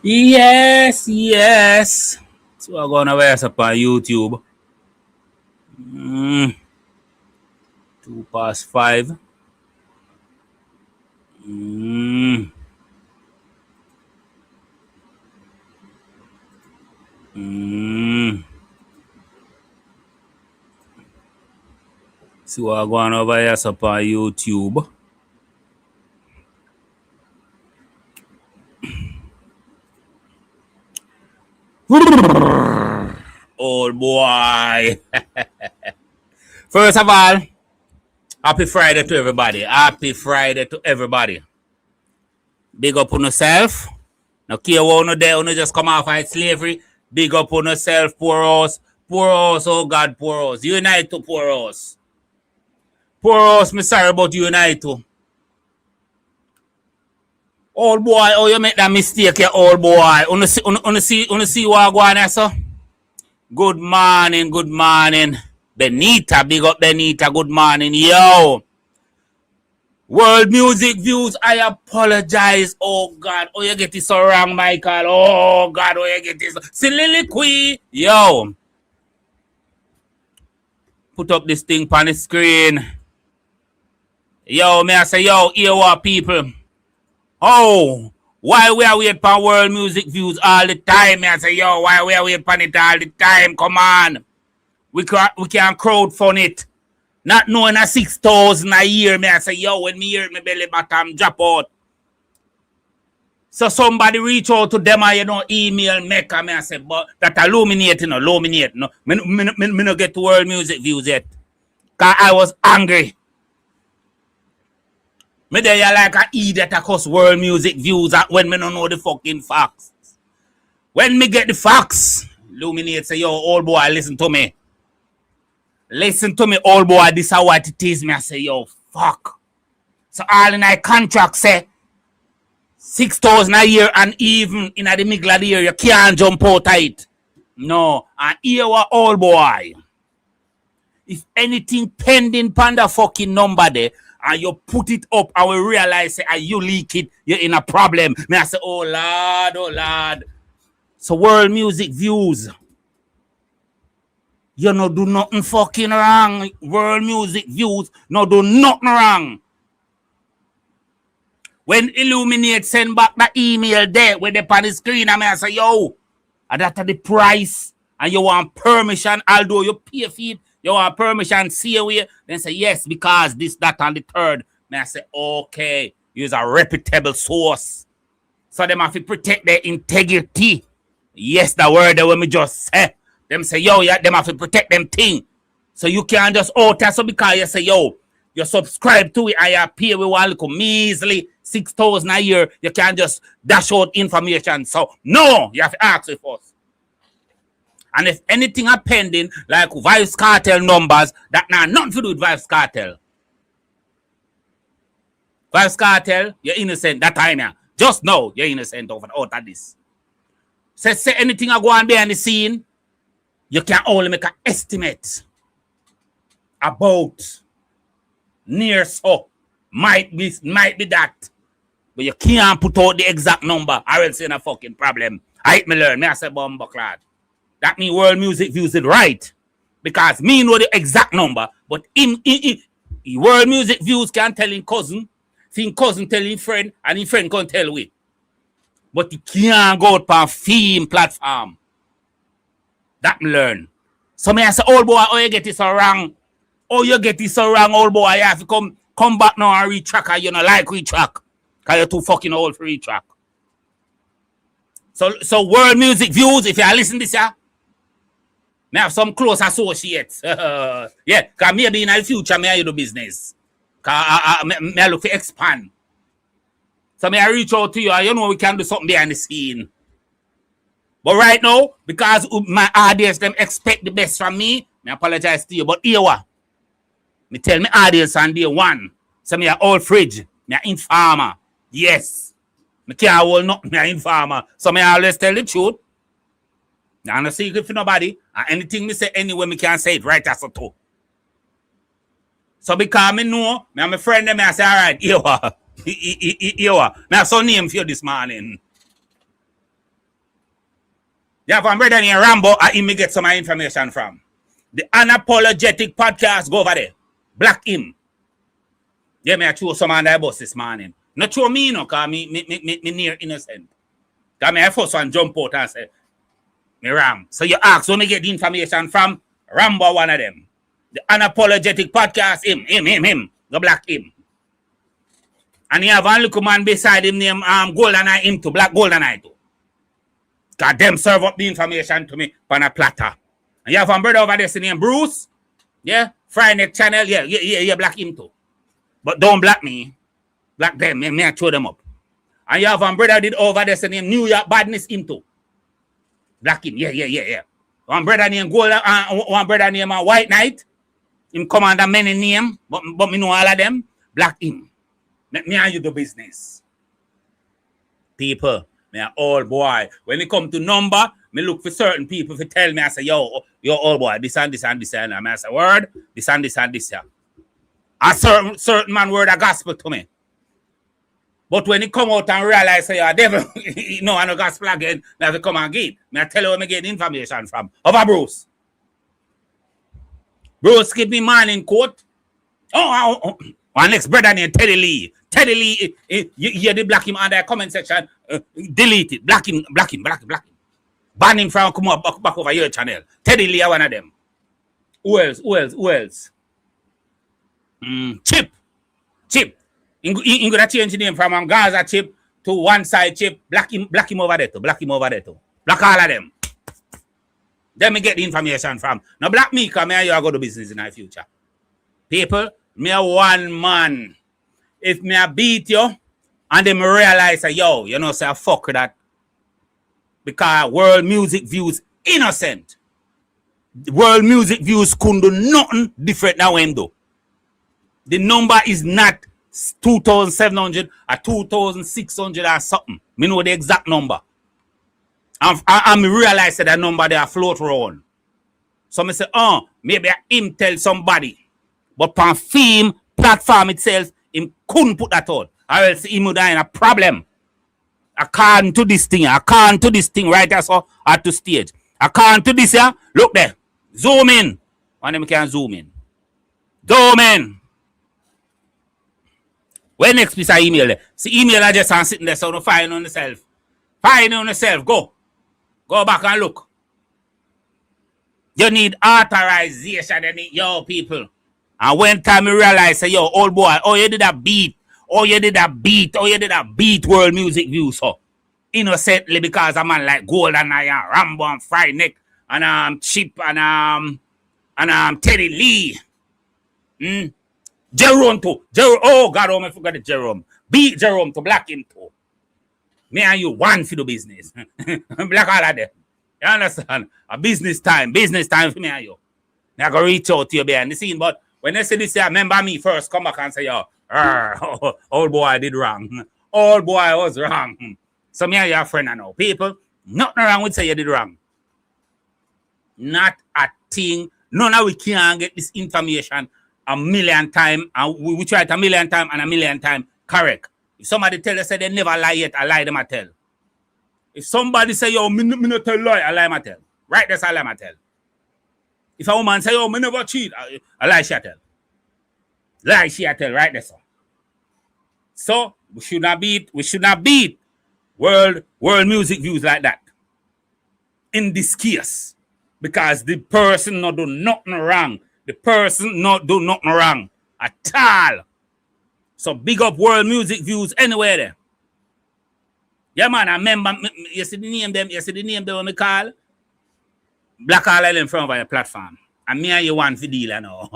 Yes. So I'm gonna wear us up on YouTube. 2 past 5. Mm. Mm. So I'm gonna wear us up on YouTube. Old boy. First of all, happy Friday to everybody. Happy Friday to everybody. Big up on yourself. No care what no there, no just come off of slavery. Big up on yourself, poor us. Poor us, oh God, poor us. Unite to poor us. Poor us, me sorry about unite to. Old boy, oh you make that mistake here, old boy. See what I go on there, sir? Good morning, good morning. Benita, big up Benita, good morning. Yo. World music views, I apologize. Oh God, oh you get it so wrong, Michael. Oh God, oh you get this. Soliloquy. Yo. Put up this thing on the screen. Yo, may I say, yo, here what people. Oh, why we are waiting for world music views all the time? May I say, yo, why we are waiting for it all the time? Come on. We can crowdfund it. Not knowing a 6,000 a year, may I say, yo, when me hear my belly bottom drop out. So somebody reach out to them and, email maker, may I say, but that illuminate, illuminate. No, me no get to world music views yet. Because I was angry. Me there you like a idiot across world music views when me don't know the fucking facts. When me get the facts, illuminate say, yo, old boy, listen to me. Listen to me, old boy, this is what it is. Me I say, yo, fuck. So all in my contract say 6,000 a year and even in the middle of the year, you can't jump out of it. No, and here what old boy. If anything pending pan the fucking number there, and you put it up and we realize say, and you leak it, you're in a problem. Me I say, oh Lord. So world music views. You no do nothing fucking wrong. World music views no do nothing wrong. When Illuminate send back the email there with the on the screen, I say, yo, that's the price, and you want permission, although you pay for it, you want permission, see away, then say, yes, because this, that, and the third. I say, okay, use a reputable source. So them have to protect their integrity. Yes, the word that when me just say. Them say, yo, yeah, them have to protect them thing. So you can't just alter so because you say, yo, you subscribe to it and you pay with one little measly 6,000 a year. You can't just dash out information. So no, you have to ask it first. And if anything are pending, like vybz kartel numbers, that now nothing to do with vybz kartel. vybz kartel, you're innocent that time. Yeah. Just know you're innocent out of this. Say anything I go on behind the scene, you can only make an estimate about near so. Might be that. But you can't put out the exact number. I will say a fucking problem. I hate me learn. Me I say bomba clad. That means world music views it right. Because me know the exact number. But in world music views can tell him cousin. His cousin tell him friend. And his friend can't tell we. But he can't go out on film platform. That me learn. So me I say, old boy, oh you get this so wrong. Oh you get this so wrong, old boy. You have to come back now and retrack. You know like retrack. Because you're too fucking old for retrack. So world music views, if you listen to this, yeah, may have some close associates. Yeah, because maybe in the future, may I do business. Because I look to expand. So may I reach out to you, and you know we can do something behind the scene. But right now, because my audience, them expect the best from me, I apologize to you. But here what? Me tell me audience on day one. So me a old fridge. Me a informer. Yes. Me can't hold nothing. Me a informer. So me always tell the truth. I'm not secret for nobody. And anything me say anyway, me can say it right as a two. So because me know, me and my friend them, I say, all right, here what? Yo, now some name for you this morning. You have a brother named Rambo, I him me get some information from. The Unapologetic Podcast, go over there. Black him. Yeah, me I choose some on that bus this morning. Not show me, no, because me near innocent. Because me I first one jump out and say, me Ram. So you ask where me get the information from? Rambo, one of them. The Unapologetic Podcast, him. Go black him. And he have one little man beside him named Golden Eye, him too, Black Golden Eye too. Because them serve up the information to me on a platter. And you have one brother over there named Bruce. Yeah? Friday channel. Yeah, black him too. But don't black me. Black them. Me I throw them up. And you have one brother did over there named New York Badness him too. Black him. Yeah. One brother named Gold, one brother named White Knight. Him come under many name, but me know all of them. Black him. Me and you do business. People, me a old boy. When it come to number, me look for certain people to tell me, I say, yo old boy, this and this and this. And I say, word, this and this and this. Yeah. A certain man word a gospel to me. But when he come out and realize, say, you're devil, you know, I know gospel again, me have to come and get. Me I tell you where me get information from. Over Bruce. Bruce give me morning coat. Oh. Our next brother named Teddy Lee. Teddy Lee, you hear the black him on the comment section. Delete it. Black him. Ban him from come up back over your channel. Teddy Lee, one of them. Who else? Chip. You gonna change the name from Gaza Chip to one side Chip. Black him over there too. Black all of them. Then me get the information from. Now black me, because me and you are going to do business in the future. People, me a one man. If me a beat you, and then me realize that, yo, you know, say I fuck with that. Because world music views innocent. World music views couldn't do nothing different than when do. The number is not 2,700 or 2,600 or something. Me know the exact number. And me realize that number they are float around. So me say, maybe him tell somebody. But on film platform itself, him couldn't put that out. Or else he would have a problem. According to this thing right there, so at the stage. According to this here, look there. Zoom in. One of them can zoom in. When next piece of email there? See email address and sitting there, so don't find on yourself. Go back and look. You need authorization, yo people. And when time you realize, say, yo, old boy, you did a beat world music views, so innocently because a man like Golden Eye and Rambo and Fried Neck and Chip and Teddy Lee. Jerome too. Oh God, I forgot the Jerome. Beat Jerome to black him too. Me and you one for the business. Black all of them. You understand? A business time for me and you. I go reach out to you behind the scene, but when they say this, remember me first, come back and say, yo, old boy did wrong. Old boy was wrong. So me and your friend I know. People, nothing wrong with say you did wrong. Not a thing. None of we can get this information a million times, and we try it a million times and a million times correct. If somebody tell us say they never lie yet, I lie them I tell. If somebody say, yo, me not tell lie, I lie them I tell. Right, that's all I tell. If a woman say, yo, me never cheat, I lie she tell. Lie she tell, right, that's all. So, we should not beat world music views like that. In this case. Because the person not do nothing wrong. The person not do nothing wrong at all. So big up world music views anywhere there. Yeah, man, I remember, you see the name them when I call? Black All Island from our platform. And me and you want for deal, I know.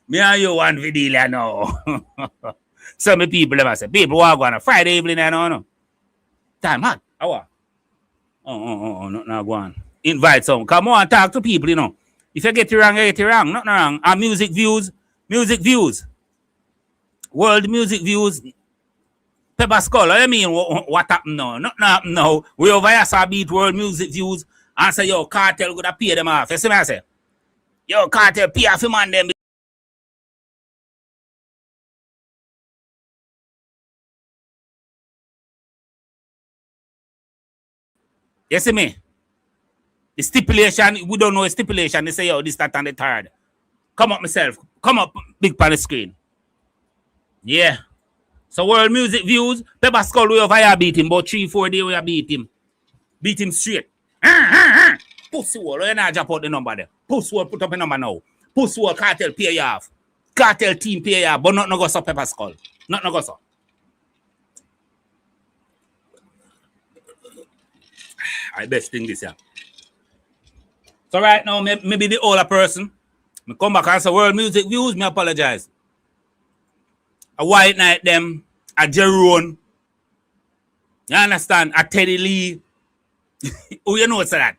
Me and you want for deal, I know. Some people ever say, people who are going on a Friday evening, I don't know. Time hot. How? No, go on. Invite some. Come on, talk to people, you know. If you get it wrong, you get it wrong. Nothing wrong. And music views. World music views. Pepper Skull, I mean, what happened now? Nothing happened now. We over here saw beat world music views and say, yo, Kartel gonna pay them off. You see what I say? Yo, Kartel pay off him and them. You see me? The stipulation, we don't know a stipulation. They say, yo, this, that, and the third. Come up myself. Come up big on the screen. Yeah. So world music views, Pepper Skull, we have beat him. About 3-4 days we have beat him. Beat him straight. Pussy wall, you not drop out the number there. Pussy wall, put up a number now. Pussy wall, cartel pay you off. Cartel team pay you off, but not no go so Pepper Skull. Not no go so. I best thing this, yeah. So right now, maybe the older person, me come back and say world music views, me apologize. A White Knight them, a Jerome, you understand? A Teddy Lee. Oh, you know what's that?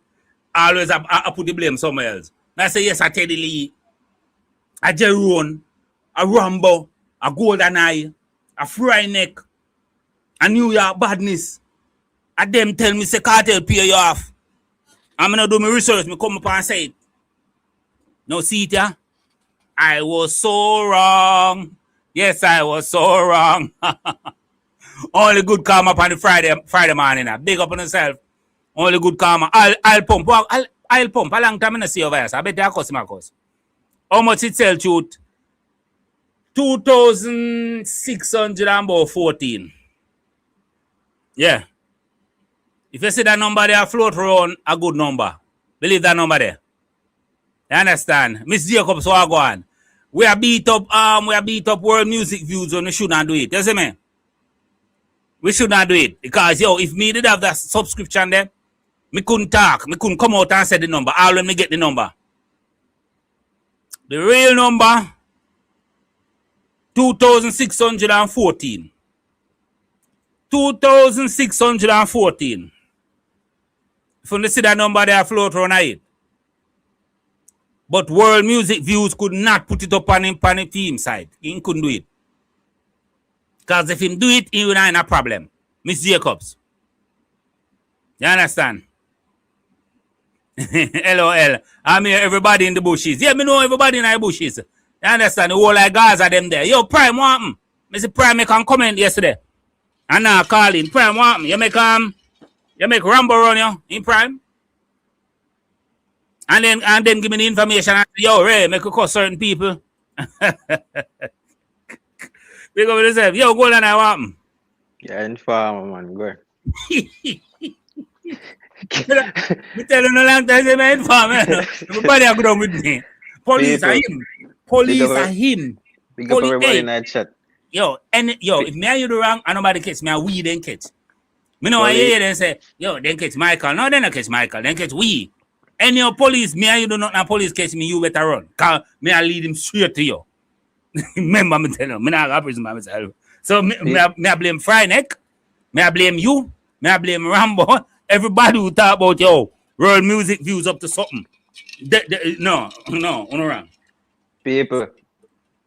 Always I put the blame somewhere else. I say yes, a Teddy Lee, a Jerome, a Rambo, a Golden Eye, a Fry Neck, a New York Badness. A them tell me say cartel pay you off. I'm gonna do my research, me come up and say it. No, see it, yeah? I was so wrong. Yes, I was so wrong. Only good karma up on the Friday morning. Big up on yourself. Only good karma. I'll pump. I'll pump. A long time I don't see your voice. I bet that cost my cost. How much it sell, shoot? 2,614. Yeah. If you see that number there float around, a good number. Believe that number there. You understand? Miss Jacobs, what go on? We are beat up world music views when we should not do it. You see me? We should not do it. Because yo, if me did have that subscription there, me couldn't talk. Me couldn't come out and say the number. All when me get the number. The real number 2,614. 2,614. If you see that number there float around it. But world music views could not put it up on the team side. He couldn't do it. Because if him do it, he will not have a problem. Miss Jacobs. You understand? LOL. I'm here, everybody in the bushes. Yeah, me know everybody in the bushes. You understand? The whole like Gaza them there. Yo, Prime, what happened? Mr. Prime make a comment yesterday. And now calling. Prime, what happened? You make Rambo run you in Prime? And then give me the information. And, yo, Ray, make a call certain people. Big up yourself. Yo, go on, what happened? Yeah, informer, man. Go. Me tell you no long time, say my informer. Everybody are going with me. Police are him. Police are him. Big up everybody in that chat. Yo, if me and you do wrong, and nobody catch me, and we then catch. Me know I hear them say, yo, then catch Michael. No, then not catch Michael. Then catch we. Any your police, me and you do not know police catch me, you better run. Cause me I lead him straight to you. Remember me tell you, me not got prison by myself. So me I blame Fry Neck, me I blame you, me I blame Rambo. Everybody who talk about yo, world music views up to something. No, wrong. People,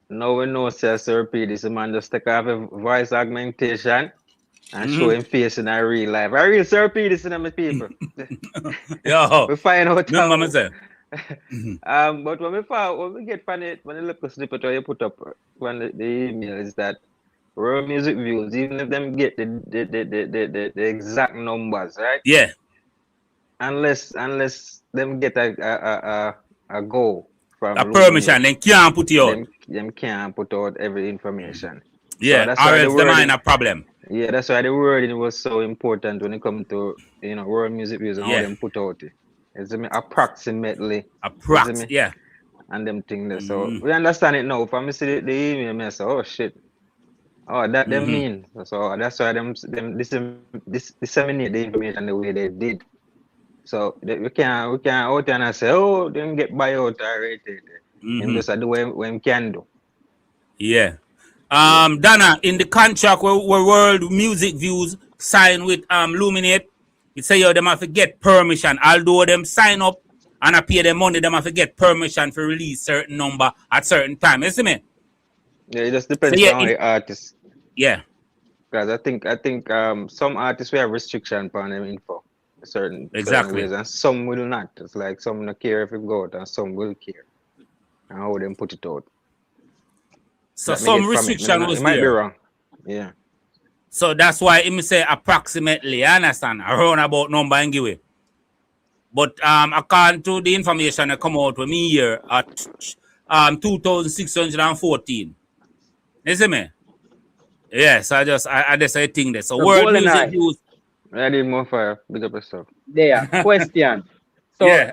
now we know Sir P, this man just take off a voice augmentation and show him face in a real life. I real Sir P, this is my people. Yo, we find out how. Myself. But when we get from it, when you look at the snippet you put up when the email is that world music views, even if them get the exact numbers, right? Yeah. Unless them get a go from a permission, then can't put it out. Them can't put out every information. Yeah, so or else the mind a problem. Yeah, that's why the wording was so important when it comes to world music views and how them put out it. It's approximately. Yeah. And them things there. So we understand it now. If I see the email, I say, oh shit. Oh, that them mean. So that's why them disseminate the information the way they did. So we can out and say, oh, them get buy out already. And just do what we can do. Yeah. Donna, in the contract where world music views sign with Luminate, it say yo them have to get permission. Although them sign up and I pay them money, them have to get permission to release certain number at certain time. You see me? Yeah, it just depends on the artist. Yeah. Because I think some artists will have restriction on them info. Certain ways, and some will not. It's like some don't care if it go out and some will care. And how them put it out. So some restriction was there. It might be wrong. Yeah. So that's why him say approximately, you understand? Around about number and give it. But according to the information that come out with me here at 2,614. You see me? Yes, I just say thing there. So world Golden music Eye. views. I need more fire. Big up yourself. There. Question. So Yeah.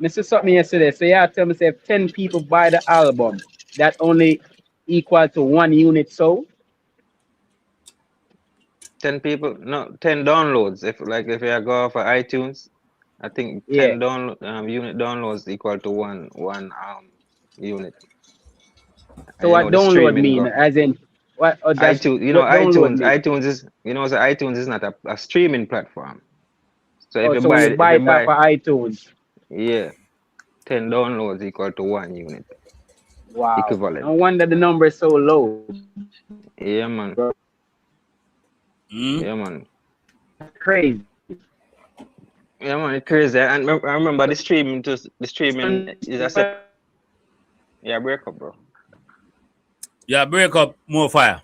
Mr. something yesterday. So yeah, tell me say if 10 people buy the album, that only equal to 1 unit sold. 10 people, no, 10 downloads. If you go for iTunes, I think Yeah. 10 unit downloads equal to one unit. So what The download streaming mean? As in what that's iTunes, what download mean? iTunes is so iTunes is not a streaming platform. So if Oh, you so when buy you buy it off of iTunes. yeah, 10 downloads equal to 1 unit. Wow. Equivalent. No wonder the number is so low. Yeah, man. Yeah, man. Crazy. Yeah, man, it's crazy. And I remember the streaming is a set. Yeah, break up, bro. Yeah, break up more fire.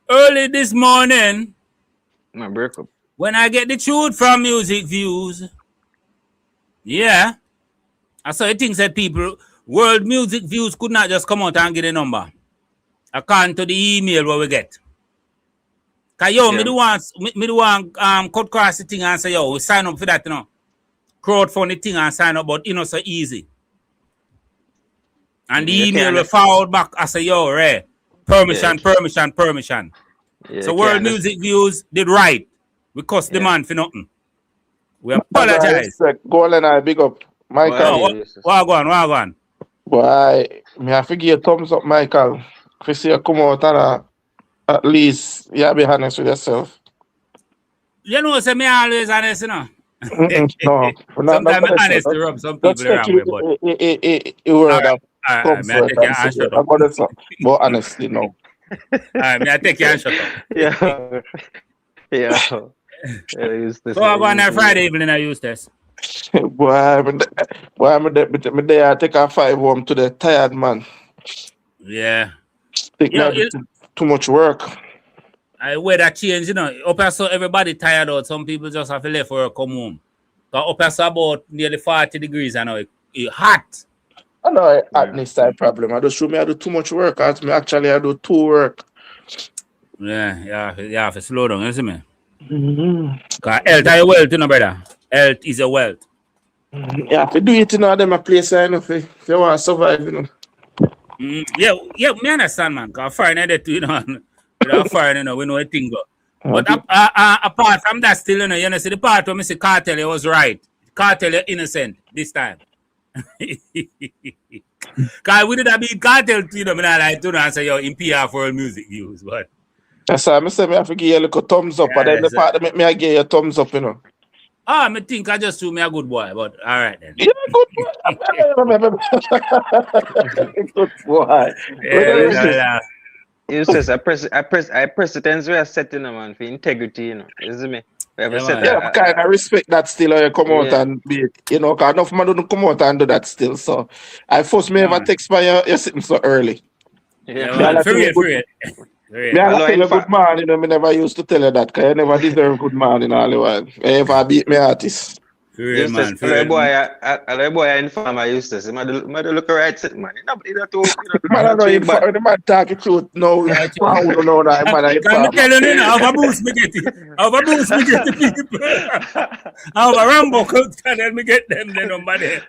Early this morning, No, break up. when I get the truth from Music Views, yeah, I saw things that people, World Music Views could not just come out and get a number. According to the email what we get. Cause yo, me do want cut cross the thing and say, yo, we sign up for that, you know. Crowdfund the thing and sign up, but you know, so easy. And the email will forward back. I say, yo, Ray, permission. Yeah, So World Music Views did right. We cost the man for nothing. We apologize. Golden Eye, big up. Michael. What go on? Boy, me have to give a thumbs up, Michael. If you see you come out and at least you be honest with yourself. You know, say me always honest, you know. No, sometimes I'm honest to rub some people around me, but word of alright, may I take your hand shut up. But honestly, no. Alright, may I take your hand shut up. Yeah. So I go on that Friday evening I use this. Boy, I'm there. I take a 5 home to the tired man. Yeah. Think too much work. I weather change, you know. Up here so everybody tired out. Some people just have to leave for come home. Because up here so about nearly 40 degrees and it's hot. I know hotness type problem. I just show me I do too much work. I do too work. Yeah, you have to slow down, you see me? Mm-hmm. Because health is a wealth, you know, brother. Health is a wealth. Yeah, if you do it, you know, them a place, you know, if you want to survive, you know. Yeah, me understand, man. Because foreign that too, you know. Without foreign, you know, we know a thing go. But apart from that, still, you know, see the part where Mr. Kartel was right. Kartel is innocent this time. Because we did have been Kartel, you know, I like to answer your in PR for music views, but. That's why I say me have to give you a little thumbs up, and then the part that make me I give you a thumbs up, you know. I think I just threw me a good boy, but all right then. Yeah, good boy. Good boy. Yeah. You says I precedence we are setting, man, for integrity, you know. Isn't me? I kind of respect that still. You come out and be, you know, because enough man don't come out and do that still. So I first me ever text by you're sitting so early. Yeah, for real. Me I tell you good man, you know, me never used to tell you that, because you never deserve good man in all the while. If I beat me artist. Real man. A boy in farm I used to say, man, look right sit, man. Man, I know you the man talking truth. No, I don't know that, man. I'm telling you now, have a boost me get it. People. Have a Rambo comes and me get them the number there.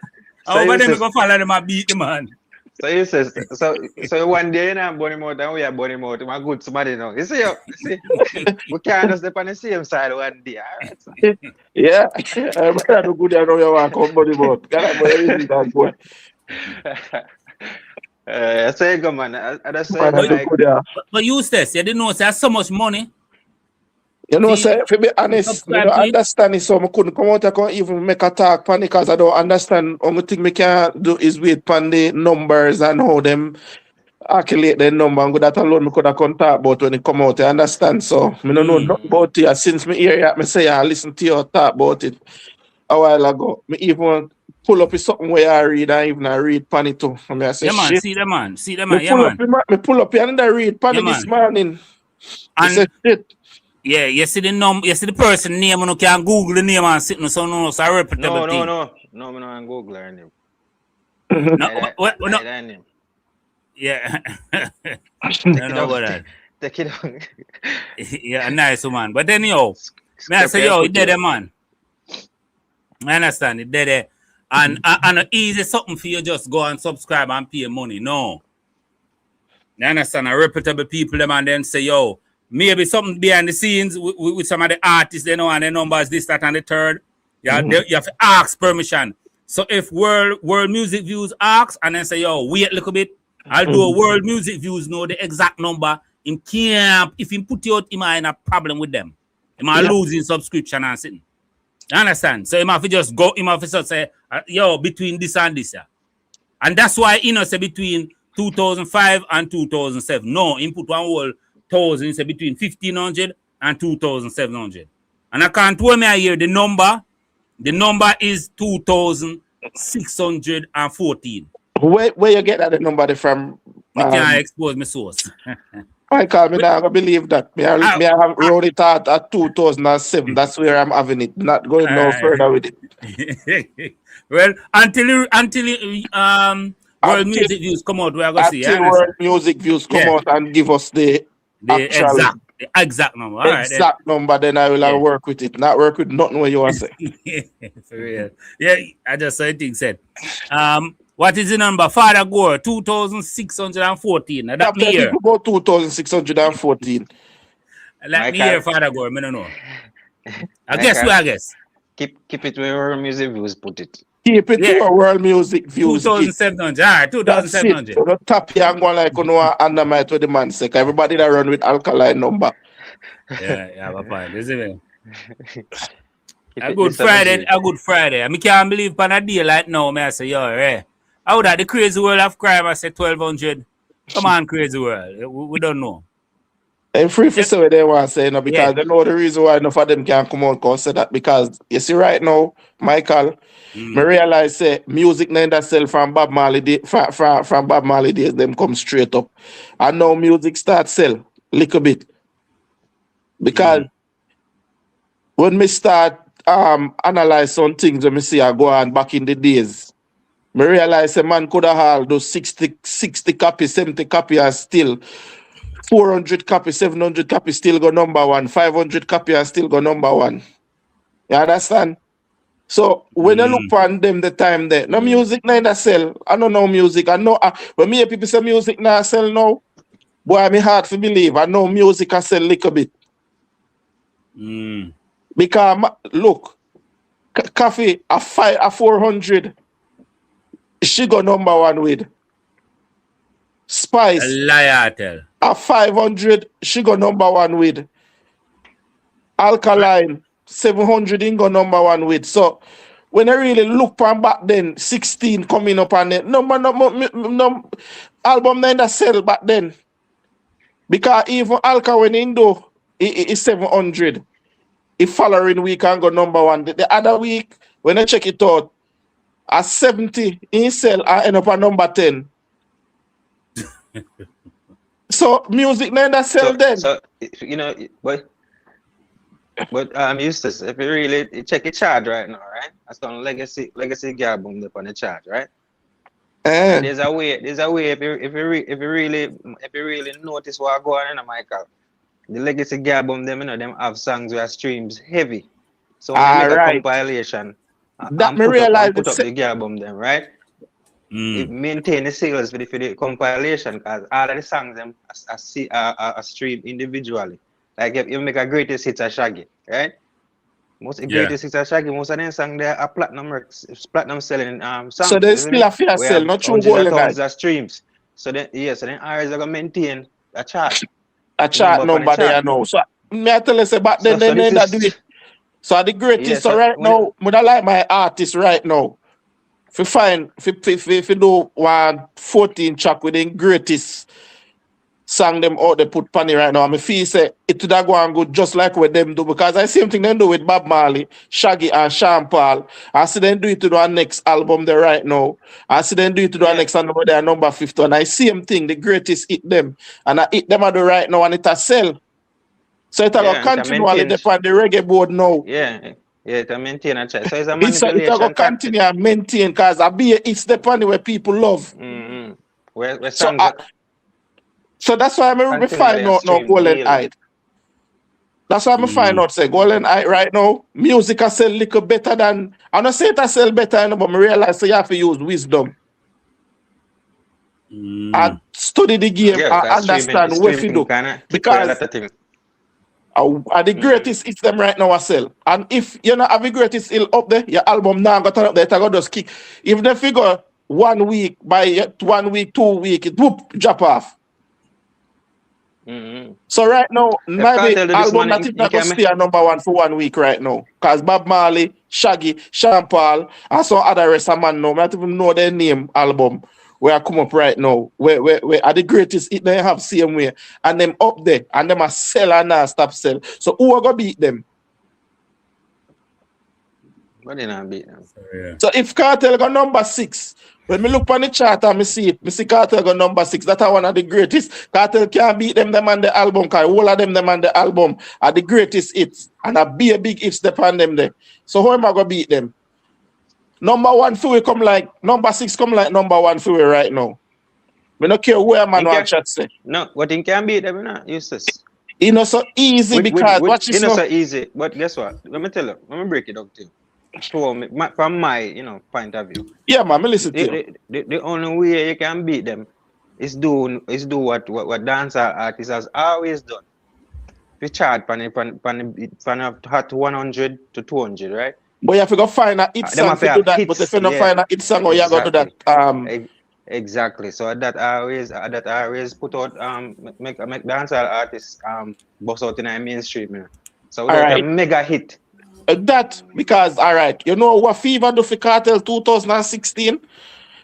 Over them go follow them and beat the man. So you say, so one day now I'm burning out and we are burning out. I'm a good somebody now. You see, we can't just step on the same side one day. Alright, so. Yeah, I do good. I know you want to come burning out. That boy. I say, go man. I just say, but Eustace, you didn't know there's so much money. You know, say, to be honest, I don't understand it, so I couldn't come out and can't even make a talk pan because I don't understand. Only thing I can do is wait pan the numbers and how them calculate the number, and that alone I could have come talk about when it come out. I understand, so I don't know nothing about it. Since me hear it, I say I listen to you talk about it a while ago. Me even pull up something where I read and even I read pan it too. I say, man, shit. see them man. Me pull up and I read pan it this morning. And I say, shit. Yeah, you see the person name, you can Google the name and sit so no, it's a reputable thing. No, me no Google her name. No, no. That name. Yeah. Take I it know out. about that. Take it out. Yeah, a nice woman. But then yo, man, I say yo, it dead man. I understand it dead. And easy something for you just go and subscribe and pay money. No. You understand? A reputable people them and then say, yo, maybe something behind the scenes with some of the artists, they know, and the numbers, this, that, and the third. You have to ask permission. So if World Music Views asks and then say, yo, wait a little bit, I'll do a World Music Views know the exact number in camp. If he put you out, he might have a problem with them. He might losing subscription and sitting. You understand? So he might just go, he might just say, yo, between this and this. Yeah. And that's why, say between 2005 and 2007. No, he put one whole 1,000, say between 1,500 and 2,700. And I can't tell me here the number is 2,614. Where you get that number from? I can't expose my source. I can't believe that. I have wrote it out at 2007. That's where I'm having it. Not going no further with it. Well, until World Music Views come out, we are going to see. Until World Music Views come out and give us the exact number. All exact number, then I will work with it. Not work with nothing what you want to say. For real. Yeah, I just saw thing said. What is the number? Father Gore, 2,614. That me here. About 2,614. Let me hear Father Gore. I don't know. I guess. Keep it where World Music Views put it. Keep it to World Music Views. 2,700. All right, 2,700. So the top here and go like undermine to the man sake. Everybody that run with alkaline number. Yeah, my point. Isn't it? A good Friday. I can't believe on a day like now, I say, yo, right. How that the crazy world of crime, I say 1,200. Come on, crazy world. We don't know. And free for say what they want to say, because they know the reason why enough of them can't come out and say that. Because you see right now, Michael, I realize say music name that sell from Bob Marley from Bob Marley days, them come straight up. And now music start sell little bit. Because when me start analyze some things when me see I go on back in the days, I realize a man could have had those 60 copies, 70 copies and still 400 copies, 700 copies still go number one, 500 copies and still go number one. You understand? So when I look on them the time there, no music neither sell. I don't know music. I know when me hear people say music now sell now, boy, I'm hard to believe. I know music I sell little bit. Because look, coffee a 400. She go number one with Spice. A liar tell. A 500, she go number one with Alkaline. 700 in go number one with. So when I really look on back then, 16 coming up on it. No album then that sell back then. Because even Alka when in do it's 700. If following week can go number one. The other week, when I check it out, at 70 in sell, I end up at number 10. So music then that sell then. So but Eustace, if you really check your chart right now, right? That's on legacy album up on the chart, right? There's a way if you really notice what going on in Michael. The legacy album them them have songs where streams heavy. So when you make a compilation, that me realize put up the album them, right? It maintain the sales for the compilation because all of the songs them are streamed individually. Like if you make a greatest hits of Shaggy, right? Most of the greatest hits of Shaggy, most of them songs they are platinum selling songs. So they still a fair sell, not true gold of streams. So then ours are gonna maintain a chart. A chart number there now. So me I tell you say back then they that do it. So the greatest so right now, I like my artist right now. If you do 14 track with the greatest song them out they put panny right now, I feel say it would go and good just like what them do, because I same thing they do with Bob Marley, Shaggy and Sean Paul. I see them do it to the next album there right now. I see them do it to the next album there number 50. And I same thing, the greatest hit them. And I hit them at the right now and it a sell. So it will continually depend the reggae board now. Yeah, to maintain a child. So it's a It manipulation will continue and maintain because it's the part where people love. Mm-hmm. Where So, songs so that's why I'm find out now Golden Eye. That's why I'm find out say Golden Eye right now, music I sell little better than I don't say it I sell better, but I realize so you have to use wisdom. And study the game and understand what you do. Because are the greatest hits them right now I sell. And if you not have the greatest hit up there, your album now got up there, it go just kick. If they figure 1 week, by 1 week, 2 weeks, it whoop, drop off. So right now, maybe album that is not going to stay at #1 for 1 week right now. Because Bob Marley, Shaggy, Sean Paul, and some other rest of man now, I don't even know their name album where I come up right now, where are the greatest hit they have same way. And them up there, and them a sell and not stop sell. So who are going to beat them? But they not beat them. So if Kartel got #6, when me look on the chart and me see Kartel got #6, that's one of the greatest. Kartel can't beat them on the album, because all of them on the album are the greatest hits. And a big hits depend them there. So how am I gonna beat them? #1 for we come like #6 come like #1 for we right now. We don't care where man want chat say. No, what you can beat them, not useless. It's not so easy because watch this. It's not so easy, but guess what? Let me tell you. Let me break it up to you. From my point of view. Yeah, man, me listen to you. The only way you can beat them is do what dancer artists has always done. We chart pan hot 100 to 200, right? But you have to go find a hit song to do that. But if you don't find a hit song, or you go to that. Exactly. So that always put out make dancer artists bust out in a mainstream. Man. So that's a mega hit. That because all right, you know what Fever do for Kartel 2016?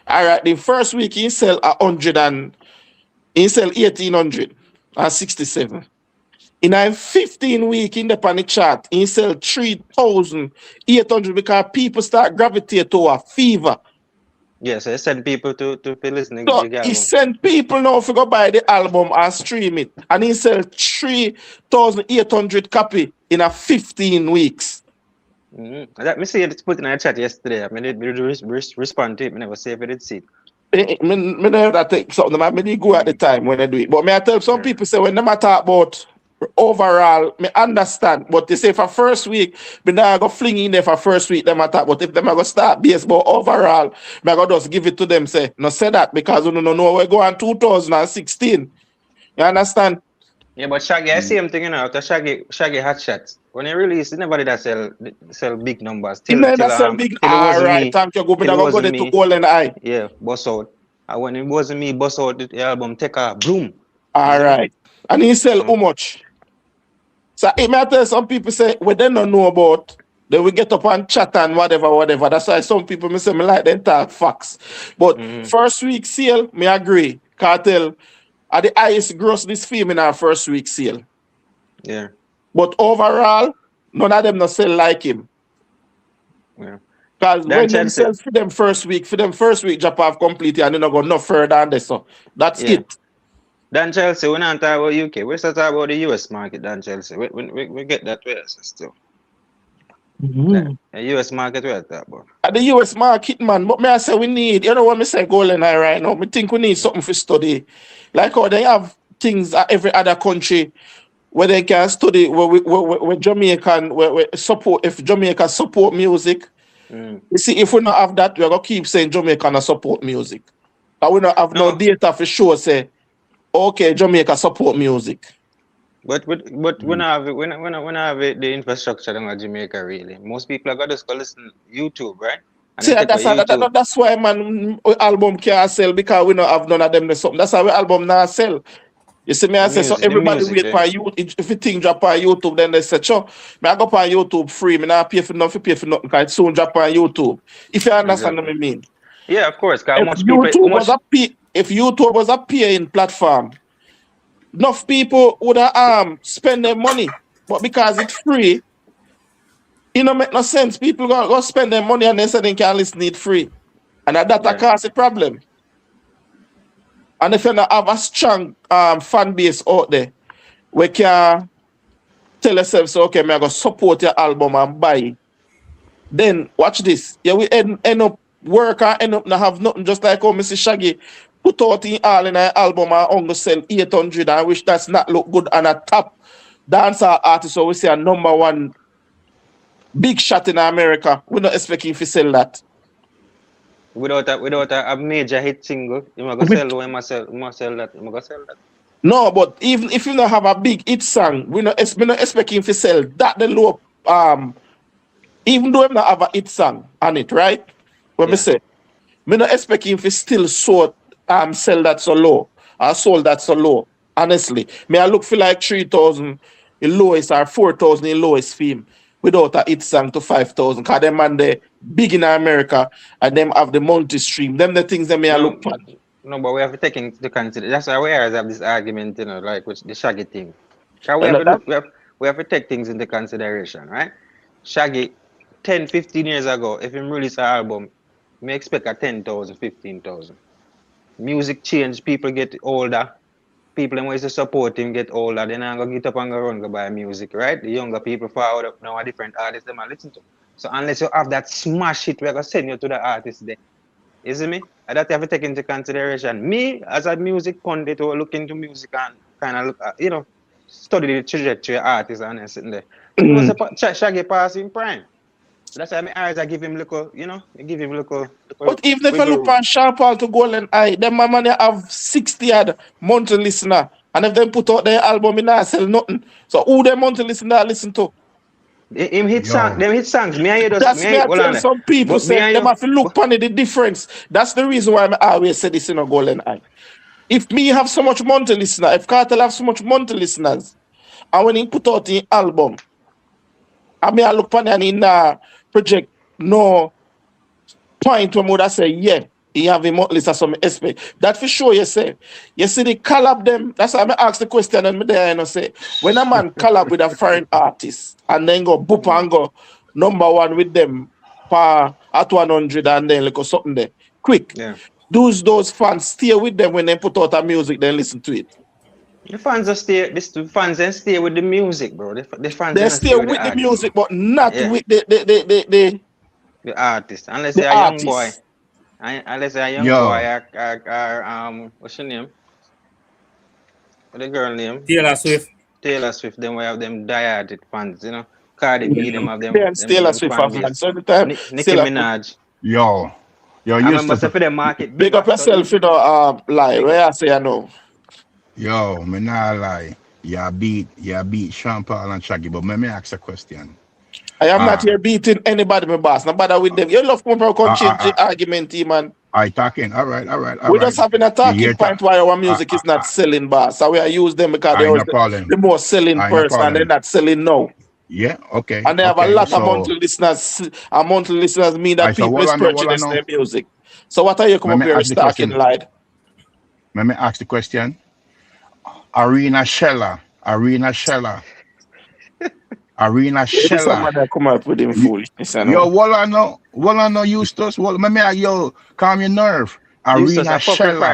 All right, the first week he sell 100 and he sell 1867. In a 15 week in the panic chart, he sell 3,800 because people start gravitate to a Fever. Yes, I send people to listening so to the album. He send people now to go buy the album and stream it, and he sell 3,800 copy in a 15 weeks. Let me see it put in a chat yesterday. I mean, it respond to it. I never say if I did see it. I never that take something. I did go at the time when I do it. But may I tell some people say when they talk about overall, me understand. But they say for first week, but now I go fling in there for first week. Them attack. But if them I go start baseball overall, me I go just give it to them. Say no, say that because we don't know we go on 2016. You understand? Yeah, but Shaggy, I see him thinking out. Shaggy hot shots. When he released, nobody that sell big numbers. He never sell big. All right, thank you. Go to Golden Eye. Yeah, bust out. And when it wasn't me, bust out the album, take a boom. All right, and he sell how much? So it matters. Some people say we they don't know about. They will get up and chat and whatever. That's why some people me say me like them talk facts. But first week sale, me agree. Kartel are the highest gross this film in our first week sale. Yeah. But overall, none of them not sell like him. Yeah. Because when them sell for them first week drop off completely and they not go no further than this. So that's it. Dan Chelsea, we're not talking about UK. We're still talking about the US market, Dan Chelsea. We get that way still. The US market we're talking about. At the US market, man, but me I say we need, you know what me say Golden Eye right now? Me think we need something for study. Like how they have things at every other country where they can study where Jamaican where support if Jamaica support music. You see, if we not have that, we're gonna keep saying Jamaica support music. But we don't have no data for sure say okay, Jamaica support music. But we not have the infrastructure in Jamaica really. Most people are gonna just go listen to YouTube, right? See, that's why man album can't sell because we don't have none of them. Something. That's why we album not sell. You see me, I say so everybody wait for YouTube. If you think drop on YouTube, then they say, sure, me I go on YouTube free, me not pay for nothing, because it soon drop on YouTube. If you understand what I mean. Yeah, of course. If YouTube was a paying platform, enough people would have spend their money. But because it's free, it don't make no sense. People go spend their money and they say they can't listen it free. And that cause a problem. And if you don't have a strong fan base out there, we can tell yourself, so okay, I'm going to support your album and buy it. Then watch this. Yeah, we end up work and end up not have nothing, just like how Mr. Shaggy put out in all in an album and only sell 800. I wish that's not look good on a top dancer artist, so we say a number one big shot in America. We're not expecting to sell that. Without a major hit single, you must sell that. You must sell that. No, but even if you don't have a big hit song, we're not expecting to sell that the low even though we not have a hit song on it, right? What me say? Me not expecting to still sell that so low. Or sold that so low. Honestly. Me I look for like 3,000 the lowest or 4,000 the lowest fee without a hit song to 5,000. Cause them man they big in America and them have the multi-stream. Them the things that me I look for. No, but we have to take into consideration. That's why we always have this argument, you know, like with the Shaggy thing. We have to take things into consideration, right? Shaggy, 10, 15 years ago, if he release an album, may expect a 10,000, 15,000. Music change, people get older. People who used to support him get older. Then I'm going to get up and go run go buy music, right? The younger people forward up now, a different artists they might listen to. So unless you have that smash hit, we're going to send you to the artist there. You see me? And that you have to take into consideration. Me, as a music pundit who look into music and kind of look at, you know, study the trajectory of artists and sitting there. It was a Shaggy passing prime. That's why my eyes I give him little, you know, I give him little. But even if you look on Sean Paul to Golden Eye, them man have 60 odd monthly listener. And if they put out their album, it not sell nothing. So who them monthly listener listen to? Them hit songs. Me and you that's me I tell some people say them have to look on the difference. That's the reason why I always say this in a Golden Eye. If me have so much monthly listener, if Kartel have so much monthly listeners, and when he put out the album, I mean I look on it and in project no point when I say yeah, he have a monthly list of some expect. That for sure you say. You see the collab them, that's why I ask the question and me there and I say when a man collab with a foreign artist and then go boop and go number one with them at 100 and then like something there. Quick. Yeah. Those fans stay with them when they put out a music, then listen to it. The fans are the fans then stay with the music, bro. The fans they stay with the music, but not with the artist. Unless they're a young boy. Unless they're a young boy, what's your name? What's the girl name? Taylor Swift. Taylor Swift, then we have them diehard fans, you know. Cardi B, them have them. Taylor Swift fans. So every time Nicki Minaj. Yo, I remember for the market. Big up yourself, you know, lie. Where I say I know. Yo, me not lie. You beat Sean Paul and Shaggy, but let me ask a question. I am not here beating anybody, my boss. No bother with them. You love come from change the argument, man. I talking. All right. We just having a talking point why our music is not selling, boss. So we are use them because they're the more selling person and they're not selling now. Yeah, okay. And they have a lot of monthly listeners. And monthly listeners mean that people is purchasing their music. So what are you coming up here talking like? Let me ask the question. Arena Sheller. Somebody come up with him foolishness. Yo, what I know, Eustace. Well, yo, calm your nerve. Arena Sheller.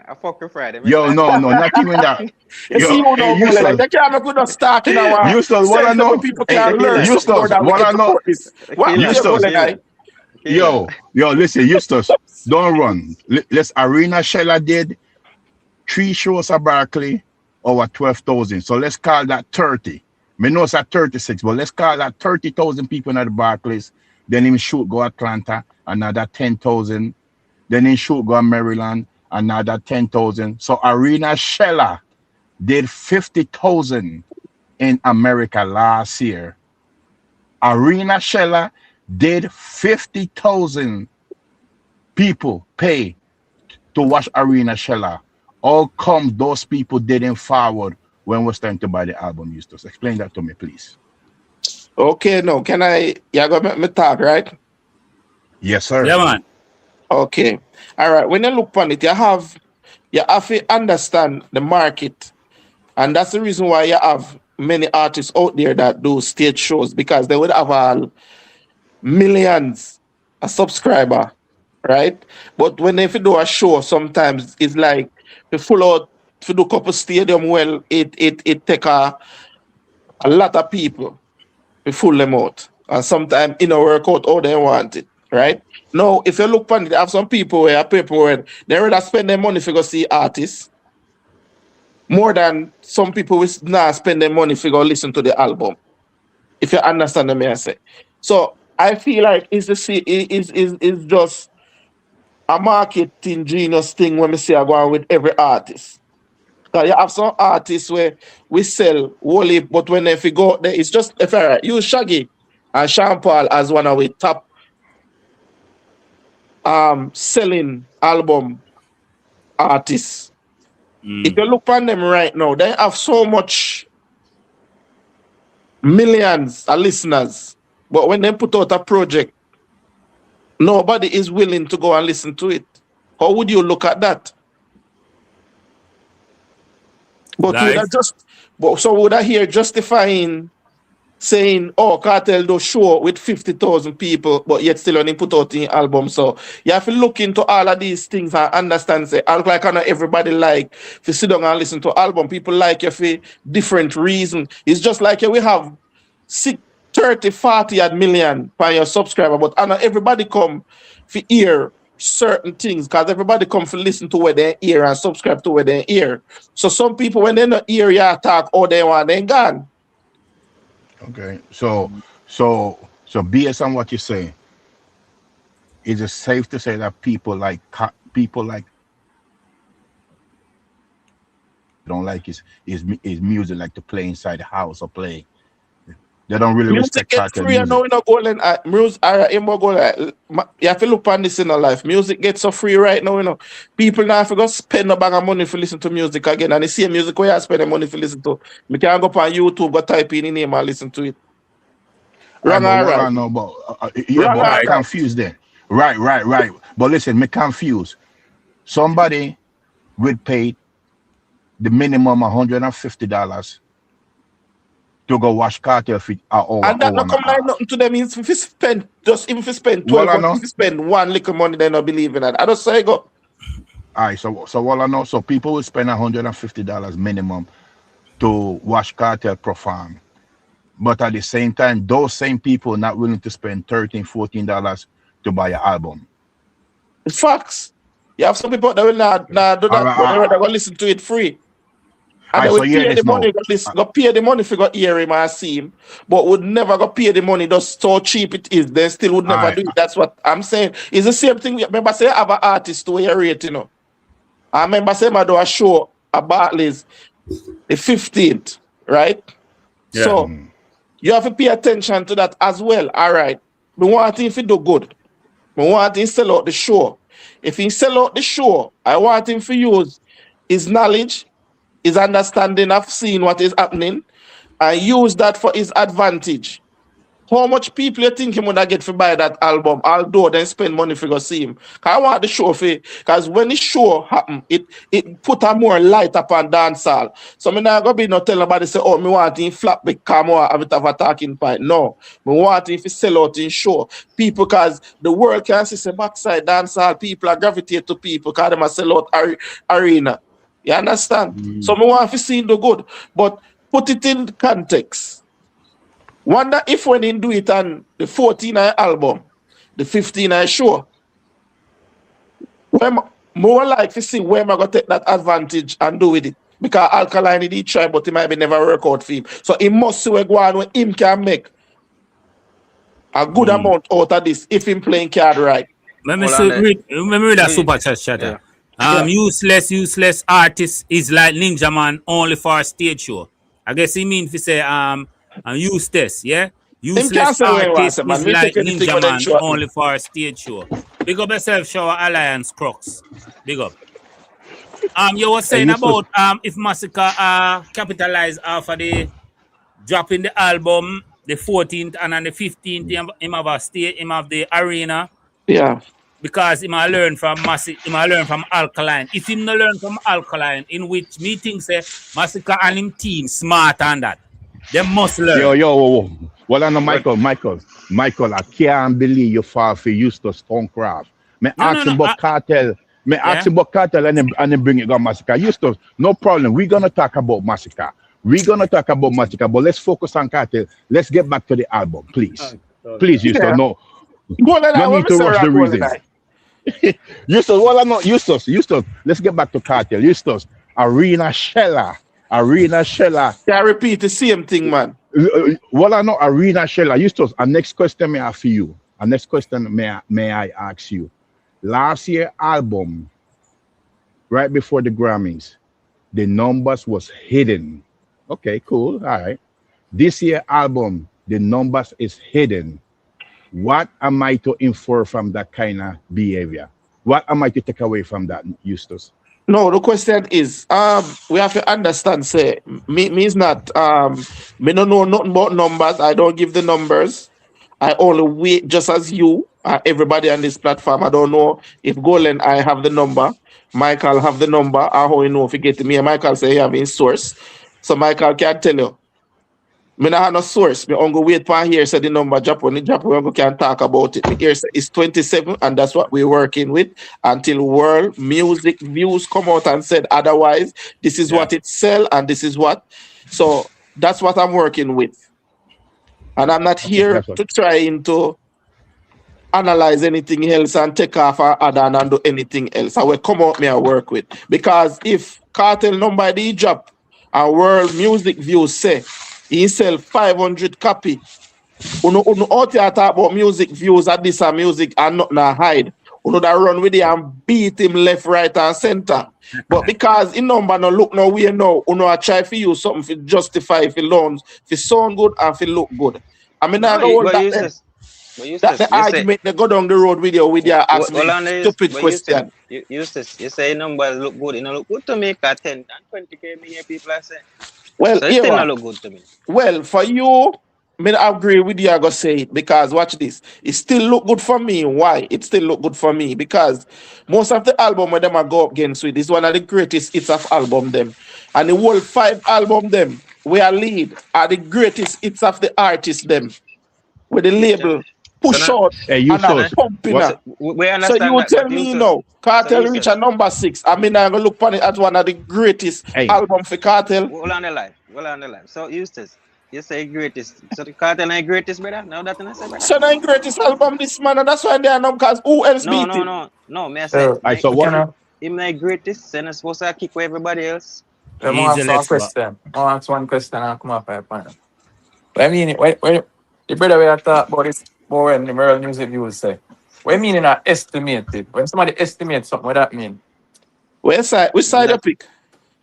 I fuck with Friday. Yo, no, not even that. You see, you know, Eustace, they can't make good start in our. Eustace, what I know. People can learn. Eustace, what I know. Eustace. Yo, listen, Eustace, don't run. Let's Arena Sheller did 3 shows at Barclay over 12,000. So let's call that 30. Me know it's at 36, but let's call that 30,000 people at the Barclays. Then him shoot go Atlanta, another 10,000. Then him shoot go Maryland, another 10,000. So Arena Sheller did 50,000 in America last year. Arena Sheller did 50,000 people pay to watch Arena Sheller. How come those people didn't forward when it was time to buy the album, Eustace? Explain that to me, please. Okay, no, can I? You're going to make me talk, right? Yes, sir. Yeah, man. Okay. All right. When you look on it, you have to understand the market. And that's the reason why you have many artists out there that do stage shows, because they would have millions of subscribers, right? But when they do a show, sometimes it's like to full out to do couple stadium. Well, it take a a lot of people, we fool them out. And sometimes it don't work out how they want it, right? Now, if you look on it, have some people where where they rather spend their money to go see artists more than some people will not spend their money to go listen to the album. If you understand what I say. So I feel like it's just a marketing genius thing when we say I go on with every artist. Because you have some artists where we sell wholly, but when if you go there, it's just if I use Shaggy and Sean Paul as one of the top selling album artists. If you look on them right now, they have so much millions of listeners, but when they put out a project, nobody is willing to go and listen to it. How would you look at that? But would I hear justifying saying, oh, Kartel do show with 50,000 people, but yet still only put out an album. So you have to look into all of these things and understand, say, like not everybody like, if you sit down and listen to album, people like you for different reasons. It's just like we have 30, 40 odd million by your subscriber, but not everybody come for hear certain things, because everybody come for listen to where they hear and subscribe to where they hear. So some people, when they not hear you talk all they want, they gone. Okay, so based on what you say, is it safe to say that people like don't like his music, like to play inside the house or play? They don't really music respect free. I know we not going. Music, you have to look on this in our life. Music gets so free right now. You know, people now have to go spend a bag of money for listen to music again, and the same music where you spend the money for listen to. You can go on YouTube, go type in the name and listen to it. Wrong, I know, but I'm confused then. Right. But listen, me confused. Somebody would pay the minimum $150 to go watch Kartel for an hour. And that not come like nothing to them. If you spend, just even if you spend 12, if you spend one little money, they not believe in that. I just say go. All right, so all I know, so people will spend $150 minimum to watch Kartel perform. But at the same time, those same people not willing to spend $13, $14 to buy an album. It's facts. You have some people that will not do that, but they're going to listen to it free. And they will pay the money, go pay the money for go hear him and see him, but would never go pay the money just so cheap it is. They still would never do it. That's what I'm saying. It's the same thing. Remember, say I have an artist to hear it, you know. I remember say I do a show at Barclays the 15th, right? Yeah. So you have to pay attention to that as well. All right. We want him to do good. We want him to sell out the show. If he sell out the show, I want him to use his knowledge, his understanding of seeing what is happening, and use that for his advantage. How much people you think him would get to buy that album, although they spend money for go see him? Because I want the show for, because when the show happen, it put a more light upon dancehall. So I'm not going to be not tell nobody say, oh, me want him flap because I have a talking point. No, me want him to sell out in show. People, because the world can see the backside dancehall, people are gravitate to people because they must sell out arena. You understand? So I want to see the good, but put it in context. Wonder if when he do it on the 14th album, the 15th show, where more like to see where am I going to take that advantage and do with it. Because Alkaline did try, but it might be never work out for him. So he must see where go on where him can make a good amount out of this if him playing card right. Let me read that super chat chatter. Useless artist is like Ninja Man only for a stage show. I guess he mean to say useless, yeah? Useless artist is like Ninja Man only for a stage show. Big up yourself, Shower Alliance Crooks. Big up. You were saying about if Massacre capitalize off of the dropping the album the 14th and on the 15th him have the arena. Yeah. Because he might learn from Alkaline. If he not learn from Alkaline, in which me think say Massacre and him team smart and that. They must learn. Whoa. Well, I know Michael, I can't believe you fall for Eustace Stonecraft. Ask him about Kartel. Ask him about Kartel and then bring it on Massacre. Eustace, no problem. We're gonna talk about Massacre. We're gonna talk about Matica, but let's focus on Cartel. Let's get back to the album, please. Please, Eustace. Yeah. No, Golden Eye, no what need me to say rush about the Golden reasons. Eye? Eustace, well, I'm not Eustace. Eustace, let's get back to Cartel. Eustace, Arena Sheller. Yeah, I repeat the same thing, man. Well, I know Arena Sheller. Eustace, our next question may I ask you. Our next question may I ask you. Last year album, right before the Grammys, the numbers was hidden. Okay, cool. All right. This year album, the numbers is hidden. What am I to infer from that kind of behavior? What am I to take away from that, Eustace? No, the question is, we have to understand, say, me is not, me don't know nothing about numbers. I don't give the numbers. I only wait just as you, everybody on this platform. I don't know if Golden I have the number, Michael have the number, or how you know if you get to me. And Michael say he have his source. So Michael can tell you. Me not have no source. Me only wait for here say the number drop. When it drop, we can talk about it. Me here say it's 27, and that's what we're working with until world music views come out and said otherwise. This is what it sell, and this is what. So that's what I'm working with. And I'm not here to try to analyze anything else and take off or add on and do anything else. I will come out me and work with. Because if Cartel number the drop and world music views say he sell 500 copy, uno out here talk about music views at this and music and not na hide. Uno that run with it and beat him left, right, and center. But because in number no look no way now, uno I try for you something to justify for loans, for sound good and for look good. I mean I go that's the argument they go down the road with you ask me stupid question. You say numbers look good, it look good to me, 10 and 20K me people are saying. Well, so it still not look good to me. Well, for you, I agree with you. I go say it because watch this. It still look good for me. Why? It still look good for me because most of the album when them I go up against with is one of the greatest hits of album them, and the whole 5 album them we are lead are the greatest hits of the artist them with the label push out and pumping up. So you tell me now, Cartel reach a number 6. I mean, I'm gonna look on it as one of the greatest album for Cartel. Well on the life. So Eustace, you say greatest. So the Cartel ain't greatest, brother? Now that I say, brother. So the greatest album this man, and that's why they are not because who else beat him? No, me I say. So what? Him not greatest, so I'm supposed to kick with everybody else. Let me ask one question. I'll ask one question and come up with a panel. I mean, when the brother we are talking about this more when the world music views say. What do you mean in a estimated? When somebody estimates something, what that mean? Which side you pick?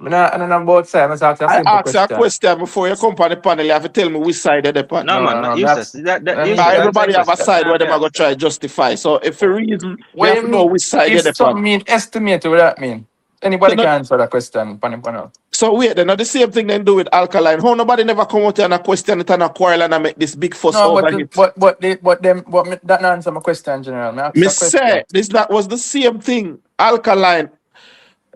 I don't know both sides. I ask you a question before you come on the panel. You have to tell me which side of the panel. No, Eustace. Everybody have a side where they are going to try to justify. So if a reason, you have to know which side of the panel. If something mean estimated, what that mean? Anybody can answer that question. Panel. So wait, they're not the same thing they do with Alkaline. How nobody never come out and a question it and a quarrel and a make this big fuss over it. But that answer my question, General. That was the same thing. Alkaline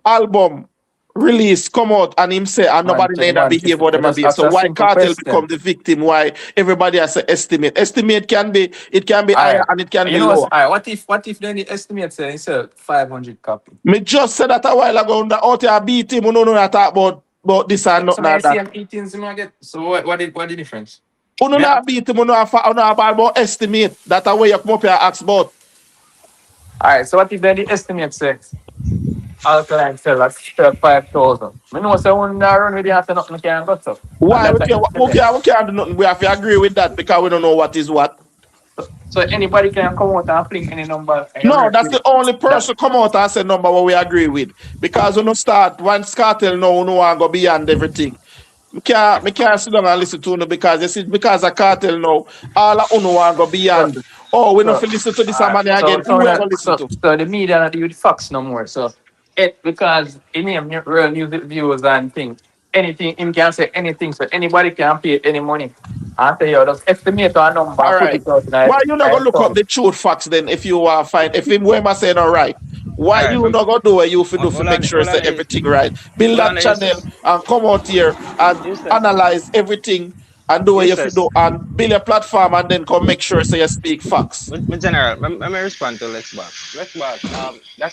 album release come out and him say and nobody never behave what them behave. So why Cartel become the victim? Why everybody has an estimate? Estimate can be higher and it can be lower. What if then the estimate say he sell 500 copy? Me just said that a while ago on the out here beat him, no talk about this and not that. So what the difference? Uno not beat him, uno about estimate. That's the way you come up here and ask about. Alright, so what if then the estimate says Alkaline sell at 5,000? I know say one run with the after nothing can go up. Why? We can't do nothing. We have to agree with that because we don't know what is what. So anybody can come out and fling any number? No, that's the only person come out and say number what we agree with. Because we don't start once Cartel now, we don't go beyond everything. Me can't sit down and listen to you because you see, because of Cartel now, all of you want go beyond. Oh, we don't listen to this money again. So the media not use facts no more. So because in him real music views and things, anything him can say anything, so anybody can pay any money. I say you just estimate a number. All right. Why you not gonna look up the truth facts then if you are fine? If him where am saying all right? Why you not gonna do what you do to make sure say everything right? Build that channel and come out here and analyze everything and do what you do and build a platform and then come make sure say you speak facts. General, let me respond to Let's Back.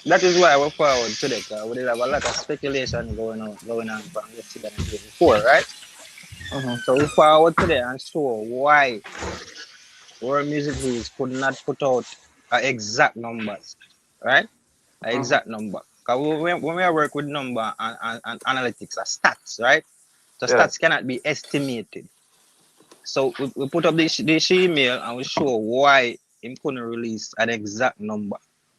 That is why we're forward today. We did have a lot of speculation going on from yesterday and the day before, right? So we forward today and show why World Music Views could not put out exact numbers, right? An exact number. Because when we work with number and analytics, stats, right? So Yeah. stats cannot be estimated. So we put up this email and we show why him couldn't release an exact number.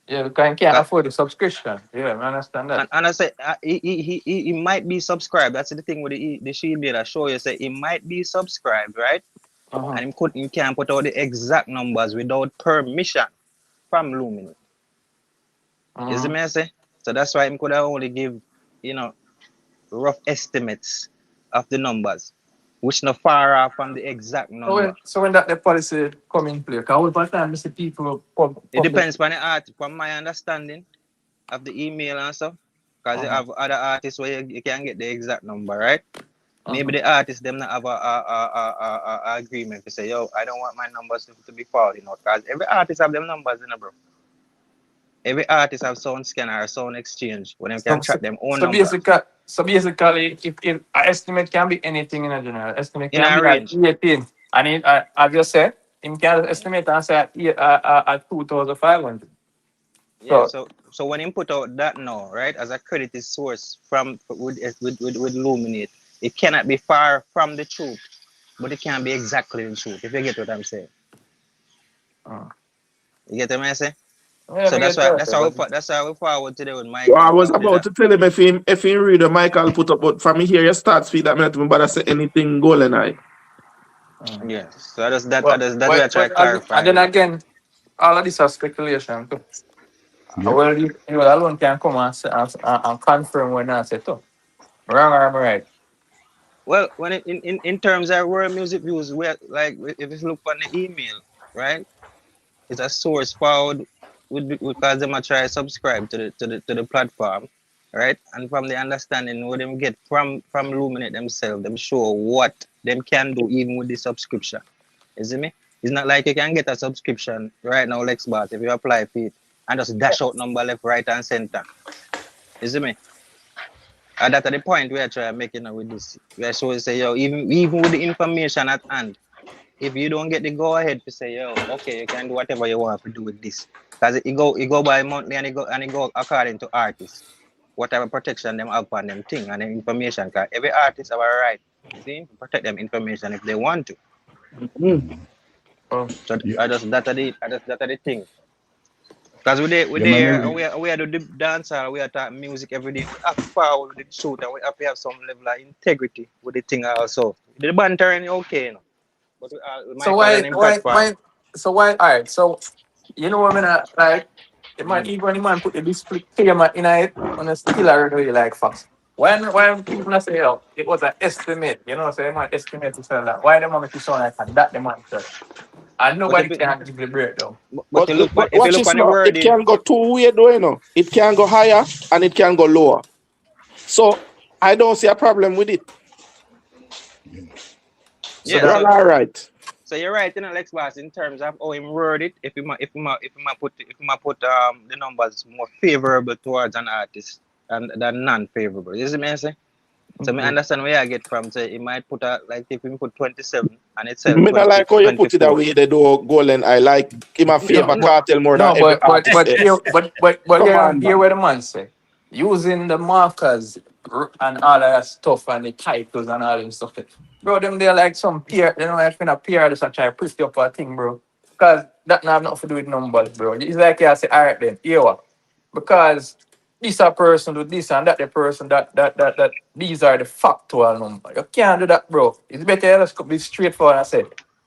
Yeah, because he can't afford the subscription. Yeah, I understand that. And I say he might be subscribed. That's the thing with the email I show you. Say he might be subscribed, right? And he can't put out the exact numbers without permission from Luminate. You see me I say? So that's why he could only give, rough estimates of the numbers, which not far off from the exact number. So when that the policy come in play, because all the time you see people it depends on the artist. From my understanding of the email and stuff, because you have other artists where you can get the exact number, right? Maybe the artists them not have a agreement to say, yo, I don't want my numbers to be falling out. Because every artist have them numbers, bro. Every artist have sound scanner or sound exchange where they can track them own numbers. So basically, if an estimate can be anything in a general, estimate In can a be range. at 18. And it, as you said, you can estimate and say at 2,500. Yeah, so when you put out that now, right, as a credited source from with Luminate, it cannot be far from the truth, but it can be exactly the truth, if you get what I'm saying. You get what I'm saying? Yeah, so that's why we forward today with Michael. Well, I was about to tell him if he read the Michael put up, but from here your start speed that minute, but I say anything golden eye. Yes, so that's we I try to clarify. And then again, all of this is speculation too. Well, you alone can come and confirm when I say too. Wrong or am I right? Well, when in terms of World Music Views, we're like if you look on the email, right? It's a source forward because them try to subscribe to the platform, right? And from the understanding what them get from Luminate themselves, them show what them can do even with the subscription. You see me? It's not like you can get a subscription right now, Lexbot, if you apply for it and just dash out number left, right, and center. You see me? And that's the point we are trying to make with this. We are showing say, yo, even with the information at hand, if you don't get the go ahead to say, yo, okay, you can do whatever you want to do with this. Because it go by monthly and it go according to artists. Whatever protection them have on them thing and the information. Because every artist have a right, see, to protect them information if they want to. So that's the thing. Because we are the dancer, we are talking music every day. We have to follow the truth and we have to have some level of integrity with the thing also. The bantering okay, you know. But so why all right, so you know what I mean, like it might even the man put the display camera in it on a still really like fast. When people say, oh, it was an estimate, you know, so they might estimate to sell that. Why the man make it sound like that the man said? And nobody can give the breakdown. But if you look on the word, it can go two ways though, you know. It can go higher and it can go lower. So I don't see a problem with it. So that's all right. So you're right, you know, Lex Bass, in terms of how him word it. If he put the numbers more favorable towards an artist and than non-favorable. You see me say? So I understand where I get from. Say he might put like if he put 27 and it's I don't like how you put it that way. They do golden. I like him a favor cartel more than every artist. But hear what the man say. Using the markers and all that stuff and the titles and all that stuff. Bro, them they're like some peer, you know, I've been a peer just try to pretty up a thing, bro. Because that not have nothing to do with numbers, bro. It's like you say, all right then, here what? Because this a person do this and that the person that these are the factual numbers. You can't do that, bro. It's better let's be straightforward and say,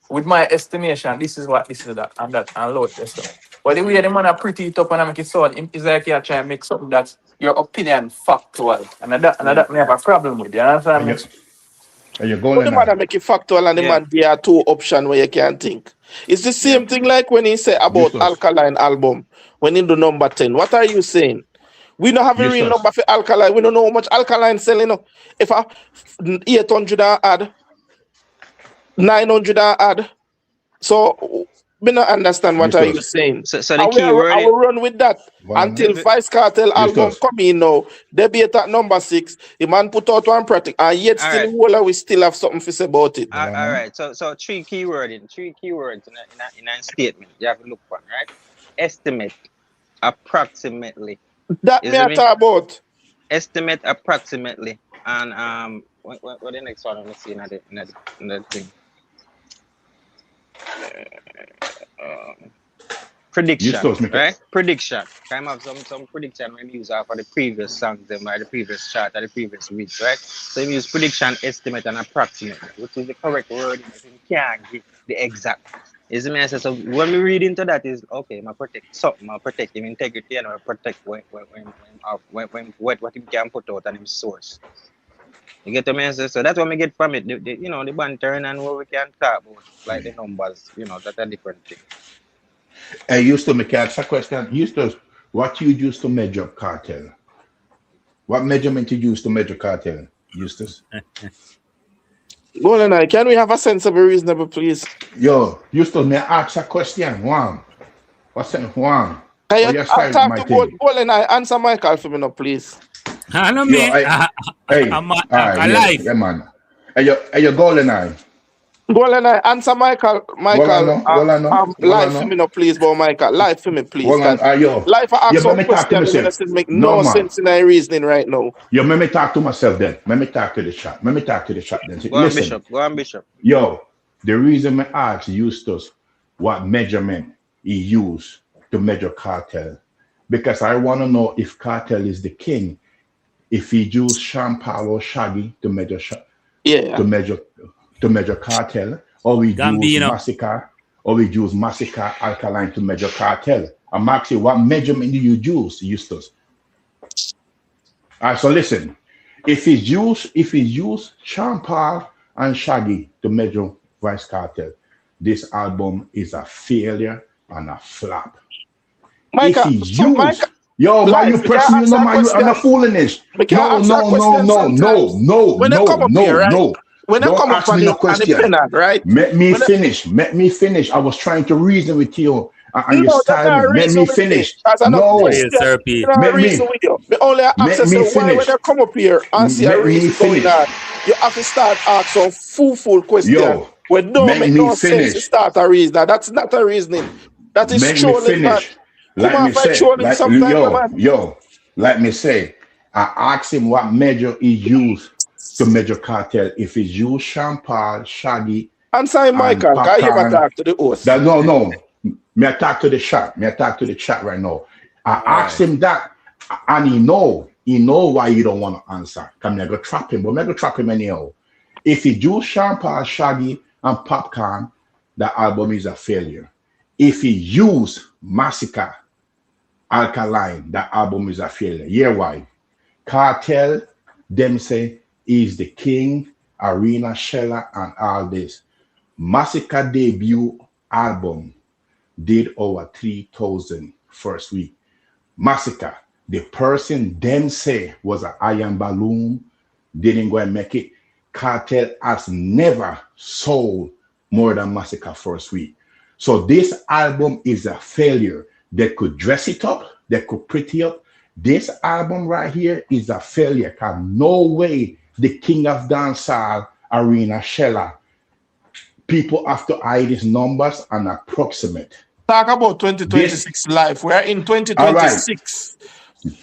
with my estimation, this is what, this is that, and load this stuff. But the way the man are pretty it up and make it sound, it's like you're trying to make something that's your opinion factual. And that may have a problem with you. You understand me? The man make it factual and the man there are two options where you can think. It's the same thing like when he say about Alkaline album, when in the number 10. What are you saying? We don't have a real number for Alkaline. We don't know how much Alkaline selling. If 800 add, 900 add. So me not understand what are you saying. So the key word I will run with that until Vice Cartel album come in now. Debate at number 6. The man put out one project, and yet still we still have something to say about it. All right. So 3 keywords in a statement. You have to look for, right? Estimate, approximately. That me I talk about. Estimate approximately, and what the next one? Let me see another thing. Prediction, right? Prediction. Kind of some prediction when you use for the previous songs, them by the previous chart or the previous weeks, right? So you use prediction, estimate, and approximate, which is the correct word. You can't give the exact. Is me so when we read into that is okay, I protect something, I protect him integrity, and I protect what he can put out on his source. You get the message? So that's what we get from it. The banter and what we can talk about, like the numbers, that's a different thing. I used to make a question. Eustace, what you use to measure cartel? What measurement you use to measure cartel, Eustace? Golden Eye, can we have a sense of a reasonable, please? Yo, Eustace, may I ask a question? One. What's that? One. I talk to Golden Eye. Answer Michael for me now, please. I know me. I'm live. Yeah, man. Are you Golden Eye? Golden Eye, answer Michael. Live for me now, please, but Michael. Live for me, please. Live for ask some questions. Make no sense in my reasoning right now. Yo, let me talk to myself then. Let me talk to the chat. Then. Go on, Bishop. Yo, the reason I asked Eustace what measurement he used to measure cartel, because I want to know if cartel is the king. If he used Sean Paul or Shaggy to measure cartel, or we use Massacre Alkaline to measure cartel. I'm asking what measurement do you use, Eustace? All right, so listen. If he used Sean Paul and Shaggy to measure Vice Cartel, this album is a failure and a flop. Michael, yo, man, you pressing you, man, you are foolishness. No. When they come up on the penal, right? Let me finish. I was trying to reason with you. And you style me. Let me finish. No. Let me finish. When they come up here and see a reason going on, you have to start asking full questions. Yo, when don't make no sense to start a reason. That's not a reasoning. That is trolling, man. Let me say, I asked him what measure he used to measure cartel. If he used Sean Paul, Shaggy, answer Michael. Can you ever talk to the host? No. Me talk to the chat. Me talk to the chat right now. I asked him that, and he know why you don't want to answer. Can I go trap him? But me go trap him anyhow. If he used Sean Paul, Shaggy, and Popcorn, the album is a failure. If he used Massacre Alkaline, the album is a failure. Yeah, why? Cartel, them say, is the king, Arena Sheller, and all this. Massacre debut album did over 3,000 first week. Massacre, the person them say was an iron balloon, didn't go and make it. Cartel has never sold more than Massacre first week. So this album is a failure. They could dress it up, they could pretty up. This album right here is a failure. Cause no way the king of dancehall, Arena Sheller, people have to hide his numbers and approximate. Talk about 2026 life. We are in 2026.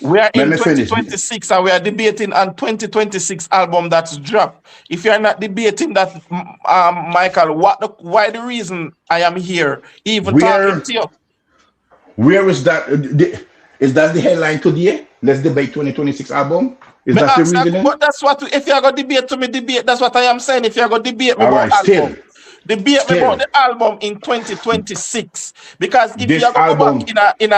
We are in 2026 and we are debating on 2026 album that's dropped. If you are not debating that, Michael, why the reason I am here, even talking to you? Where is that? Is that the headline today? Let's debate 2026 album. Is that the reason? But that's what, if you are going to debate to me, debate. That's what I am saying. If you are going to debate me about album. Debate me about the album in 2026. Because if you are going to go back in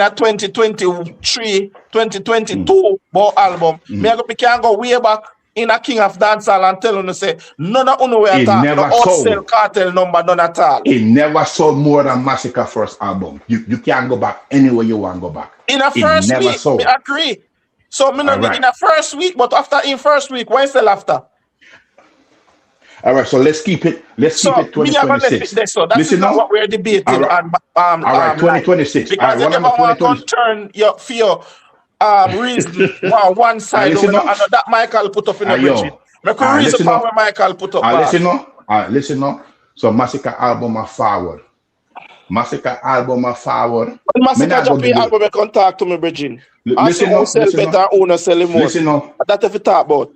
a 2023, 2022 ball album, me can go way back in a King of Dancehall and tell them to say, none of you at all, no outsell cartel number, none at all. It never sold more than Massacre first album. You can't go back anywhere you want to go back. In a first week, I agree. So me not in a first week, but after in first week, why sell after? All right, so let's keep it. Let's keep So it me, I'm gonna let it 2026. there. So that is Listen not now. what we're debating All right, on all right, live. 2026. All Because right, you what never about want to 2020? turn your for your reason one All right, side listen over now. I know that Michael put up in All a right, bridge. yo. Make All a right, reason listen for now. where Michael put up All right, listen boss. now. All right, listen now. So Massacre album are forward. Massacre album are forward. When Me Massacre not go drop give your you. album, I contact to me, Bridging. I say Listen who now. sell Listen better now. and who not sell the most. Listen now. That's if you talk about.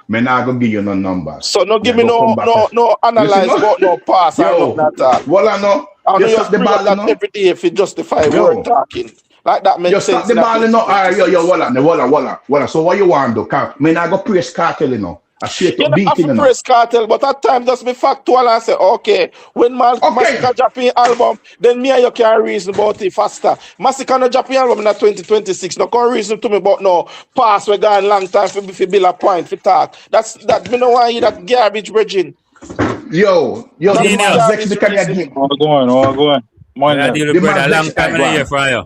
Me not go give you no numbers. So no Me give I me go come no back. no Listen analyze now. about no pass or nothing Yo, at all. well I know. I know You you stop the bring up ball, you that know. every day if you justify word Yo, talking. Like that you makes stop sense the in a ball, you know. All right, yo, 2026. walla. So what you want to do? Me not go praise cartel, you know. I straight You up know, have beating, to you know. press cartel, but at times just be factual and say, okay, when Okay. Massacre dropping album, then me and you can reason about it faster. Massacre no dropping album in 2026. No can reason to me about no pass we gone long time for build a point for talk. That me no want hear that garbage bridging. Yo, the That's man Genius. vex me garbage can you reasoning. give Oh, go on. Yeah, Monday. deal the with man brother. Long vex time I in go the year on. for you.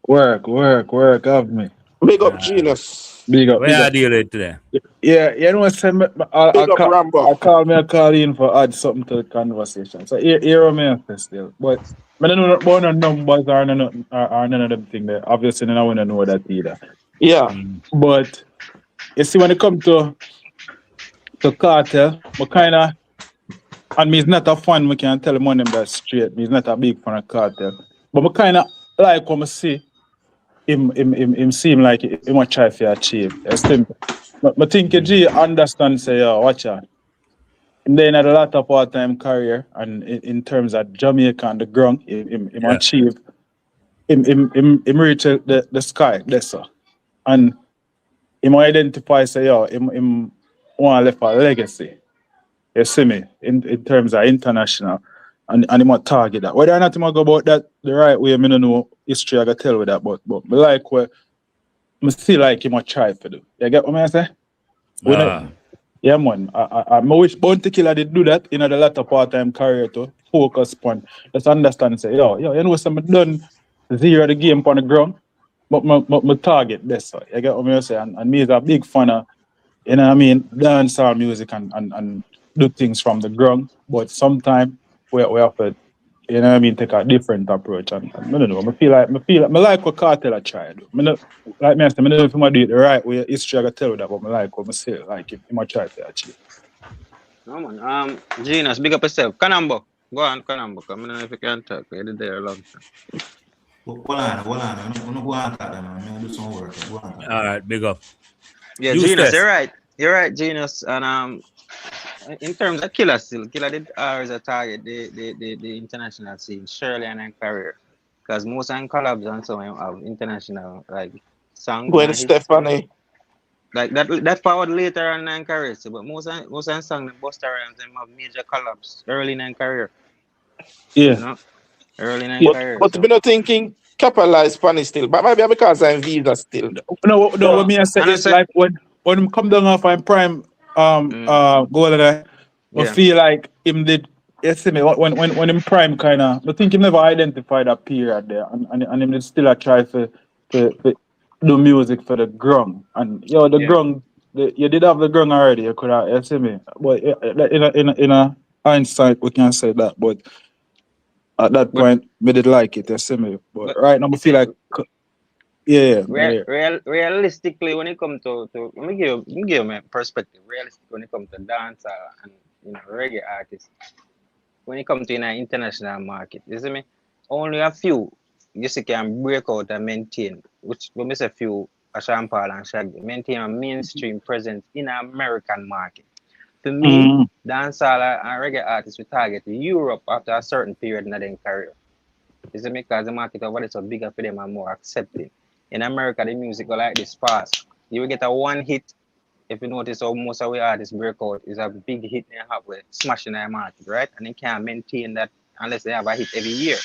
Work, have me. Big up genius. Big up, Where big I up. deal with today? Yeah, you know what I'm saying? Big up Rambo. I call in for add something to the conversation. So here me have to still. But I don't know about no numbers or none of them thing there. Obviously I want to know that either. Yeah. Mm. But you see when it comes to cartel, I kinda and me is not a fan, we can tell him that straight. Me is not a big fan of cartel. But I kinda like what I see him seem like he might try to achieve. I think G understand say, watch out. And then had a lot of part-time career and in terms of Jamaica and the ground, him Yeah. achieve him reach the sky, that's so. And him identify say, him want to leave a legacy. You see me? In terms of international. And him want target that. Whether or not him go about that the right way, I don't know history I gotta tell with that, but me like what I still like him a try for do. You get what I say? When Ah. yeah, man. I wish Bounty Killer did do that in the latter part-time career to focus on. Just understand, say, you know, some done zero the game on the ground, but my target this. So, you get what I say? And me is a big fan of, you know what I mean, dancehall music and do things from the ground. But sometimes we have to, you know what I mean, take a different approach. And I don't know. I like what Cartel I try to do. Like me, I say, I don't know if I do it the right way. History I got tell you that, but I like what I say. Like if I try to achieve. No man. Genius, big up yourself. Kanambo. Go on, Kanambo. I don't know if you can talk. You're there a long time. Hold on. I'm gonna go on that, man. I'm gonna do some work. Go on. All right, big up. Yeah, Use Genius, this. you're right, Genius. And in terms of Killer still, Killer did always a target the international scene, Shirley and career. Because most of them collabs and so on have international like songs Gwen and hits. Stefani. Like that forward later on in career, so, but most of them songs the Busta Rhymes them have major collabs early in their career. Yeah. You know? Early in their Yeah. career. But So. me not thinking capitalize Spanish still. But maybe because I'm Visa still. No, So, what me I say and I is say, like when him come down off I'm prime goal and I yeah. feel like him did you see me when him prime kinda I think him never identified that period there and him did still a try to do music for the ground. And the Yeah. ground you did have the ground already, you could have you see me. But in a hindsight we can say that, but at that But point me did like it, you see me. But but right now I you feel see, like yeah. realistically, when it comes to let me give you my perspective. Realistically, when it comes to dancer and reggae artists, when it comes to international market, you see me, only a few you see can break out and maintain, which we miss a few, Sean Paul and Shaggy, maintain a mainstream presence in the American market. For me, dancehall and reggae artists we target Europe after a certain period in their career. You see me, because the market over there is so bigger for them and more accepting. In America, the music go like this fast. You will get a one hit. If you notice how most of our artists break out is a big hit they have with smashing their market, right? And they can't maintain that unless they have a hit every year.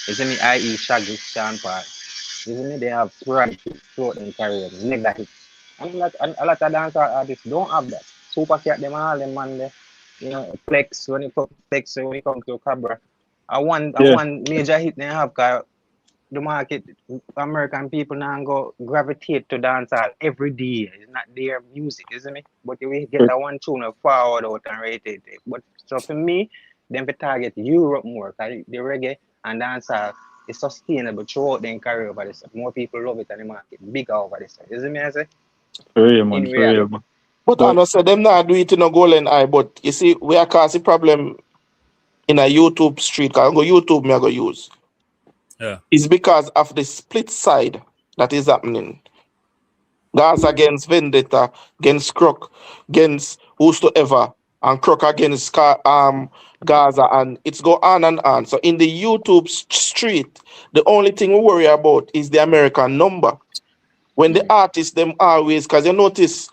You see me, i.e. Shaggy, Sean Paul. You see me, they have sporadic hits throughout their career, mega hits. And a lot of dancehall artists don't have that. Super Cat, them all them man there. Plex when it comes to Cabra. A one major hit they have, cause the market, American people now go gravitate to dancehall every day. It's not their music, isn't it? But we get a one tune of forward out and rated it. But so for me, them to target Europe more, because the reggae and dancehall is sustainable throughout the career over this. More people love it and the market bigger over this. Isn't me I say? For real, man. In For real, reality. man. But I know say them not do it in a golden eye, but you see, we are causing problem in a YouTube street, cause I go YouTube me I go use. Yeah. It's because of the split side that is happening. Gaza against Vendetta, against Crook, against whosoever, and Crook against Gaza, and it's go on and on. So in the YouTube street, the only thing we worry about is the American number. When the artists them always, because you notice,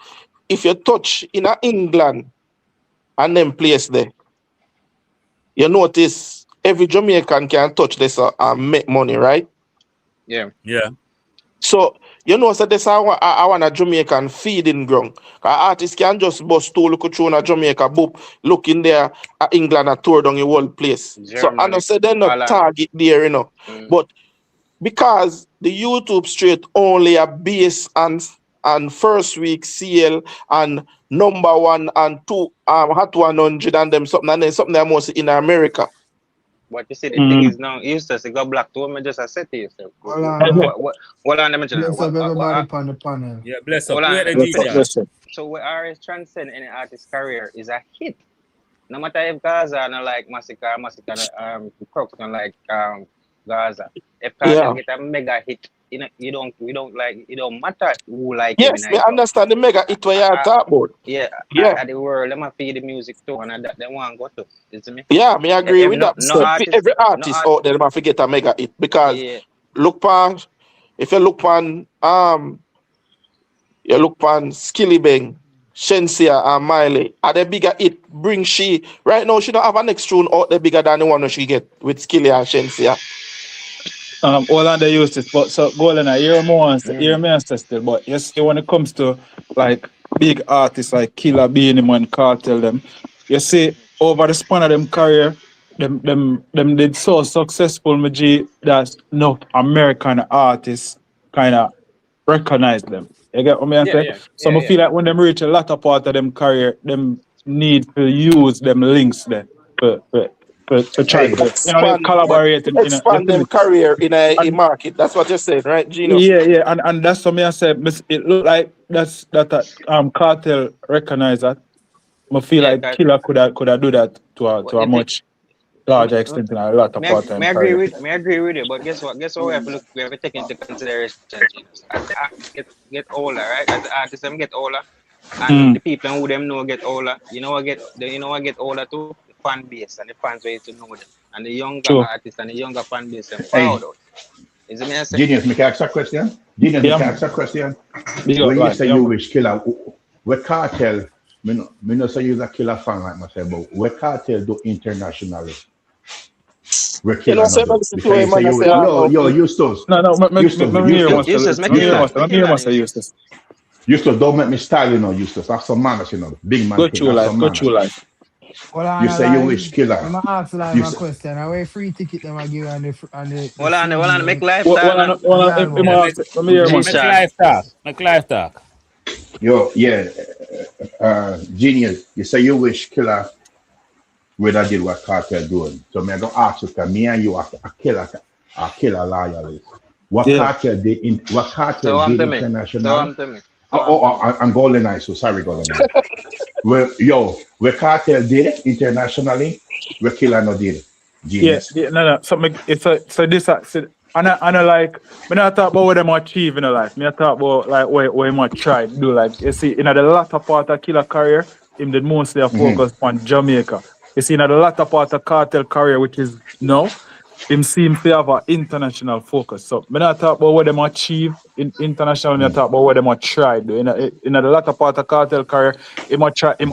if you touch in a England and them place there, you notice every Jamaican can touch this and make money, right? Yeah. Yeah. So, you know, so this I want a Jamaican feeding ground. Artists can just bust two look through a Jamaica, boop, look in there, England, a tour down the whole place. Germany, so, I know say they're not Holland. target there, you know. But because the YouTube straight only a base and first week CL and number 1 and 2 Hot 100 and them something, and then something that most in America. But you see, the thing is now, you used to go black to me just I said to yourself. Hold on. What on, mention Bless up everybody on the panel. Yeah, bless up. Hold on, Wait, let me DJ. finish. So where RS transcend any artist's career is a hit. No matter if Gaza not like Massacre, Crooks not like Gaza. If Kartel get a mega hit, you don't like, it don't matter who like him. Yes, we understand the mega hit where you talk about. Yeah. At the world, let me feed the music too, and that they want to go to. Is me? Yeah, me agree with that. No artist, every artist out there must get a mega hit because look pan, if you look pan Skilly Bang, Shensia and Miley, are the bigger hit bring she right now she don't have a next tune out there bigger than the one that she get with Skilly and Shensia. All on the uses, but so Golden, I hear me still, but you see when it comes to like big artists like Killer Beanie and Kartel them, you see over the span of them career, them did so successful, that no American artists kind of recognize them. You get what I say? So I feel like when them reach a latter part of them career, them need to use them links there to try to collaborate expand them career in a market. That's what you're saying, right, Gino? Yeah, and that's what I said. It look like that Kartel recognize that. I feel like Killer could have do that to a much larger extent in a lot of part time. I agree with you, but guess what? We have to take into consideration, as the artists get older, right? As the artists them get older, and the people who them know get older. You know what get older too? The fan base and the fans way to know them, and the younger artists and the younger fan base them proud out. Is it me? Genius, make I ask a question. When you say you wish Killer, what Kartel? Me no say you're a Killer fan like myself, but what Kartel do internationally? You know, say Eustace. No, Eustace, don't make me style, you know, Eustace. Have some manners, you know. Big man. Go through life. You say you wish Killer. I'm gonna ask like my question. I wear free ticket them I give on the Hold on, make life Make life talk. Yo, yeah. Genius, you say you wish Killer would have did what Kartel doing. So I'm gonna ask you, because me and you are a killer loyalist. What Kartel did international. I'm Golden Eye, so sorry, Golden Eye. Where Kartel did internationally, where Killer no did. Genius. No. So this and I like when I talk about what them achieve in life. Me I talk about like what him try to do. Like you see, in the latter part of Killer career, him did mostly focus on Jamaica. You see, in the latter part of Kartel career, which is now, him seems to have an international focus. So when I talk about what them achieve in international, I talk about what them try to do. In the latter part of Kartel career, him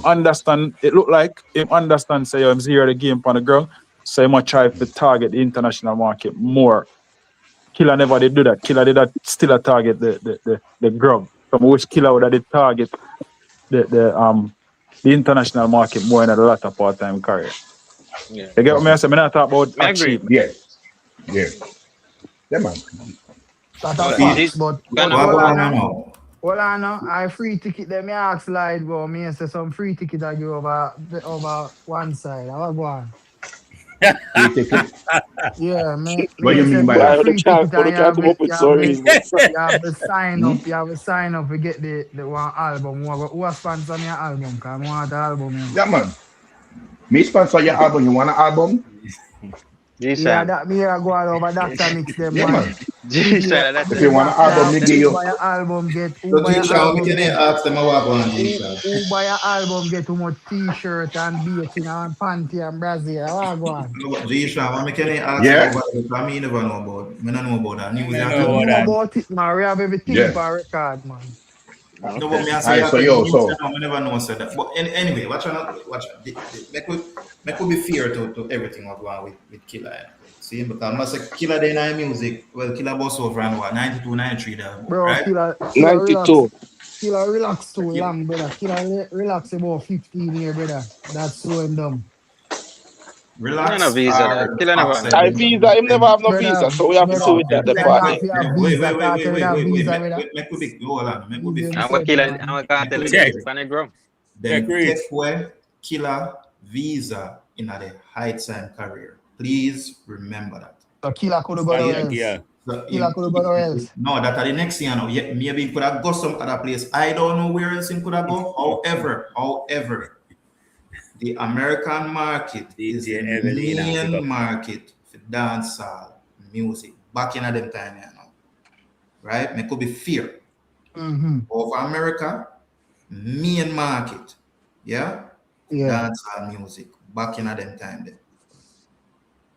understand. It look like him understand. Say, I'm zero the game on the ground. So him try to target the international market more. Killer never did do that. Killer did that still a target the ground. From which Killer would have target the international market more in the latter part time career. Yeah. You get what I say? I talk about achievement. Yeah. Yeah, man. That Oh, a easy. facts, but Gonna What hold going on on now. now? Hold on now. I free ticket them. Me ask slide, bro. Me say some free ticket I give over one side. I go on. Free ticket. Yeah, What do you me say mean by book Why that? would you free can't, ticket but and you can't come up with stories? you have to sign Hmm? up. You have to sign up to get the one album. Who sponsor me an album? Cause I want the album, you know. Yeah, man. Me sponsor your album. You want an album? Yeah, G-Shan. that me I go all over Doctor Mix them Yeah, man. man. DJ, G-Shan, that's If it. you DJ want an album, Doctor, me That, give who you. buy a album get, who So buy a G-Shan, we album can get, ask them what going on, G-Shan. who buy a album get too much t-shirt and bacon and panty and brazier. I go on. G-Shan, what me can ask them Yeah? about it? Because me never know about, me don't know about that news I you We tell know me. know that. about it, man. We have everything Yeah. for record, man. No, but okay. me I say Alright, you so tell yo, me news, so I never know said that. But anyway, watch out, watch out. Make we be fair to everything what go on with Killer. See, because I must say Killer day night music, well, Killer boss over and what, 92, 93 there, Bro, right? killer relax. 92. Killer relax too Yeah. long, brother. Killer relax about 15 years, brother. That's slowing down. No, no Relax visa. are That the killer fact never. said I visa, him never have no visa, so we have to see Brother, with that the killer part not there. fi have Wait, visa, cartel with have visa, brother. make we be, hold on, make we Give be them fair. And what sense, killer, and man. what cartel Make we is be Check. it? fair. Panic drum. Check Them reach. take away Killer visa in the heights and career. Please remember that. So killer could have got Sponsor, else. yeah. So Killer could have got else. no, that are the next thing you know. Yeah, maybe he could have go some other place. I don't know where else he could have go. However, the American market is the DJ Evelina, pick main up. market for dancehall music back in them time, you know. Right? Make could be fear. Mm-hmm. Over America, main market. Yeah? Yeah. Dancehall music back in them time there.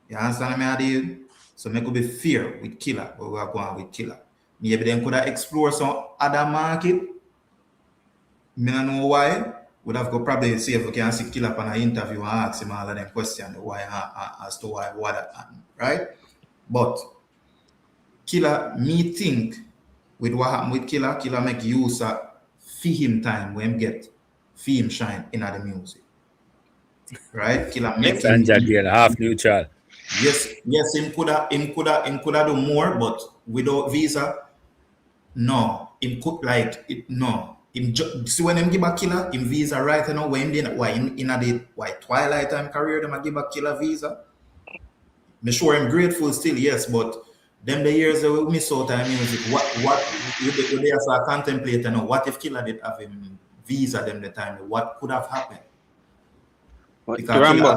You understand me, Adi? So me could be fear with Killer, but we are going with Killer. Maybe then could have explore some other market. Me don't know why. Would have go probably see if we can see Killer on an interview and ask him all of them questions why as to why what happened, right? But Killer, me think with what happened with Killer, Killer make use of fee him time when him get fee him shine in the music. Right? Killer make him Sanja Gale, half neutral. yes, him coulda do more, but without visa, no. Him could like it no. Him see when him give a Killer, him visa right now when then why in the twilight time career them a give a Killer visa. Me sure I'm grateful still, yes, but them the years that we miss out on music, what would they start contemplating now? What if Killer did have him visa them the time? What could have happened? Because Rambo.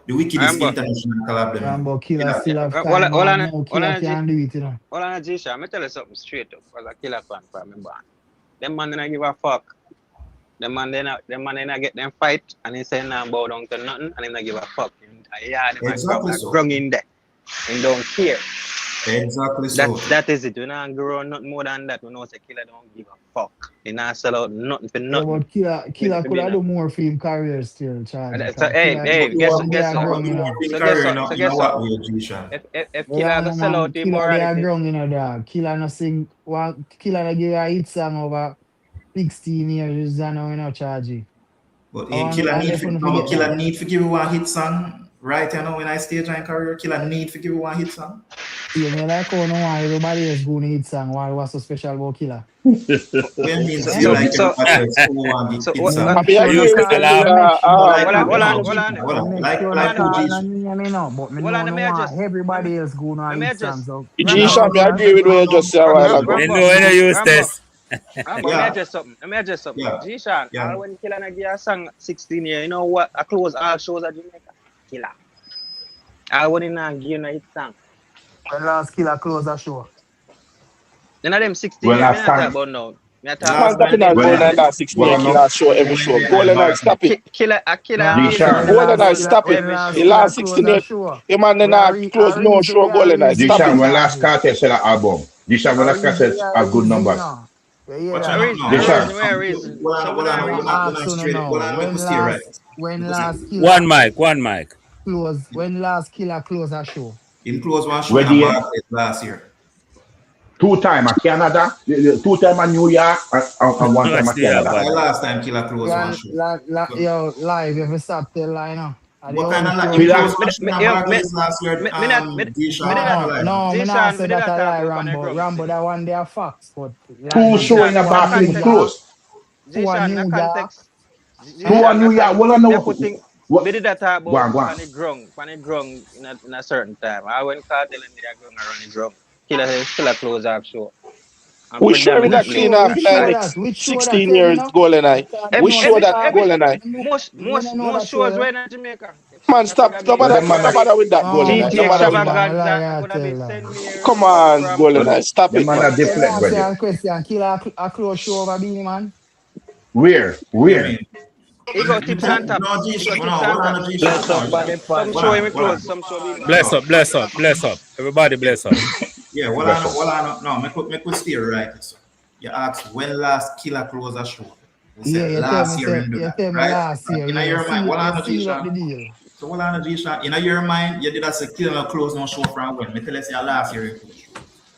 the wickedest Rambo. international collab them. Rambo killer still have time. Hold on, No, killer can't do it, you know. Hold on, G-Shan. I'm tell you something straight up. As a Killer fan from me born. Them man didn't give a fuck. Them man didn't get them fight and he say nah bow down to nothing and he not give a fuck. Yeah, them Exactly like so. grung in there. And don't care. Exactly so. That is it. We not grow nothing more than that. We know say Killer don't give a fuck. He not sell out nothing for Yeah, nothing. but killer could have do more for him career still, Charlie. So, hey, guess what? Guess So guess what? If Killer go sell out him Killer they are already. grown, you know, dog. Killer no sing one. Killer no give a hit song over 16 years, you know, we no charge it. But Killer need to give you one hit song right you know when I stage and career. Killer need to give you one hit song. You know, like how no one everybody else go hit song. Why was so special about Killer? When means you like everybody else who want hit song. I agree with everybody else go on hit songs. G-Shan, I agree with what you just said a while ago. They know when you use this. Let me adjust something. Yeah. G-Shan, Yeah. when Killer na give a song 16 years, you know what? I close all shows at Jamaica. Killer. I wouldn't give a hit song. When last Killer close a show. Then them 16 Well, years, last I time. talk about now. Me talk Man, about stop it now. Well, Golden Eye 16 well, Killer show every show. Golden Eye, stop it. Killer. G-Shan. Golden Eye, stop it. The last 16 years, the man did not close no show. Golden Eye, stop G-Shan, it. when last Cartel sell an album. G-Shan, when last Cartel have good numbers. Watch A out reason. now. Reason. When last Killer One mic. close, when last Killer close a show. Him close one show Ready? last year. 2 times at Canada, 2 times at New York, and 1 time at Yeah, Canada. The last time Killer close one show. Yo, live, if you stop the line now. What kind of like Me, you close me, machine me, and yo, Barclays last year? me not, me G-Shock did that. No, me not Zishan, say me did that that I talk lie, about on the Rambo. ground. Rambo, that one they are facts, but Who like showing a Zishan, in a Barclays New context. York, close? who are Zishan, in a New York, context. Who are Zishan, New York? Well, I me know putting. what. Me did that talk Go about on, go on. pan the ground in a certain time. I went cartel and they are going around the ground. Killer close up show. And We sure we got predominantly, clean off which show like that? Which show that? 16 Tell me years now. golden eye. Because me We every know sure say every that cartel. every golden eye. Me no know that most show shows there. when in Jamaica. Man, If you stop. got No me Well, bother, them man, no a, bother with that golden Oh, eye. GT No come bother on, with that. man. A extravaganza, liar, I I could have tell been lie. sent here Come on, from golden eye. Stop them it, man man. a Let me deflect, ask you brother. a question. Kill a close show over Beanie Man. Where? You Where? mean? he got tips Tell and me. No taps. He got G-Shock, no, tips and hold on, taps. G-Shock, Bless no, up, G-Shock. Bonnie Some Pan. Hold show him on, me hold on. close, some show be No, Bless man. up, bless up, bless up. Everybody bless up. yeah, hold Bless on, up. hold on. No, make we stay right. So, you asked when last Killer close a show. We Yeah, said last year in do you that, tell me right? last year. In Yeah, your mind, hold you on, seal up the G-Shock. deal. So hold on, G-Shock. In your mind, you did a say Killer no close no show from when. Me tell us your last year in close show.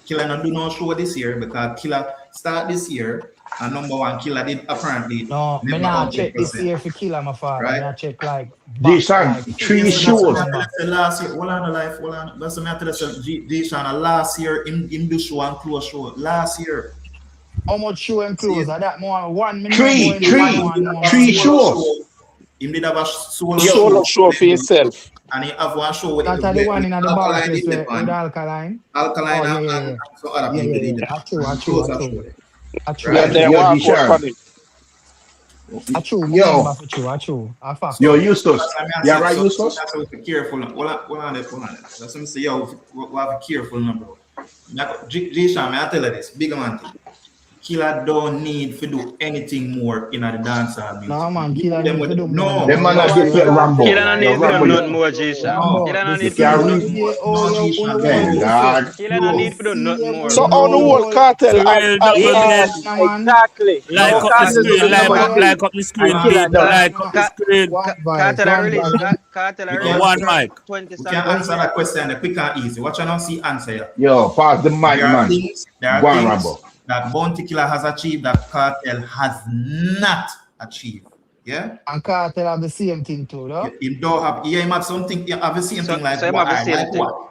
Killer no do no show this year because Killer start this year and number one Killer did apparently No, me never not check this 100%, year for Killer, my father. Me right? I check like back, G-Son, like three Yes, so that's what shows. I season back. tell you last year. Hold on, life. Hold on. That's what I tell you. G-Shan last year in the show and close show. Last year. How much show him See, close? That more one me know Three, boy no for one, no he three, one did know have a man. three solo shows. show. He did have a solo Solo show. show for himself. And he have one show with, That are the one with in the bar Alkaline place in the with band. alkaline. Alkaline Oh yeah, and some other yeah, people yeah, did yeah. that. I true. Closer show there. I true. Yeah, Right? they Yo, walk out G-Shan. for it. I true. Me Yo, remember for true. I true. I fact. yo, So Eustace. that's what I Yeah, said. right, So Eustace? that's why we be careful. Hold on. That's what I say. Yo, we have to be careful, number. G-Shan, I tell you this. Big man thing. Killer don't need to do anything more in the dancehall music. No man, Killer need to do more No, now. Them man You a know why deflect you Rambo. Killer no Yo, need for do Rambo, nothing you, more, G-Shan. Rambo, Killer no the need you for do can see nothing read. the more. way oh no, you G-Shan, Man, no no. dog. Killer no the need for do see nothing you more, So when man. on the whole you cartel Real double yeah, M. man. Exactly. Like No, up the Car- Cartel do screen, nothing but dip like up the and screen, killer people. done. Like up the screen. Cartel I One release vibe. Cartel I We release can, One track mic. 20 we can songs this answer year. that question quick and easy. What you don't see answer here. Yo, pass the mic, man. There Go are on, things Rambo. that Bounty Killer has achieved that Cartel has not achieved. Yeah? And Cartel have the same thing too, though. Him don't have, yeah, him have something, you have the same So thing like so him what? have the same Like thing. what?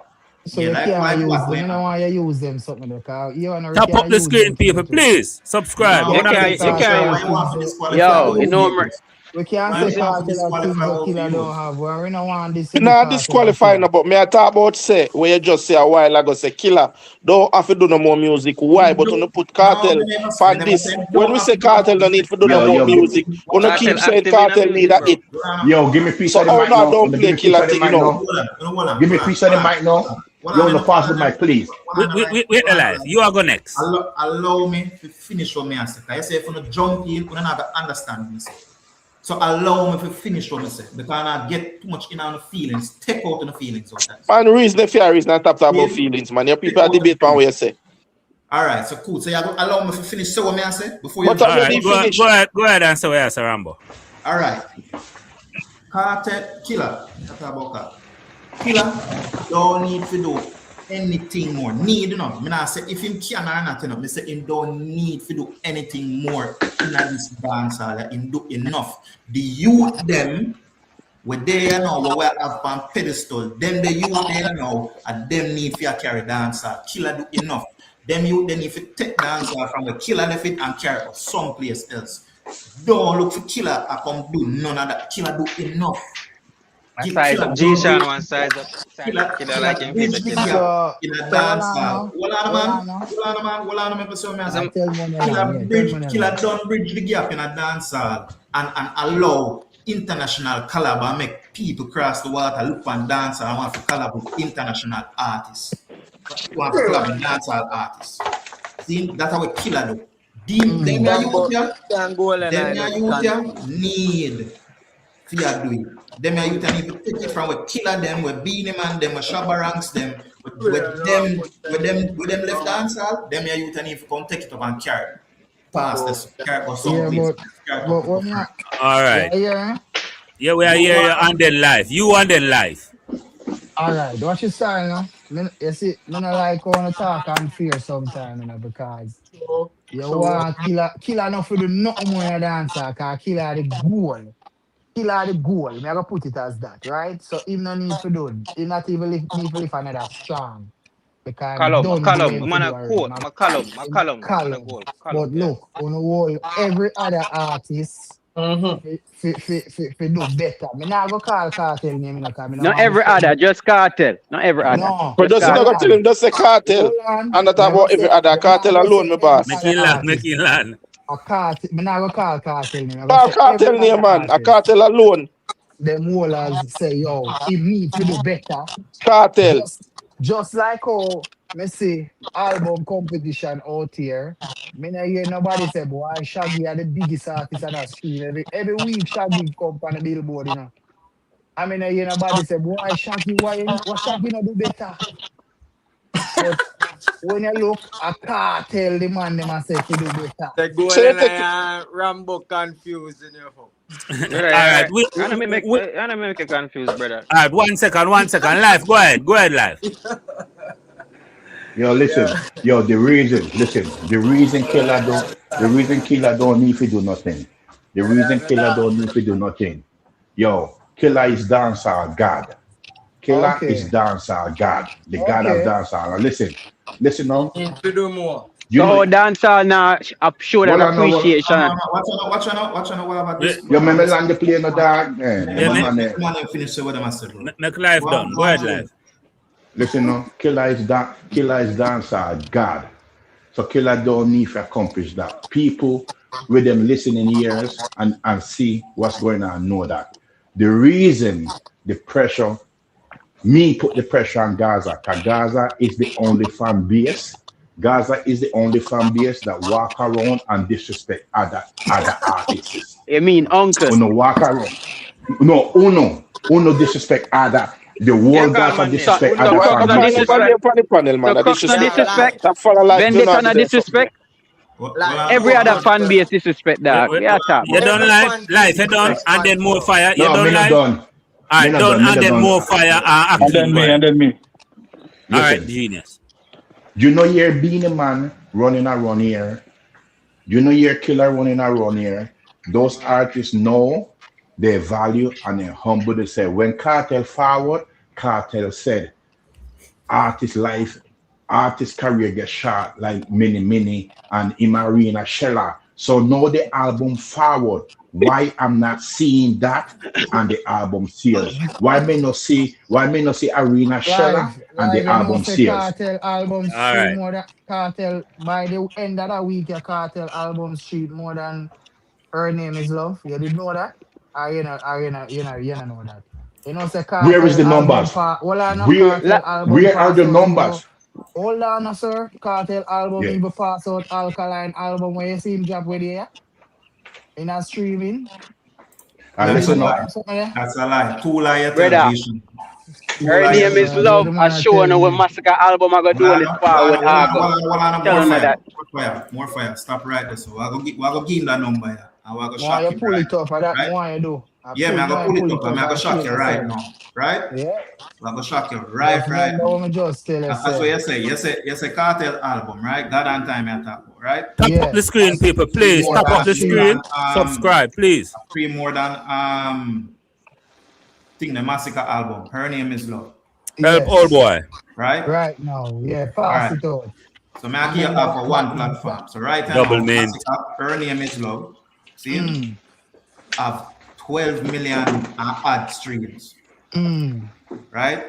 So Yeah, you can't like use what? them. You don't want you use them something because you wanna Tap up can't the use screen, them people, too. please. Subscribe. No, You What I can't say? you can't why use you want to things. disqualify Yo, our you know, music? We can't Why say you want to Cartel of things disqualify that our Killer don't music? have. Well, we don't want this in the Nah, Cartel of disqualifying, Killer. but me I talk about say when you just say a while ago say killer don't have to do no more music. Why? But when you put No, cartel for me never this, say when don't we have say to do no cartel don't need music. to do no Yo, more yo, music. When you keep Cartel saying active in the cartel need music, a bro. it. Yo, give me a piece So of the oh mic no, now. don't Give play me a piece killer of the thing, you mic know. now. Give me a piece of the mic now. Yo, no pass the mic, please. Wait, alive. You are go next. Allow me to finish what me I say. I say if you don't jump in, you don't have to understand me. Say. So allow me to finish what I say because I get too much in on the feelings, take out on the feelings sometimes. Man, reason if you reason and talk about feelings, man. Your people are debate on what you say. All right, so cool. So you allow me to finish so what me I say before you But All I'm right, ready finish. go ahead and say what you say, Rambo. All right. Cartel Killer. Talk about Cartel. Killer don't need to do anything more. Need you know. Me not say if him can or not, you know, me say him don't need to do anything more in this dance hall. Him do enough. The youth them where they now we have on pedestal. Them the youth they now and them need to carry dance hall. Killer do enough. Them youth they need to take dance hall from the Killer left it and carry it someplace else. Don't look for Killer I come do none of that. Killer do enough. Size up. G-Shan one size up. Killer Like him piece of killer. So in a so dance hold on hall. now. Hold on, man. I tell money Killer don't bridge the gap in a dance hall and allow international collab and make people cross the water, look and dance and want to collab with international artists. Want to collab with dance hall artists. See, that's how a killer do. Them youth need to do it. Them are youth need to take it from where Killer them, where Beanie Man them, where Shabba Ranks them, with them left dancer, them are youth need to come take it up and carry it. Pass this, carry it for some place. but when you All right. yeah. Yeah, we are here and then live. You and then live. All right, watch your style now. You see, me not like when you talk and fear sometimes, you know, because you want killer not for do nothing more than dancer, because killer the goal. Killer the goal. Me I go put it as that, right? So him no need for do. He not even need for lift another strong. Because I'm Column, done with what him column. for Man do a already. quote. My column. Man a Column. goal. But Column, yeah. look, on the whole, every other artist fi do better. Me nah go call cartel name, you know, because me no Not want every to other, just cartel. Not every other, no, But just does it not hold go cartel. tell on. him just say cartel? Hold on. And not Me about go every say, other me nah cartel go alone, say me every boss. Make other it land, make artist. it land. A cartel, me nah go call cartel name. I go Call say every cartel other name, man. A artist. cartel alone. Them wallers say, yo, he need to do better. Cartel. Just like how me see album competition out here. Me not hear nobody say, boy, Shaggy are the biggest artist on the street. Every week Shaggy come on the billboard, you know. I mean, I hear nobody say, boy, Shaggy, why Shaggy not do better? But when you look, I can't tell the man them I say if he do better. The goal So you and take Rambo confused in your phone. Brother, All right, I don't make you confused, brother. all right. 1 second. Life, go ahead, life. Yo, listen. Yo, the reason killer don't need to do nothing. The reason killer don't need to do nothing. Yo, killer is dancer God. Killer is Okay, dancer God. The God of okay. dancer. Now listen now. Need to do more. You know, So dancehall now show that what I know what appreciation. Watch out, what about Yeah, this? you What about remember this? land the play no dog, man. yeah, My make, man, Man, them finish say what them a say, bro. make life done. Go ahead, life. listen now. Killer is dancer God. So killer don't need to accomplish that. People with them listening ears and see what's going on know that. The reason the pressure, me put the pressure on Gaza, because Gaza is the only fan base. Gaza is the only fan base that walk around and disrespect other artists. I mean, uncle. Uno walk around. No, Uno disrespect other. The Yeah, whole call Gaza man name. So, disrespect so other Well, Crux no fan no pan no bases. pan disrespect. there on the panel, man. So That Crux no disrespect. disrespect. That follow life do not Vendetta no do something. disrespect. Every other fan base disrespect Wait, that. wait, We are talking you about. done Every life, fan life, you done, disrespect and fan then more bro. fire. You No, me done not life. done. All Me right, not done, done. Me and not then done. more fire. And Akeem, then go me, ahead. and then me. All right, Listen, genius. you know you're being a man running around here. You know you're killer running around here. Those artists know their value and they're humble. They say when Cartel forward, Cartel said artist life, artist career get shot like mini and Imarina Shella. So now the album forward. Why I'm not seeing that and the album sales? Why me not see Arena Shella and the You know, album say sales? cartel album All street right. more than cartel by the end of the week. Your cartel album street more than her name is love. You did know that? You know, know that. You know, say Where is cartel the album numbers? part. Hold on, no Where cartel La- album where are pass the out even. numbers? Hold on, no, sir. Cartel album Yeah. even pass out alkaline album where you see him drop with you in a streaming. You That's did a Listen know up. lie. that something there? That's a lie. Two lie you tell Brother, Vision. Two her lie you name tell. is You're Love. the I man I show tell her when me. Massacre album I got Hold do on, on it forward August. Tell her more that. fire. More fire. Stop right there. So we go give him that number here. And we go More shock you him pull right. it up, and that Right? more you do. Yeah, man, I go More you pull it pull up. it I up go and shock play you right yourself. now. Right? Yeah. I go shock you Just right remember now. what me just tell you, That's what say. you say cartel album, right? God and time I talk about, right? Tap up the Yes. screen, people, please. More Tap Yes. up than the more Street. screen. than Subscribe, please. more than thing the massacre album. Her name is Love. Help old Yes. boy. Right? Right now. Yeah. All Pass right. it out. So may I And keep remember up for one platform. So right Double now, mint. massacre, her name is Love. See? Mm. Have 12 million ad streams. Mm. Right?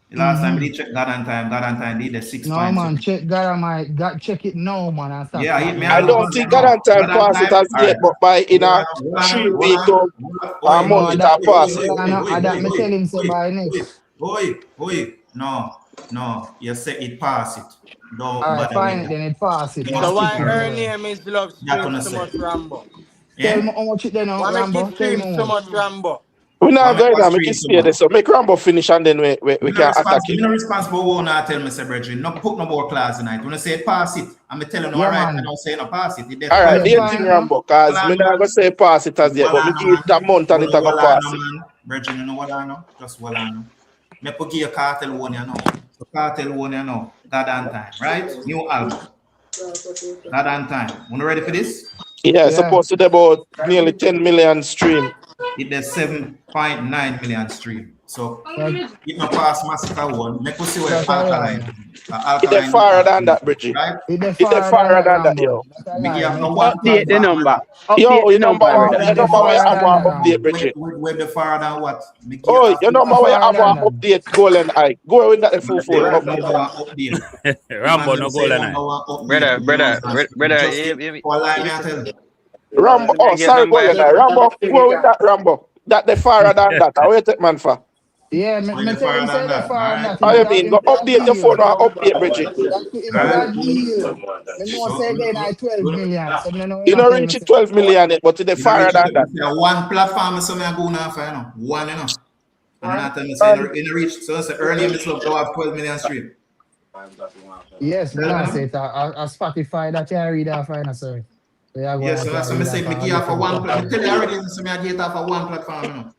The last time Mm-hmm. we check God and time did the 6 No points. man, check God my God check it now, man, and stop Yeah, chatting me I I about go don't pass it. it think now. Garantine God and pass it time. as All right. yet, but by in a Hold 3 week on. to a Oi, No, month it that a pass it. that me tell him say by next. oi. No. You say it pass it. Don't Alright, bother with fine it that. then it pass it. Don't Just So stick why stick to the her around. word. name is Love That stream gonna so say. much Rambo? Tell Yeah? me how much it then Why make Rambo. it Tell me stream how so much. much Rambo? We Why not make going us to make stream it so stay there. much? So make Rambo finish and then we can attack Me it. no responsible who not tell me say brethren. No put no more class tonight. When I say pass it, I'm telling you all Yeah right, I man. don't say no pass it. It All right, 12 Yeah, the million. thing fine now. Rambo, Well, cause I me not gonna know, say pass it as yet, well, but I me give know, it a month and it a go well, I know, pass it. man. Brethren, you know what I know? Just well, I know. Me put give you cartel one, you know. So cartel one, you know. God and time, right? New album. God and time. You ready for this? Yeah, it's Yeah. supposed to be about nearly 10 million stream. It is 7.9 million stream. So But it not pass Massacre 1. Make us see where that's a lie. Alkaline. It's far than that, Bridget. Right? It's It's far far than than that, Rambo. yo. That's a Me lie. give no Make one Update the platform. number. Yo, Update the you number number, one, brother. you number where you have one update, Bridget. Where the far than what? Me give Oh, you number where you have far one than update, Golden Eye. Go with that the full There is update. number one update. Rambo no goal and Brother, Just for line me I tell. Rambo, oh, sorry, Golden Eye. Rambo, go with that, Rambo. That the far than that. I wait it, man, for. Yeah, Where me the tell far him say than the that? far Alright. that. How you mean? Go update your phone or update, Bridget. Him Alright. a deal. Me know So, say again I 12 million. So me know You him don't tell me reach say 12 million yet, but it's far than that. one platform so me I go now for you know. One you know. And then I tell me say in reach so it's early in this club go have 12 million stream. yes, me not say it a Spotify that you read off right now, sir. So you go Yeah, so and that's what me say me give her for one platform. Me tell you already so me I get her for one platform you know.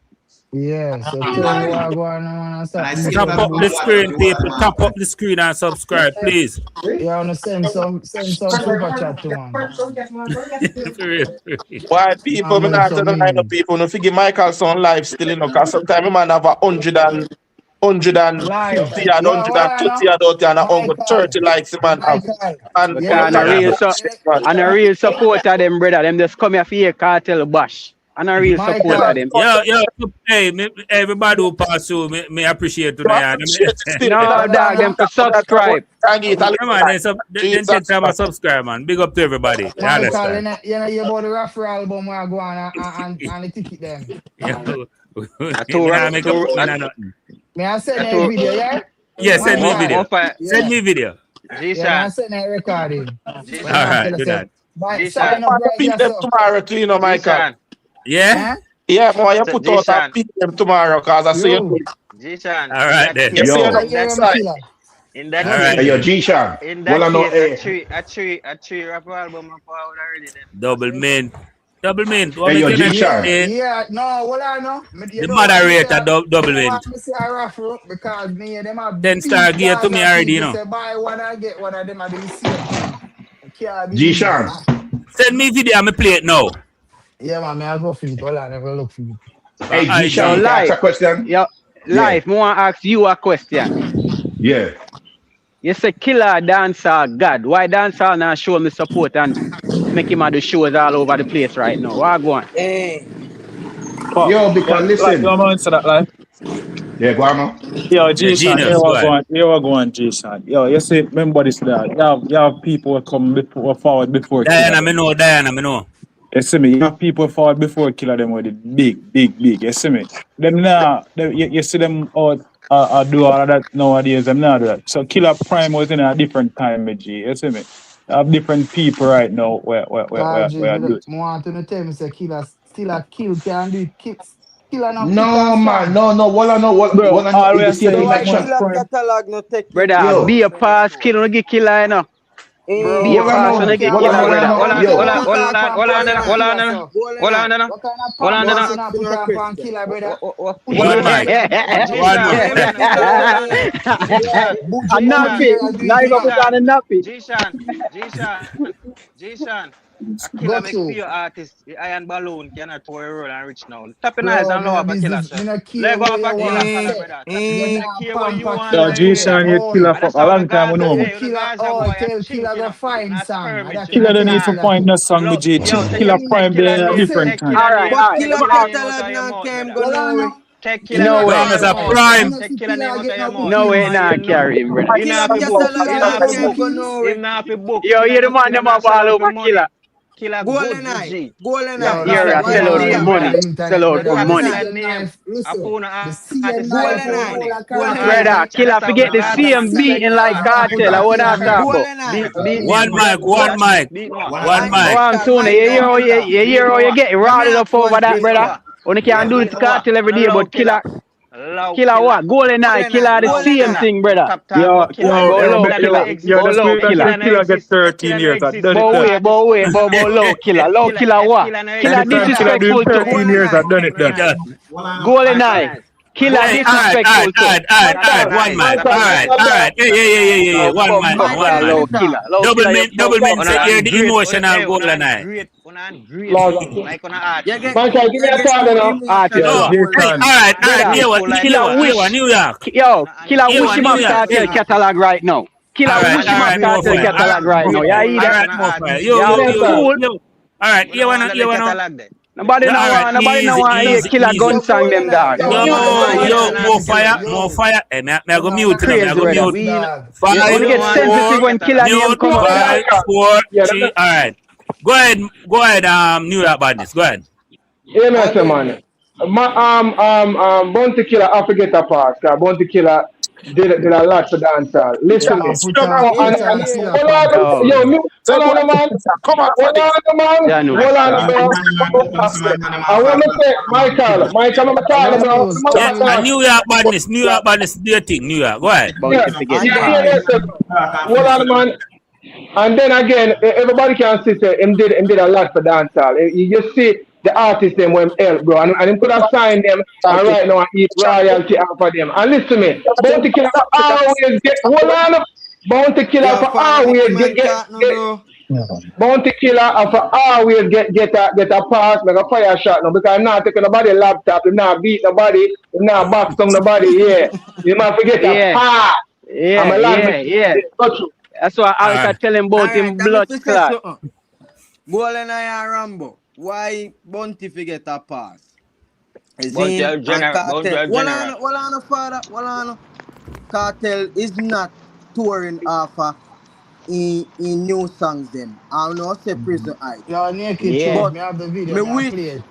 Yeah, so tell me what go on and stop. And I see Tap that up one the platform screen, you people. want, Tap man. up the screen and subscribe, please. You wanna send some super chat to one. For real, for real. Why people, me Move not tell some the line of in. people, no figure Michael son live still, you know, because sometimes a man have 150 Live. and Yo, what I 130 know? and out there and Michael. 30 likes the man have. Michael. And You on know, the Because time, and a real supporter them, brother. Them just come here for your cartel bash. And a real supporter Michael. them. Hey, everybody who pass through, me appreciate tonight. No, dog, them for subscribe. Come on, then take time to subscribe, man. Big up to everybody. You Michael, understand? you know about the Raffle album where I go on and the ticket them. Nothing. May I send a video, yeah? Yeah, send me Michael. video. Yeah. Send me video. Yeah, may I send a recording. All right, do that. Sign up right beat here, them so. tomorrow too, you know, Michael. Yeah? Yeah, man, you put out and beat them tomorrow because I see you. Yo. G-Shan. All right, then. You see you Yo. on that side. In that All right, Hey, yo, then. G-Shan. In Well, I that know, case, a three rap album I put out already then. Double mint. Double mint. What Hey, yo, me can I G-Shan. say? Yeah, no, what I know. The moderator double mint. I see a raffle because me and them are 10-star gear to me already, you know. Say buy one and get one of them are the same. G-Shan. Send me video and me play it now. Yeah, man, I go for it. Hold on, I go look for it. Hey, G-Shan, so ask a live. question. Yeah, live. Me want to ask you a question. Yeah. You say killer dancer God. Why dancer now show me support and make him do shows all over the place right now? What go on? Yo, because listen. You want to answer that, like? Yeah, go on, man. Yo, Jason, Genius, go ahead. here we go on, Jason. Yo, you see, remember this there. You have people who come before, forward before Diana, killer me know. You see me? You have people forward before killer them with the big. You see me? Them now, you see them out do all of that nowadays. Them now do that. So Killer Prime was in a different time, G. You see me? You have different people right now where do it. I want to tell me say killer still a kill can do it. Killer now. No, man. No. Bro, Always say election. catalog no take. Brother, Yo. be a pass, kill no get killer, you know. Be a pass, no get killer, brother. Hold on. One mic. A nappy. Now you go put on a nappy. G-Shan. A killer make few artists, the Iron Balloon cannot pour a roll and reach now. Tap in eyes and lower for killer, sir. Let go of a killer, Yo, G-Shan, you killer for a long time, we know. Killer go find song. Killer don't need to find no song with G. Killer Prime be in a different time. But killer catalog now came go now. No way. As a prime. No way, nah, carry him, brother. Yo, you're the man them up all over killer. Golden eye. You're a sell out for money. Sell out for money. Brother, killer forget the same beating like cartel. I want to talk about. One mic. Oh, I'm Tony. You hear how you get rounded up over that, brother? Only can do it to cartel every day, but killer what? Golden eye, killer the same thing, brother. Yo, killer get 13 years. Bow way, low killer what? Killer disrespectful to 13 years, I've done it then. Golden eye. Killer Hey, disrespectful too. alright, one man. Alright. Yeah. One man. Double men say you're the emotional golden eye. Great. Like on a art. Michael, give me a card now. No, hey, alright, here one, New York. Killer Here wish one, him New have York. cartel catalog right now. Killer wish him have cartel catalog right now. Yeah, either. Yo. Alright, here one. Nobody know why Killer gun song them dog. Yo, more fire. Hey, me I go mute them. I go mute. You get sensitive when Killer name come up. 5, 4, 3. Alright. Go ahead, New York badness. Go ahead. Yeah, man. Bounty Killer, I forget a pass. Bounty Killer did a lot for dancehall. Listen, man. Come on, man. Hold on, man. I want to say, Michael, I'm Yeah, New York badness, do your thing, New York. Go ahead. Hold on, man. And then again, everybody can see him did a lot for dancehall. You just see the artists them when help, bro, and him could have signed them and right now eat royalty out for them. And listen to me, Bounty Killer for always get Bounty Killer for always get Bounty Killer for always get a pass like a fire shot now because I'm not taking nobody laptop, I'm not beat nobody, I'm not box on nobody. Yeah, you might forget a pass. Yeah. That's why I tell him about him blood clot. Golden Eye and Rambo. Why Bounty forget a pass? Cartel is not touring offer in new songs them. I don't know say prison eye. But me have the video.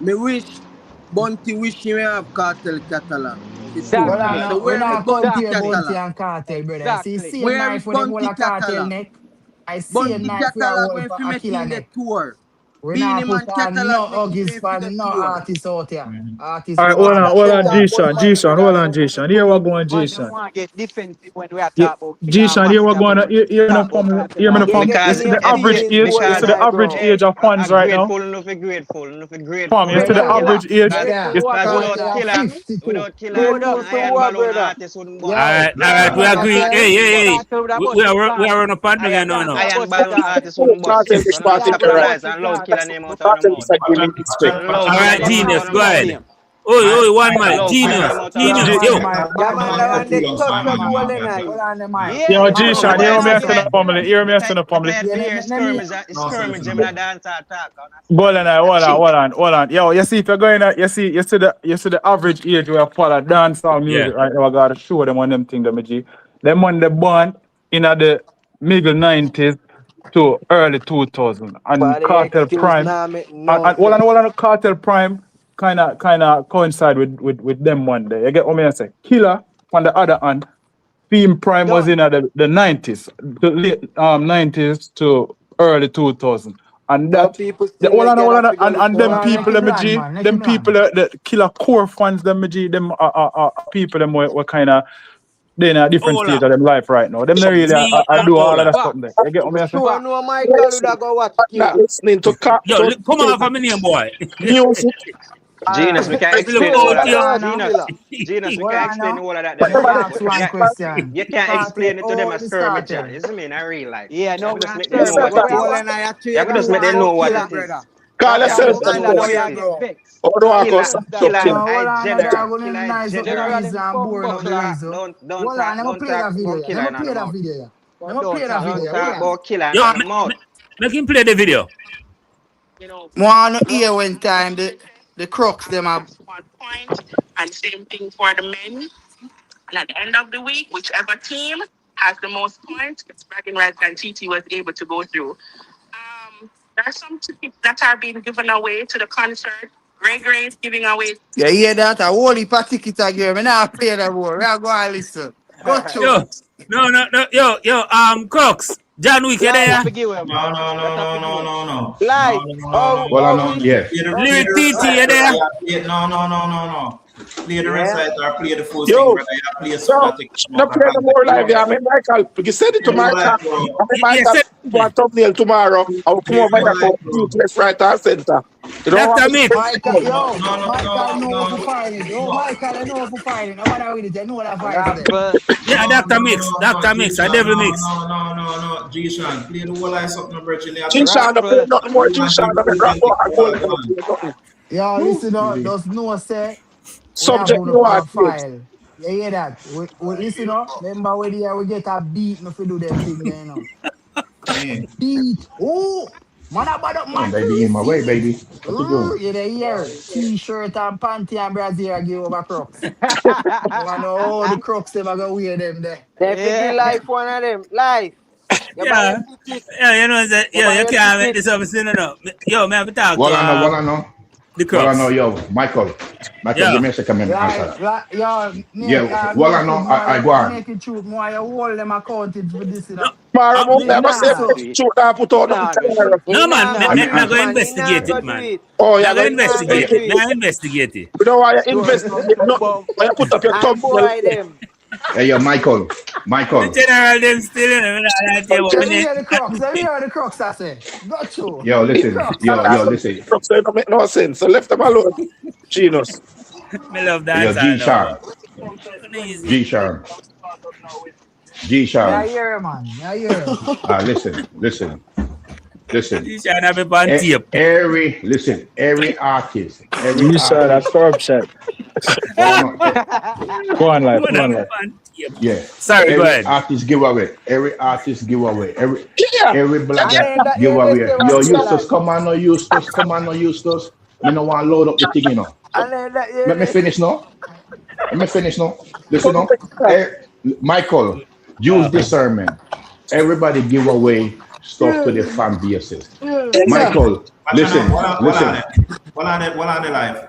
Me wish Bounty wish him have Cartel catalog. Well, we're not compare Bounty and Cartel, brother. See, same knife for the whole Cartel neck. I see a knife for a Killer neck. We're not put on no huggies for no artists out here. Artists. All right, hold on, G-Sean, hold on, G-Sean. Here we going, G-Sean. G-Sean, here we going. Hear me the pump. It's the average age of fans right now. Pump, you see the average age. Alright, we agree. Hey. We are on a partner, you know. Alright, genius, go ahead. Oi, one man, genius, yo. Yo, G-Sean, hear me asking the family. Hold on. Yo, you see if you're going you see the average age where follow dancehall music right now. I gotta show them one them thing them G. Them one they born in the middle 90s to early 2000 and Cartel Prime and hold on, Cartel Prime kind of coincide with them one day. You get what I say? Killer on the other hand, Theme Prime was in the 90s, the late 90s to early 2000. And that hold on, and them people the Killer core fans them people them were kind of they're in a different stage of them life right now. Them really I do all of that stuff there. You get what I say? Sure, no Michael would go watch listening to Yo, come on for me name, boy. music. Genius, we can explain all of that. Genius, we can explain all of that. You can't explain it to them as skirmish. It's mean, I real life. Yeah, no, you can just make them know what it is. Call yourself Make him play the video. One hear one time the crooks them have 1 point, and same thing for the men. And at the end of the week, whichever team has the most points, it's bragging rights and TT was able to go through. There are some tickets that are being given away to the concert. Gregory is giving away. You hear that? A whole heap of tickets again. I'm not playing that word. We are going to listen. Go to Yo, Crooks. John Wick, you there? No. Live. Yes. Lyric TT, you there? No. Play the rest side or play the full Yo, thing, play no, play the more live. Yeah, Michael. You send it to Michael. Michael, thumbnail tomorrow. I will come over here for left, right, and center. Dr. Mix. Michael, yo, Michael know for find it. Yo, Michael, I know for find it. Nobody with it. I know that vibes there. Yeah, Dr. Mix. Dr. Mix. I devil mix. No. G-Shan, play the whole ice up, no virtually. G-Shan, don't play nothing more. G-Shan, don't make rap more. Yo, listen up. There's no say. Subject We no have hard. file. You hear that? We listen up. Remember when we get a beat, no fi do them thing there, you know. Beat. Oh, man, about man. Baby, in my way, baby. What you doing? You hear? T-shirt and panty and brazier give over Crocs. You know the Crocs them are gonna wear them there. Definitely life one of them. Life. Yeah, you know that. Yeah, you can't make this up. No. Yo, man, we talk. What I know. The Crocs. Well, I know, yo, Michael, Yeah. give me a second, man. Yeah, well, I know, I go on. Make it true. More you hold them accounted for this, you know. Never said shoot and put out No, man, I'm going to investigate it, man. Oh, yeah, I'm going to investigate it. I'm investigate it. You know why you investigate? Why you put up your thumb? Hey, yo, Michael. The general, them still in them. Let me hear the Crocs, I say. Got you. Yo, listen. Yo, listen. Crocs don't make no sense. So left them alone. Genius. Me love that. Yo, G-Sharp. Yeah, hear man. Yeah, hear. Listen. G-Sharp have a on tape. Every artist. You saw that corruption. Go on, life. Yeah. Sorry, go ahead. Every artist give away. Every black guy give away. Yo, Eustace, come on, no Eustace. Me no want load up the thing, you know. Let me finish now. Listen now. Michael, use discernment. Everybody give away stuff to the fan bases. Michael, listen. One on the life.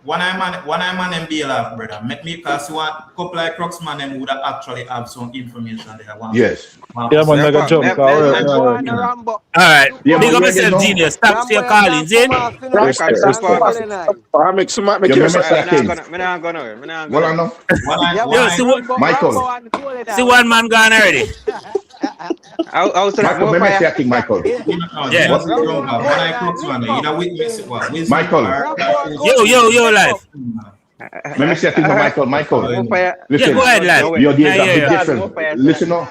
One I man and be alive, brother. Make me cause one couple like Crocs man them would actually have some information there. Yes. Yeah, man, like a jump. Alright. Big up yourself, Genius. Thanks for your callings, in. I make some Well, I know. Yo, see what? Michael. See one man gone already. Michael, let me say a thing, Michael. Yeah. Michael. Yo, life. Let me say a thing to Michael. Listen. Yeah, go ahead, lad. Yo, there's a big difference. Listen up.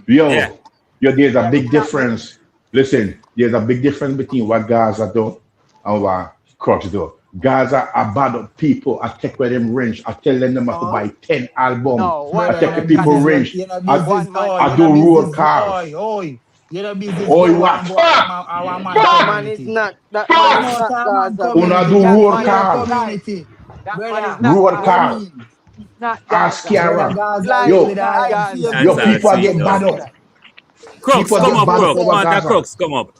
Yo, there's a big difference. Listen, there's a big difference between what Gaza do and what Crocs do. Gaza are bad up people. I take where them range. I tell them have to buy 10 albums. I take the people range. I do road cars. You know, business. Oi, what? Man, it's not. That man is not. Una do road cars. Community. Road cars. Ask Kiara. Yo, people are getting bad up. Crocs, come up, Crocs. Come on, that Crocs, come up.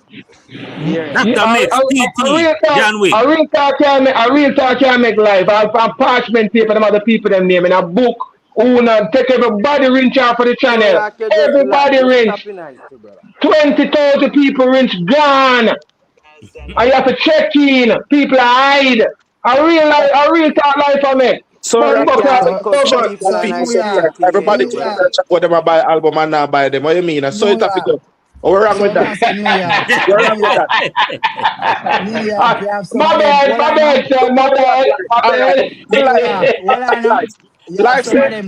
Dr. Mix, TT, John Wick. A real talk can make life. I have parchment paper, them other people them name in a book. Take everybody rinse out for the channel. Everybody rinse. 20,000 people rinse gone. I have to check in. People hide. A real talk life for me. So everybody can what them buy album and not buy them. What you mean? So it have to go. What's wrong with that? My bad. Life said,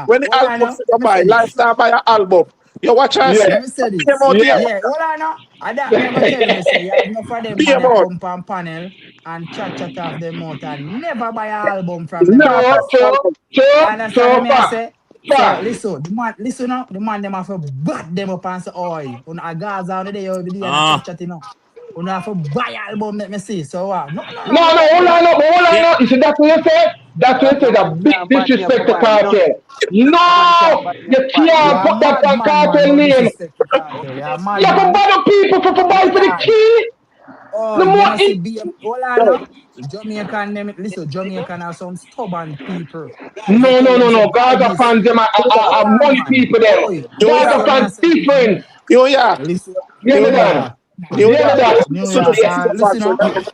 when the album buy, life now buy an album. You watch us. Let me say this. Hold on. I don't never tell you, say, you have enough of them come on panel and chat off them out and never buy an album from them. Listen, the man them have to back them up and say, oi, on a Gaza on the day of the day and chatting up. You have to buy album, let me see. So what? No, hold on. You see, that's what you said? That's what you said, a big disrespect to Kartel. No! You can't put that on Kartel name. You have to buy the people for buy for the key. Hold on. Jamaican have some stubborn people. No. Gaza fans them are money people there. Gaza fans different. Listen up.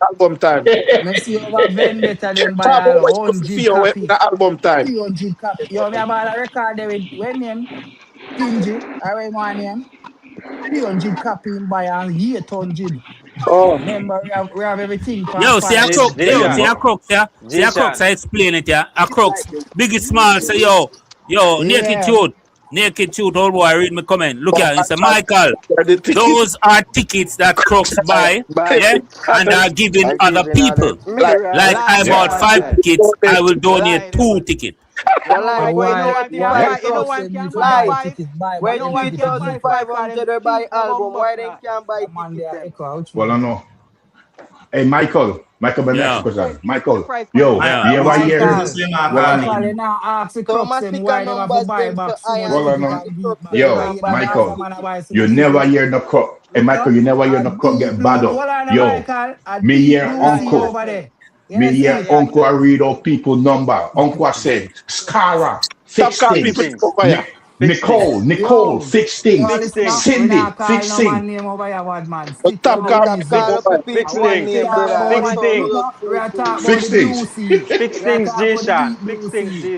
Album time. Messi over vendetta them by 100 time. 300 copy. You have a record there with when name Tingy, I my name. 300 copy by 800. Oh, Remember, we have everything for Yo, see a fire. crooks, G yo, see Shan. a crooks, yeah? See a crooks, I explain it, yeah? A crooks, biggie small, say, yo, Yeah. naked truth, old boy, read me comment. Look here, it's a Michael. the ticket. Those are tickets that crooks buy, yeah? And are giving I other giving other people. me right. Like I bought 5 tickets, I will donate 2 tickets. Well, like, But but you know why, what? why You know Crocs what? them need to buy Like, tickets, buy when them tickets again? 3,500 they buy album, why they can't buy Come on, they tickets are them? echo out. Well, I know. Hey, Michael, let me ask Yeah, you a question. Michael, yo, yeah. you ever hear? Michael, Well, I know. Michael, you now ask the So Crocs them Mastica why them have to numbers buy them so back so I much Well, and I ticket know. and beat Crocs back. them Why Yo, can't you know buy the tickets. Michael, other man a buy you city never ticket? hear the crop. Hey, Look Michael, up, you never hear a the crop deep get blue, bad up. hold on, Yo, Michael, a me deep hear blue sea uncle. over there. Me You hear see? uncle I read out people number. Uncle I said, Scara, Stop fix calling people things. to come here. Nicole, Yo, fix yo, things. listen up. We Cindy, not call fix no man things. name over here, bad man. But Stick to stop the Man, calling stop music. call people. up the I people want one to name, talk brother. about Them the sound look real up. We fool are fool. talking about Fix the things. blue sea. We are talking about the deep blue sea.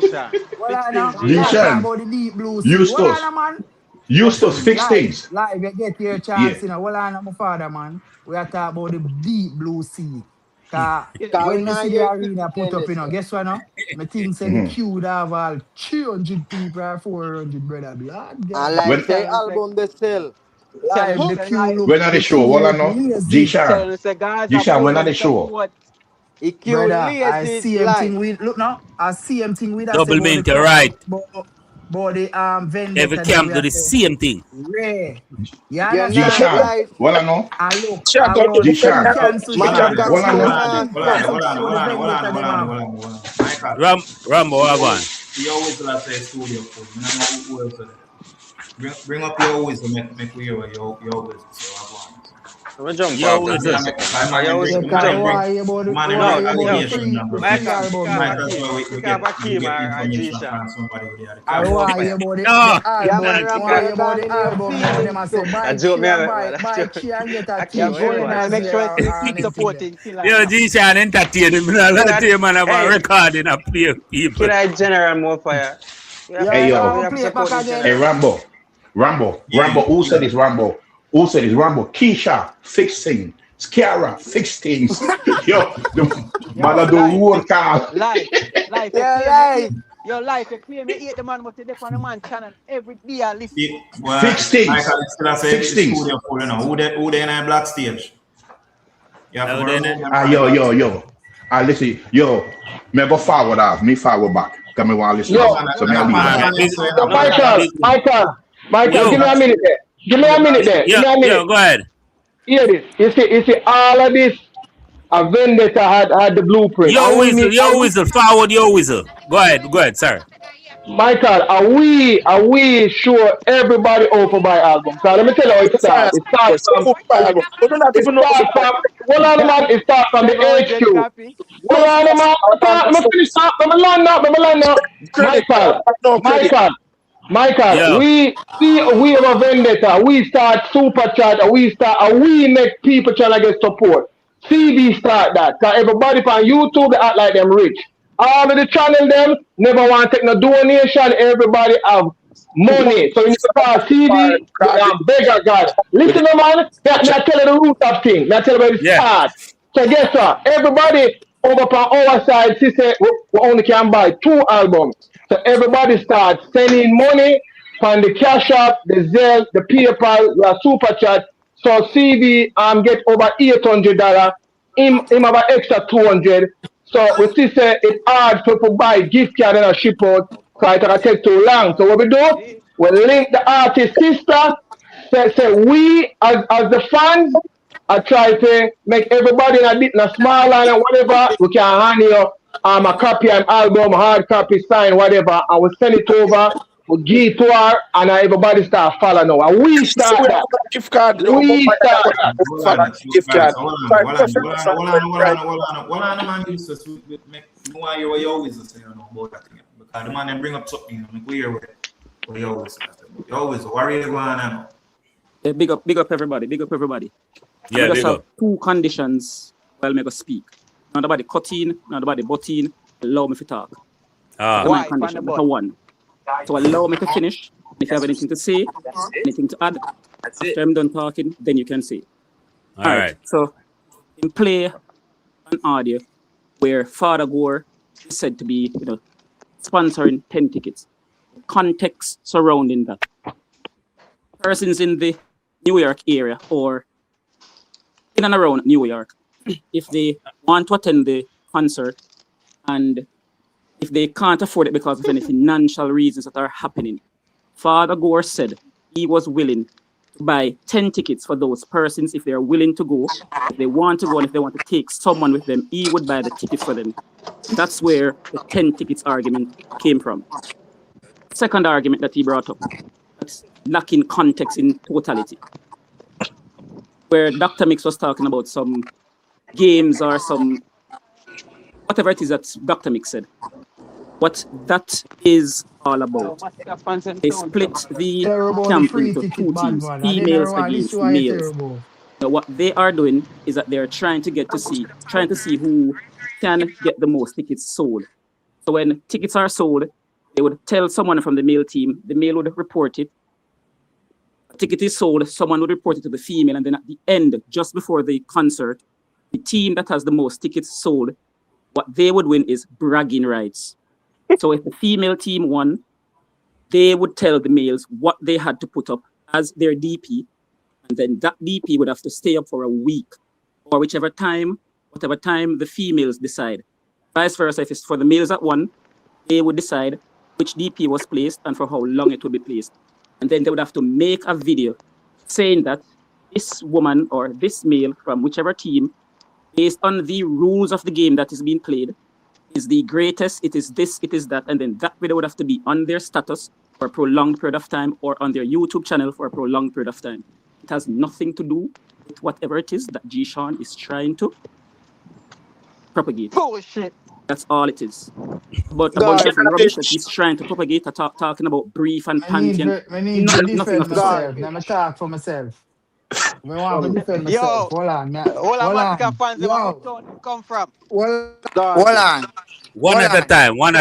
Well, I know. We are talking G-Shan, about the deep blue sea. Well, I Eustace, know, man. Eustace, fix Live, things. live, you get your Yeah. chance, you know. Well, I know my father, man. We are talking about the deep blue sea. Cause Cause we when me not see the hear arena put then up, you this. know, guess what now? Me think say the Mhm. queue that have all 300 people or 400, brother. Blood, And God. like say album they sell. Live, the queue When are the show? Well, I look know. lazy. G-Shan, G-Shan, when are the show? It queue Brother, I lazy same life. thing with, look now, I same thing with us Double about the mint, you're crops, right. about the Every vendetta them, camp we do are the say, same thing. rare. You You're not understand? G-Shan, life. well, I know. And look, Sure, go to around the G-Shan, two now. cancel show, Massacre well, I crew know. not two stop. cancel show, the vendetta them have. Michael. Rambo, You Wagon. always, you always will say studio full. I don't know who else are there. Bring up your wisdom, make we hear your wisdom. So I want. I'm jump Yo, off that. what's it? Yeah, You cause jump off. why you about the Yo, free Michael, album pick up there? a key. Pick up a key, or G-Shan. I Jump off why you fire. about No, the Yeah, album, man, Man, kick Rambo, why up. you you're about the down in your album now? Them feelings I say too. I buy joke three me, and man. buy three and get a Yeah, t-shirt very and a much. wear or anything there. yo, G-Shan entertaining. I Kid, let you man have a hey, recording of play people. kid, I general more fire. Yeah, Hey, you yo. We know, have to play it back support the Hey, again. general. Rambo, who said this, Rambo? Who said this, Rambo? Keisha, fix things. Scara, fix things. Yo, the man of the road car. Yeah, life. Well, Fix things. Michael, still I say Fix the things. studio full, you know. Who they in a black stage? You have to Now go then, remove them Ah, from the black stage. yo. Ah, listen, yo. Me go forward off, me forward back. Come me want to listen Yo, now. So me I And a leave man, it all now. right, man, big, so you yo, know, no, put them Michael, big, Michael, yo, give me a minute there. Give me a minute there. Give me a minute. yo, go ahead. Hear this. You see, all of this, a vendetta had the blueprint. Yo, Whistle, forward your Whistle. Go ahead, sir. Michael, are we sure everybody over by album? So let me tell you how it starts. Science, yes. So, but do not It even know starts from hold on, man. It starts from the HQ. Hold no on, man. Let me finish up. Let me land up. credit. No credit. Michael, Yo, we have a vendetta. We start super chat. We make people trying to get support. CD start that. Cause everybody on YouTube they act like them rich. All of the channel them never want to take no donation. Everybody have money. So you need to call CD. Beggar God. Listen, man. Me I tell you the root of thing. Me I tell you where it yeah. start. So guess what? Everybody over on our side, she said we only can buy 2 albums. So everybody starts sending money from the Cash App, the Zelle, the PayPal, the Super Chat. So CD get over $800. Him have an extra 200. So we see say it's hard for people buy gift card and a ship out because it can take too long. So what we do, we link the artist sister. Say we as the fans I try to make everybody in a small line and whatever we can hand you a copy of album, hard copy, sign, whatever, and we send it over, we give it to her, and everybody start following now. And we So start we have that. a gift card. We start that. Gift card. Hold on, man. Make you want you always say about that thing. Because the man then bring up something, make we hear what you always say. You always worry going on. Yeah, big up everybody. Yeah, I just big have up. 2 conditions while me go speak. Not about the cutting, not about the butting. Allow me to talk. That's my condition. That's one. So allow me to finish. If you have anything to say, anything to add, after I'm done talking, then you can say. All right. So, in play an audio where Father Gore is said to be, sponsoring 10 tickets. Context surrounding that. Persons in the New York area or in and around New York, if they want to attend the concert and if they can't afford it because of any financial reasons that are happening, Father Gore said he was willing to buy 10 tickets for those persons if they are willing to go. If they want to go and if they want to take someone with them, he would buy the tickets for them. That's where the 10 tickets argument came from. Second argument that he brought up, that's lacking context in totality. Where Dr. Mix was talking about some games or some whatever it is that Dr. Mix said. What that is all about. They split the camp into two teams, females against males. Now, what they are doing is that they're trying to see who can get the most tickets sold. So when tickets are sold, they would tell someone from the male team, the male would report it. A ticket is sold, someone would report it to the female, and then at the end, just before the concert, the team that has the most tickets sold, what they would win is bragging rights. So if the female team won, they would tell the males what they had to put up as their DP, and then that DP would have to stay up for a week, or whatever time the females decide. Vice versa, if it's for the males that won, they would decide which DP was placed and for how long it would be placed. And then they would have to make a video saying that this woman or this male from whichever team, based on the rules of the game that is being played, is the greatest, it is this, it is that, and then that video would have to be on their status for a prolonged period of time or on their YouTube channel for a prolonged period of time. It has nothing to do with whatever it is that G-Sean is trying to propagate. Bullshit. That's all it is. But a bunch of rubbish that he's trying to propagate, talking about brief and panty and nothing of the sort. Let me talk for myself. I want to defend myself. Hold on. Come from. Hold on. One at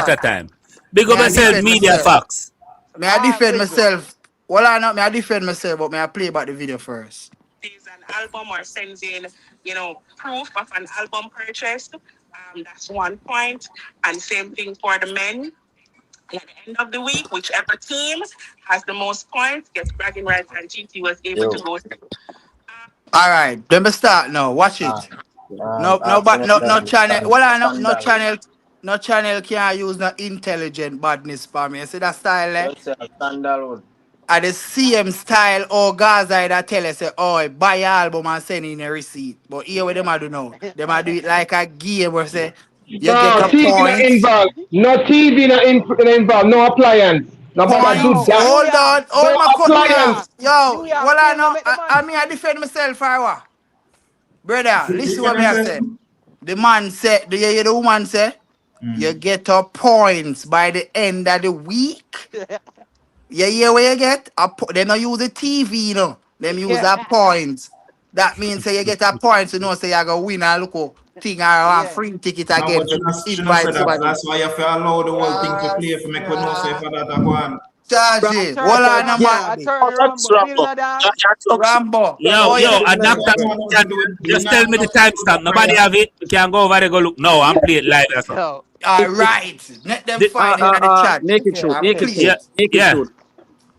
a time. Big up yourself, media facts. May I defend myself? Hold on, may I defend myself, but may I play about the video first? Is an album or sends in, proof of an album purchase. That's one point. And same thing for the men. At the end of the week, whichever team has the most points gets bragging rights, and GT was able to go through. All right, let me start now. Watch it. No channel. Well, no channel can't use no intelligent badness for me. You see that style, at the same style, guys that tell us, buy your album and send in a receipt. But here what them do now. Them do it like a game where say you get a point. No TV not involved, no appliance. No bother do that. Hold my appliance. Yo, I defend myself for what? Brother, listen what I say. The man said, do you hear the woman say? You get a points by the end of the week. You hear where you get? They don't use the TV, Them use a points. That means say you get a point, so say you're going to win a local thing or a free ticket again. That's why you have to allow the whole thing to play for me to know say for that one. Charge it. Hold on, Rambo. Yo, a doctor, just tell me the timestamp. Nobody have it. You can go over there, go look. No, I'm playing live. That's all. All right. Let them find in the chat. Make it short.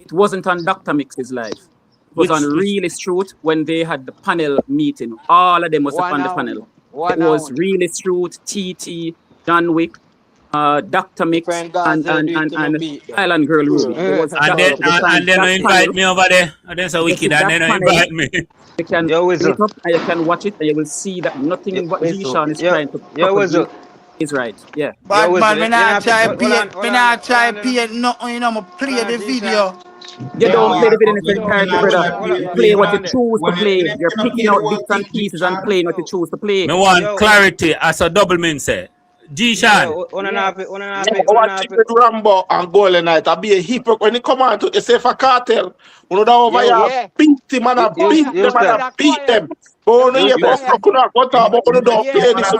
It wasn't on Dr. Mix's live. It was on Really Truth when they had the panel meeting. All of them was on the panel. It was Really Truth, TT, John Wick, Dr. Mix, and Island Girl Ruby. And then invite me over there. And then so wicked, and then invite me. You can look up and you can watch it, and you will see that nothing what G-Sean is trying to propagate is right. Yeah. But man, when I try pay nothing, I play the video. You don't play the video in its entirety, brother. You play what you choose to play. You're picking out bits and pieces and playing what you choose to play. Me want clarity as a double min say. G-Sean. Rambo and Golden Knight. I be a hypocrite when you come on to say for cartel. You know over here, beat them and beat them. Oh no, you both could not go to about you don't play this.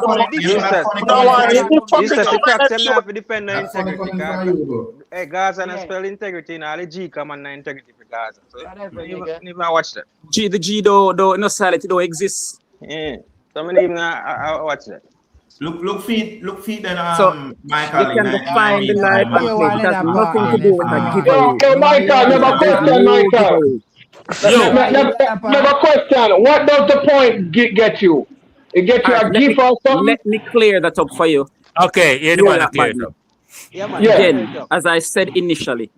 Hey, guys, and spell integrity in all the G come on integrity. Gaza. So even I watch that. The G don't no salad don't exist. Yeah. So many even I watch that. Look feed then So Michael. you can go find the live and play. It has nothing to do with a Yo, giveaway. Michael, never question, No Michael. giveaway. Never question. What does the point get you? It gets you a gift or something? Let me clear that up for you. Okay, yeah, the Hear man that, clear it Badman. up. Again, as I said initially,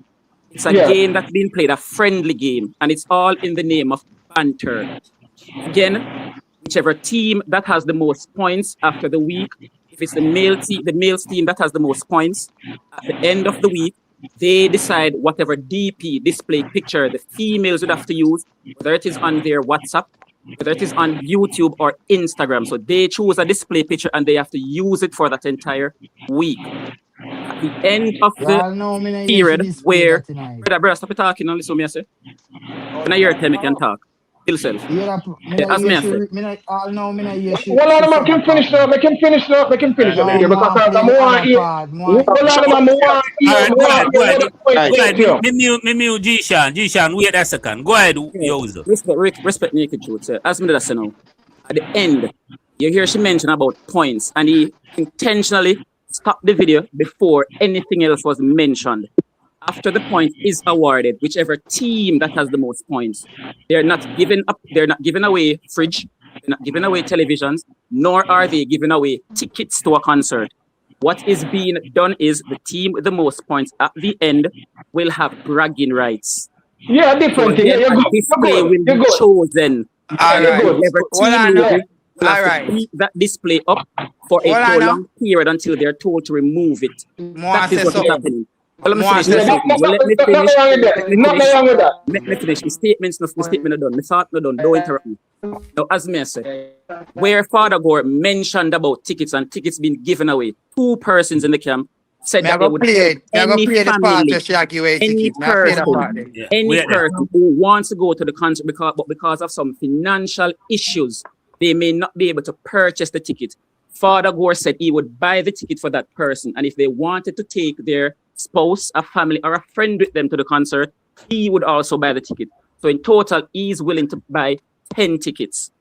it's a game that's being played, a friendly game, and it's all in the name of banter. Again, whichever team that has the most points after the week, if it's the male's team that has the most points, at the end of the week, they decide whatever DP, display picture, the females would have to use, whether it is on their WhatsApp, whether it is on YouTube or Instagram. So they choose a display picture and they have to use it for that entire week. At the end of the period where... Brother, stop talking and listen to me, I say. When I hear time, you can talk. Kill self. As me, I say. Well, I can finish now. Make him finish now. Make him finish now. Because I'm more here. Go ahead. Me mute G-Shan, wait a second. Go ahead, Yozo. Respect Naked Truth, sir. As me that say now. At the end, you hear she mention about points, and he intentionally stopped the video before anything else was mentioned. After the point is awarded, whichever team that has the most points, they're not giving away fridge, they're not giving away televisions, nor are they giving away tickets to a concert. What is being done is the team with the most points at the end will have bragging rights. Yeah, different thing. Display will be chosen. All right. Whatever team will have to keep that display up for a prolonged period until they're told to remove it. That is what is happening. Well, let me finish. Let me finish. The statement are done. The thought not done. Don't interrupt me. Now, as me say, where Father Gore mentioned about tickets and tickets being given away, 2 persons in the camp said that they would any person who wants to go to the concert because of some financial issues, they may not be able to purchase the ticket. Father Gore said he would buy the ticket for that person, and if they wanted to take their spouse, a family, or a friend with them to the concert, he would also buy the ticket. So in total, he's willing to buy 10 tickets.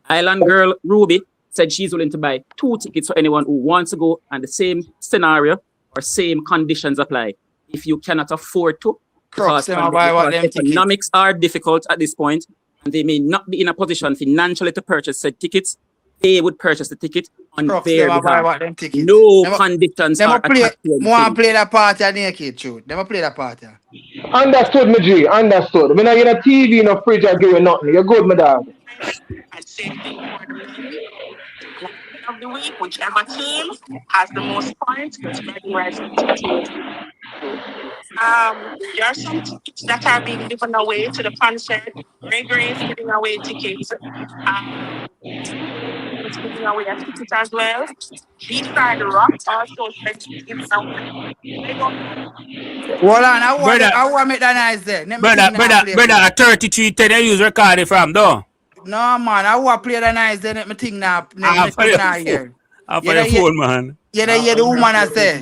Island girl Ruby said she's willing to buy 2 tickets for anyone who wants to go, and the same scenario or same conditions apply. If you cannot afford to, because economics are difficult at this point, and they may not be in a position financially to purchase said tickets, they would purchase the ticket on their behalf. No conditions are attached to them. Play that part of Naked Truth. Never play that part. Understood, me G. Understood. When I get a TV in a fridge, I give you nothing. You're good, my dog. And same thing for the men. Of the week, whichever team has the most points gets bragging rights. There are some tickets that are being given away to the concert. Gregory is giving away tickets. It's giving away a ticket as well. B-Side Rock also giving away. Hold on, I want to make that nice there. Brother, a 3310 I use recorded from, though. No, man, I want to play that nice there. Let me think now. Here. I'll play your phone, man. Yeah, the woman I say,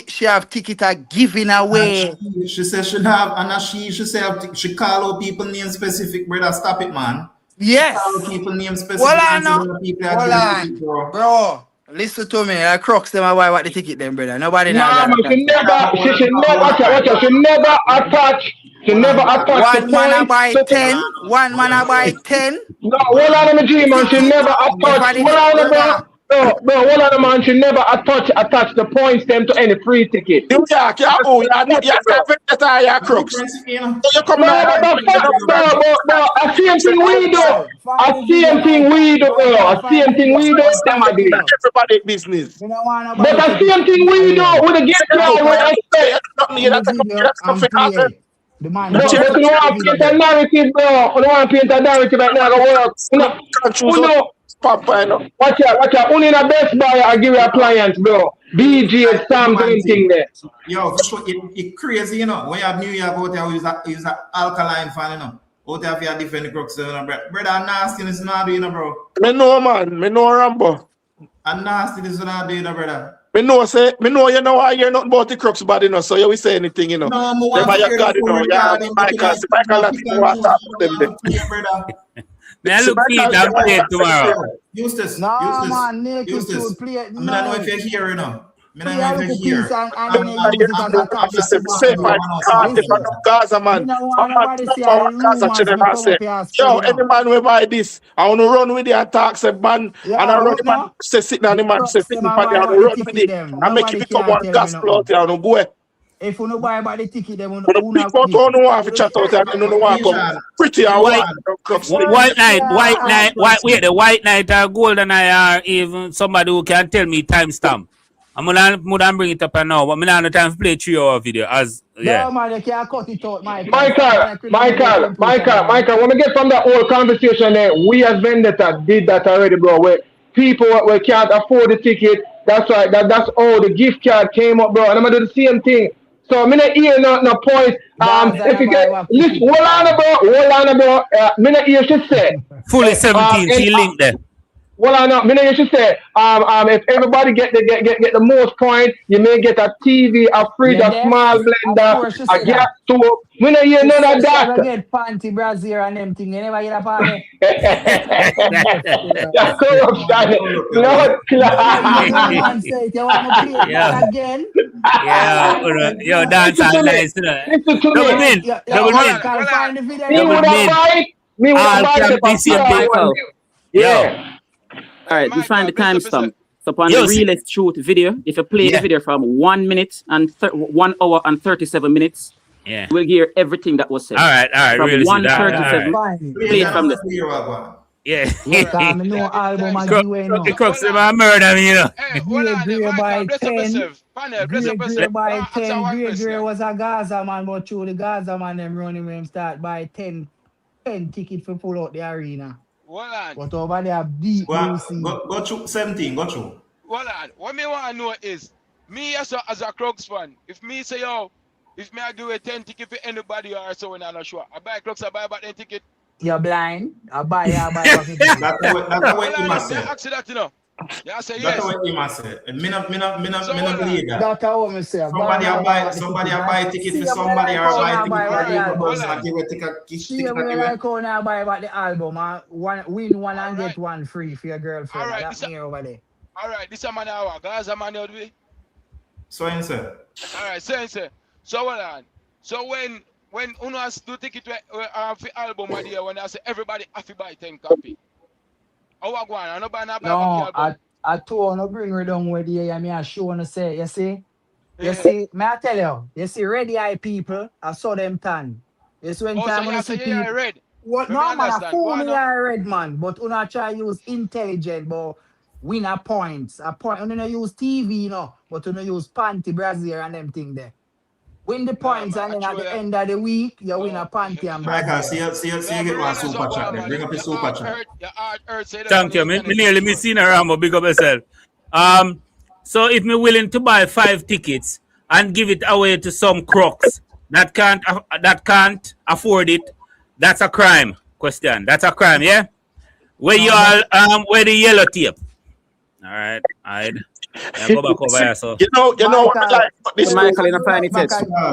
she have ticket are giving away. She says she have, and she say she call out people name specific, brother. Stop it, man. Yes. Call people name specific. Hold on, bro. Listen to me. I crux them away what the ticket them, brother. Nobody nah, man, she never attach. She never attach. One man I buy 10. One man I buy 10. No, hold on, my G, man. She never attach. Hold on, bro. No, hold on, man. She never attach the points them to any free ticket. You crooks. You come a same thing we do. Everybody business. But a same thing we do. With the get But you want to paint a narrative, bro. You want to paint a narrative right now to work. Watch out. Only in a Best Buy, I give you appliance, bro. BG, Sam's, anything there. Yo, for sure, it's crazy, you know. When you have New York out there, use an alkaline fan, you know. Out there, if you have different crooks, you know, brother, nastiness, you know, bro. Me know, man. Me know, Rambo. And nastiness, you know, brother. Me know you know I hear nothing about the crux body, you know, so you will say anything, you know. No, I Them want are to your hear God, the you full know. Yeah, recording, but Michael, you Michael, not that's pick the and one choose. talk You to them don't there. want to play, brother. May I See, look feed Michael, and play it tomorrow. No, man, naked Eustace, truth, play it I don't know if nice. you're here, you know. I don't Play know a if little you're piece here. and then you you use it know, as no a one to topic say, to me talk say, about. fight cartel Listen, from the Gaza, me man. no Man, want nobody enough say all of the Gaza rumors children, we I come say, up here and spread, yo, you any know. man will buy this, I want to run with it and talk, say, man, and I Yeah, run look the man, now. say, sit down, The the man, say, crooks, them pin a pan, buy I want about to the run with ticket it, them. and make it Nobody become can one tell me gospel out nothing. there, I don't go away. If you no buy about the ticket them, But the who big not mouth pick. don't want to chat out there, But, and don't but want to come Keishan, pretty and White, wild, crux thing. white night, Yeah, wait, the white night or golden eye or even somebody who can tell me timestamp. I'm gonna bring it up and now, but me not have time to play 3 hour video as yeah. no man, you can't cut it out, Michael. Somebody like remember about Michael, temptation, man. when we get from that old conversation there, we as Vendetta did that already, bro. Where people we can't afford the ticket. That's right. That's all the gift card came up, bro. And I'm gonna do the same thing. So I'm not hear no point. Gaza If no you buy get one listen, ticket. hold on, bro. Me not hear she say. Fully Um, 17, and, she linked there. well, I know. Me know you should say, if everybody get the most point, you may get a TV, a fridge, Yeah, a deaf. small Of blender, course she a said gas that. stove. Me know you She none of said she that. gonna get panty brazier and them thing. You never hear about it. Deaf. Yeah, corruption. oh, look, Blood Me know the clot. man say it. You want me play it Yeah. back again? Yeah, yo, dance Listen all to me. nice, you know. Listen to Double me. min, double min, Michael, find the video Me there, would double have man. min. buy it. Me would have All buy it camp if the I same pure thing. one. Michael. Yo, Yeah. All right, we find the timestamp. So upon the yo, see, realest truth video, if you play the yeah, video from 1 minute and 1 hour and 37 minutes, yeah. you will hear everything that was said. All right, From really see that. All right, 137, Find it. Play play it that from the clear one. yeah. Yeah, cause me know album a Crux, give away the now. crux of my murder, me, you know. Grey by 10. Grey by 10. Grey was a Gaza man, but through the Gaza man them running when him start by 10 ticket for pull out the arena. But over there deep blue sea. Go through 17, go through. What me want to know is, me as a Crocs fan, if me say, yo, if me I do a 10 ticket for anybody or so when I'm not sure, I buy Crocs, I buy back 10 ticket. You're blind. I buy back the ticket. That's what he must say. Ask you that, you know. Yeah, I say That's yes. what he must say. And me not believe that. That's how I say. Somebody I buy ticket for somebody or buy ticket for a group of person and give a ticket. See, we like how now buy about the album, win one and get one free for your girlfriend. All right, That's me over there. All right, this is a man hour. Guys, a man out way. So and so. All right, so hold on. So when uno has to take it for album idea, when I say everybody have to buy 10 copy. How I go on? I no buy No, album. I told no bring her down where the me I show no say, you see? You see, may I tell you see ready eye people, I saw them tan. You see when time when I see people. Red. What no man, I fool me I red man, but uno try use intelligent, but win a points. A point, uno no use TV, no, but uno use panty brazier and them thing there. Win the points and then at the end of the week, you win a panty and Michael, see you get one super chat then. Bring up your super chat. Thank you. Me nearly seen her Rambo, big up yourself. So if me willing to buy 5 tickets and give it away to some crooks that can't afford it, that's a crime. Question. That's a crime, yeah? Where you all where the yellow tape? All right, I'd go back over here. So you know what like this Michael in a find it.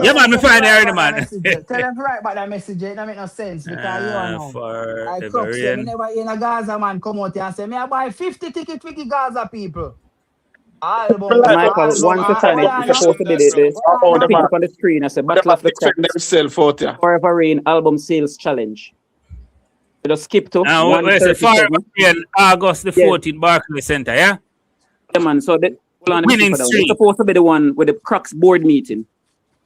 yeah, man, me find there, man. Tell them to write back that message. It don't make no sense because you know. For I Crocs say me never hear a Gaza man come out here and say me I buy 50 tickets for the Gaza people. Album, Michael, once the time it's supposed to be the pick up on the screen. I said Battle of the themselves out there. Forever Rain album sales challenge. You just skip to August the 14th, Barclays Center, yeah? Yeah, man. So the Winning streak. It's supposed to be the one with the Crocs board meeting.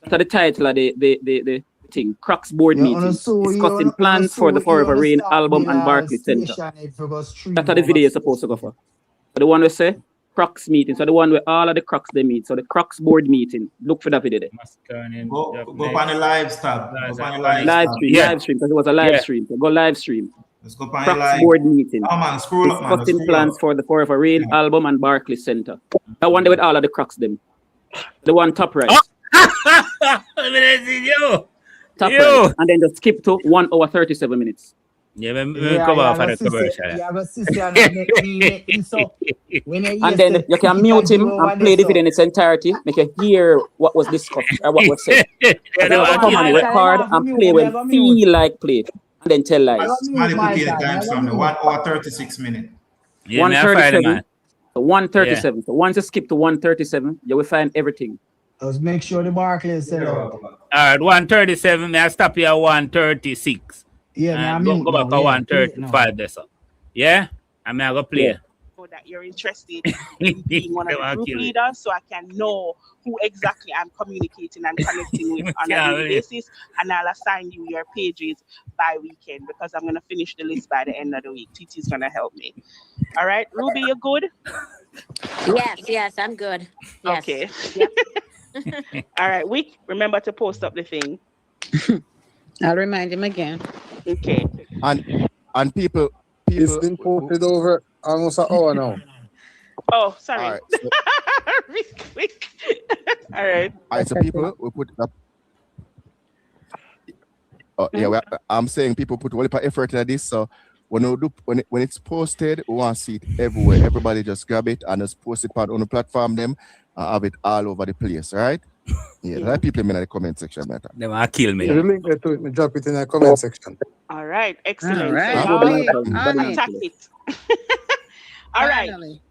That's the title of the thing. Crocs board meeting. Discussing plans for the Forever Rain album and Barclays Center. That's how the video is supposed to go for. But the one we say Crocs meeting. So the one where all of the Crocs they meet. So the Crocs board meeting. Look for that video there. Go on the live tab. Live stream. Because it was a live stream. So go live stream. Let's go on Crocs live. board meeting. Oh man, scroll up, man. Discussing plans for the Forever Rain album and Barclays Center. That one there with all of the Crocs them. The one top right. Top right. And then just skip to 1 hour 37 minutes. Yeah, we Yeah, come you off have for a the sister, commercial. you have a sister and make this up. When you hear And then say you can ticket mute and give him over and play this the video in up. its entirety, make you hear what was discussed or what was said. Yeah, Because they you Yeah, have to want one come kill and me. Michael, you record not have to and mute, play but me I when go mute. feel like play. And then tell I go lies. mute Somebody could Michael, pay the me time I go from the mute. 1 hour 36 minutes. Yeah, me I find him, 137 man. to Yeah. 137. So once you skip to 137, you will find everything. Just make sure the Barclays sell out. All right, 137. May I stop here at 136 Yeah, me I and mute go back now. at Yeah, play it now. 135 there, so. Yeah? And me I go Yeah. play. Know that you're interested in being one They of the want group kill me. leaders, so I can know who exactly I'm communicating and connecting with on a Can't daily believe. basis, and I'll assign you your pages by weekend because I'm gonna finish the list by the end of the week. Titi's gonna help me. All right, Ruby, you good? Yes, I'm good. Yes. Okay. Yep. All right, Wick, remember to post up the thing. I'll remind him again. Okay. And people It's been posted over almost an hour now. Oh, sorry. all right, so, Wick. All right. so people we put up. I'm saying people put a lot of effort into this. So when it's posted, we want to see it everywhere. Everybody just grab it and just post it on the platform them and have it all over the place, right? Yeah, there are people in the comment section matter. They want kill me. The link there to it, me drop it in the comment section. All right. Excellent. All right. So Hey, y'all attack it. All right. Finally.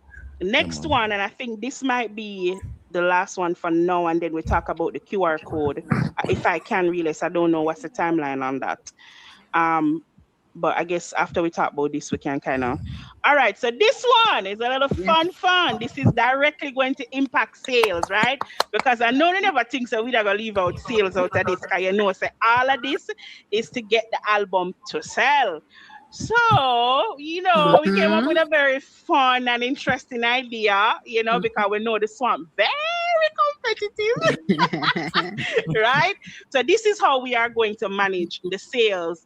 Next one, and I think this might be the last one for now, and then we talk about the QR code. If I can realize, I don't know what's the timeline on that. But I guess after we talk about this, we can kind of. All right, so this one is a little fun. This is directly going to impact sales, right? Because I know they never think so we're gonna leave out sales out of this, because you know, say all of this is to get the album to sell. So, you know, we came up with a very fun and interesting idea, you know, because we know the swamp very competitive, right? So this is how we are going to manage the sales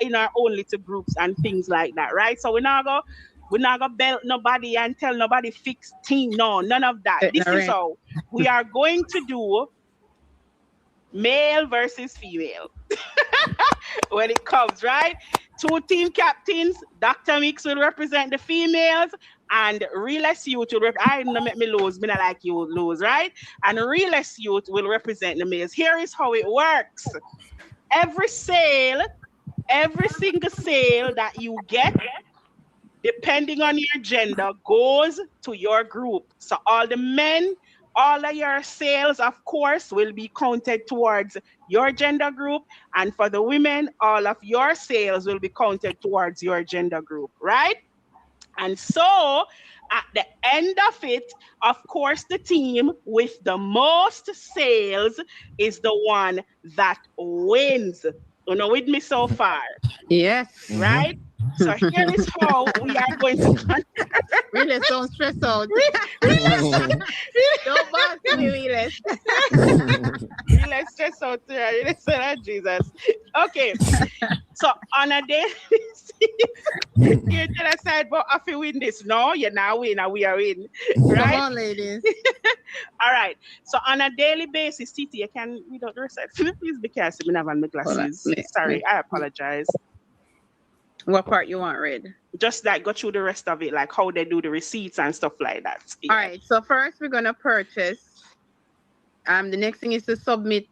in our own little groups and things like that, right? So we're not gonna belt nobody and tell nobody fix team. No, none of that. This is how we are going to do male versus female when it comes, right? 2 team captains. Dr. Mix will represent the females, and Realest Youth will I don't make me lose, me not like you lose, right? And Realest Youth will represent the males. Here is how it works. Every single sale that you get, depending on your gender, goes to your group. So all the men, all of your sales, of course, will be counted towards your gender group. And for the women, all of your sales will be counted towards your gender group, right? And so at the end of it, of course, the team with the most sales is the one that wins. You know, with me so far? Yes. Right? So here is how we are going to Really so stressed out. Don't boss me, really. Really stress out here. Really say Jesus. Okay. So on a day, you tell us side, but if you win this, no, you're not win, and we are in. Right? Come on, ladies. All right. So on a daily basis, Titi, you can read out the recipe. Please be careful. I have on my glasses. Sorry, I apologize. What part you want read? Just like go through the rest of it, like how they do the receipts and stuff like that. Yeah. All right. So first we're gonna purchase. The next thing is to submit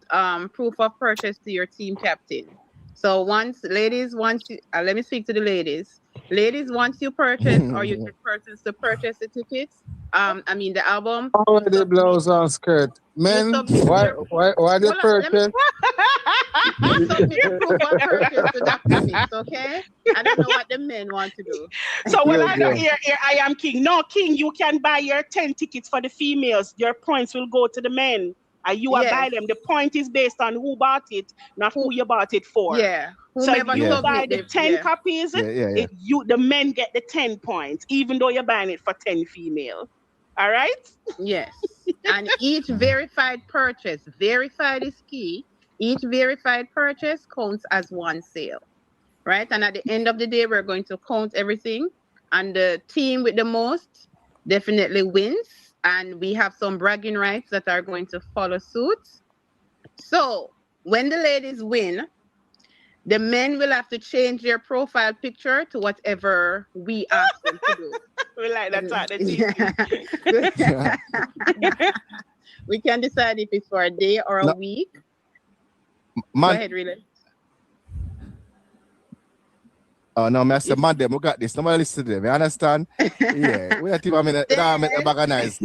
proof of purchase to your team captain. So once you let me speak to the ladies. Ladies, once you purchase or you get persons to purchase the tickets, the album. Already blouse and skirt. Men, why they purchase? You submit proof of purchase to Dr. Mix, okay? I don't know what the men want to do. So when I know here I am King. No, King, you can buy your 10 tickets for the females. Your points will go to the men. And you will buy them. The point is based on who bought it, not who you bought it for. Yeah. So if you buy the 10 copies, the men get the 10 points, even though you're buying it for 10 female. All right? Yes. And each verified purchase, verified is key. Each verified purchase counts as one sale. Right? And at the end of the day, we're going to count everything. And the team with the most definitely wins. And we have some bragging rights that are going to follow suit. So when the ladies win, The men will have to change their profile picture to whatever we ask them to do. We like that talk, We can decide if it's for a day or a week. Go ahead, really. Oh no, I said, man, them, we got this. Nobody listen to them. You understand? Yeah, we don't make the bag of nice.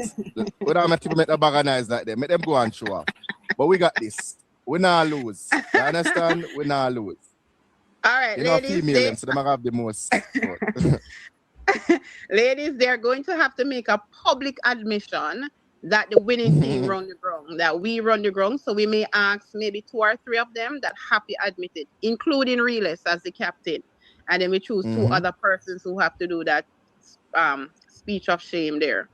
We don't make the bag of nice like them. Make them go and show up. But we got this. We not lose. You understand? We not lose. All right, you ladies. Know, female them, so they might have the most. Ladies, they're going to have to make a public admission that the winning team run the ground, that we run the ground. So we may ask maybe 2 or 3 of them that happy admitted, including Realist as the captain. And then we choose 2 other persons who have to do that speech of shame there.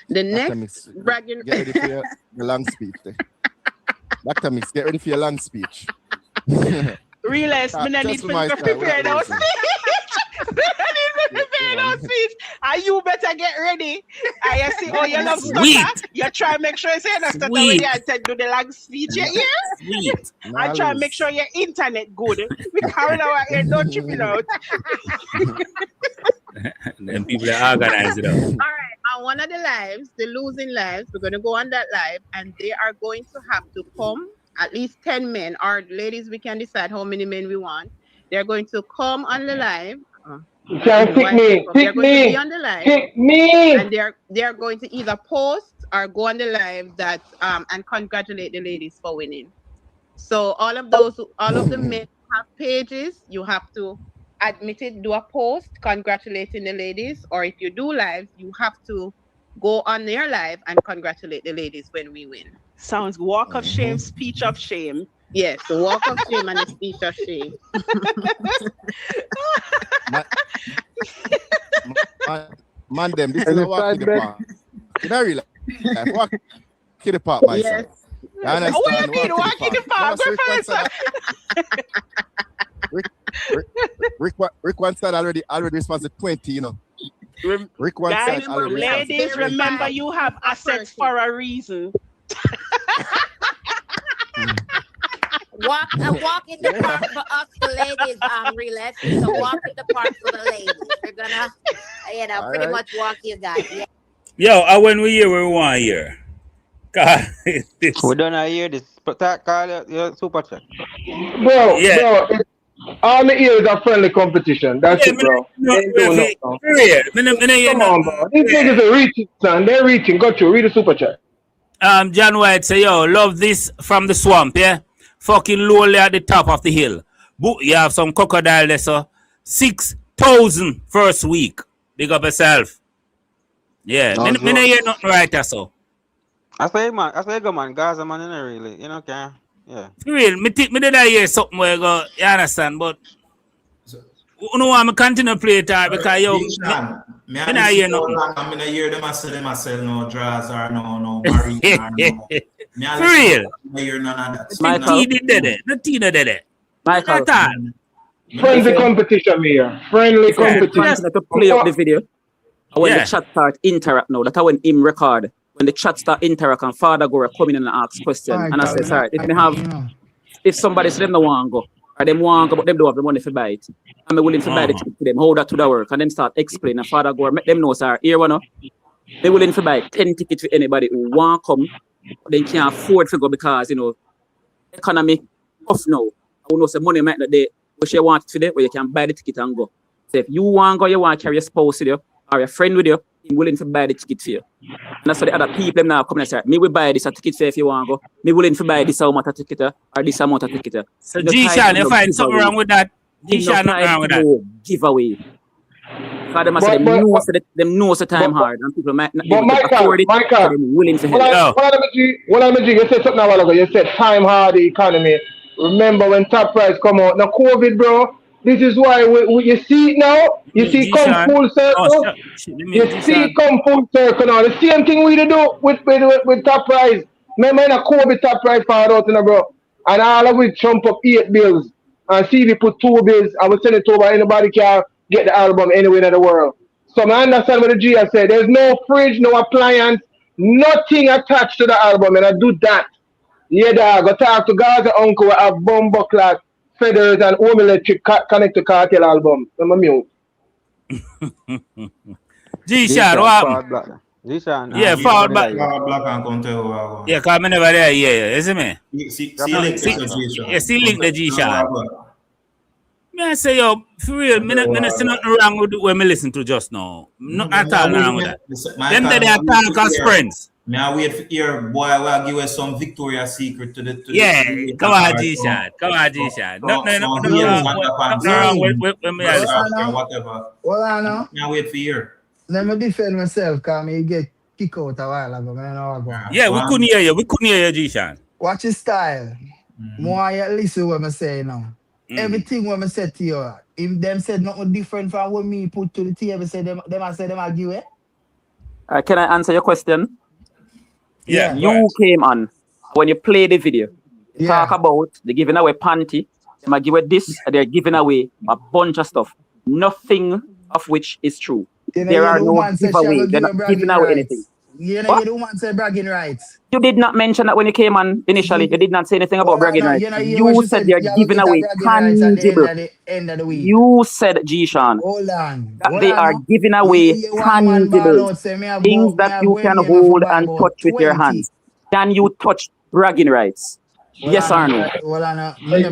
The next bragging. Get ready for your long speech. Dr. Mix, get ready for your long speech. Realist, me no need to prepare no speech. And you better get ready. I see all your love stutter. You try to make sure you say no stutter when you do the long speech. Yeah? I try to make sure your internet good. Because our ear don't tripping out. Then people are organized it out. All right, on one of the lives, the losing lives, we're going to go on that live and they are going to have to come, at least 10 men, or ladies, we can decide how many men we want. They're going to come on the live. You can't pick me. They're going to be on the live. Pick me. And they're going to either post or go on the live that and congratulate the ladies for winning. So all of the men have pages. You have to admit it, do a post congratulating the ladies, or if you do live, you have to go on their live and congratulate the ladies when we win. Sounds walk of shame, speech of shame. Yes, the walk of shame and the speech of shame. Man, them, this is a walk in the park. You know, really, walk in the park, myself. Yes. You understand? Walk in the park. Rick one side already responded 20, you know. Rick one Guys, side already. ladies, remember you have assets for a reason. Walk in the park for us, the ladies, Realist. So walk in the park for the ladies. We're gonna, pretty much walk you guys. Yeah. Yo, when we hear, we want to hear. We don't hear this. Call your super chat. Bro, all the years are friendly competition. That's it, bro. Come on, bro. These niggas are reaching, son. They're reaching. Got you. Read the super chat. John White say, yo, love this from the swamp, yeah? Fucking lowly at the top of the hill. You have some crocodile there, so 6,000 first week. Big up yourself. Yeah, me hear nothing right, so. I say, go man, Gaza man, you know, really, you know, can yeah. For real, me did I hear something where go, you understand, but you know why I continue to play it because yo, me not hear nothing. I'm gonna hear them myself no draws or no marine or no. For real. I hear none of that. Michael did it. The Tina did it. Michael. Friendly competition here. Friendly competition. To play up the video. When the chat start interact now, that's when him record. When the chat start interact and Father go come in and ask question. And I say, sorry, if somebody say them no want to go, or them want to go, but them don't have the money to buy it. I'm willing to buy the ticket to them, hold that to the work, and then start explaining. And Father go, make them know, sir, here one, they're willing to buy 10 tickets for anybody who want to come, but they can't afford to go because, you know, economy off now. I know some money might not there, but you want it today, where you can buy the ticket and go. So if you want to go, you want to carry your spouse with you, or your friend with you, I'm willing to buy the ticket for you. And that's why the other people now come and say, me will buy this a ticket for you if you want to go. Me willing to buy this amount of ticket or this amount of ticket. So G-Shan, you find something wrong with that? G-Shan, nothing wrong with that? Giveaway. Because them say them know the time hard and people might not be able to afford it. Michael, so them willing to help. What I'm you said something a while ago. You said time hard the economy. Remember when top price come out? Now COVID, bro. This is why you see it now. You see come full circle. You see come full circle now. The same thing we do with top price. Remember in a COVID top price part out, bro. And all of it jump up 8 bills. And see if we put 2 bills, I will send it over. Anybody can get the album anywhere in the world. So I understand what the G has said. There's no fridge, no appliance, nothing attached to the album. And I do that. Yeah, dog. Go talk to Gaza uncle with a bumbo class Feathers and Home Electric connect to Cartel album. I'm a mute. G-Shot, what happened? G-Shot. Yeah, forward back. Black and Conte. Yeah, cause me never there. Yeah, you see me? See link the G-Shot. Yeah, see link the G-Shot. Me I say, yo, for real, me not see nothing wrong with when me listen to just now. Not at all wrong with that. Them they talk as friends. Me I wait for here, boy. Will give us some Victoria's Secret to the. Yeah, come on, G-Shot. Come on, G-Shot. Nothing wrong with me. Whatever. Well, I know. Me I wait for here. Let me defend myself, cause me get kicked out a while ago. Man, yeah, we couldn't hear you. We couldn't hear you, G-Shot. Watch your style. More you listen what I say now. Everything what I said to you, if them said nothing different from what me put to the table, say them I say them argue it. Can I answer your question? Yeah. You came on when you play the video. You talk about they giving away panty. They might give away this. They're giving away a bunch of stuff. Nothing of which is true. There are no giveaways. They're not giving away anything. You know, you don't want to say bragging rights. You did not mention that when you came on initially. You did not say anything about bragging rights. You said they're giving away tangible. You said, G-Sean, that they are giving away tangible things that you can hold and touch with your hands. Can you touch bragging rights? Yes or no? Can you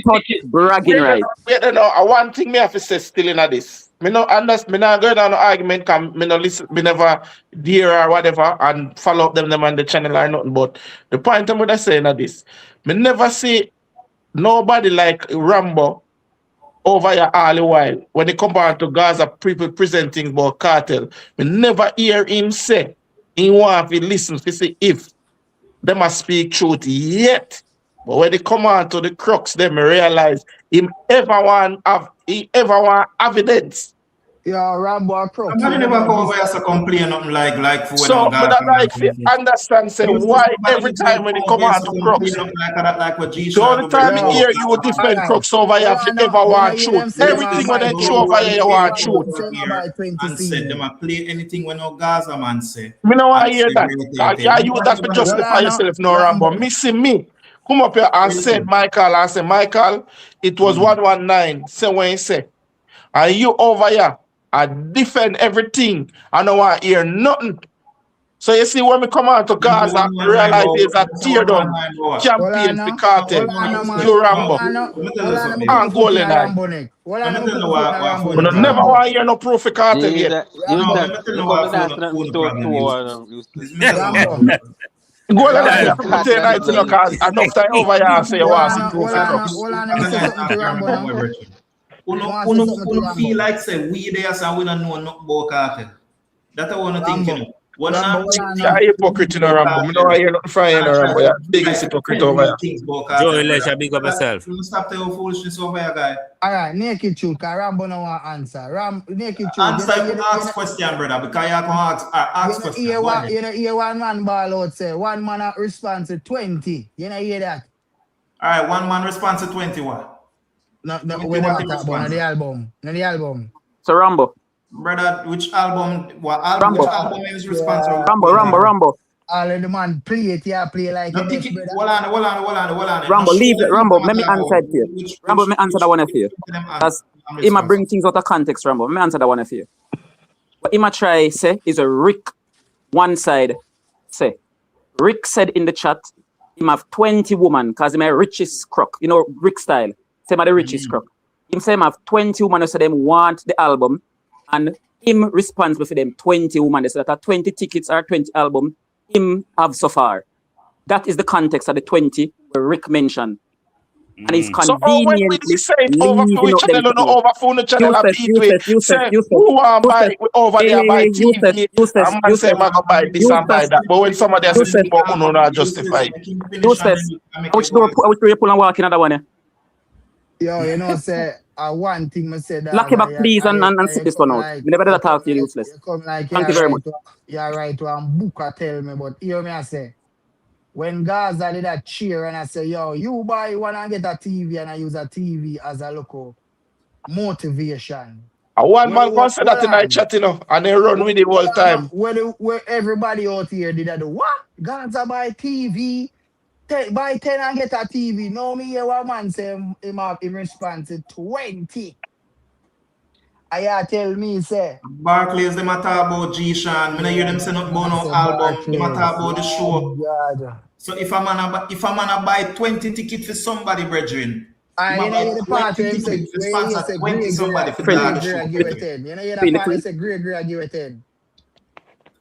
touch bragging rights? Wait, no, one thing me have to say still in this. Me no understand. Me not going on no argument. Cause me no listen. Me never dear or whatever and follow up them on the channel or nothing. But the point I'm gonna say in this, me never see nobody like Rambo over here all the while. When it come back to Gaza, people presenting about cartel, me never hear him say he want to listen to see if they must speak truth yet. But when they come on to the crux, they realize him ever want evidence. Yeah, Rambo crux. I never come over here to complain nothing like for so, but I like to understand say why every time when they come on to crux, the only time in here you will defend crux over here if you ever want truth. Everything when they show over here you want truth. And said them play anything when no Gaza man say. Me no want to hear that. Yeah, you would have to justify yourself, no Rambo. Missing me. Come up here and said Michael and say, Michael, it was 119. Say when you say. And you over here, I defend everything. I don't want to hear nothing. So you see when we come out to Gaza, I realize there's a tear down campaign for cartel. You Rambo. And Golden Eye. But I never want to hear no proof for cartel yet. Go ahead, enough time over here say you want to prove it. Uno feel like say we there so we don't know nothing about cartel. That's what I think, you know. Yeah, hypocrite in Rambo. Me don't hear nothing from you, Rambo. You're biggest hypocrite over here. Joey, let's big up yourself. Stop the foolishness over here, guy. All right, naked truth, because Rambo no want answer. Naked truth. Answer you ask question, brother, because you can ask question. You know, hear one man ball out say, one man responds to 20. You know, hear that? All right, one man responds to 20 what? No, we want to talk about the album. No, the album. So, Rambo. Brother, which album? What album? Which album is responsible? Rambo. All of the man play it, play like no, it. Hold on. Rambo, leave it. Rambo, let me answer it here. Rambo, let me answer that one for you. Because he might bring things out of context, Rambo. Let me answer that one for you. What he might try say is a Rick one side say. Rick said in the chat, he have 20 women because he my richest crook. You know, Rick style. Say my the richest crook. Him say he have 20 women who say them want the album. And him responsible for them 20 women. They said that 20 tickets or 20 albums him have so far. That is the context of the 20 where Rick mentioned. And he's conveniently you say over phone channel or over phone channel you said who want buy over there buy TV and say man go buy this and buy that. But when somebody else say but uno not justify. Which door you pull and walk in another one? Yo, you know, say one thing I said that. Lock him up, please, and sit this one out. We never did talk to you, useless. Thank you very much. You're right to Booker tell me, but hear me I say, when Gaza did that cheer and I say, yo, you buy one and get a TV and I use a TV as a local motivation. One man can say that in my chat, you know, and they run with it all time. Where everybody out here did that, what? Gaza buy TV buy 10 and get a TV. No, me hear one man say him respond to 20. I tell me, say. Barclays, them a talk about G-Shan. Me no hear them say nothing about no album. Them a talk about the show. God. So if a man a buy 20 tickets for somebody, brethren, I you know hear the part where him say, to sponsor 20 somebody for Greg the show. give it 10. You know hear that part where say Greg give it 10.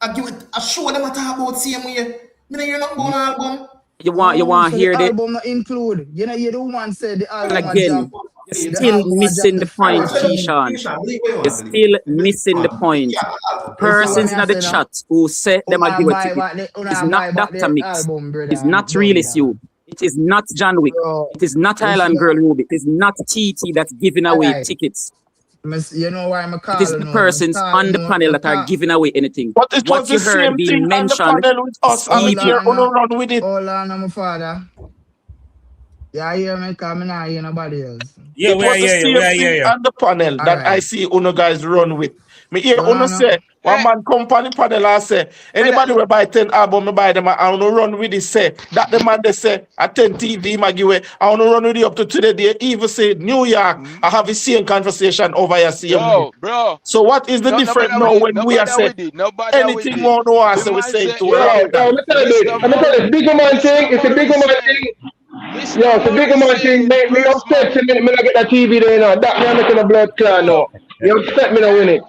I show them a talk about same way. Me no hear nothing about no album. You want so hear the the album not include. You know hear the woman said the album again. You're still missing the point, G-Shan. You're still missing the point. Persons in the chat who say them a give a ticket. It's not Dr. Mix. It's not Really You. It is not John Wick. It is not Island Girl movie. It is not TT that's giving away tickets. You know why I'm calling? It is the persons on the panel that are giving away anything. But it was the same thing on the panel with us, and we here on run with it. Hold on, my father. Yeah, I hear me coming. I hear nobody else. Yeah, it was the same thing on the panel that I see Uno guys run with. Me hear Uno say, one man come on the panel and say, anybody will buy 10 album, me buy them, I want to run with it, say, that the man they say, at 10 TV, my give away, I want to run with it up to today, they even say, New York, I have the same conversation over here, see bro. So what is the difference now when we are saying, anything more no answer, we say to let me tell you, bigger man thing, it's a bigger man thing. Yo, it's a bigger man thing, make me upset, me not get that TV there now, that me making a blood clot now. You upset me now win it.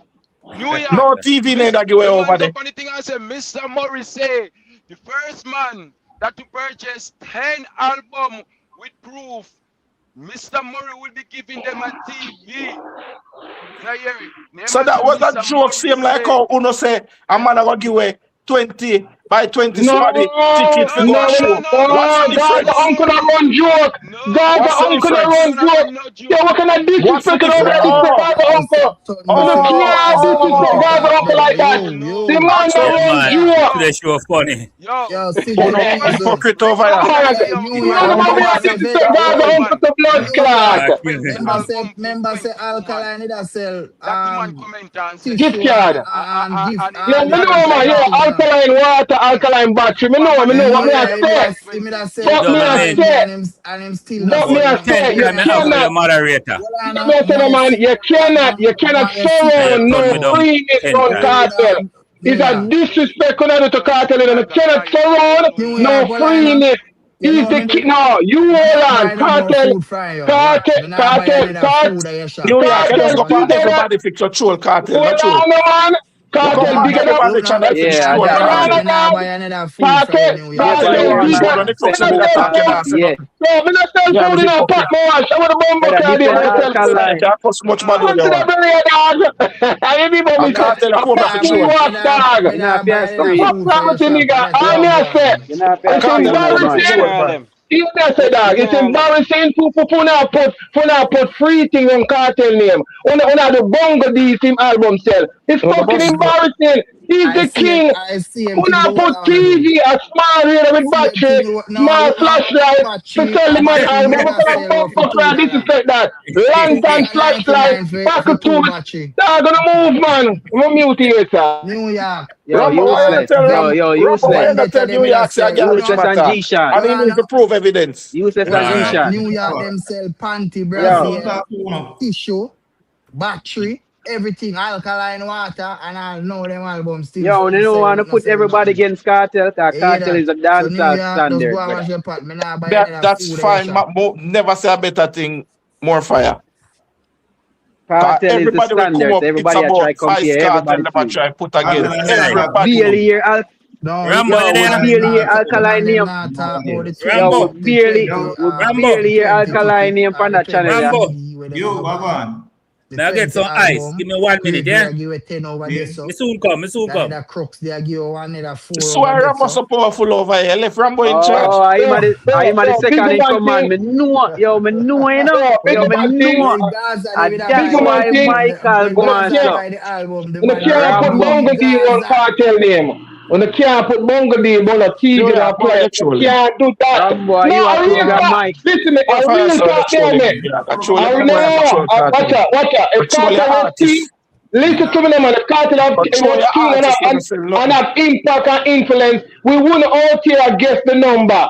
No TV name that give away over there. Funny thing I say, Mr. Morris say the first man that to purchase 10 album with proof, Mr. Morris will be giving them a TV. So that was a joke, same like how Uno say a man will give away 20 by 20 somebody ticket for go show. What's the difference? God, uncle that run joke. God, uncle that run joke. Yo, what kind of disrespect on that? God, uncle. God, uncle like that. The man that run joke. They show funny. Yo, hypocrite over God, uncle to blood clot. Member say Alkaline that sell gift card. Yo, me know man, yo, Alkaline water, Alkaline battery. Me know what me say. But me I say, and him still but me I say, you cannot. Moderator. You cannot surround no freeness on cartel. It's a disrespect to cartel, and you cannot surround no freeness. He's the king. No, you hold on. Cartel. New York, let's go back to everybody fix your troll cartel. Not troll. Cartel bigger than Cartel no, me not tell food in a pot more. I want a bomber card in myself. That cost much money. I be bomber cartel. I'm not you up, dog. What's wrong with you, nigga? I'm here, sir. Even I say that it's embarrassing to put free thing on cartel name. On the bongo D team album sell. It's fucking embarrassing. He's the king. When I put TV, a small radio with battery, small flashlight, to sell the man album. This is like that. Lantern flashlight, back of two. They're gonna move, man. I'm mute here, sir. New York. Yo, useless. Yo, useless. New York, useless and G-Shan. I didn't need to prove evidence. Useless and G-Shan. New York them sell panty, brazier, tissue, battery, everything, alkaline water, and I know them albums still. Yo, they don't want to put everybody against cartel, because cartel is a dancehall standard. That's fine. Never say a better thing, more fire. Cartel is the standard. Everybody try to compare. Everybody never try put against everybody. Barely hear alkaline name. Yo, barely hear alkaline name from that channel. Yo, Baban. Now get some ice. Give me 1 minute, yeah? Give it 10 over Me there, so. soon come. The crooks, they give 1 another 4. So Rambo so powerful over here. Left Rambo in charge. Oh, I'm the second in command. Me know, you know. That's why Michael go on top. You can't put bongo D on cartel name. When you can't put bongo D on a TV and play, you can't do that. No, listen, I really can't tell me. Watch out. If cartel team, listen to me, man. If cartel have impact and influence, we wouldn't all here guess the number.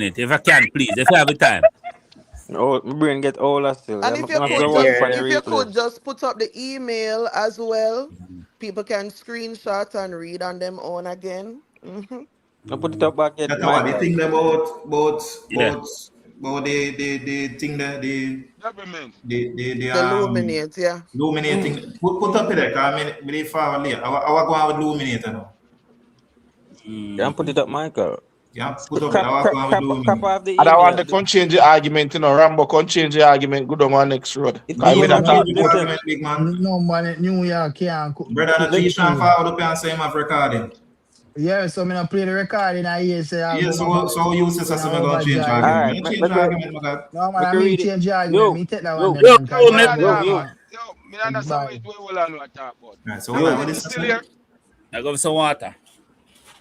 minute, if I can, please, if you have the time. Oh, my brain get older still. And I'm if you gonna could watch just for the if you could replay. just put up the email as well, people can screenshot and read on them own again. I put it up back yet, That's what the Michael. thing about Yeah. the thing that Government. the The Luminate, yeah. illuminating. Put up there, cause I believe far later. I go on with illuminator now. Yeah, put it up, Michael. Yeah, put up that what we do. Crap off the I don't want email. to come change the argument, you know. Rambo come change the argument, go down on next road. It Cause me goes that on talk mute, more. listen. Big man. No man in New York can't Brother, the cook T-Shan food. forward up and say him have recording. Yeah, so me not play the recording I hear say Yeah, album about so you say something gonna change overdrive. argument. Alright, You make change me argument, my God. No man, I read mean it. change the argument. Me take that one then Yo, man, cause yo, that let boy Yo. Me understand bye. what we all talk about. Right, so Double, what you is still here? I go for some water.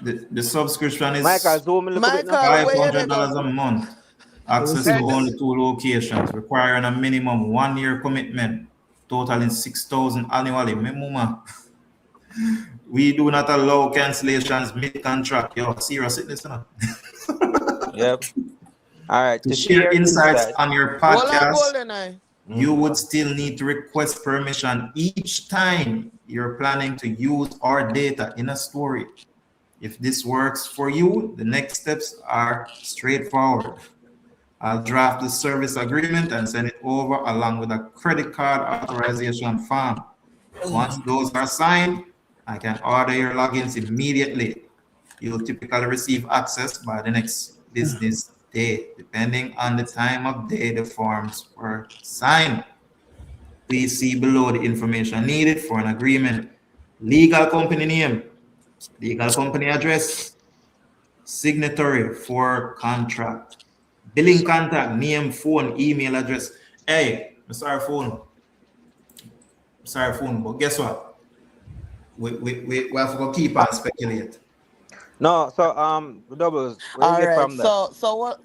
The subscription is Michael, zoom a little bit now. Michael, where you $500 go? a month. So we Access see to X. only 2 locations, requiring a minimum 1-year commitment, totaling 6,000 annually. Me mama. We do not allow cancellations mid-contract. Yo, serious sickness, you know? Yep. Alright, To to share share insights insight. on your Hold on, podcast, Golden Eye. you would still need to request permission each time you're planning to use our data in a story. If this works for you, the next steps are straightforward. I'll draft the service agreement and send it over along with a credit card authorization form. Once those are signed, I can order your logins immediately. You'll typically receive access by the next business day, depending on the time of day the forms were signed. Please see below the information needed for an agreement. Legal company name, legal company address, signatory for contract, billing contact, name, phone, email address. Hey, I'm sorry phone, but guess what? We have to keep on speculate. No, so doubles, where you All get right, from that? so what?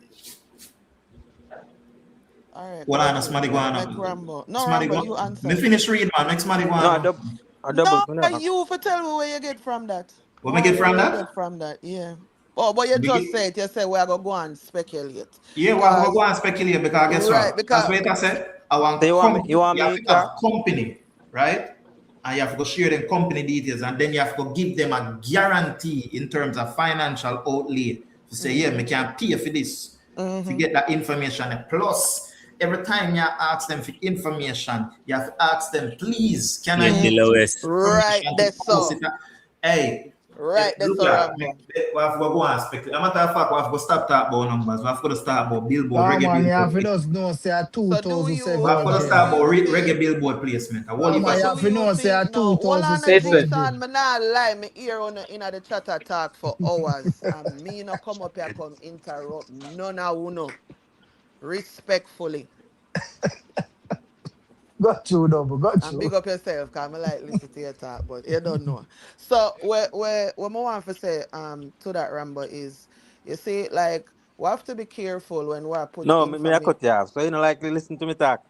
All right, What on, somebody go make on? Rambo. No, Somebody Rambo, go. you answer Me it. finish reading, man. Make somebody go No, on. doubles. No, you for tell me where you get from that. What me get from Where you that? get from that, yeah. Oh, but you just said, you say we're gonna go and speculate. Yeah, well, go and speculate because guess Right, what? because That's what I said. I want So you want you have me to to have company, right? And you have to go share them company details, and then you have to go give them a guarantee in terms of financial outlay to say, yeah, me can pay for this to get that information. Plus, every time you ask them for information, you have to ask them, please, can I The use lowest. right, that's so. Hey, Right, that's look so, at Rambo. we have to go and speculate. As a matter of fact, we have to stop talking about numbers. We have to start about billboard, No reggae man, you have to billboard. just know say a So do you? We have to 2,700. start about reggae billboard placement. A whole No heap man, of you Do have to you know say a think no? Hold on, a Listen. G-Shan, me not lie. Me ear on in the chatter talk for hours, and me no come up here come interrupt none of uno respectfully. Got you, double, got And you. big up yourself, cause I like listen to your talk, but you don't know. So what I want to say to that Rambo is, you see, like we have to be careful when we put No, me I information. cut you off. So you don't like to listen to me talk.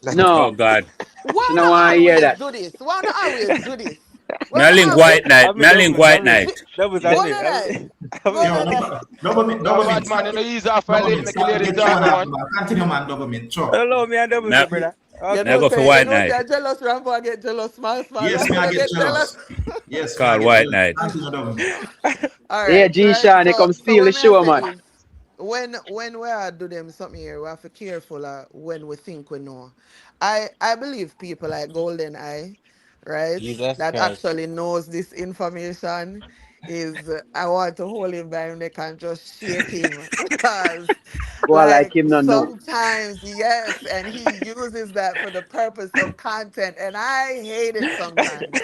Oh No, God. Why you don't not want to hear always that. do this? Why not always do this? Me Why a not link always? white night. I Me a link white night. doubles, Go to that. Go Yo, to that. double Yo, mint. bad man, you know ease off and Double mint. make a lady Get talk, shown up, man. man. Continue, man. Double mint. Sure. Hello, me and doubles, Me, brother. You me a know, go for say, white night. you're jealous, Rambo. I get jealous, small. Yes, me, I Rambo, get get jealous. jealous. Yes, me, I Called get white jealous. night. Continue, double mint. All Yeah, right, right. G-Shan, they come So steal the what may I show, say man. is, when we are do them something here, we have to be careful when we think we know. I believe people like Golden Eye, right, Jesus that Christ. actually knows this information is I want to hold him by him neck and just shake him because Go on like like him, no know. sometimes yes, and he uses that for the purpose of content, and I hate it sometimes.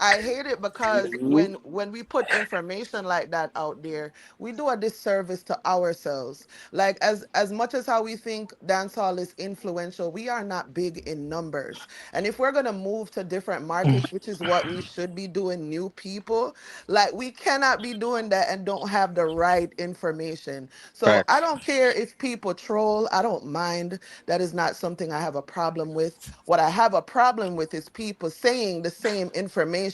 I hate it because Mhm. when we put information like that out there, we do a disservice to ourselves. Like as much as how we think dancehall is influential, we are not big in numbers. And if we're gonna move to different markets, which is what we should be doing, new people, like we cannot be doing that and don't have the right information. So I Facts. don't care if people troll. I don't mind. That is not something I have a problem with. What I have a problem with is people saying the same information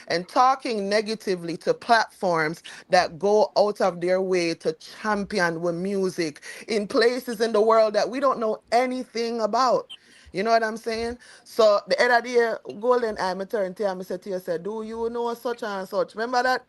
and talking negatively to platforms that go out of their way to champion with music in places in the world that we don't know anything about. You know what I'm saying? So the other day, Golden Eye, me turn to you and me say to you, say, do you know such and such? Remember that?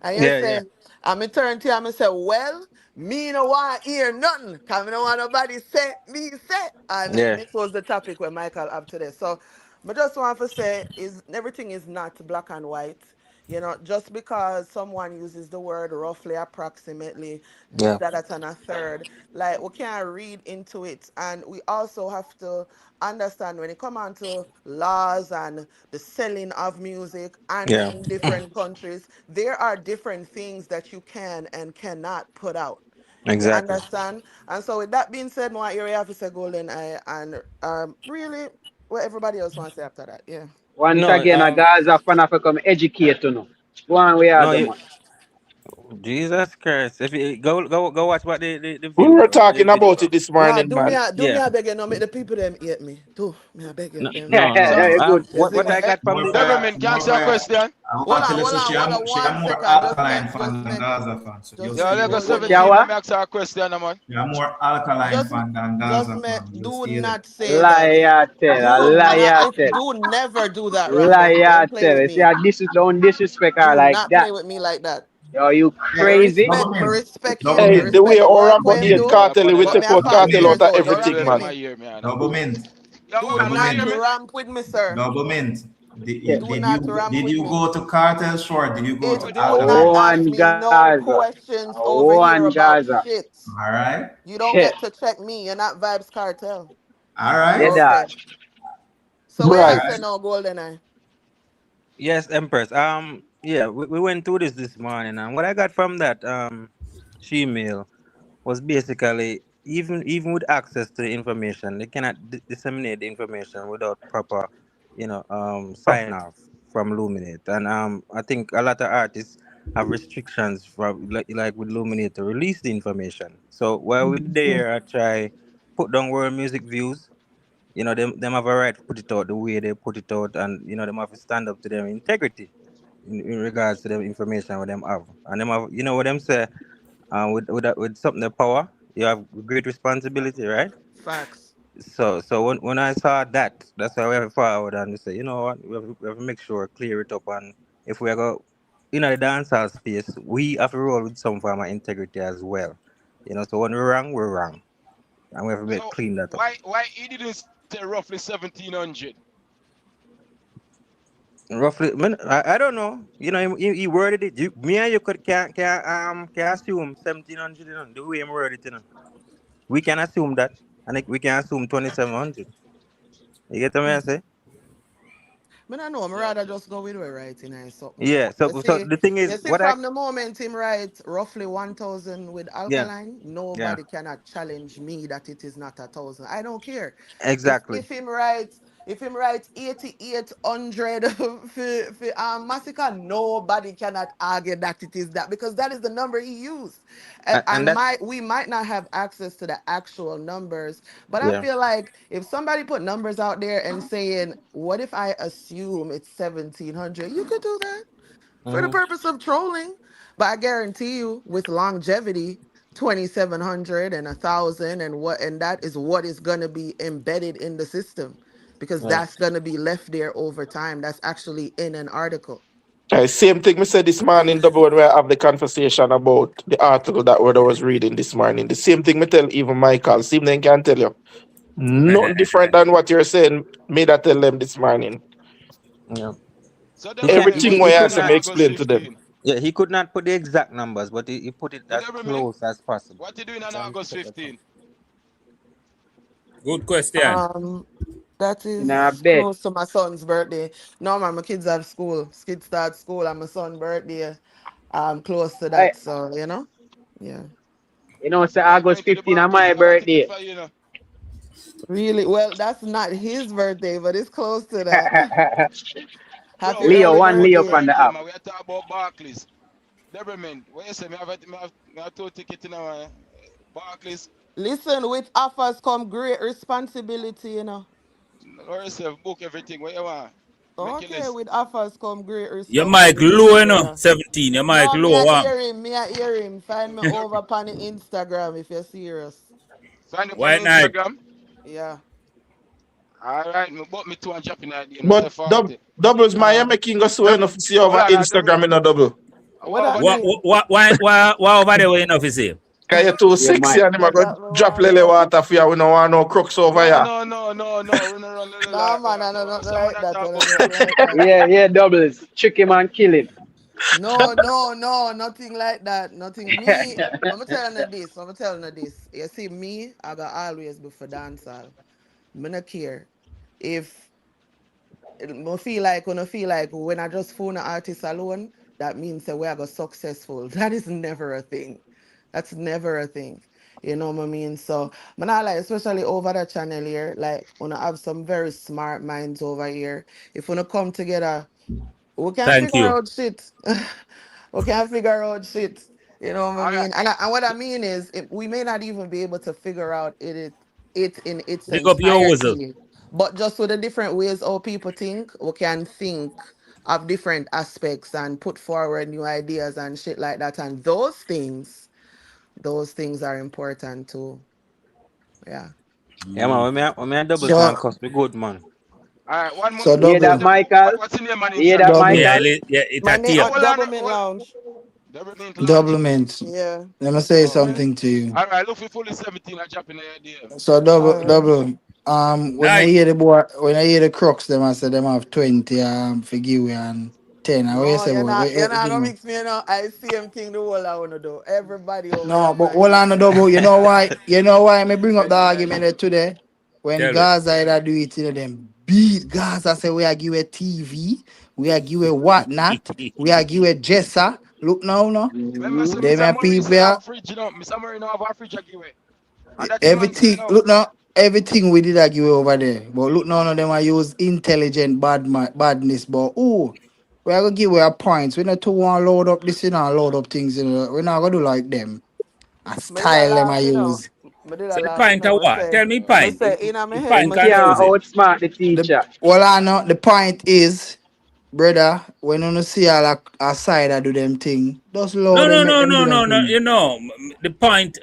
And you Yeah, yeah. say, and me turn to you and me say, well, me no want hear nothing. Cause me no want nobody say, me say. And Yeah. this was the topic where Michael up today. So I just want to say is everything is not black and white. You know, just because someone uses the word roughly, approximately, this, Yeah. that, and a third, like we can't read into it. And we also have to understand when it comes on to laws and the selling of music and Yeah. in different countries, there are different things that you can and cannot put out. You Exactly. understand? And so with that being said, my area officer Golden Eye and really what everybody else wants to say after that. Yeah. Once No, again, a Gaza fan have to come educate you know. Go on, we are no, the you, man. Jesus Christ. If you go watch what the We view, were the talking video, about bro. it this Lord, morning, man. do me Yeah. a beg you, no make the people them hate me. Do me a beg you, No, them. no, no, So, no. Good. You see What me? I got from the Deverman, can I More answer a vibes. question? I want to tell you, so Hold on, she are 1 more second. alkaline fan than Gaza fan. So Just Yeah, just make Lego just Golden 17, Eye. let Shawa? me ask her a question, man. you are more alkaline Just fan than just Gaza me fan. Just do hear it. not say that. Liar tell, a liar tell. Do never do that, Rambo. Liar Don't play tell. with You see, me. don't disrespect her Do like not that. play with me like that. Yo, you Me Yeah, crazy? respect, double me mint, respect double you. Me Hey, the mint, way respect the work Orambo where you did do. Yeah, cartel, we But me take I out double cartel apologize out mint, of out. You're everything, after in man. my me. ear, man. double mint, Yeah, Do hold on, double let me not hear mint, me. ramp with me, sir. double mint. Yeah. Do not ramp Did with you me. go to cartel short? Did you go It to do not alkaline? ask One me no Gaza. questions over here One about Gaza. shit. All right, You don't Yeah, get to check me. You're not Vibes Cartel. all right, yeah, Okay. dad. So where all you Right. say right. no, Golden Eye? Yes, Empress. Yeah, we went through this morning, and what I got from that she email was basically even with access to the information, they cannot disseminate the information without proper, sign off from Luminate. And I think a lot of artists have restrictions from like with Luminate to release the information. So while we're there, I try put down world music views. Them have a right to put it out the way they put it out, and them have to stand up to their integrity in regards to the information what them have. And them have, what them say, with something the power, you have great responsibility, right? Facts. So when I saw that, that's why we have to forward and we say, you know what, we have to make sure clear it up, and if we are go the dancehall space, we have to roll with some form of integrity as well. So when we're wrong, and we have to So clean that up. why he didn't say roughly 1700? Roughly, I don't know. He worded it. Me and you can assume 1700. The way he worded it. We can assume that, and we can assume 2700. You get what I say? Me not know. Me Yeah. rather just go with where writing and something. Yeah. So the thing You is, see, what I from the moment him write roughly 1,000 with yeah alkaline, yeah nobody cannot challenge me that it is not 1,000. I don't care. If exactly. if him writes if him writes 8,800 for massacre, nobody cannot argue that it is that because that is the number he used. And And that's we might not have access to the actual numbers, but I yeah. feel like if somebody put numbers out there and saying, what if I assume it's 1,700? You could do that for the hmm purpose of trolling. But I guarantee you, with longevity, 2,700 and 1,000 and that is what is going to be embedded in the system because Yeah. that's going to be left there over time. That's actually in an article. Same thing we said this morning, double when we have the conversation about the article that word I was reading this morning. The same thing me tell even Michael. Same thing can tell you. Nothing different than what you're saying. Me that tell them this morning. Yeah. So Everything what what you I doing say, on me August explain to them. 15? Yeah. He could not put the exact numbers, but he put it But as close as possible. what you doing on Let me August check that out. 15? Good question. That In a is bet. close to my son's birthday. No, man, my kids have school. Kids start school and my son's birthday. Close to Hey, that. So, yeah. say Me, I August going to the 15 on Barclays. my I got a ticket birthday. for you, know. Really? Well, that's not his birthday, but it's close to that. Bro, Happy we Leo, early one Leo birthday. from the time, app. man. We are talking about Barclays. Deverman, what you say? Me have two tickets in our Barclays. Listen, with offers come great responsibility, Or yourself, book everything. What you want? Make your Okay, list. with offers come great Your mic low, responsibility, brother. 17. Your mic No, me low, I wow. hear him. Me I hear him. Find me over upon the Instagram if you're serious. Find up on White night. Instagram. Yeah. All right, me bought me two and dropping that and me say But 40. doubles my Uh, making us so Deb, enough to see hold over on, Instagram in a double. what what that over What, there? mean? what over there, enough is it? Cause you're too Yeah, sexy Mike. and him a That's go that me drop want lily know. water for you. We don't want no crooks over No, here. no, no, no, no. We don't run little Nah, like man, I water. know nothing Some of like that that. talk I know about nothing like that. Yeah, doubles. Trick him and kill him. No, nothing like that. Nothing. I'm telling you this. You see, me, I got always be for dancehall. Me not care. If I feel like when I just phone an artist alone, that means that we are successful. That is never a thing. That's never a thing. You know what I mean? So man, I like especially over the channel here, like wanna have some very smart minds over here. If we wanna come together, we can Thank figure you. out shit. We can figure out shit. You know what I All right. mean? And what I mean is, we may not even be able to figure out it in its Big up your whistle. entirety, but just with the different ways how people think, we can think of different aspects and put forward new ideas and shit like that. And those things are important too. Yeah. Yeah, man. When me a double So song cost me good, man. All right. One more. So you hear that, double, Michael? What's the name of You him, hear son? that, double. Yeah, Michael? it My a name tape. Double Mint Lounge. Double mint lunch. Double mint. Yeah. Let me say Oh. something to you. All right. Look for fully 17. I drop in the idea. So All right. double. When I Nice. hear the boy, when I hear the crooks, them I say them have 20 for give you and 10. What you No, say, boy? you're What you not think, gonna man? mix me, you know. I see him thing the whole I wanna do. Everybody over No, here but can hold hear on, the me. double. You know why? You know why I bring up the Anything, argument there today? When Tell me. Gaza either do it, you know, them beat Gaza say we are give a TV, we are give a whatnot, we are give a Jessa. Look now, no. Remember, say Them Mr. a Murray people say have here, a fridge, you know. Mr. Murray now have a fridge, I give it. And that him and say everything. no. Look now, everything we did I give over there. But look now, no, them I use intelligent badness. But we are gonna give we a points. We not to want load up this, you know, load up things. You know, we're not gonna do like them. A Me did a style them I laugh, you know. use. Me did a So the laugh, you pint of know. what? Tell me Me pint. say in my The head, pint me Can't say, confusing. outsmart the The teacher. well, I know the point is, brother, when you see a side I do them thing, just No, load no, them, make no, them no, do them no, no. thing. You know, the point,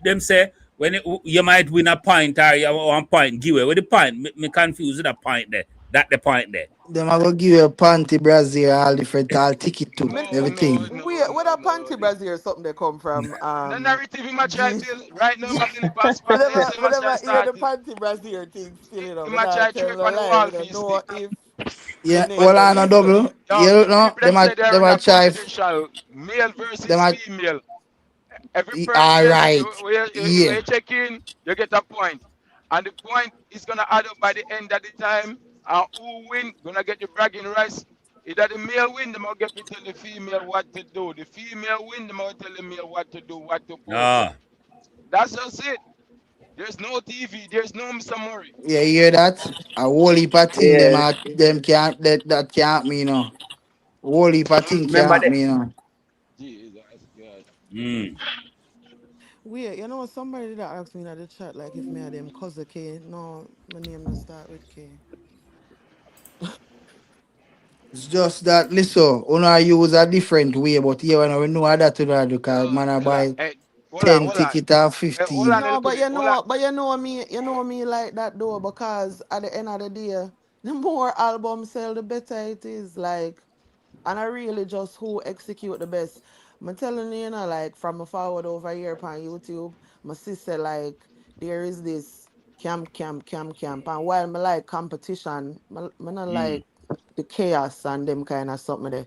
them say, when you might win a point or you want 1 point giveaway. With the point, me confused with the point there. That the point there. Them I go give you a panty Brazil, all different, all ticket too, me, No, no, everything. no, where no, the no. panty Brazil or something they come from? The narrative in my try G. build right now, G. my Lily passport. They say Me my try never hear the started. panty Brazil thing still, you know. In Me my not try tell trip no on the lie. wall Me for don't know stick. if the Yeah, name well them I know mix up. double. Yo, You know, people them say they're them in a a try, confidential male them versus a, female. Every all purchase right, where yeah. you check in, you get a point. And the point is gonna add up by the end of the time. And who win gonna get the bragging rights. Either the male win, them will get to tell the female what to do. The female win, them will tell the male what to do, what to post. Ah. That's just it. There's no TV, there's no Mr. Murray. Yeah, you hear that? A whole heap of thing Yeah. them can't that can't me, you know. Whole heap of thing Remember can't that. me, you know. Jesus God. Mm. Weird, you know, somebody that asked me in the chat, like, if me had them cousin K. No, my name not start with K. It's just that listen, I use a different way, but yeah, when we know how that to do because Yo, man I Killer, buy hey, hold on, 10 hold on. ticket and Hey, hold on 15. a No, little bit. Hold on. but you know me like that though, because at the end of the day, the more albums sell, the better it is. Like, and I really just who execute the best. I'm telling you, you know, like from a forward over here on YouTube, my sister like there is this camp, and while me like competition, me not Mm. like the chaos and them kind of something there.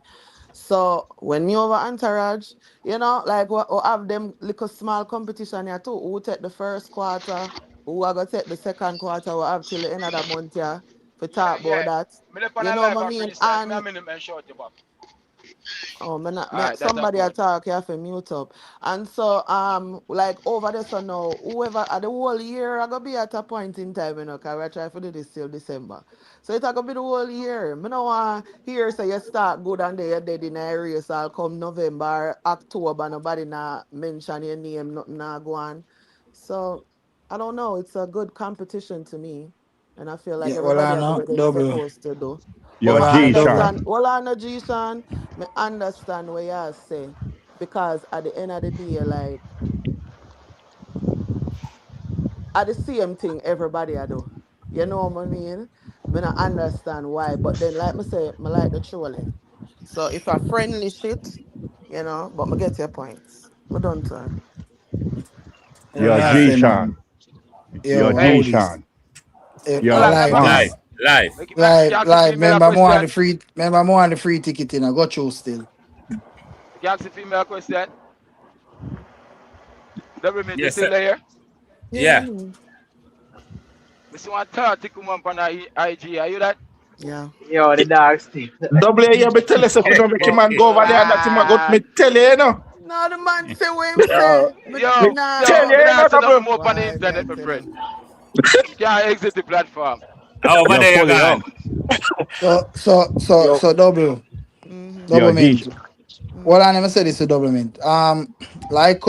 So when me over entourage, you know, like we have them little small competition here too. Who take the first quarter, who are gonna take the second quarter, we have till the end of the month here for Yeah, talk yeah. about that. Me up on You a know live what I a mean? freestyle. Me a And minute man short you back. oh, Alright, that's a somebody point. attack, you have to mute up. And so, like over there, so now, whoever, the whole year, I gonna be at a point in time, you know, because we're trying to do this till December. So it's gonna be the whole year. I don't want here, say you start good and then you're dead in a race, I'll come November, October, nobody not mention your name, nothing not go on. So, I don't know, it's a good competition to me. And I feel like Yeah, well everybody I are doing know what they're double. supposed to do. But Yo, Well me I know G Sean. double. understand, well, I know G-Shan, me understand what you say. Because at the end of the day, like, at the same thing everybody I do. You know what I mean? Me not understand why. But then, like me say, me like the trolling. So if a friendly shit, you know, but me get your points. Me done turn. Well Yo, may I Alright. G say Sean. man. Yo, Yo, Hey, G how this? Sean. hold Yo, on, me have Live a Live, this. live. me can ask Live, the female a remember more on the question. free remember more on the free ticket, you know, go through still. Can I ask a female question? Double mint, you Yes, still sir. there? Yeah, Yeah. mm, Miss one 30 come up on IG. Are you that? yeah. Yo, the dog Steve. Double A, you be tell us if you don't make him But man go over there and that him a got me Lad. tell you, you know. no, the man say what him Yo, say. Me Yo, tell Nah, you, yo, me you know, not say double. nothing more on the why me I internet, my tell friend. him. You can't exit the platform. Over Yo, there you fully gone. yo. So yo, double Mm-hmm. Yo, double G. mint. Mm-hmm. Well, I never said this to double mint. Like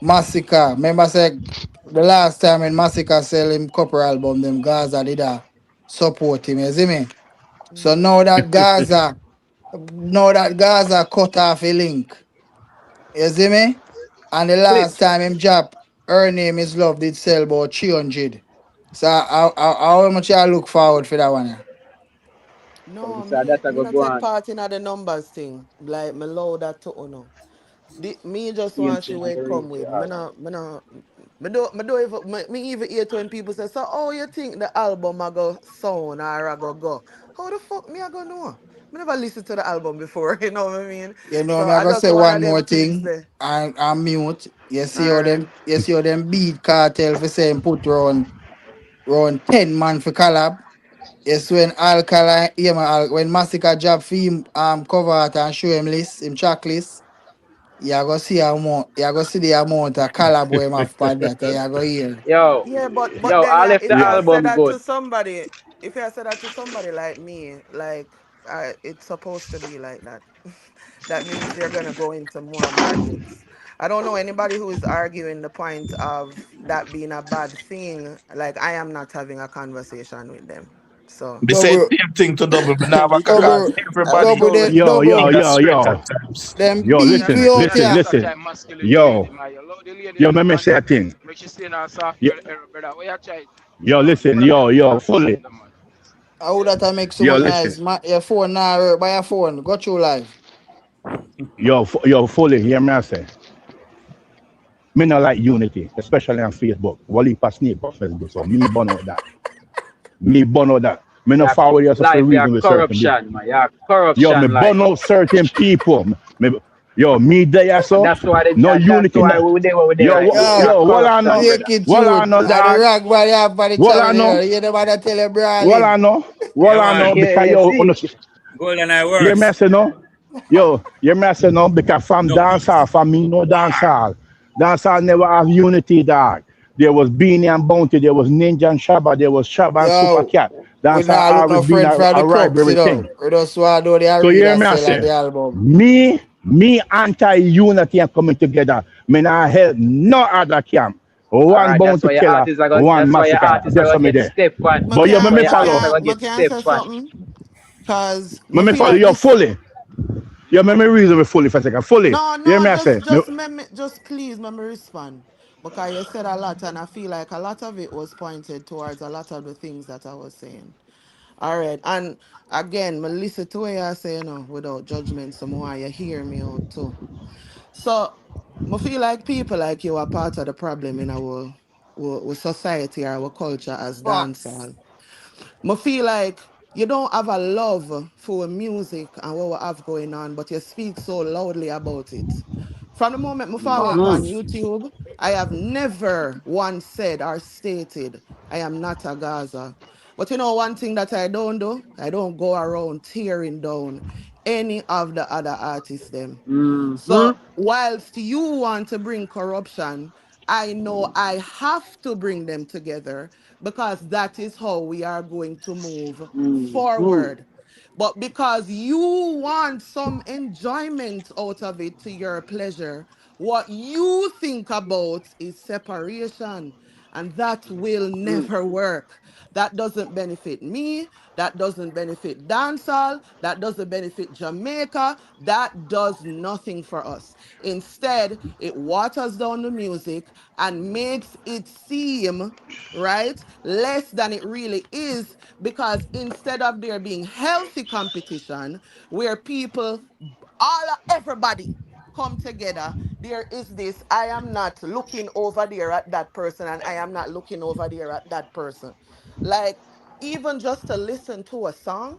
Massacre. Remember say the last time when Massacre sell him couple album, them Gaza did support him, you see me? So Mm-hmm. now that Gaza cut off a link, you see me? And the last Split. time him drop, her name is love did sell about 300. So how much I look forward for that one? Yeah? No, So me that I me go not go take on. part in the numbers thing. Like me loud that to uno. Me just Same want to see thing where as the it come reach with. out. Me don't even me even hear when people say, so how you think the album I go sound or I go? How the fuck me I go know? Me never listened to the album before, you know what I mean? You know So me, I I gotta just say one one of them more things thing. there. I'm mute. Alright. You see how them beat cartel for saying put round 10 man for collab. Yes, when Alkaline, yeah, man, when Massacre job for him cover art and show him list, him track list, you go see the amount of collab where him have for that, and you go hear. Yo, Yeah, but yo, then all yeah, if if the you Yeah. have said album that good. to somebody, if you have said that to somebody like me, like it's supposed to be like that. That means they're gonna go into more markets. I don't know anybody who is arguing the point of that being a bad thing. Like I am not having a conversation with them. So They say Double, same thing to double, but now because because double, I will everybody double, go with the Yo, think yo, double, that's yo, straight at yo. times. them Yo, beat Yeah, listen, we me, me out I listen, not here. such listen. a masculine lady, Yo, man. You allow the lady yo, them let me man say a them. thing. Make she stay in her soft Yo, girl era, brother. Where you try? yo, Come listen, on, make yo, talk fully. something, man. How that I make so Yo, much listen. noise? Your phone now work by your phone. Go through live. Yo, fully, hear me I say. Me not like unity, especially on Facebook. Wally pass sneak on Facebook, so me burn out that. Me burn out that. Me not Yeah, forward yourself for life, yeah, reason with certain people. corruption, man. Yeah, Yo, me corruption burn life. out certain people. Me, yo, me there And so. that's why No that's unity. why No. we there what we there Yo, right now. Yo, Yeah, what I know? corruption, brother. make it What I truth. know, And the dog? rock body have for the What I channel know? there. You know about tell you What I brawling. know? What Yeah, I know? man. Yeah, Because yeah, yo, see. Golden Eye hear me I works. say no? Yo, hear me I say no? Because from No dancehall, peace. from me no War. dancehall. Dancehall never have unity, dog. There was Beanie and Bounty, there was Ninja and Shabba, there was Shabba and Super Yo, Cat. we Dancehall not look always no been friend for the a crooks, you rivalry thing. know. We just want to do the So you hear arena me I sell of say, the album. me anti-unity and coming together. Me not help no other camp. All One right, bounty killer, one that's why your massacre. artists are That's gonna what me get there. step on. I But yo, That's me, why can't, me your I follow. artists are can't, gonna I get can't step say on. something. Cause Me, I me feel follow. like Yo, this. fully. Yo, me reason me fully for a second. Fully. No, Hear no, me I say. just please let me respond. Because you said a lot and I feel like a lot of it was pointed towards a lot of the things that I was saying. All right. And again, me listen to what you say, without judgment, some more you hear me out too. So I feel like people like you are part of the problem in our society or our culture as Facts. dancehall. I feel like you don't have a love for music and what we have going on, but you speak so loudly about it. From the moment I follow up on Facts. YouTube, I have never once said or stated I am not a Gaza. But you know one thing that I don't do? I don't go around tearing down any of the other artists them. Mm-hmm. So whilst you want to bring corruption, I know I have to bring them together because that is how we are going to move Mm-hmm. forward. But because you want some enjoyment out of it to your pleasure, what you think about is separation. And that will never work. That doesn't benefit me. That doesn't benefit dancehall. That doesn't benefit Jamaica. That does nothing for us. Instead, it waters down the music and makes it seem right less than it really is, because instead of there being healthy competition where people, everybody come together, there is this: I am not looking over there at that person and I am not looking over there at that person. Like, even just to listen to a song,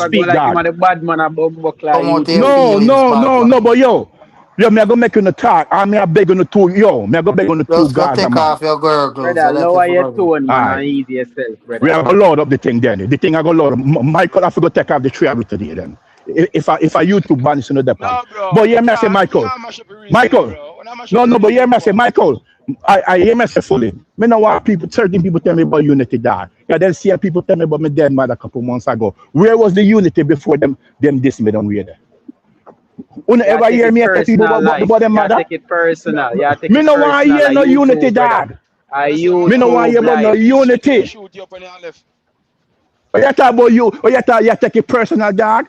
speak, like him God. and the bad man about Come out youth. your feelings, No, Papa. but yo, me I go make you no talk. I me I beg on the two, yo, me I go beg on the two Just go Gaza take man. off your gurgles. I Brother, left you lower for your go. tone, man, Alright. and ease yourself, We brother. are gonna load up the thing then. The thing I go load up. Michael have to go take off the tree of it today then. If I YouTube ban is in the depot. No, bro. But You hear me I say can't. We Michael. not mash up the replay, Michael. bro. We not mash up No, the but hear replay, me I say bro. Michael. I hear me say fully. Me know what certain people tell me about unity dog. Yeah, then see people tell me about my dead mother a couple months ago. Where was the unity before them diss me down here there? Who You ever take hear it me tell people personal, about life. them You mother? take it personal. You take Me it no want personal. hear A no unity YouTube, brother. dog. A Me no want hear YouTube about no life. Street unity. shoot you up on your left. But you talk about you, or you talk, you take it personal, dog.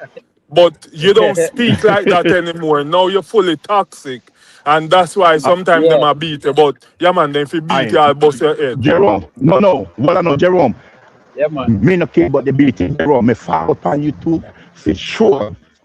But you don't speak like that anymore. Now you're fully toxic. And that's why sometimes them Yeah. are beat you. But yeah man, then if you beat I you, I'll bust your head. Jerome, no. Well, I know Jerome. Yeah, man. Me no care about the beating, Jerome. Me follow upon you too. For sure.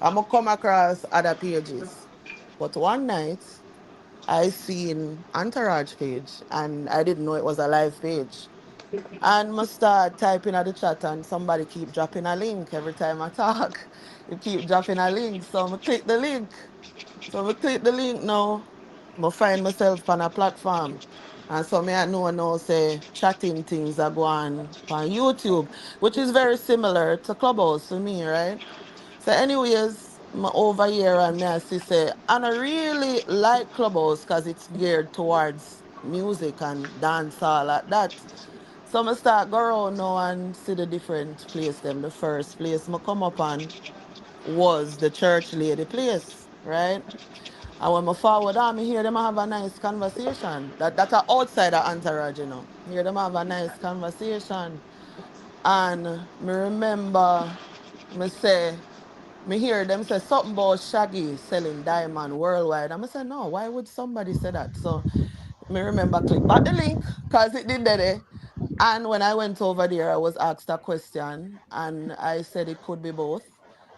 I'm gonna come across other pages. But one night, I seen Entourage page and I didn't know it was a live page. And I start typing at the chat and somebody keep dropping a link every time I talk. You keep dropping a link. So I click the link. So I click the link now. I find myself on a platform. And so me I know now say chatting things are going on YouTube, which is very similar to Clubhouse for me, right? So anyways, I'm over here and me I see say, and I really like Clubhouse because it's geared towards music and dance all like that. So I start go around now and see the different place them. The first place I come up on was the church lady place, right? And when I forward on, me hear them have a nice conversation. That are outside of entourage, you know. Hear them have a nice conversation. And me remember me say, me hear them say something about Shaggy selling diamond worldwide. And I say, no, why would somebody say that? So me remember click back the link because it did that. And when I went over there, I was asked a question and I said it could be both.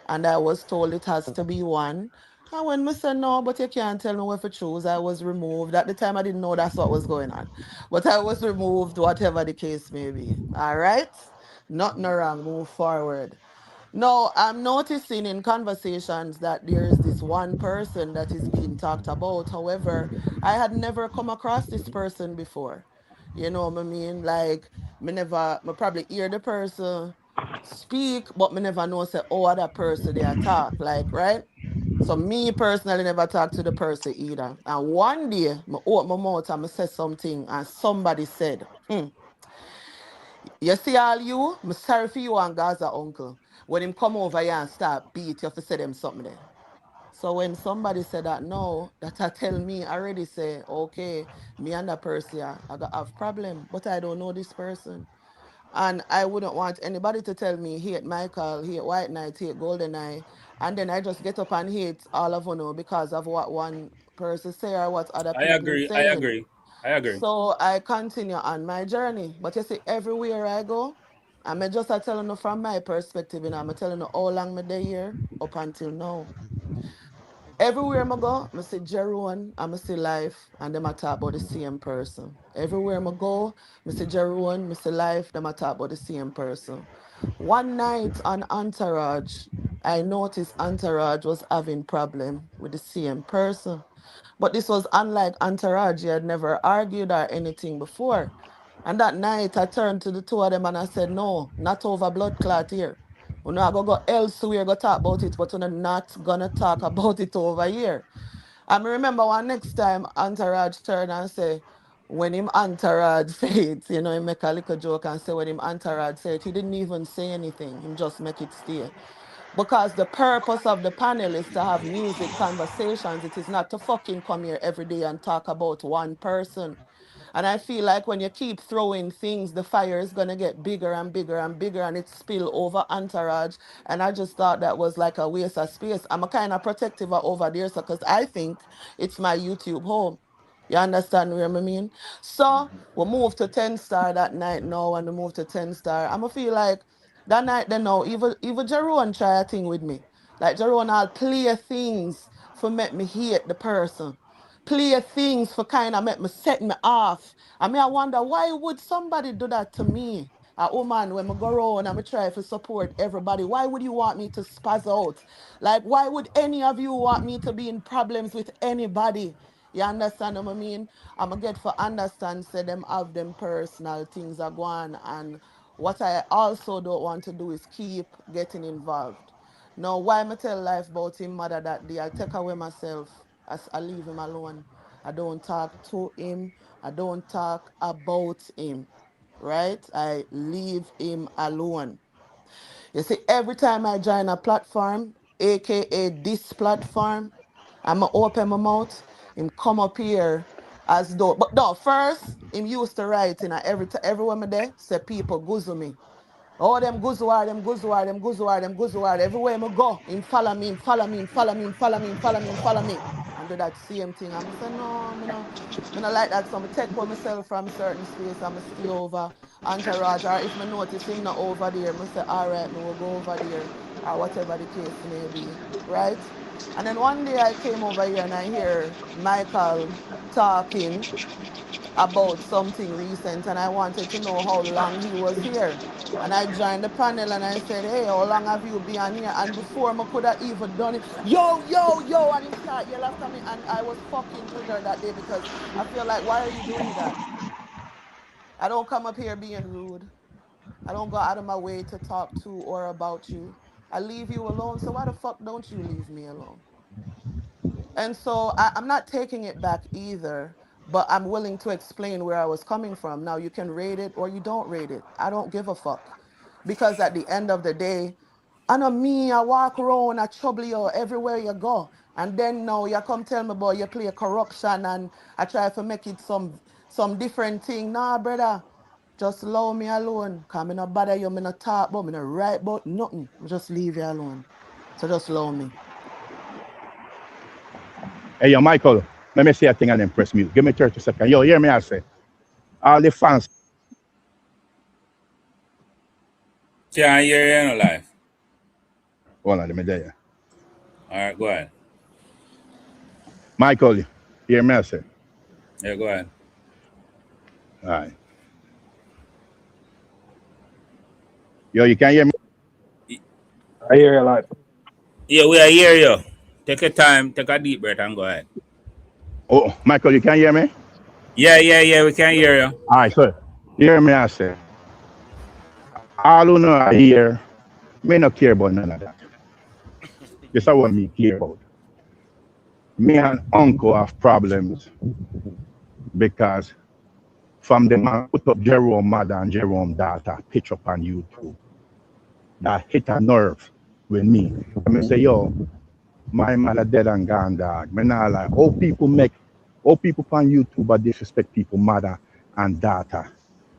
And I was told it has to be one. And when I said no, but you can't tell me what to choose, I was removed. At the time, I didn't know that's what was going on. But I was removed, whatever the case may be. All right? Nothing wrong. Move forward. No, I'm noticing in conversations that there is this one person that is being talked about. However, I had never come across this person before. You know what I mean? Like, me probably hear the person speak, but me never know say, oh, that person they attack. Like, right? So me personally never talk to the person either. And one day, I open my mouth and I say something, and somebody said, you see all you, I'm sorry for you and Gaza uncle. When him come over here and start beat, you have to say them something there. So when somebody said that no, that I tell me, I already say, okay, me and that person, I got have problem, but I don't know this person. And I wouldn't want anybody to tell me hate Michael, hate White Knight, hate Golden Eye. And then I just get up and hate all of you because of what one person say or what other I people is agree. I saying. agree. I agree. So I continue on my journey. But you see, everywhere I go, I'm just telling you from my perspective, and I'm telling you how long me there here up until now. Everywhere I go, I see Jeroen, I see life, and them I talk about the same person. Everywhere I go, I see Jeroen, I see life, them I talk about the same person. One night on Entourage, I noticed Entourage was having problem with the same person. But this was unlike Entourage. He had never argued or anything before. And that night, I turned to the two of them and I said, no, not over blood clot here. We're not going to go elsewhere, go talk about it, but we're not going to talk about it over here. I remember one next time Entourage turned and say, when him Entourage said it, he make a little joke and say when him Entourage said it, he didn't even say anything. Him just make it stay. Because the purpose of the panel is to have music conversations. It is not to fucking come here every day and talk about one person. And I feel like when you keep throwing things, the fire is going to get bigger and bigger and bigger and it spill over Entourage. And I just thought that was like a waste of space. I'm a kind of protective over there because I think it's my YouTube home. You understand what I mean? So we moved to 10 star that night now and we moved to 10 star. I'm going to feel like that night then now, even Jerome try a thing with me. Like Jerome I'll play things for make me hate the person. Play things for kind of make me set me off. I mean, I wonder why would somebody do that to me? A woman, when I go around and I try to support everybody, why would you want me to spaz out? Like, why would any of you want me to be in problems with anybody? You understand what I mean? I'm going to get for understand, say them have them personal things are going and what I also don't want to do is keep getting involved. Now, why me tell life about him mother that day? I take away myself as I leave him alone. I don't talk to him. I don't talk about him. Right? I leave him alone. You see, every time I join a platform, aka this platform, I'ma open my mouth, him come up here as though, but no, first, him used to write in everywhere me there, say people guzzle me. Oh, them guzuar, them guzuar, them guzuar, them guzuar. Everywhere I go, him follow me, him follow me, him follow me, him follow me, him follow me, him follow me. And do that same thing. I'm say, no, me no like that. So I take for myself from certain space, I'm stay over entourage. Or if me notice him not over there, I say, all right, me will go over there, or whatever the case may be. Right? And then one day I came over here and I hear Michael talking about something recent and I wanted to know how long he was here. And I joined the panel and I said, hey, how long have you been here? And before I could have even done it, yo, and him start yell after me. And I was fucking triggered that day because I feel like, why are you doing that? I don't come up here being rude. I don't go out of my way to talk to or about you. I leave you alone. So why the fuck don't you leave me alone? And so I'm not taking it back either, but I'm willing to explain where I was coming from. Now you can rate it or you don't rate it. I don't give a fuck. Because at the end of the day, I know me, I walk around, I trouble you everywhere you go. And then now you come tell me about you play corruption and I try to make it some different thing. Nah, brother. Just allow me alone. Cause me not bother you, me not talk about, me not write about nothing. Just leave you alone. So just allow me. Hey, yo, Michael, let me say a thing and then press mute. Give me 30 seconds. Yo, hear me, I say. All the fans. Can't hear you no live. Hold on, let me tell you. All right, go ahead. Michael, hear me, I say. Yeah, go ahead. All right. Yo, you can hear me? I hear you live. Yeah, we are hear you. Take your time, take a deep breath and go ahead. Oh, Michael, you can hear me? Yeah, we can hear you. All right, so hear me, I say. All who know I hear, me not care about none of that. This is what me care about. Me and uncle have problems because from the man put up Jerome mother and Jerome daughter picture up on YouTube. That hit a nerve with me. I say, yo, my mother dead and gone, dog. Me not like all people on YouTube are disrespect people mother and daughter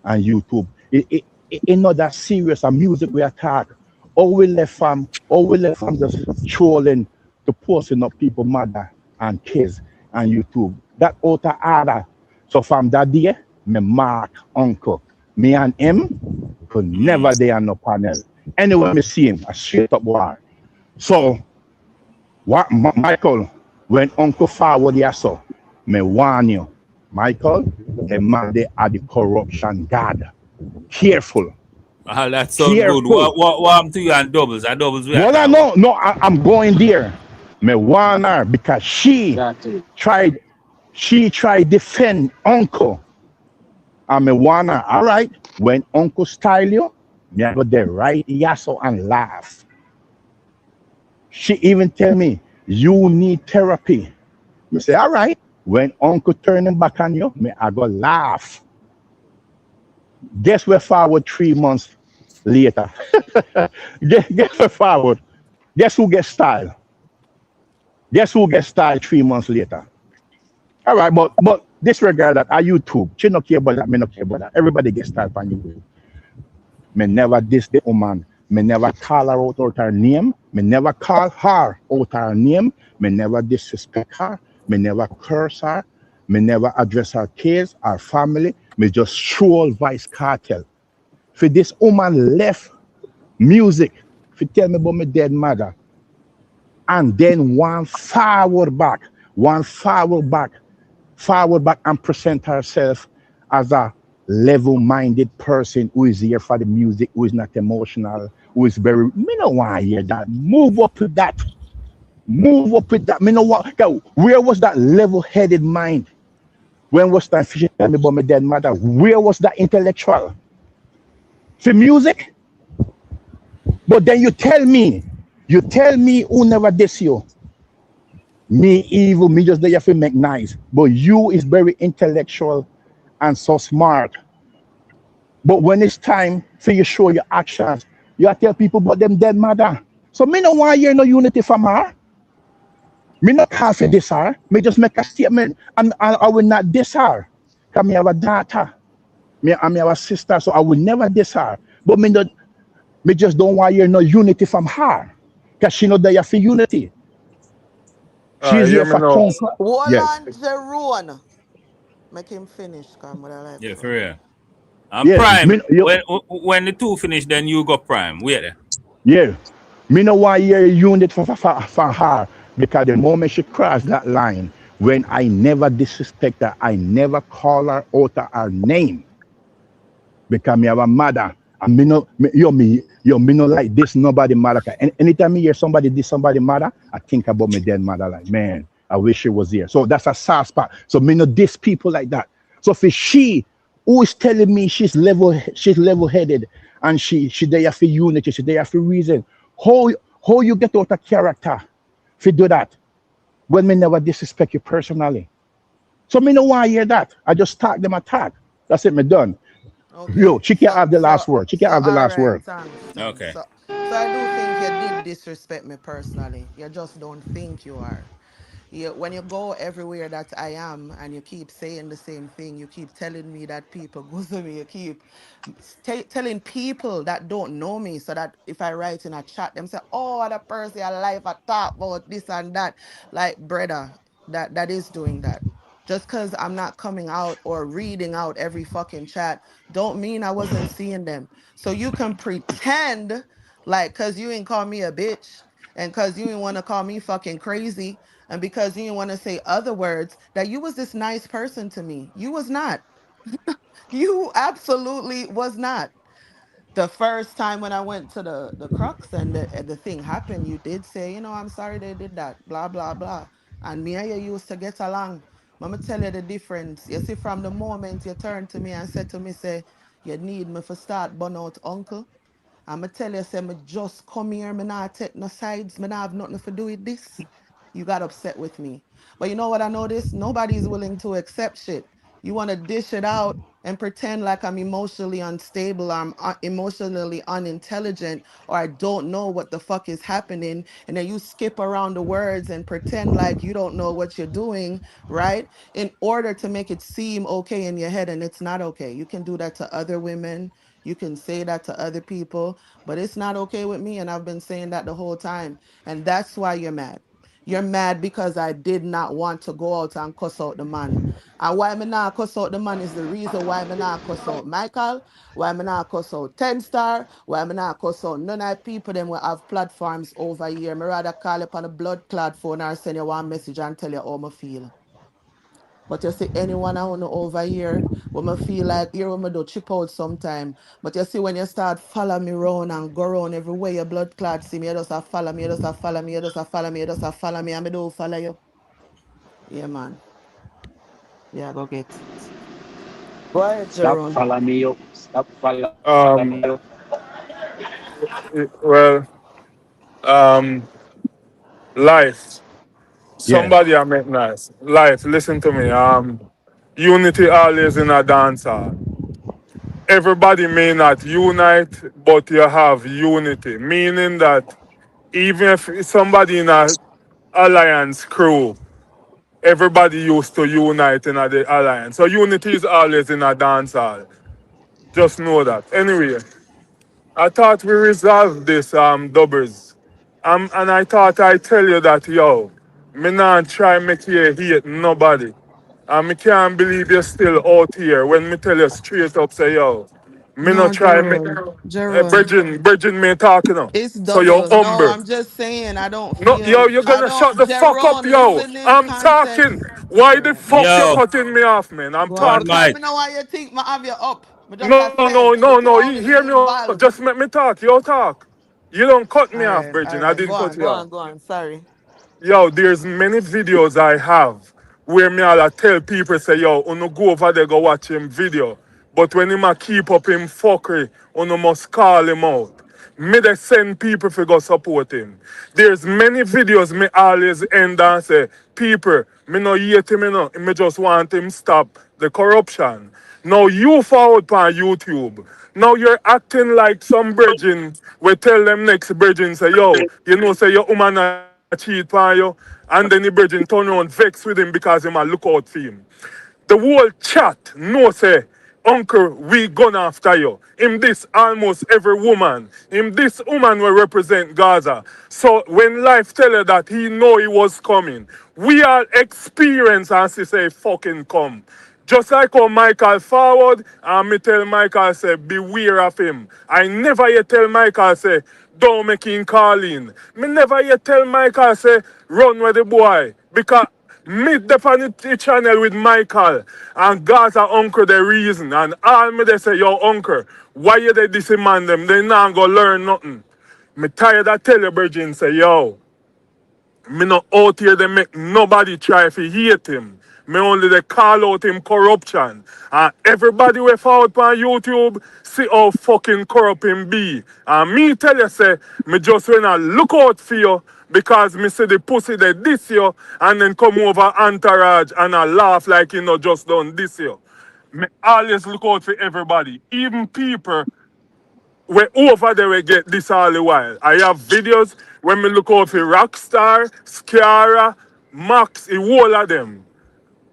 and YouTube. It not that serious a music we attack. All we left from just trolling to posting up people mother and kids and YouTube. That outer order. So from that day, me mark uncle. Me and him could never there on no panel. Anyway, me see him, a straight up war. So what Michael, when Uncle forward here, so me warn you, Michael, a man they are the corruption god. Careful. That sounds good. What happened to you and doubles? And doubles we are No, I'm going there. Me warn her because she tried defend Uncle. And me warn her, all right, when Uncle style you, me I go there right yasso and laugh. She even tell me, you need therapy. Me say, all right. When Uncle turning back on you, me I go laugh. Guess we're forward 3 months later. Guess we're forward. Guess who gets style? Guess who gets style 3 months later? All right, but disregard that. I YouTube. She not care about that. Me not care about that. Everybody gets style on YouTube. Me never diss the woman. Me never call her out her name. Me never call her out her name. Me never disrespect her. Me never curse her. Me never address her kids, her family. Me just troll Vice Cartel. For this woman left music, if you tell me about my dead mother, and then one forward back and present herself as a level-minded person who is here for the music, who is not emotional, who is very, me no want to hear that. Move up with that. Me no want, where was that level-headed mind? When was that fish tell me about my dead mother? Where was that intellectual? For music? But then you tell me who never diss you. Me evil, me just there to make nice. But you is very intellectual and so smart. But when it's time for you show your actions, you tell people about them dead mother. So me no want hear no unity from her. Me not call for diss her. Me just make a statement and I will not diss her. Because me have a daughter. Me have a sister, so I will never diss her. But me just don't want hear no unity from her. Because she know there for unity. She's here for conquer. Roland Jerome. Make him finish, come with like. Yeah, for real. And Prime, when the two finish, then you go Prime. Wait there. Yeah. Me no want hear unity for her. Because the moment she crossed that line, when I never disrespect her, I never call her out of her name because me have a mother. And me no like this nobody mother. Anytime me hear somebody this somebody mother, I think about my dead mother like, man, I wish she was here. So that's a soft spot. So me no diss people like that. So for she who is telling me she's level headed and she there for unity, she there for reason. How you get out of character if you do that when me never disrespect you personally? So me no want to hear that. I just talk them attack. That's it, me done. Yo, Okay. she can't have the last word. She can't have the All last right, word. thanks. Okay. So I do think you did disrespect me personally. You just don't think you are. When you go everywhere that I am and you keep saying the same thing, you keep telling me that people go to me, you keep telling people that don't know me so that if I write in a chat, them say, oh, that person alive, I talk about this and that. Like, brother, that is doing that. Just because I'm not coming out or reading out every fucking chat, don't mean I wasn't seeing them. So you can pretend like, because you ain't call me a bitch and because you ain't want to call me fucking crazy and because you didn't want to say other words, that you was this nice person to me. You was not. You absolutely was not. The first time when I went to the crux and the thing happened, you did say, I'm sorry they did that, blah, blah, blah. And me and you used to get along. Mama tell you the difference. You see, from the moment you turned to me and said to me, say, you need me for start burn out uncle. I'ma tell you, say, me just come here, me not take no sides, me not have nothing to do with this. You got upset with me. But you know what I noticed? Nobody's willing to accept shit. You want to dish it out and pretend like I'm emotionally unstable, I'm emotionally unintelligent, or I don't know what the fuck is happening. And then you skip around the words and pretend like you don't know what you're doing, right? In order to make it seem okay in your head, and it's not okay. You can do that to other women. You can say that to other people, but it's not okay with me. And I've been saying that the whole time. And that's why you're mad. You're mad because I did not want to go out and cuss out the man. And why me not cuss out the man is the reason why me not cuss out Michael, why me not cuss out 10 Star, why me not cuss out none of the people them will have platforms over here. Me rather call up on a blood clot phone or send you one message and tell you how me feel. But you see, anyone I want to over here, when I feel like here when I do chip out sometime. But you see, when you start follow me around and go around everywhere, your blood clot see me, you just a follow me, you just a follow me, you just a follow me, you just a follow me, and I don't follow you. Yeah, man. Yeah, go get it. Go ahead, Stop Jerome. follow me up. Stop follow me up. Well, um, life. Yeah. Somebody I make nice. Life, listen to me. Unity always in a dance hall. Everybody may not unite, but you have unity. Meaning that even if somebody in a alliance crew, everybody used to unite in the alliance. So unity is always in a dance hall. Just know that. Anyway, I thought we resolved this doubles. And I thought I tell you that yo, me not try make you hate nobody. And me can't believe you're still out here when me tell you straight up say yo, me not No, try make Jerome. Bridging me talking now. It's So you're double. No, humble. I'm just saying I don't No, yo, feel you're I gonna shut don't the fuck up, Jerome, yo. listen in I'm talking. context. Why All the right, fuck you Yo, cutting me off, man? I'm go on. talking. Cause me know why you think me have you up. Me just I No, said no, for you no, to no. You always hear me out. involve. Just let me talk. You talk. You don't cut me off, All Bridging. I right. didn't Go cut on, you go off. on, go on. Sorry. Yo, there's many videos I have where me all I tell people say, yo, uno go over there go watch him video. But when him a keep up him fuckery, uno must call him out. Me they send people to go support him. There's many videos me always end and say, people, me no hate him, me just want him stop the corruption. Now you forward on YouTube. Now you're acting like some virgin. We tell them next virgin say, yo, you know say your woman a cheat on you. And then the virgin turn around vex with him because him a look out for him. The whole chat know say, Uncle, we gone after you. Him this almost every woman. Him this woman will represent Gaza. So when life tell her that he know he was coming, we all experience and she say fucking come. Just like how Michael forward, and me tell Michael say, beware of him. I never yet tell Michael say, don't make him call in. Me never yet tell Michael say, run with the boy. Because me on the channel with Michael and Gaza uncle the reason. And all me they say, yo uncle, why you they this man them? They not go learn nothing. Me tired of tell you, Virgin, say, yo, me not out here they make nobody try to hate him. Me only they call out him corruption. And everybody we out on YouTube see how fucking corrupt him be. And me tell you say, me just wanna look out for you because me see the pussy they this you and then come over entourage and I laugh like you know just done this you. Me always look out for everybody, even people we over there we get this all the while. I have videos when me look out for Rockstar, Sciara, Max, the whole of them.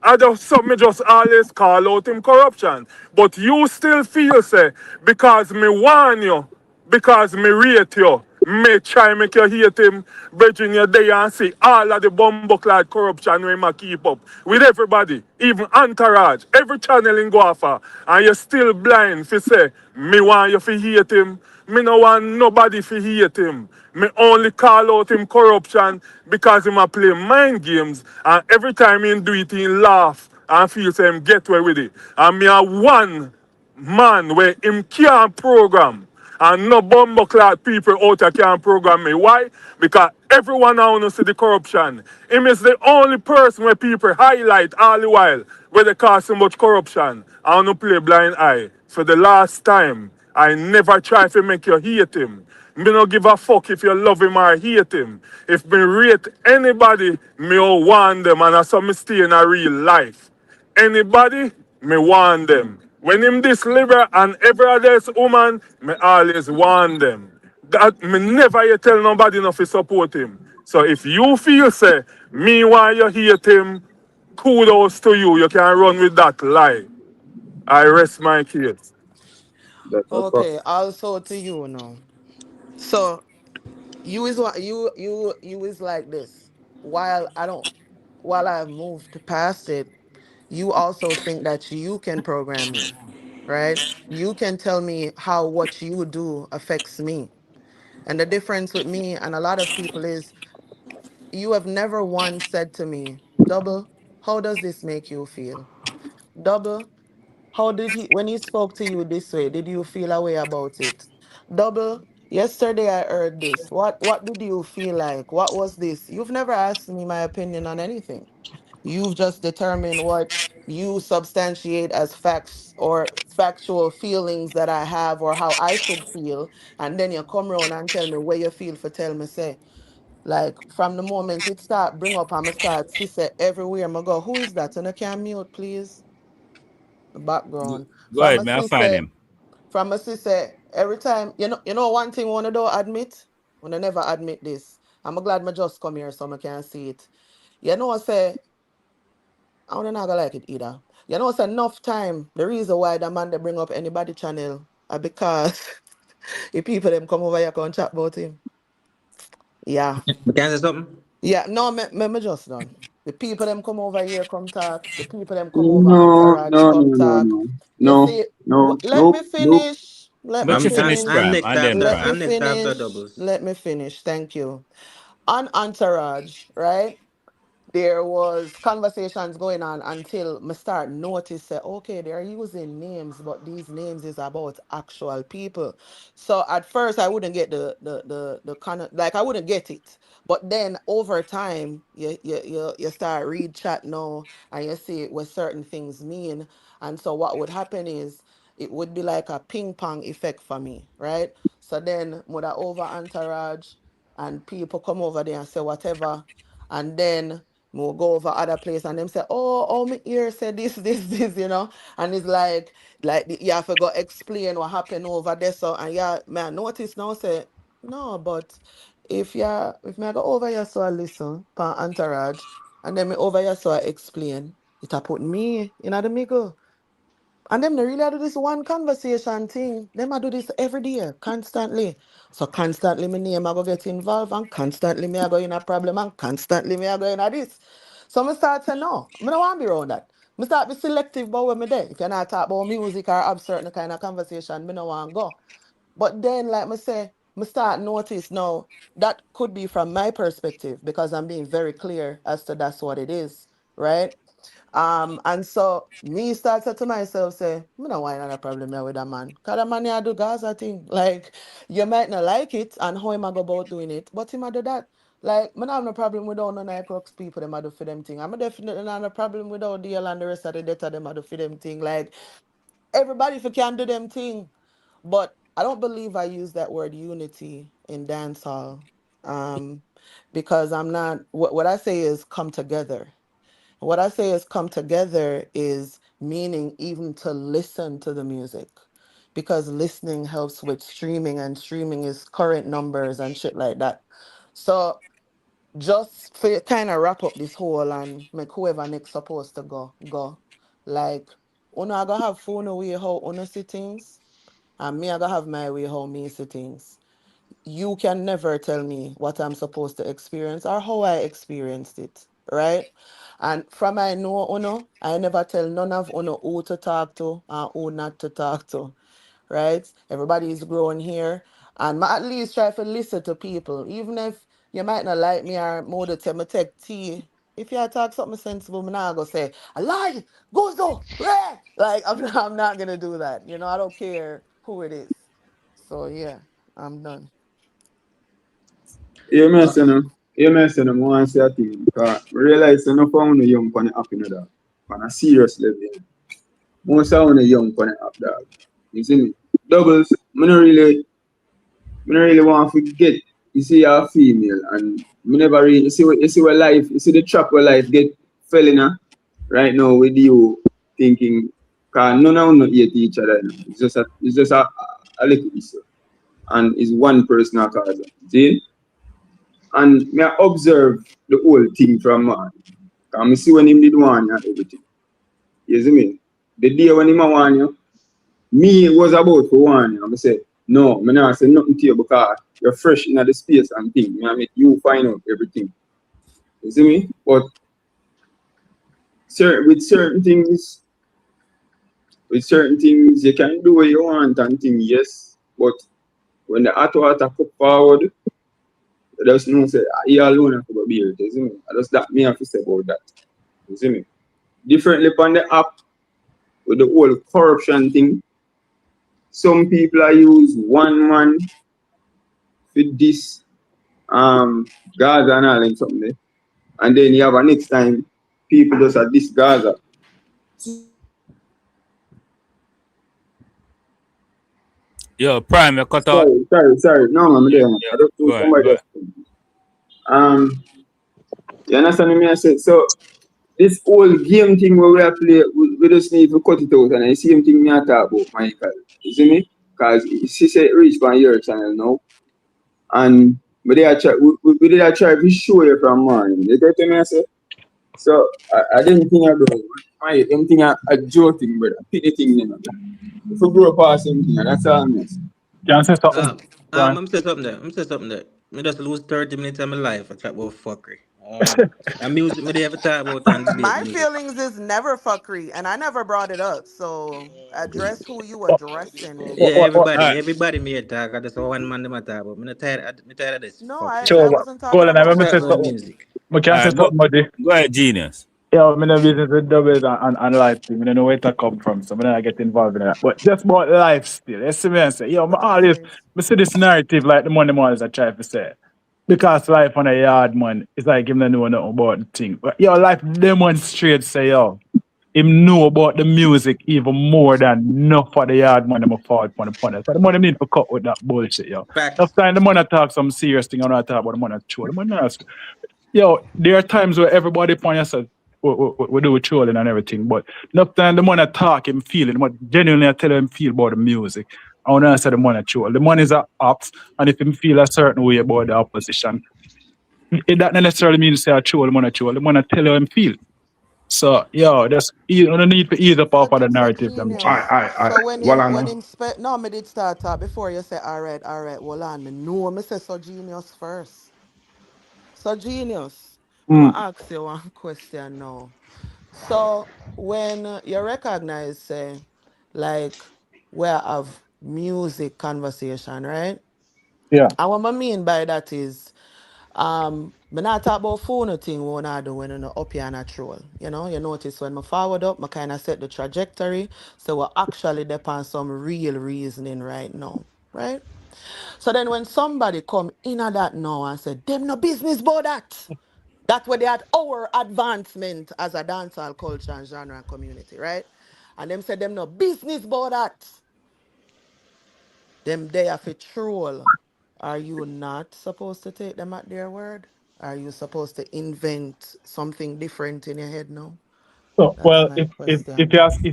I just some me just always call out him corruption. But you still feel say because me warn you, because me rate you, me try make you hate him, bridging you there and see all of the bumbucklad corruption we might keep up with everybody, even entourage, every channel in Guafa, and you still blind for say, me want you to hate him, me no want nobody to hate him. Me only call out him corruption because him a play mind games and every time he do it he laugh and feel say him get away with it. And me a one man where him can't program. And no bumbucklad people out there can program me. Why? Because everyone I want to see the corruption. Him is the only person where people highlight all the while where they cause so much corruption. I want to play blind eye. For the last time, I never try to make you hate him. Me no give a fuck if you love him or hate him. If me rate anybody, me will want them and that's how me stay in a real life. Anybody, me want them. When him this liver and every other woman, me always want them. That me never you tell nobody enough to support him. So if you feel say, me want you hate him, kudos to you. You can run with that lie. I rest my case. Okay, also to you now. So you is what you is like this. While I don't while I've moved past it, you also think that you can program me, right? You can tell me how what you do affects me. And the difference with me and a lot of people is you have never once said to me, Double, how does this make you feel? Double, how did he, when he spoke to you this way, did you feel a way about it? Double, yesterday I heard this. What did you feel like? What was this? You've never asked me my opinion on anything. You've just determined what you substantiate as facts or factual feelings that I have or how I should feel. And then you come around and tell me where you feel for tell me say. Like from the moment it start bring up and I start see say everywhere I go, who is that? And I can mute, please. The background. Go From ahead, a man. I'll find sister, him. from a sister, every time, you know one thing one don't admit? When I never admit this. I'm glad I just come here so I can see it. You know I say, I don't not gonna like it either. You know it's enough time. The reason why the man they bring up anybody channel are because if people them come over here can chat about him. Yeah. We can say something? Yeah, no, me just done. The people them come over here, come talk. The people them come over No, entourage, no, no, come no, talk. no, You no, see, no, let me nope, nope. finish. Let me But you finish finish. I'm scram next and then after Let me prime. I'm next after finish. doubles. Let me finish. Thank you. On entourage, right? There was conversations going on until me start notice say, okay, they're using names, but these names is about actual people. So at first I wouldn't get the kind of like I wouldn't get it. But then over time, you start read chat now and you see what certain things mean. And so what would happen is it would be like a ping pong effect for me, right? So then would I over entourage and people come over there and say whatever. And then we'll go over other place and them say, oh, my ear said this, this, And it's like you have to go explain what happened over there. So and yeah, man, notice now say, no, but if me I go over here so I listen per entourage and then me over here so I explain, it a put me in the middle. And them they really do this one conversation thing. Them I do this every day, constantly. So constantly my name I go get involved and constantly me I go in a problem and constantly me I go in a this. So I start saying no, I don't want to be around that. Me start be selective about when me there. If you're not talk about music or have certain kind of conversation, me no want go. But then, like me say, me start notice now that could be from my perspective because I'm being very clear as to that's what it is, right? And so me start say to myself, say, me no why not a problem here with a man. Cause a man here do Gaza thing. Like, you might not like it and how him a go about doing it, but him a do that. Like, me not have no problem with all no Nycrox people, them a do for them thing. I'm definitely not have no problem with all DL and the rest of the data, them a do for them thing. Like, everybody if you can do them thing. But I don't believe I use that word unity in dancehall. Because I'm not what I say is come together. What I say is come together is meaning even to listen to the music because listening helps with streaming and streaming is current numbers and shit like that. So just for kind of wrap up this whole and make whoever next supposed to go. Like, I gotta have phone away how una see things and me I gotta have my way how me see things. You can never tell me what I'm supposed to experience or how I experienced it, right? And from I know Uno, I never tell none of Uno who to talk to and who not to talk to, right? Everybody is growing here, and I at least try to listen to people, even if you might not like me or more to tell me take tea. If you talk something sensible, I'm not gonna say a lie, goes though, like I'm not gonna do that. I don't care who it is. So yeah, I'm done. You mention them. You mention them once say a thing. Because I realize enough of the young on the app, dog. On a serious level. Most of the young on the app, dog. You see me? Doubles, I don't really want to forget. You see, you're a female, and me never really you see what life, you see the trap where life get fell in right now with you thinking, cause none of them not hate each other. It's just a little issue, and it's one person that cause it. See? And me I observe the whole thing from man. Cause I see when him did one and everything. You see me? The day when him a want you, me was about to warn you. I say, no, I not say nothing to you because you're fresh in the space and thing. I make you find out everything. You see me? But with certain things, you can do what you want and things, yes. But when the hot water come forward, you just know say, you alone have to be here. You see me? I just that me have to say about that. You see me? Differently on the app with the whole corruption thing. Some people are use one man for this Gaza and all and something there. And then you have a next time people just at this Gaza. Yo, Prime, you cut out. Sorry. No, I'm there. I don't know somebody else. You understand me? I said so. This whole game thing where we are play, we just need to cut it out. And the same thing me I talk about, Michael. You see me? Because she said reach on your channel now. And we did try to show you from morning. You get to me? I said. So I didn't think about my anything a joking, brother. Pity thing, you know. If you grow past something, that's all I'm saying. Can I say something? I'm say something there. I'm say something there. Me just lose 30 minutes of my life for chat about fuckery. And music me they ever talk about and debate My music. feelings is never fuckery, and I never brought it up. So address who you addressing Yeah, me. everybody me talk. I just one man them a talk about. Me tired of this No, fuck shit. I wasn't Go talking on, let about me Chat say about fuckery. something. music. I can say something, buddy. Go ahead, genius. Yeah, I'm in a business with doubles and life thing. I don't know where to come from, so I'm not get involved in that. But just about life still. You see me and say, yo, I see this narrative like the money models I try to say. Because life on a yard, man, it's like him not know nothing about the thing. But yo, life demonstrates say, yo, him know about the music even more than enough for the yard man I'm forward for the punish. So the money need to cut with that bullshit, yo. Enough time the money talk some serious thing, I'm not talk about the money troll. The money not. Yo, there are times where everybody upon yourself we do with trolling and everything, but enough time the money talk him feeling, what genuinely I tell him feel about the music. I want to answer the money troll. The money is a ops, and if him feel a certain way about the opposition, it that not necessarily means say I troll, the money troll. The money tell him feel. So, yo, you don't need to ease up off of the So narrative. Them. genius. So when Well, him I when know. him no, me did start talk before you say all right, hold on. Me know me say so genius first. So genius. I'm Mm. gonna ask you one question now. So when you recognize, say, like we have music conversation, right? Yeah. And what I mean by that is, me not talk about phone thing when I do when you know up here and a troll. You know, you notice when I forward up, I kind of set the trajectory. So we're actually depend some real reasoning right now, right? So then when somebody come in at that now and say, them no business about that. That's where they had our advancement as a dancehall culture and genre and community, right? And them said them no business about that. Them they have a troll. Are you not supposed to take them at their word? Are you supposed to invent something different in your head now? So, That's well, my if question.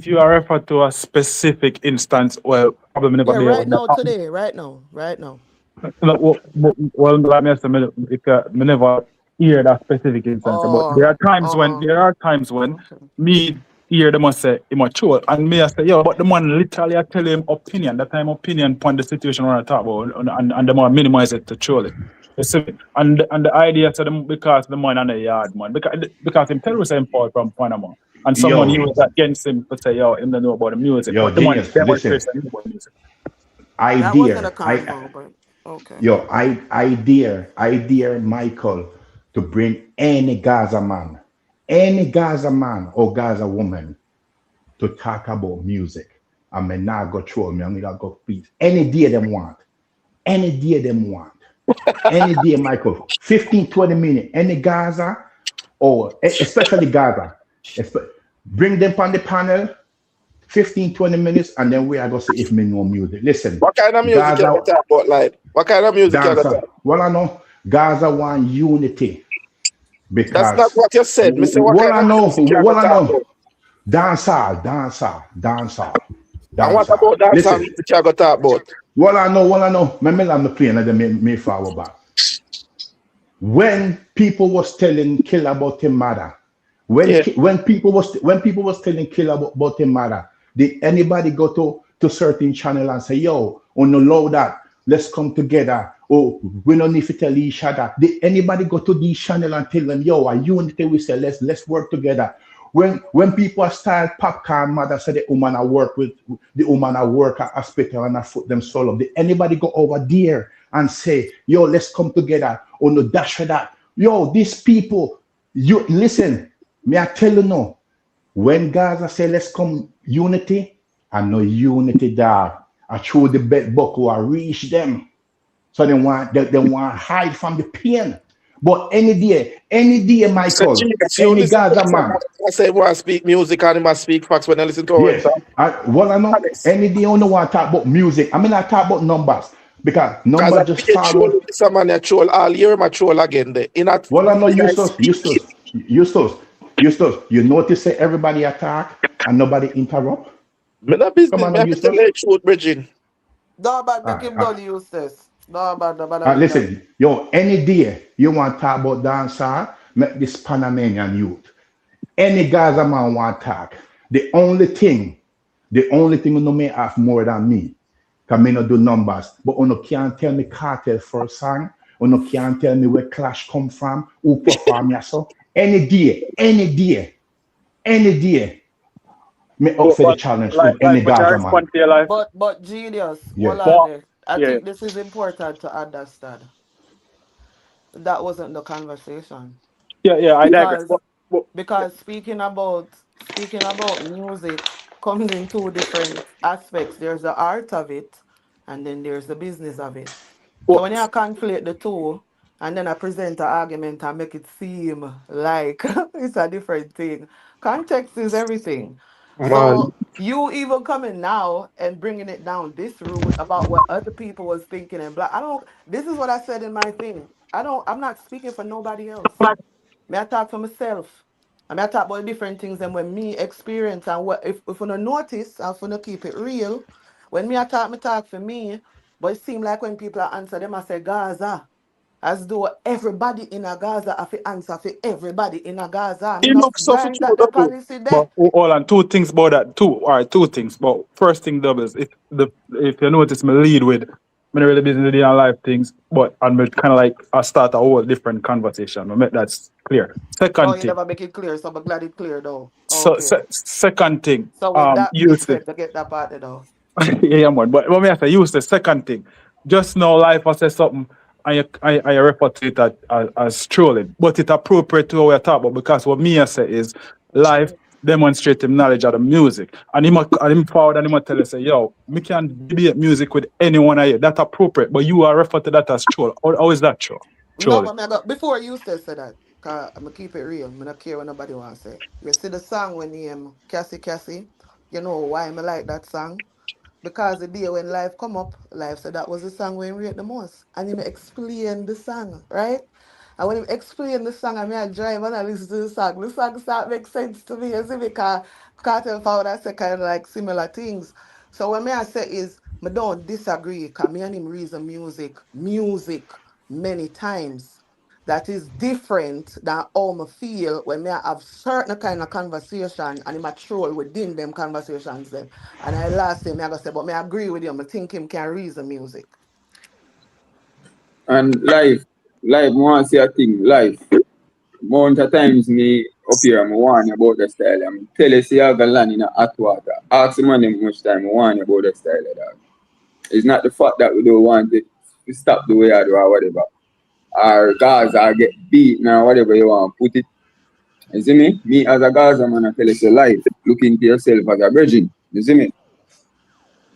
you are referred to a specific instance, well, probably never Yeah, there. right now, today, right now, right now. Well, like me say, if me never hear that specific instance, but Oh, there are times when okay. me hear them say immature, and me I say, yo, but the man literally I tell him opinion, that time opinion upon the situation when I talk about, and the man minimize it to troll it. You see me? And the idea to them because the man on the yard, man, because him tell us him fall from Panama, and someone Yo, used that against him to say, yo, him don't know about the music, yo, but the man genius, listen. demonstrates that he know about music. That wasn't a Idea. convo, but okay. Yo, I dare Michael to bring any Gaza man or Gaza woman to talk about music. I may not go through me, I'm gonna go beat. Any day them want. Any day them want. Any day, Michael. 15, 20 minutes. Any Gaza or especially Gaza. Bring them on the panel, 15, 20 minutes, and then we are going to see if me know music. Listen, What kind of music you Gaza got talk about, like? What kind of music you got dancer. talk? Well, I know Gaza want unity That's not because what you said. Me say, what kind of music you got talk about? And what dancehall. about that song Listen, music you got talk about? well, I know. Me land the plane and then me forward back. When people was telling Kill about him mother, Yeah. when people was telling Kill about him mother, did anybody go to certain channel and say, yo, on the low that, let's come together. Oh, we don't need to tell each other. Did anybody go to these channel and tell them, yo, are you unity? We say let's work together. When people style popcorn, mother said the woman I work with, the woman I work at hospital and I foot them solo. Did anybody go over there and say, yo, let's come together on the dash for that? Yo, these people, you listen, me I tell you no. When Gaza say let's come unity, I know unity dog. I throw the bed buckle, I reach them. So they want hide from the pain. But any day, So, Michael, Jesus, you any listen to Gaza some man. I say, want to speak music and he must speak facts when I listen to him. Yes. I know any day I don't want to talk about music. I mean I talk about numbers because Because I numbers just think a troll, forward. some man a troll all year, my troll again there. In that, Well, I know in a Eustace. You notice that everybody attack and nobody interrupt? Me not Come business, on, me have to tell Eustace. you truth, Bridging. No, but All make right, him all done right. use this. No, but make him done. Listen, yo, any day you want to talk about dancehall, make this Panamanian youth. Any Gaza man want to talk. The only thing you know may have more than me, because me not do numbers, but you can't tell me cartel first song, you can't tell me where Clash come from, who perform ya so. Any day, me up for the But challenge like with any but I Gaza man. respond to your life. But genius, Yeah. hold on But there. I yeah. think this is important to understand. That wasn't the conversation. Yeah, I digress. Because Yeah. speaking about music comes in two different aspects. There's the art of it and then there's the business of it. So when you conflate the two and then I present an argument and make it seem like it's a different thing. Context is everything. Man, So you even coming now and bringing it down this route about what other people was thinking and blah. This is what I said in my thing. I'm not speaking for nobody else. May I talk for myself. I may I talk about different things and when me experience and what if you don't notice, and if you don't keep it real, when me talk for me, but it seems like when people answer them, I say Gaza. As though everybody in a Gaza have to answer for everybody in a Gaza. I he mean, not looks so blind true, that the though. policy But there. hold on, two things about that. Two things. But first thing doubles. If you notice me lead with I'm really busy with the live things, but I'm kind of like I start a whole different conversation. I make that clear. Oh, Second you thing. never make it clear, so I'm glad it clear though. So Okay. second thing. So with that being Use it. said, to get that part though. Yeah, man. But what me I say, use the second thing. Just now, life I say something, and I refer to it as trolling, but it's appropriate to what we're talking about because what me I say is life demonstrate him knowledge of the music, and him forward and him tell us say, yo, me can debate music with anyone I hear. That's appropriate, but you are refer to that as troll. How is that true? No, Trolling. but before you say that, cause I'm gonna keep it real. I don't care what nobody want to say. You see the song when name Cassie, you know why I like that song? Because the day when life come up, life said that was the song when rate the most. And he explain the song, right? And when he explain the song, I drive and I listen to the song start make sense to me, you see, because Cartel Forward I say kind of like similar things. So what I say is, I don't disagree, because me and him reason music many times. That is different than how I feel when I have certain kind of conversation and him a troll within them conversations then. And I last thing I go say, but I agree with him. I think him can reason music. And life, I want to say a thing, life. Amount of times me up here, I warn you about the style. I'm tell you, see, I go land in a hot water. Ask the man how much time I warn you about the style of that. It's not the fact that we don't want it to stop the way I do or whatever. Or guys are get beaten or whatever you want to put it. You see me? Me as a Gaza man, I tell you, life. Look into yourself as a virgin. You see me?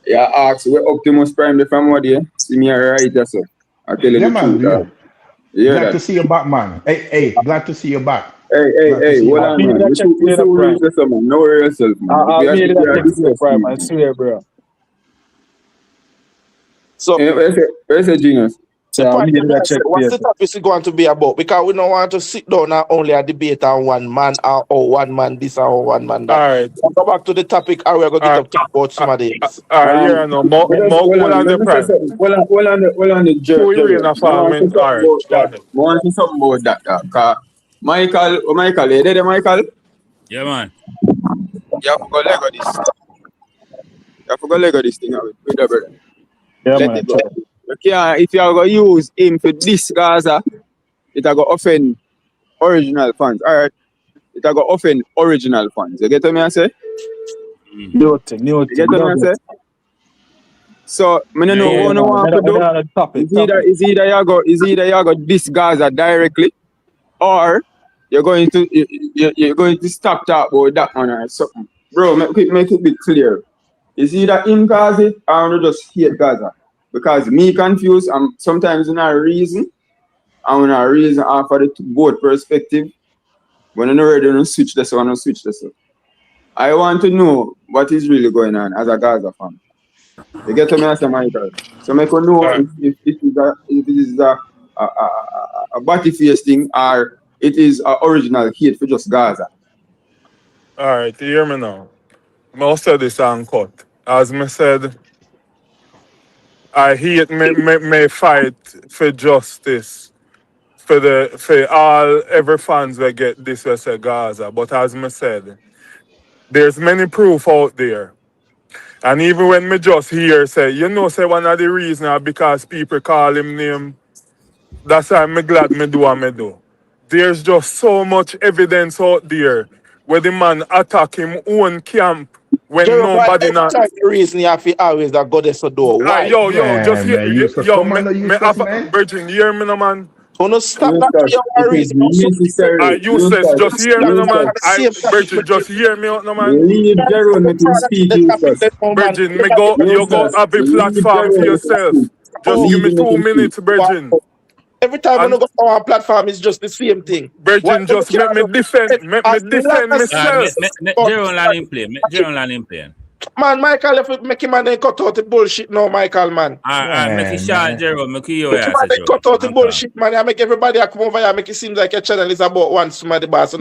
You ask where Optimus Prime the from what you see me right yourself. I tell you Yeah, the man. truth. Yeah. Glad to see you back, man. Hey, glad to see you back. Hey, hold on, man. You see who lose this, man. Know yourself, man. I made it a check Prime, I swear, bro. So, where's the genius? So what's the topic going to be about? Because we don't want to sit down and only a debate on one man or one man this or one man that. All right. So go back to the topic, or we're going to get up talk about some of these. All right, yeah, no, more on the prime. Hold on, the Who you in a farming? All right, go ahead. I want to say something about that. Because Michael, you there, Michael? Yeah, man. You have to go Lego this. You have to go Lego this thing out with the brother. Yeah, Let man. it go. Okay, if you are going to use him for this Gaza, it will go offend original fans. All right. It will go offend original fans. You get what I say? New thing. You get what I say? So, I don't know what I want to do. Is either you go this Gaza directly, or you're going to stop talk about that one or something. Bro, make it be clear. Is either him cause it or just hate Gaza? Because me confused, I'm sometimes in a reason. I'm in a reason for the both perspective. When I'm ready to switch this one, I switch this one. I want to know what is really going on as a Gaza fan. You get to me as a Michael. So make you know if it is a body face thing or it is an original hate for just Gaza. All right, you hear me now? I'll say this and cut. As I said, I hate me fight for justice for every fans that get this we say Gaza. But as I said, there's many proof out there. And even when me just hear say, say one of the reasons because people call him name, that's why I'm glad me do what me do. There's just so much evidence out there where the man attack him own camp when Jerome, nobody every not. time the reason you have to always that goddess a door. Why? Just hear, Virgin, you hear me, no man? No, stop that. It is necessary. Useless, just hear me, no man. Virgin, just hear me out, no man. Leave Jerome to speak, useless. Virgin, you go have a platform for yourself. Just give me 2 minutes, Virgin. Every time when I go on our platform, it's just the same thing. Virgin, just make me defend myself. Jerome land him play. Man, Michael, if we make him and then cut out the bullshit now, Michael, man. Make it short, Jerome. Make you cut out the bullshit, man. I make everybody come over here, make it seem like a channel is about one somebody boss.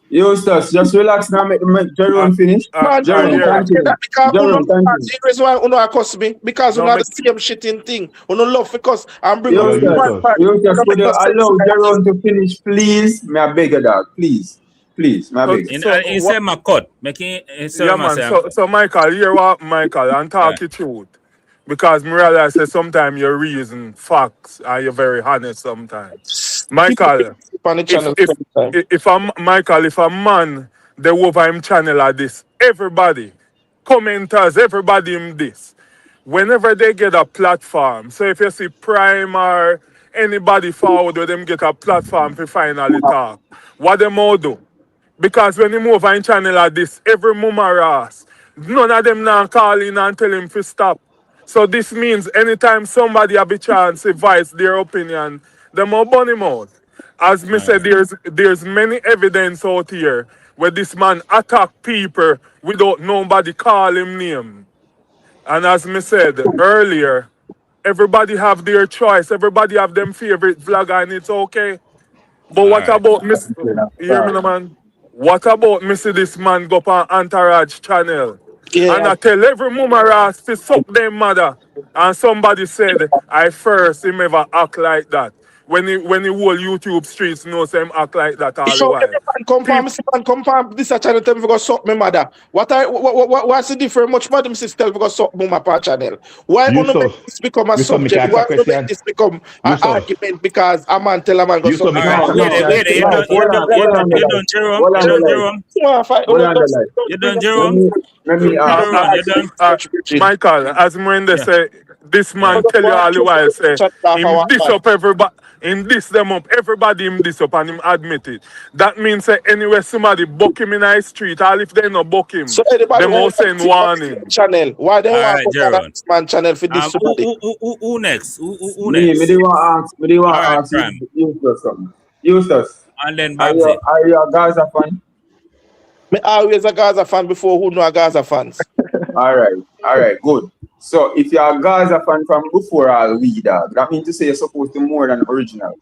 Eustace, just relax now, make Jerome finish. Jerome, the reason why you accuse me, because you know the same shitting thing. You know love because I'm bringing Eustace, could you allow Jerome to finish, please? May I beg you, dog, please. Please, my big. He said my cut. Making Yeah, man. So Michael, hear what Michael and talk the truth. Because I realize that sometimes you reason facts and you're very honest sometimes. Michael, if a man they over him channel like this, everybody, commenters, everybody in this, whenever they get a platform, so if you see Prime or anybody forward with them get a platform to finally talk, what them all do? Because when you move on channel like this, every mummeras, none of them now call in and tell him to stop. So this means anytime somebody have a chance to voice their opinion, them will burn him out. As me said, there's many evidence out here where this man attack people without nobody call him name. And as me said earlier, everybody have their choice. Everybody have them favorite vlogger and it's okay. But what about Miss... You hear me, no, man? What about me see this man go on Entourage channel? Yeah. And I tell every mummeras to suck them mother. And somebody said, I first him ever act like that. When the whole YouTube streets knows him act like that all the So while. come from this channel tell me go suck me mother. What's the difference? Much more them tell me go suck me my channel. Why You wanna so- make this become a you so me subject? can Why ask a wanna make question? this become You an so- argument because a man tell a man go You so suck me me can- mother? Wait, you done Jerome? Hold on, You done hold on. Jerome? Hold on, hold on. You done Jerome? Let me Michael, as Mwende say, this man tell you all the while, say, him diss up everybody, him diss them up, everybody him diss up and him admit it. That means say anywhere somebody buck him in the street, or if they no buck him, So anybody them all send warning. channel. Why they All want right, to put on Jerome. this man channel for this somebody? Who next? Who Me next? they want to All right, ask Prime. Eustace something. Eustace, And then are Babsy. you a Gaza fan? Me always a Gaza fan before who know a Gaza fans. All right, good. So if you're a Gaza fan from before all we dog, that means to say you're supposed to more than original.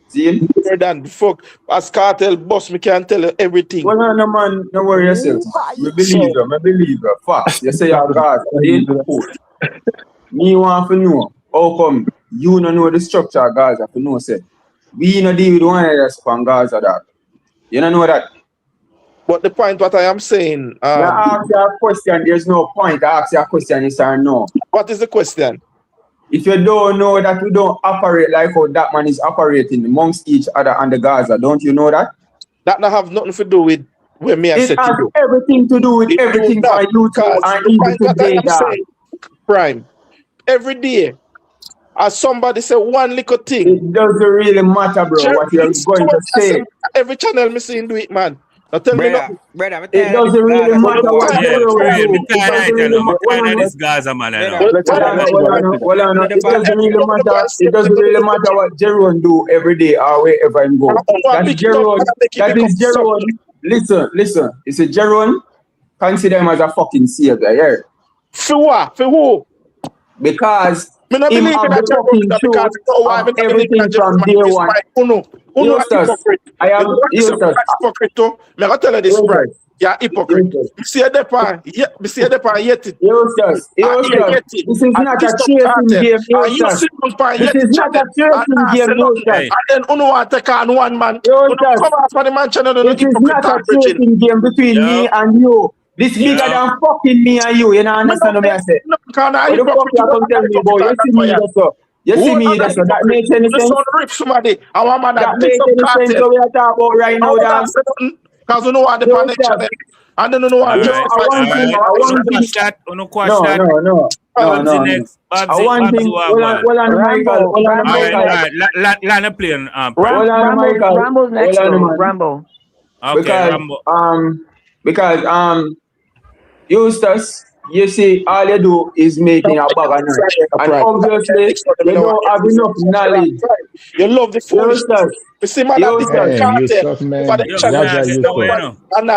See? More than fuck. As cartel boss, me can tell you everything. Well, no man, no worry yourself. Me believe you. Facts. You say you're Gaza. They support. Me want to know how come you don't know the structure of Gaza to know say we no deal with one area from Gaza dog. You don't know that. But the point what I am saying, you ask you a question, there's no point. I ask you a question, yes or no. What is the question? If you don't know that we don't operate like how that man is operating amongst each other and the Gaza, don't you know that? That not have nothing to do with where me I it said has to do. everything to do with It everything do for not, you because and the even point what I today, am dog. saying, Prime, every day, as somebody say one little thing. It doesn't really matter, bro, what you're going to say. Every channel me seeing do it, man. Now tell me nothing. It doesn't really matter what Yeah, Jerome Prime. do. Me tired of this Gaza man. I know. Hold on. It doesn't really matter. It doesn't really matter what Jerome do every day or wherever he go. That's Jerome. That is Jerome. Listen. It's a Jerome. Consider him as a fucking savior, yeah. For what? For who? Because me not him believe have in the that fucking truth of everything from day one. Uno hypocrite. I am Eustace. Hypocrite too. Me I tell you this, Prime. You're hypocrite. Me see a depan. Me see a depan yet it. Eustace. This is not a chasing game, Eustace. This is not a chasing game, Eustace. And then Uno want to take on one man. Eustace. Come out for the man channel. It is not a chasing game between me and you. This bigger than fucking me and you. You know understand what I say? What the fuck you come tell me about? You see me there, so. You see me there, so that makes any sense? That makes any sense what we are talking about right now, dog? Because you know what the panel channel. And then you know what Rambo's next though. Rambo. Because Eustace, you see, all you do is making a bag of noise. And obviously, you don't have enough knowledge. You love the foolishness. You see, man, Eustace, man.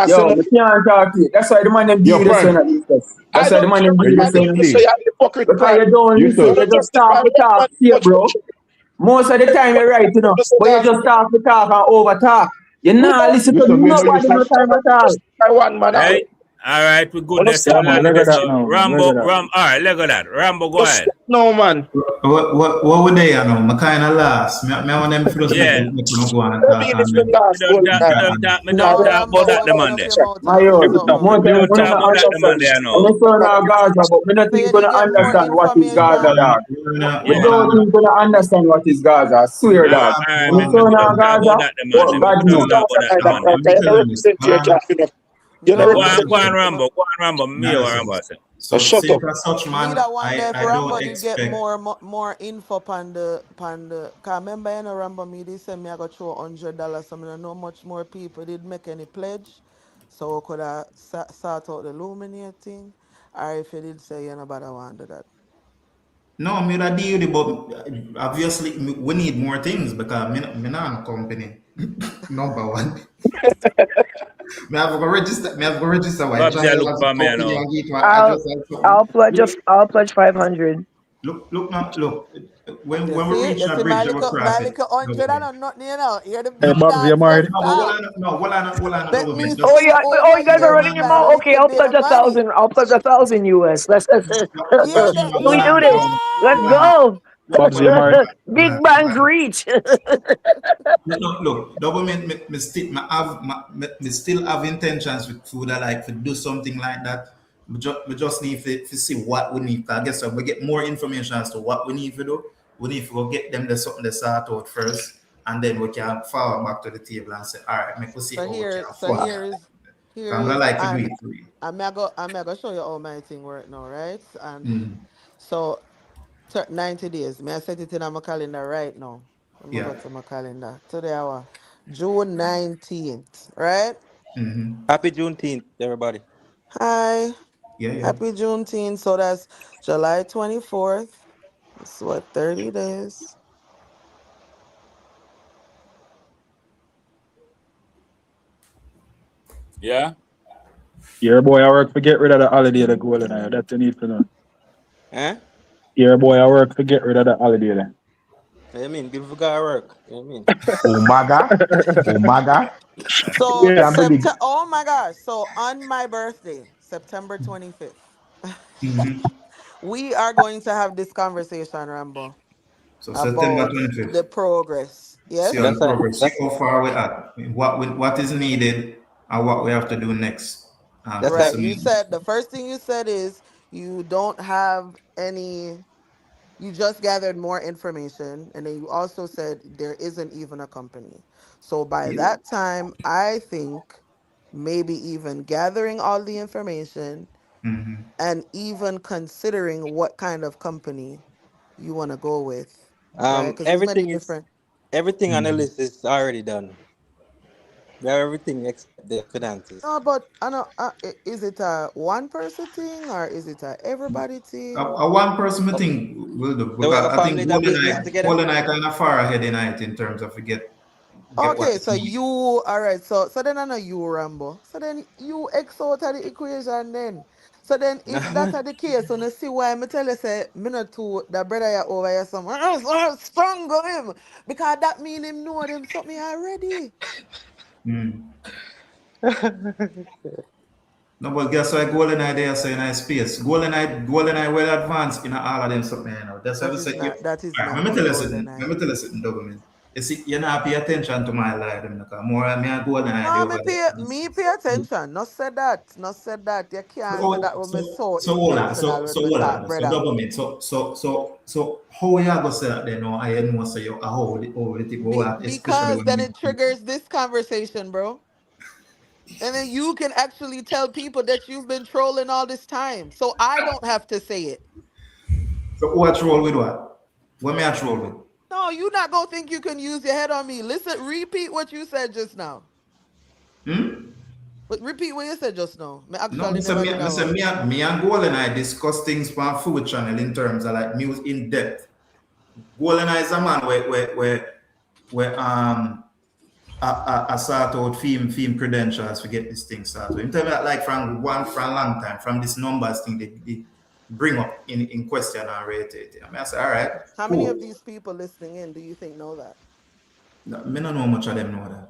Yo, we can't talk to you. That's why the man them do this one, Eustace. That's why the man them do this one. Because you don't listen, you just talk to talk here, bro. Most of the time you're right, you know, but you just talk to talk and over talk. You not listen to nobody no time at all. Hey. All right, we good. Let's Rambo. All right, look at that. Rambo, go ahead. No, man. What would they, I kind of last. Me want them first Yeah. make go and talk and then. Me don't talk about that the Monday. My youth, more Me than don't talk about that the Monday, I understand. know. I'm turn on Gaza, but me not think gonna understand what is Gaza, dog. We don't think gonna understand what is Gaza. I swear, dog. Me Me turn on don't talk about Gaza, that the what Monday. Me God don't knows. talk about that the Monday. Go on, Rambo. Me or Rambo. So shut since up. as such, Me man, that one there, I Rambo don't did get expect. more info pan the. Cause remember, you know, Rambo me they send me I got throw $100. So I don't know much more people did make any pledge, so could I sort out the Luminate thing, or if you did say you know about I wanted that. No, me that deal, but obviously we need more things because me not a company. Number one. Me have to register my Babs, you child look as a for me, I company know. and get my I'll address and I'll pledge something. I'll pledge 500. Look, when You we see, reach that my bridge, we little cross it. 100 and nothing, you know. You're the Hey, big Babs, you dance married? just No, but start. what I Let me just Oh see yeah, oh over you guys are here with running your that mouth. Okay, little I'll bit pledge of money. 1,000. I'll pledge 1,000 US. Let's Hear that? we Hear do this. Let's that? go. Babs, you married? Big bands reach. Look, double me still have intentions with food. I like to do something like that. We just need to see what we need. I guess we get more information as to what we need to do. We need to go get them the something they sort out first, and then we can forward back to the table and say, all right, make we see how we can afford. Here I'm gonna is, like to do and it for you. I'm gonna show you how my thing work now, right? And Mm. so 90 days. May I set it in on my calendar right now? Let me Yeah. go to my calendar. Today our June 19th, right? Mm-hmm. Happy Juneteenth, everybody. Hi. Yeah. Happy Juneteenth. So that's July 24th. That's what, 30 days? Yeah. Your boy, I work to get rid of the holiday that go in there. That you need to know. Eh? Your boy, I work to get rid of the holiday there. What you mean? People got work. What you mean? Umaga. So Can't believe it. oh my gosh. So on my birthday, September 25th, Mm-hmm. we are going to have this conversation, Rambo, So September about 25th. the progress. See on Yes? the progress. See how far we're at. What is needed and what we have to do next. Right. You said the first thing you said is you don't have any, you just gathered more information. And then you also said there isn't even a company. So by that time, I think maybe even gathering all the information Mm-hmm. and even considering what kind of company you want to go with. Right. Because there's many different. Everything on the list is already done. We have everything except the finances. No, but I know. Is it a one person thing or is it a everybody thing? A one person thing will do So we because have a I think family that business together. Golden Eye kind of far ahead in it in terms of get what Okay, is so needed. you all right. So then I know you Rambo. So then you X out of the equation then. So then if that are the case, so you see why I tell you say me not to the brother here over here somewhere else strangle him. Because that mean him know them something already. No, but guess why Golden Eye there say nice space. Golden Eye well advanced in all of them something, you know. That's why we say That is Alright, not let me no tell you golden something. eye. Let me tell you something, government. You see, you not pay attention to my life, them because more me and Golden Eye No, over me pay attention. No said that. No said that. You can't say that when me so so hold on, intentional when me hold talk, on. So brother. government, so how you go say that then? No, I know say you how the thing go out, especially Because when then you it triggers this conversation, bro. And then you can actually tell people that you've been trolling all this time. So I don't have to say it. So who I troll with what? What me I troll with? No, you not gonna think you can use your head on me. Listen, repeat what you said just now. But repeat what you said just now. Me No, actually never did that one. me and Goal and I discuss things from food channel in terms of like news in depth. Goal and I is a man where I sort out film credentials to get this thing started. In terms of that, like from a long time, from this numbers thing they bring up in question and rate it. I mean, I say, all right, How many of cool. these people listening in do you think know that? No, me don't know much of them know that.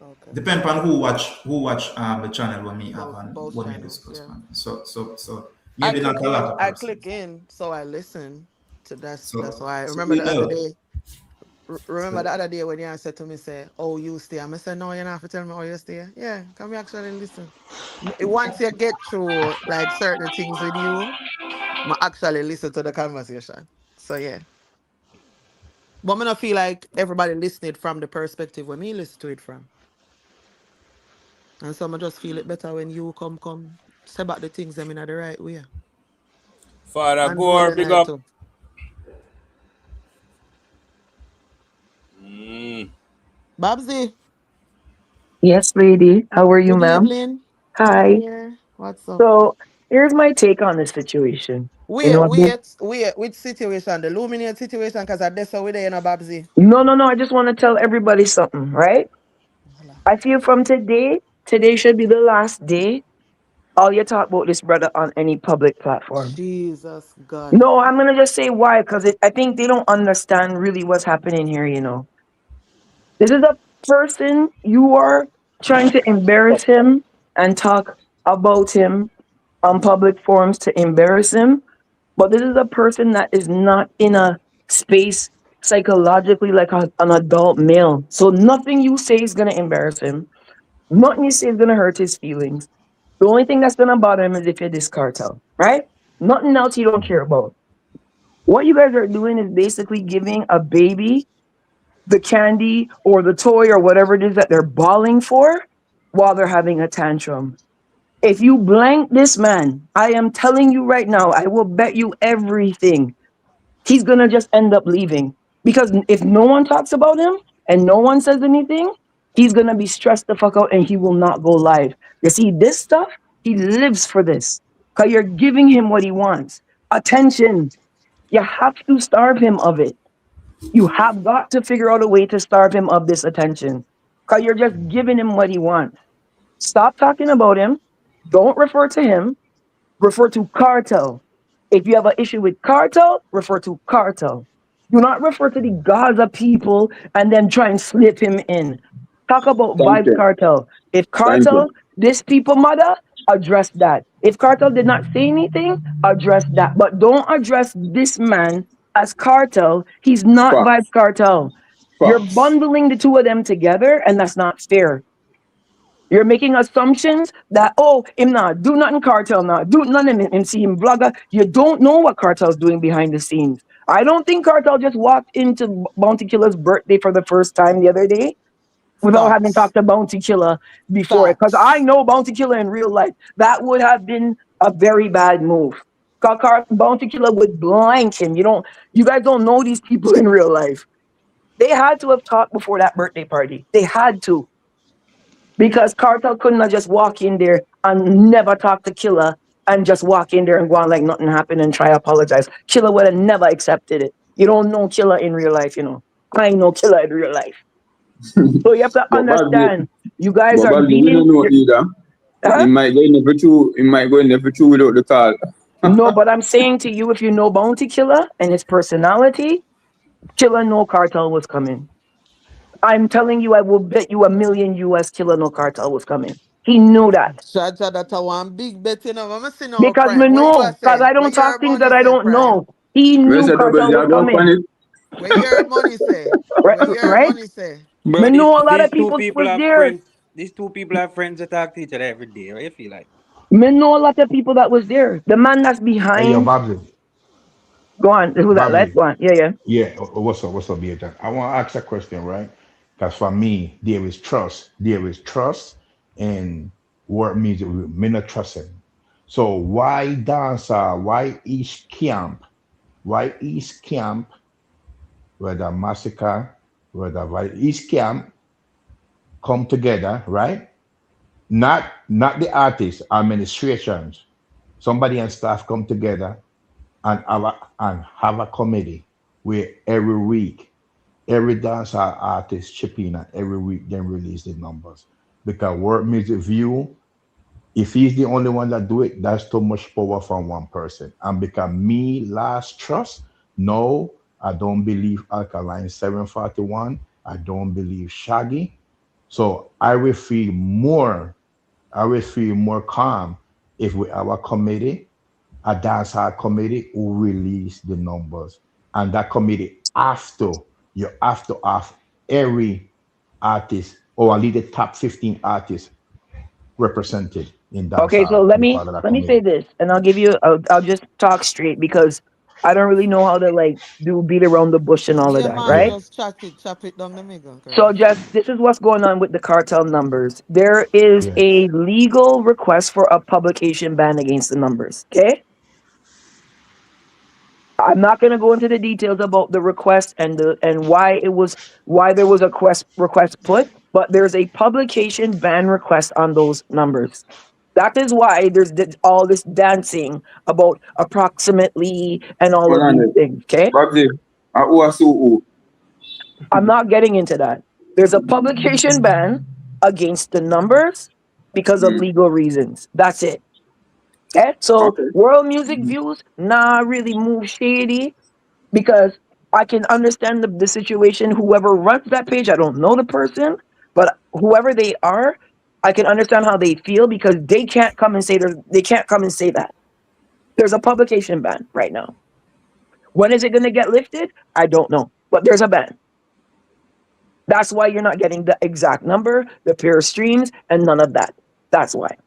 Okay. Depend on who watch the channel when me have and Both when me channels, discuss yeah. man. So I maybe not click a lot in, of person. so I listen. That's why. So Remember we the other know. day. Remember So the other day when you said to me, say, "Oh, you stay." I said, "No, you don't have to tell me, oh, you stay." Yeah, can we actually listen? Once you get through like certain things with you, I actually listen to the conversation. So yeah. But I don't feel like everybody listening from the perspective when me listen to it from. And so I just feel it better when you come say about the things them in the right way. Father And Gore, golden big eye up. too. Babsy, Yes, lady. How are you, good ma'am? evening. I'm Hi. here. What's up? So here's my take on the situation. You know, Which situation? The Luminate situation, because I that's how we there, you know, Babsy. no. I just want to tell everybody something, right? I feel from today should be the last day all you talk about this brother on any public platform. Jesus God. No, I'm gonna just say why, because I think they don't understand really what's happening here. You know, this is a person you are trying to embarrass him and talk about him on public forums to embarrass him. But this is a person that is not in a space psychologically like an adult male. So nothing you say is gonna embarrass him. Nothing you say is gonna hurt his feelings. The only thing that's gonna bother him is if you're this cartel, right? Nothing else he don't care about. What you guys are doing is basically giving a baby the candy or the toy or whatever it is that they're bawling for while they're having a tantrum. If you blank this man, I am telling you right now, I will bet you everything. He's gonna just end up leaving. Because if no one talks about him and no one says anything, he's gonna be stressed the fuck out and he will not go live. You see, this stuff, he lives for this. Because you're giving him what he wants. Attention. You have to starve him of it. You have got to figure out a way to starve him of this attention. Because you're just giving him what he wants. Stop talking about him. Don't refer to him. Refer to cartel. If you have an issue with cartel, refer to cartel. Do not refer to the Gaza people and then try and slip him in. Talk about Thank vibes you. cartel. If Thank you. cartel, this people mother, address that. If cartel did not say anything, address that. But don't address this man as cartel. He's not Facts. vibes cartel. You're Facts. bundling the two of them together, and that's not fair. You're making assumptions that, oh, him not do nothing cartel not do nothing him see him vlogger. You don't know what cartel's doing behind the scenes. I don't think cartel just walked into Bounty Killer's birthday for the first time the other day without having Facts. talked to Bounty Killer before it. Because I Facts. know Bounty Killer in real life. That would have been a very bad move. Bounty Killer would blank him. You guys don't know these people in real life. They had to have talked before that birthday party. They had to. Because Cartel couldn't have just walk in there and never talk to Killer and just walk in there and go on like nothing happened and try to apologize. Killer would have never accepted it. You don't know Killer in real life, you know. I know Killer in real life. So you have to But Babsy, understand, you guys but are Babsy, we being. don't know either. Huh? It might go in every two. It might go in every two without the call. No, but I'm saying to you, if you know Bounty Killer and his personality, Killer no Cartel was coming. I'm telling you, I will bet you $1 million Killer no Cartel was coming. He knew that. Jaja, that a one big bet, you know. I'm see now, Because me Prime. What you know, a because say? I Where don't talk your things money that I say, don't Prime? know. He Where's knew the double Cartel was J go on coming. it? Where your money say? Right? Where your Right? money say? Bro, Me these know a lot these of two people people was are there. friends. These two people are friends that talk to each other every day. What you feel like? Me know a lot of people that was there. The man that's Hey, yo, behind. Babsy. Go on. Who that? Let's Babsy. go on. Yeah, yeah. Yeah, what's up, BJ? I want to ask a question, right? Because for me, there is trust. There is trust in what music. Me not trust him. So why dancer? Why East Camp? Why East Camp? Whether massacre, whether why East Camp come together, right? Not the artists, administrations. Somebody and staff come together and have a committee where every week every dancehall artist chip in and every week then release the numbers. Because world music view, if he's the only one that do it, that's too much power from one person. And because me last trust, no, I don't believe Alkaline 741. I don't believe Shaggy. So I will feel more calm if we have a committee, a dancehall committee who release the numbers. and that committee after you have to have every artist or at least the top 15 artists represented in Okay, so dancehall to be part of that let me say committee. this, and I'll give you. I'll just talk straight because I don't really know how to like do beat around the bush and all of Yeah, that, man, Yeah. right? just chop it down the middle, So girl. just this is what's going on with the cartel numbers. There is Yeah. a legal request for a publication ban against the numbers. Okay, I'm not going to go into the details about the request and why there was a request put, but there's a publication ban request on those numbers. That is why there's all this dancing about approximately and all Hold of on these there. things. Okay, Babsy, who are so who? I'm not getting into that. There's a publication ban against the numbers because of legal reasons. That's it. Okay, so Okay. world music views, nah, really move shady because I can understand the situation. Whoever runs that page, I don't know the person, but whoever they are, I can understand how they feel because they can't come and say they can't come and say that. There's a publication ban right now. When is it going to get lifted? I don't know, but there's a ban. That's why you're not getting the exact number, the pure streams, and none of that. That's why.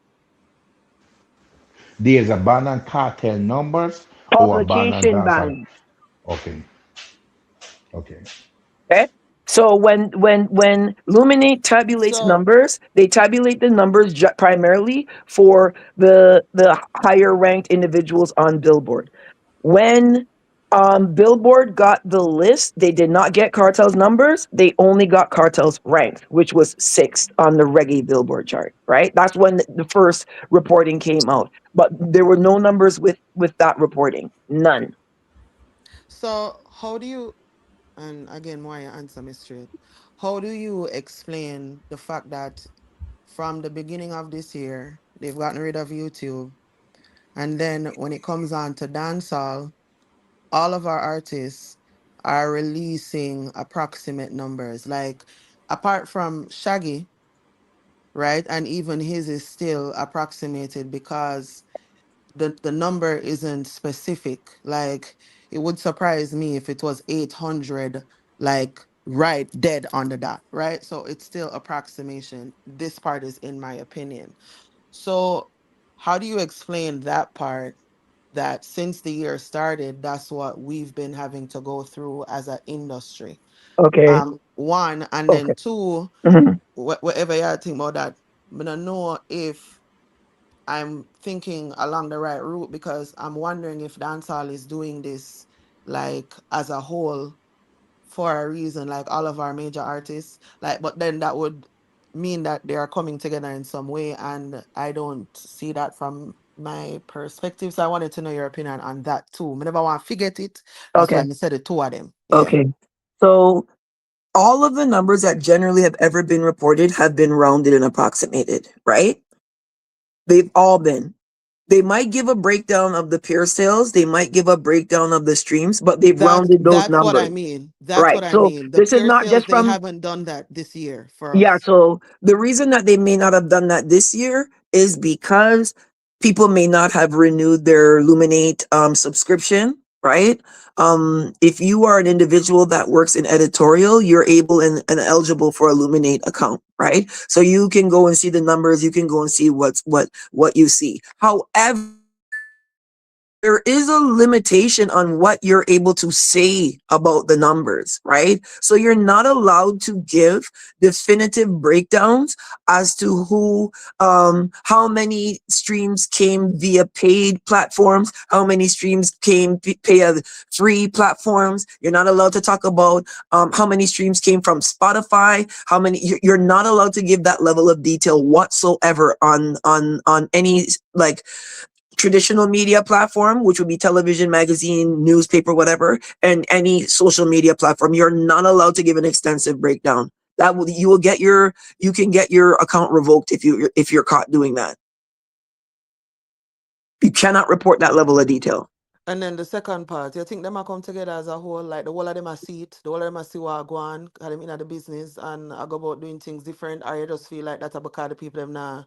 There's a ban on cartel numbers or a ban on Publication dancehall. ban. Okay. Okay. Okay. So when Luminate tabulates So numbers, they tabulate the numbers primarily for the higher ranked individuals on Billboard. When Billboard got the list, they did not get Cartel's numbers. They only got Cartel's rank, which was sixth on the reggae Billboard chart. Right. That's when the first reporting came out, but there were no numbers with that reporting. None. so how do you, and again why you answer me straight? How do you explain the fact that from the beginning of this year, they've gotten rid of YouTube, and then when it comes on to dancehall, all of our artists are releasing approximate numbers. Like apart from Shaggy, right? And even his is still approximated because the number isn't specific. Like it would surprise me if it was 800, like right dead on the dot, right? So it's still approximation. This part is in my opinion. So how do you explain that part, that since the year started, that's what we've been having to go through as an industry? Okay. One, and Okay. then two, Mhm. whatever you think about that, I don't know if I'm thinking along the right route, because I'm wondering if dancehall is doing this like as a whole for a reason, like all of our major artists, like, but then that would mean that they are coming together in some way, and I don't see that from my perspective. So I wanted to know your opinion on that too. I never want to forget it. That's why Okay. I said the two of them. Yeah. Okay. So all of the numbers that generally have ever been reported have been rounded and approximated, right? They've all been. They might give a breakdown of the pure sales, they might give a breakdown of the streams, but they've rounded those That's what I numbers. mean. That's Right. what I So mean. The this is pure not sales, just they from haven't done that this year for yeah, us. so the reason that they may not have done that this year is because people may not have renewed their Luminate subscription, right? If you are an individual that works in editorial, you're able and eligible for a Luminate account, right? So you can go and see the numbers, you can go and see what you see. However, there is a limitation on what you're able to say about the numbers, right? So you're not allowed to give definitive breakdowns as to how many streams came via paid platforms, how many streams came via free platforms. You're not allowed to talk about how many streams came from Spotify, how many. You're not allowed to give that level of detail whatsoever on any like traditional media platform, which would be television, magazine, newspaper, whatever, and any social media platform. You're not allowed to give an extensive breakdown. That will you can get your account revoked if you're caught doing that. You cannot report that level of detail. And then the second part, you think them are come together as a whole, like the whole of them are see it, the whole of them are see what go on, cause them in the business and I go about doing things different, or you just feel like that's because the people them now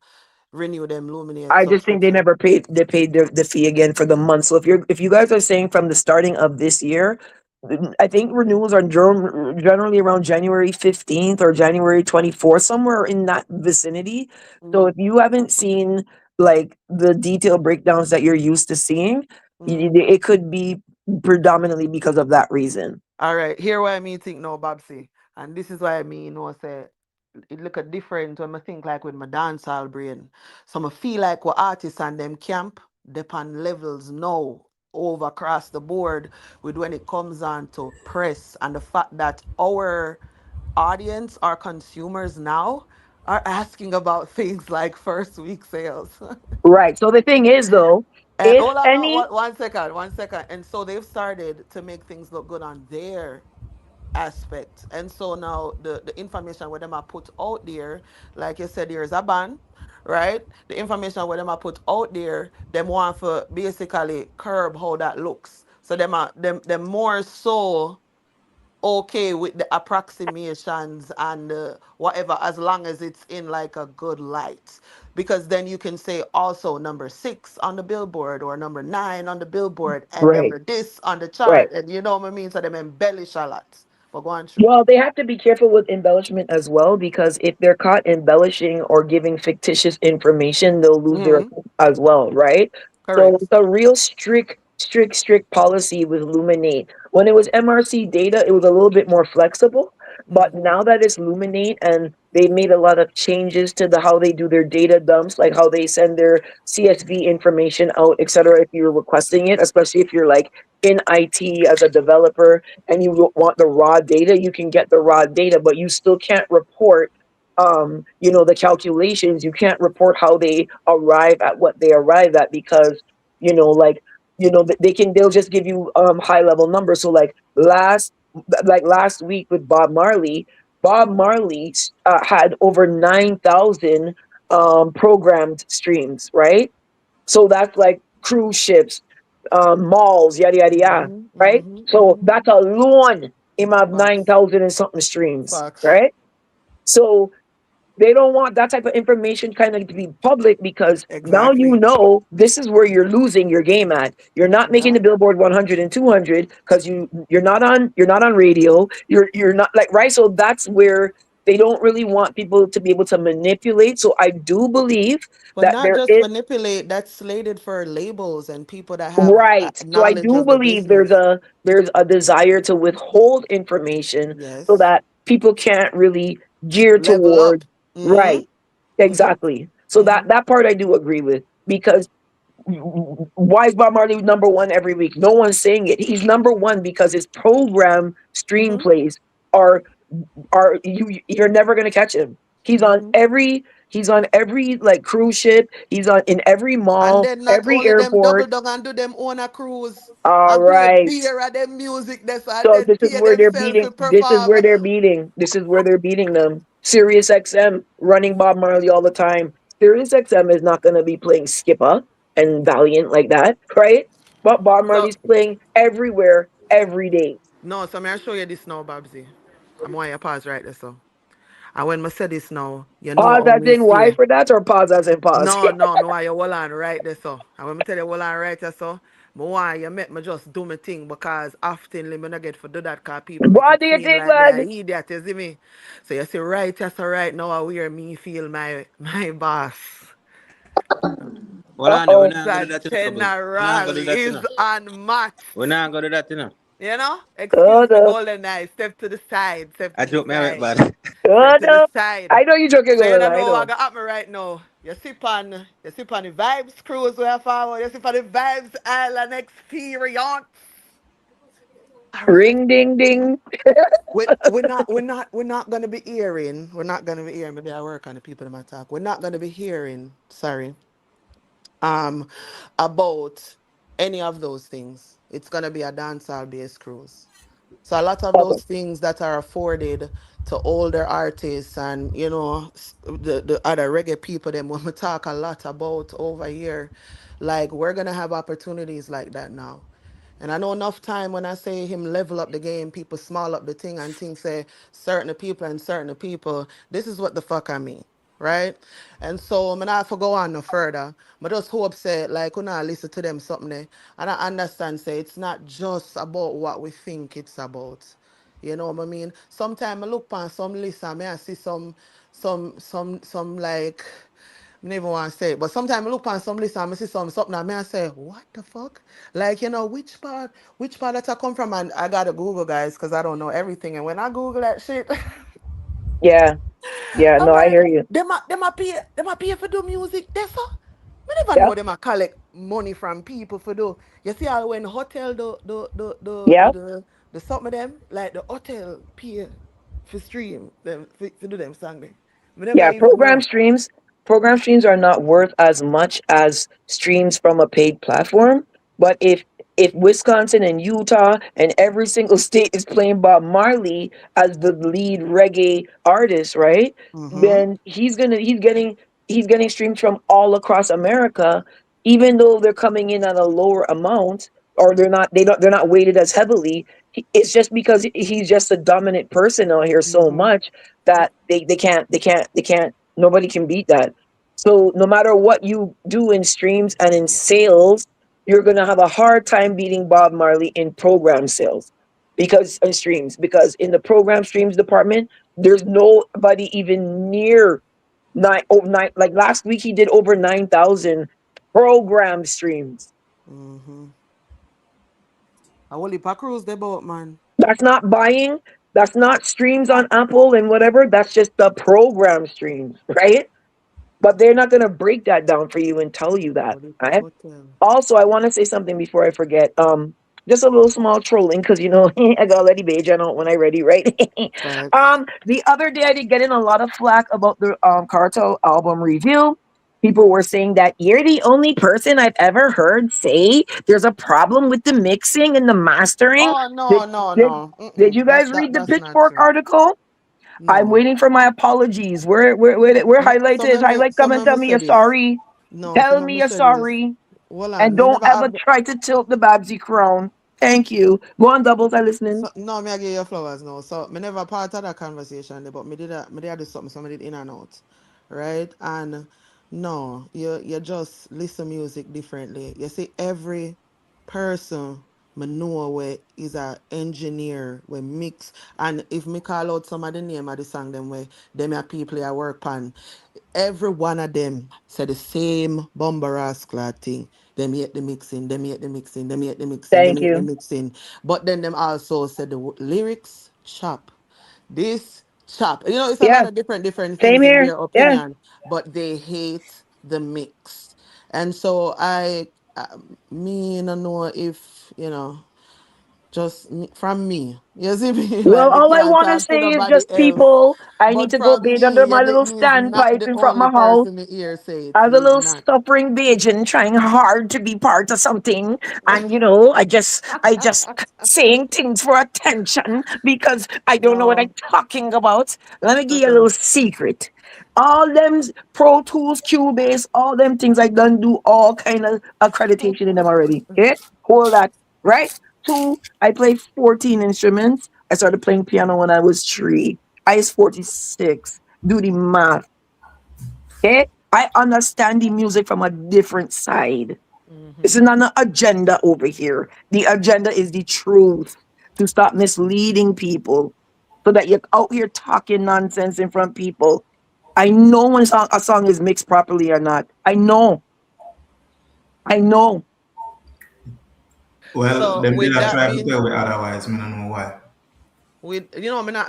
renew them Luminate I just think they subscription. never paid the fee again for the month. So if you guys are saying from the starting of this year, I think renewals are generally around January 15th or January 24th, somewhere in that vicinity. So if you haven't seen like the detailed breakdowns that you're used to seeing, it could be predominantly because of that reason. All right, here why me think no, Babsy. And this is why me say it look a different when I think like with my dancehall brain. So I feel like what artists and them camp depend levels now over across the board with when it comes on to press and the fact that our audience, our consumers now are asking about things like first week sales. Right. So the thing is though, And if hold on, no, any 1 second. And so they've started to make things look good on their aspect. And so now the information where them are put out there, like you said, there's a ban, right? The information where them are put out there, them want for basically curb how that looks. So them more so okay with the approximations and whatever, as long as it's in like a good light, because then you can say also number 6 on the billboard or number 9 on the billboard and right, number this on the right. chart, and you know what I mean, so them embellish a lot. But go on through. Well, they have to be careful with embellishment as well because if they're caught embellishing or giving fictitious information, they'll lose their Mm-hmm. account as well, right? So Correct. it's a real strict policy with Luminate. When it was MRC data, it was a little bit more flexible, but Mm-hmm. now that it's Luminate and they made a lot of changes to the how they do their data dumps, like how they send their CSV information out, etc. If you're requesting it, especially if you're like in IT as a developer and you want the raw data, you can get the raw data, but you still can't report the calculations. You can't report how they arrive at what they arrive at because, like, they'll just give you high level numbers. So last week with Bob Marley had over 9,000 programmed streams, right? So that's like cruise ships, malls, yada yada yada, Mm-hmm. right? Mm-hmm. So Mm-hmm. that's alone him have nine Facts. thousand and something streams, Facts. right? So they don't want that type of information kind of to be public because now Exactly. this is where you're losing your game at. You're not making Yeah. the Billboard 100 and 200 because you're not on radio. You're not like, right. So that's where they don't really want people to be able to manipulate. So I do believe But that not there just is. manipulate, that's slated for labels and people that have Right. So I knowledge do of the believe there's business. a desire to withhold information so Yes. that people can't really gear Level up. toward. Mm-hmm. Right. Mm-hmm. Exactly. So Mm-hmm. that part I do agree with because why is Bob Marley number one every week? No one's saying it. He's number one because his program stream Mm-hmm. plays are you're never gonna catch him. He's on Mm-hmm. every like cruise ship. He's on in every And mall, then not every only them double airport. down and do them own a cruise All and play right. beer and them music this and So then this is pay where they're themselves beating. to perform. This is where they're beating them. Sirius XM running Bob Marley all the time. Sirius XM is not going to be playing Skipper and Valiant like that, right? But Bob So Marley's playing everywhere, every day. no, so may I show you this now, Babsy. I'm why you pause right there, so. And when I say this now, you know Pause how as we in why say. for that or pause as in pause? No, me why you hold on right there, so. And when I tell you hold on right there, so, me why you make me just do my thing because oftenly me not get for do that because people make What it do you seem think, like they're man? idiot, you see me? So you see right here, so right now I wear me feel my boss. Hold on, we're Uh-oh. not gonna do The that, you know, Bubbles. We're not general gonna do that, you is know. unmatched. We're not gonna do that, you know. You know? Oh Excuse me, no. golden eye. Step to the side. Step I to the joke me out, side. bad. Step Oh to the no. side. I know you're joking, So you Golden. don't I know what know. got happen right now. You sip on the vibes cruise where forward. You sip on the vibes island experience. All right. Ring ding ding. We're not gonna be hearing. We're not gonna be hearing. Maybe I work on the people in my talk. We're not gonna be hearing. Sorry. Um, about any of those things. It's gonna be a dancehall based cruise. So a lot of Okay. those things that are afforded to older artists and the other reggae people them when we talk a lot about over here, like we're gonna have opportunities like that now. And I know enough time when I say him level up the game, people small up the thing and think say certain people and certain people. This is what the fuck I mean. right? And so I'm not for go on no further. But just hope say like when I listen to them something there, and I understand say it's not just about what we think it's about. You know what I mean? Sometimes I look on some list and I see some like I never want to say it, but sometimes I look on some list and I see something and I say, what the fuck? Like, which part that I come from? And I gotta Google guys because I don't know everything. And when I Google that shit, Yeah. Yeah. I'm No, I like, hear you. them a pay for do music. That's all. I never know Yep. them a collect money from people for do. You see how when hotel Yep. the something of them, like the hotel pay for stream them for do them song there. We never Yeah, even know. program streams are not worth as much as streams from a paid platform. But if Wisconsin and Utah and every single state is playing Bob Marley as the lead reggae artist, right? Mm-hmm. Then he's getting streams from all across America, even though they're coming in at a lower amount, or they're not weighted as heavily. It's just because he's just a dominant person out here so Mm-hmm. much that they can't nobody can beat that. So no matter what you do in streams and in sales, you're gonna have a hard time beating Bob Marley in program sales because in streams, because in the program streams department, there's nobody even near nine, like last week he did over 9,000 program streams. Mm-hmm. I will leave a cruise the boat, man. That's not buying, that's not streams on Apple and whatever, that's just the program streams, right? But they're not going to break that down for you and tell you that. What is the Right? hotel? Also, I want to say something before I forget. Just a little small trolling because I got Letty Beige out when I ready, right? Facts. The other day I did get in a lot of flack about the Cartel album review. People were saying that you're the only person I've ever heard say there's a problem with the mixing and the mastering. Oh Did no, no, did, no. did Mm-mm. you guys read the That's not Pitchfork true. article? I'm No. waiting for my apologies. Where highlighted? Highlight, come Some and of me tell me say you're this. sorry. No, Tell some of me me you're say this. sorry. Hold And on, me don't never ever have. try to tilt the Babsy crown. Thank you. Go on, doubles. I listening. So, no, me I give you flowers now. So me never part of that conversation there, but me did do something, somebody did in and out. Right? And no, you just listen music differently. You see every person me know where is a engineer we mix, and if me call out some of the name of the song them way them are people I work on, every one of them said the same bomber rascal thing. Them hate the mixing, them hate the mixing, them hate the mixing, them Thank hate the you. mixing. But then them also said the lyrics chop. This chop. It's a lot Yeah. of different Same things in here. their Yeah. opinion, but they hate the mix. And so me, I don't know if, just from me. You see me? Well, Like, me all I can't want to talk to say is nobody just else. people. I need But to go from bathe me, under my little me is not standpipe the in front of only my house. person me hear say it. As a Me is little not. suffering Bajan trying hard to be part of something, and I just saying things for attention because I don't know what I'm No. talking about. Let me give you a Uh-uh. little secret. All them Pro Tools, Cubase, all them things I done do all kind of accreditation in them already. Okay, hold that. Right. Two, I play 14 instruments. I started playing piano when I was 3. I is 46. Do the math. Okay? I understand the music from a different side. This Mm-hmm. is not an agenda over here. The agenda is the truth to stop misleading people so that you're out here talking nonsense in front of people. I know when a song is mixed properly or not. I know. I know. Well, So them did with not that try to being tell me otherwise. Me don't know why.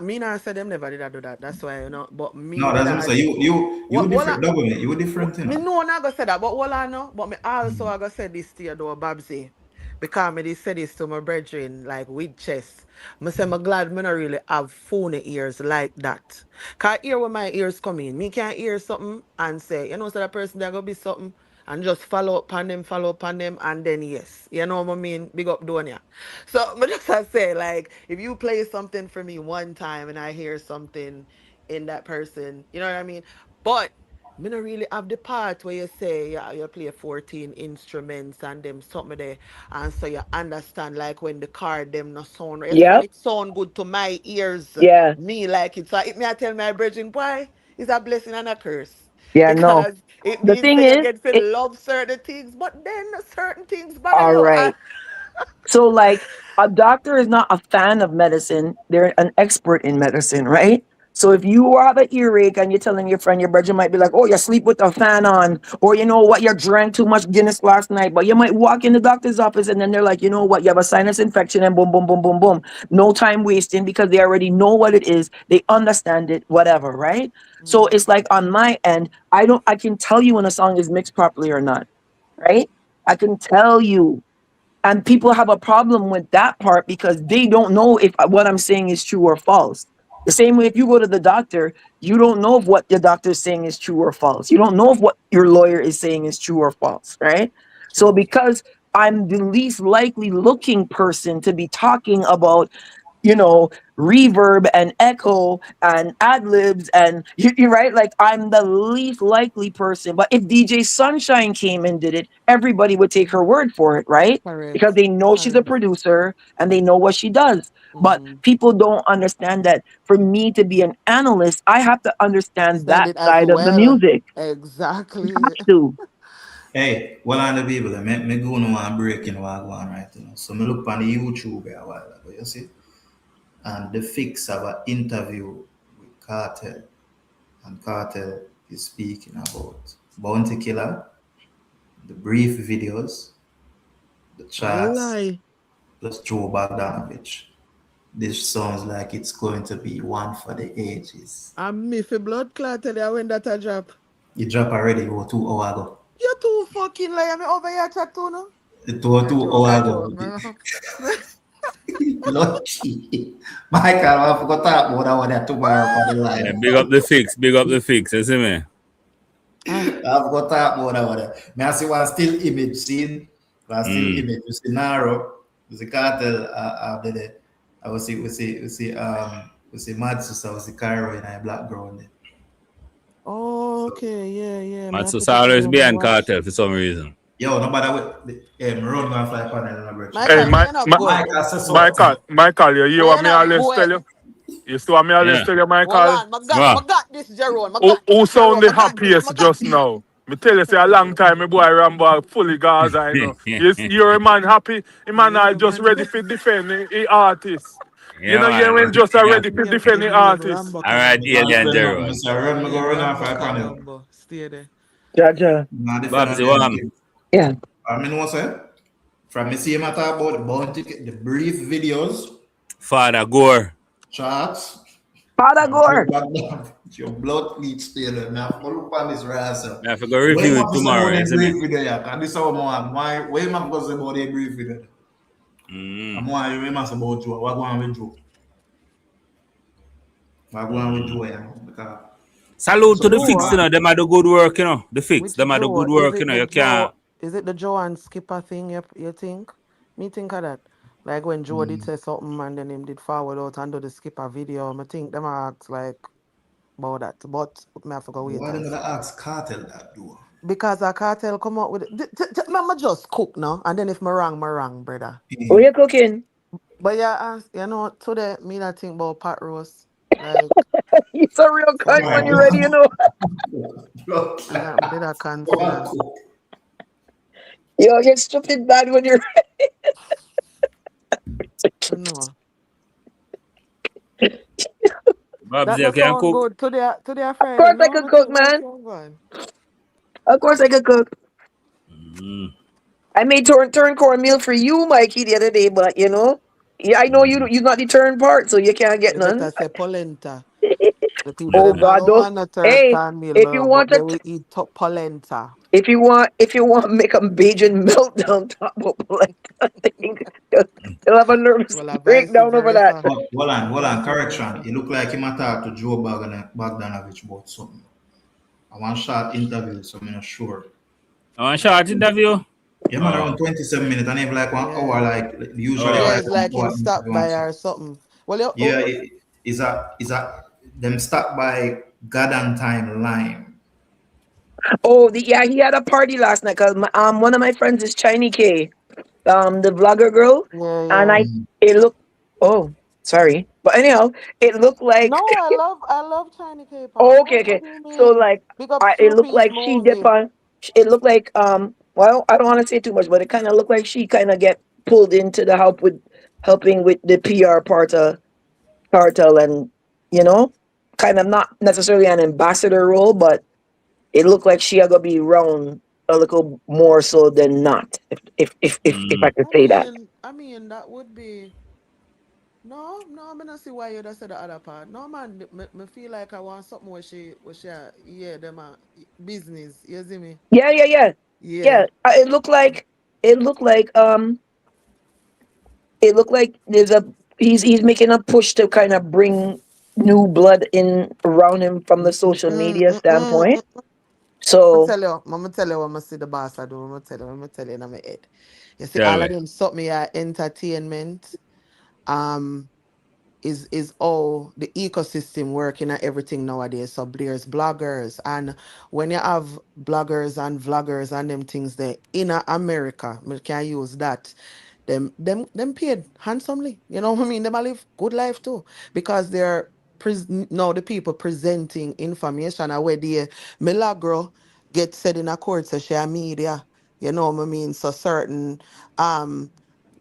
me not say them never did I do that. That's why, but me No, did that's what I'm I saying. You what different, double me. You different, me know not gonna say that, but what I know, but me also I gonna say this to you though, Babsy. Because me did say this to my brethren, like with chest. Me say me glad me not really have phony ears like that. Cause hear when my ears come in, me can hear something and say, so that person there gonna be something and just follow up on them, and then yes. You know what I mean? Big up Donia. So me just I say, like, if you play something for me one time and I hear something in that person, you know what I mean? But me not really have the part where you say you play 14 instruments and them something there, and so you understand like when the card them no sound. You see when Yep. it sound good to my ears, Yeah. me like it. So if me I tell my brethren why is a blessing and a curse. Yeah, no. Because it The means thing that you is, get to love certain things, but then certain things bother all you. right. So, like, a doctor is not a fan of medicine. They're an expert in medicine, right? So if you have an earache and you're telling your friend, your brother might be like, oh, you sleep with the fan on, or you know what, you drank too much Guinness last night. But you might walk in the doctor's office and then they're like, you know what, you have a sinus infection and boom, boom, boom, boom, boom. No time wasting because they already know what it is. They understand it, whatever, right? So it's like on my end, I can tell you when a song is mixed properly or not, right? I can tell you. And people have a problem with that part because they don't know if what I'm saying is true or false. The same way if you go to the doctor, you don't know if what the doctor is saying is true or false. You don't know if what your lawyer is saying is true or false, right? So because I'm the least likely looking person to be talking about, you know, reverb and echo and ad libs and you're right. Like I'm the least likely person. But if DJ Sunshine came and did it, everybody would take her word for it, right? Because Correct. they know she's a Correct. producer and they know what she does. But people don't understand that for me to be an analyst, I have to understand Stand that it as side of the well. music. Exactly. Have to. Hey, well, on the people, me go no one breaking what go on right now. So me look on the YouTube a while ago, you see, and the fix have an interview with Cartel, and Cartel is speaking about Bounty Killer, the brief videos, the charts, Lie. plus Joe Bogdanovich. This sounds like it's going to be one for the ages. I'm me for blood clot tell you when that a drop. You drop already or 2 hours ago. You too fucking lie. Me over here chat too no. It was 2 I hours joke, ago. Lucky. Michael, I forgot that about that one there tomorrow for the Yeah, live. big up the fix, big up the fix, you see me? I forgot that about that one there. Me I see one still image scene. One still image. You see Naro. You see Cartel after that. I will see Mad Sister, we see Cairo in a black ground there. Oh, okay, yeah. Me have to Matsus take always time and behind watch. cartel for some reason. Yo, no matter what, run going fly panel in a bridge. Hey, Michael, you're not good. Michael, you hear But what you're me not always tell good. you? You see what me always tell you, Hold Michael? on, I got this, Jerome. I got Who this, sound Jerome. the I got this. I happiest got just this. now? Me tell you, say a long time, my boy Rambo fully Gaza, I know. You're a man happy, a man are just ready to defend the artist. You Yeah, know, you man. ain't just Yeah. ready to defend the artist. All right, Alien Zero. Stay there. Jaja. Babs, you want? Yeah. I mean, what's that? From me see him talk about the bounty, the brief videos, Father Gore. charts. Father Gore. Your blood leaks still. Now, follow up on this ransom. I have to go review it tomorrow, What isn't brief it? video, yeah. Cause this is why you have to say about the brief video. I'm why you must about Joe. What going on with Joe? What going on with Joe? Yeah. Because Salute to the Joe, fix, you know. Them are the good work, you know. The fix, which them are the Joe? good Is work, you it know. the You can't. Is it the Joe and Skipper thing you think? Me think of that. Like when Joe did say something and then him did forward out and do the Skipper video. I think them ask like about that. But me have to go wait why and they see. gonna ask Cartel that do? Because a cartel come out with it. Me just cook now. And then if me wrong, brother. What you cooking? But yeah, you know, today me not think about pot roast. Like It's a real cunt when you're ready, you know. I did I consider. Yo, you're stupid bad when you're No. Babs, That you does can sound cook. good. Today Of Friday. course I No, could I cook, think that's man. so good. Of course I could cook. I made turn cornmeal for you, Mikey, the other day, but you know, yeah, I know you're not the turn part, so you can't get You none. better say polenta. The people Oh them I God, don't don't. want no third Hey, pan meal, if you want but to, they will eat top polenta. if you want, make a Bajan meltdown top of like you'll have a nervous Well, vice breakdown over that. versa. Hold on, Vice correction. versa. It look like him a talk to Joe Bogdanovich about something. I want short interview, so I'm not sure. I want short interview. Yeah, man, around 27 minutes, and even like 1 hour, like usually Yeah, like it's 1 like him hour stop interview and by so. or something. Well, you, Yeah, is a them stop by Garden Time Line. Oh, yeah, he had a party last night because one of my friends is Chiny K, the vlogger girl, and yeah. it looked. Oh, sorry. But anyhow, it looked like No, I love China K-pop. oh, okay, What okay. do you So mean? like Big up it looked Snoopy's like she dip movie. on it looked like well, I don't want to say too much, but it kind of looked like she kind of get pulled into the helping with the PR part of cartel and you know, kind of not necessarily an ambassador role, but it looked like she gonna be around a little more so than not, if I could say that. I mean that would be no, I'm not see why you just said the other part. No man, me feel like I want something yeah, them business. You see me? Yeah, yeah, yeah, Yeah. yeah. It looked like it looked like he's making a push to kind of bring new blood in around him from the social media standpoint. So I'ma tell you what I see the boss I do. I'ma tell you in my head. You see, Tell all of me. them something entertainment. Um is all the ecosystem working at everything nowadays. So there's bloggers, and when you have bloggers and vloggers and them things there in America, we can use that. Them paid handsomely. You know what I mean? Them a live good life too because they're now the people presenting information away the Milagro get said in a court social media. You know what I mean? So certain um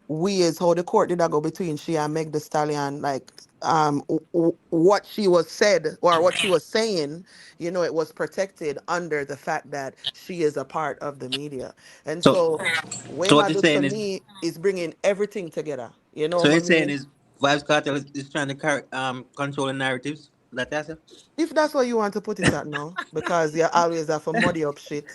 ways how the court did that go between she and Meg the Stallion, like what she was said or what she was saying, it was protected under the fact that she is a part of the media. And So, so so what Wema you're do to saying is, me is bringing everything together. You know so what you're I saying mean? is, Vibes Cartel is trying to control the narratives. That that's it. If that's what you want to put it at now, because you always have to muddy up shit,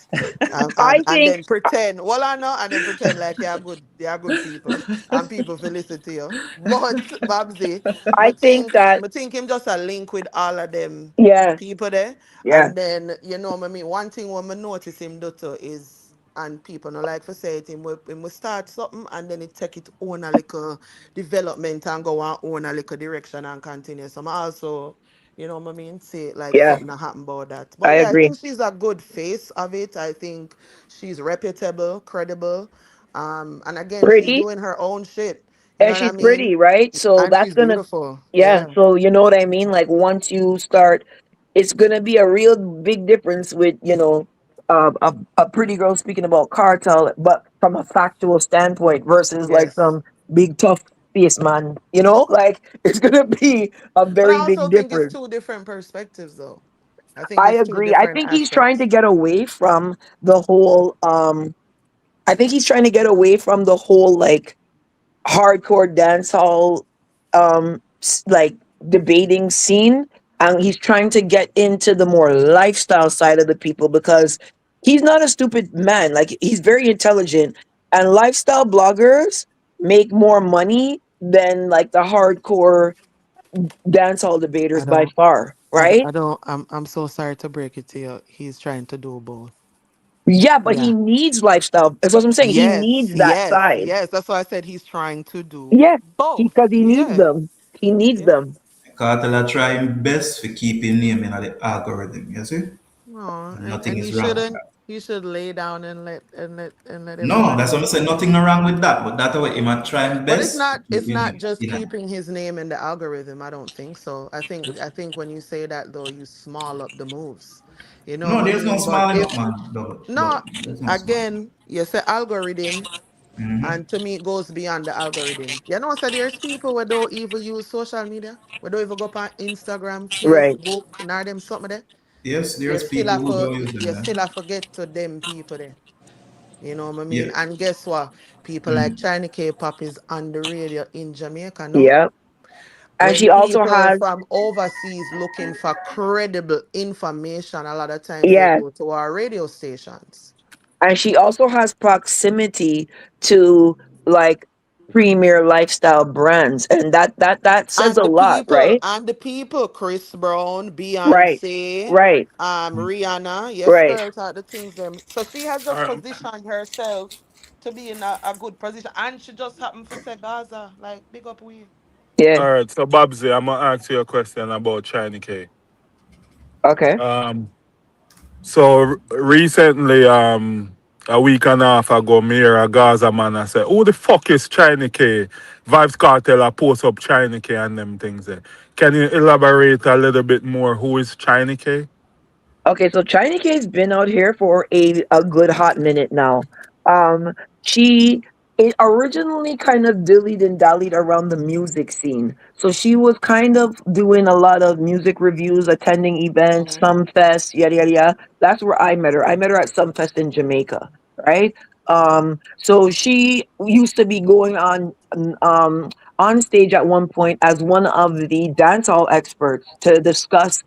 I and think then pretend, well, I know, and then pretend like you're good people, and people feel listen to you. But Babsy, I think that me think him just a link with all of them yeah, people there, yeah, and then you know what I mean. One thing when I notice him do too is, and people no like for say it, him will start something and then it take it own a little development and go on own a little direction and continue. So I also what I mean? Say like yeah. something that happened about that. I But yeah, I agree. think she's a good face of it. I think she's reputable, credible. And again, she's Pretty. doing her own shit. You know And what I she's mean? pretty, right? So And that's she's gonna, beautiful. yeah. Yeah. So you know what I mean? Like once you start, it's gonna be a real big difference with a pretty girl speaking about cartel, but from a factual standpoint versus like Yes. some big tough face man. Like it's gonna be a But I very also big think it's difference. two different perspectives though. I think I it's two agree. I different think he's trying to aspects. get away from the whole. I think he's trying to get away from the whole like hardcore dancehall like debating scene, and he's trying to get into the more lifestyle side of the people because he's not a stupid man. Like he's very intelligent, and lifestyle bloggers make more money than like the hardcore dancehall debaters I by don't far, right? I'm so sorry to break it to you. He's trying to do both. Yeah, but he Yeah. needs lifestyle. That's what I'm saying. He Yes, needs that yes, side. yes. That's why I said he's trying to do Yeah, both. because he needs Yeah. them. He needs Yeah. them. Cartel are trying best for keeping name in the algorithm, you see? No, And and, nothing and is wrong with that. he should lay down and let No, everybody that's what I'm else saying. do it. Nothing wrong with that. But that's what he might try But it's best to not keep him just in a keeping his name in the algorithm. I don't think so. I think when you say that though, you small up the moves. You know no, what I there's no mean? But smiling up, if man. no, Double. There's no smiling. again, you say algorithm, Mm-hmm. and to me it goes beyond the algorithm. You know, so there's people who don't even use social media. We don't even go up on Instagram, Right. Facebook, nor them something there. Yes, You there's still people have who to don't use them you then. still have to get to them people there. You know what I Yeah. mean? And guess what? People like Mm. China K-pop is on the radio in Jamaica now. Yeah. And When she also people has, from overseas looking for credible information, a lot of times they yeah, go to our radio stations. and she also has proximity to like premier lifestyle brands, and that says a lot, right? And the people, Chris Brown, Right. Beyonce, Right. Rihanna, yes, Right. girls are the things them. So she has All just right, positioned herself to be in a good position. And she just happened to say Gaza, like big up we. Yeah. all right. So, Babsy, I'm gonna ask you a question about China K. Okay. Um, so recently, a week and a half ago, me hear a Gaza man and say, who the fuck is China K? Vybz Kartel a post up China K and them things there. Can you elaborate a little bit more? Who is China K? Okay, so China K's been out here for a good hot minute now. Um, she it originally kind of dillied and dallied around the music scene. So she was kind of doing a lot of music reviews, attending events, some fest, yada yada yada. That's where I met her. I met her at some fest in Jamaica, right? So she used to be going on stage at one point as one of the dancehall experts to discuss,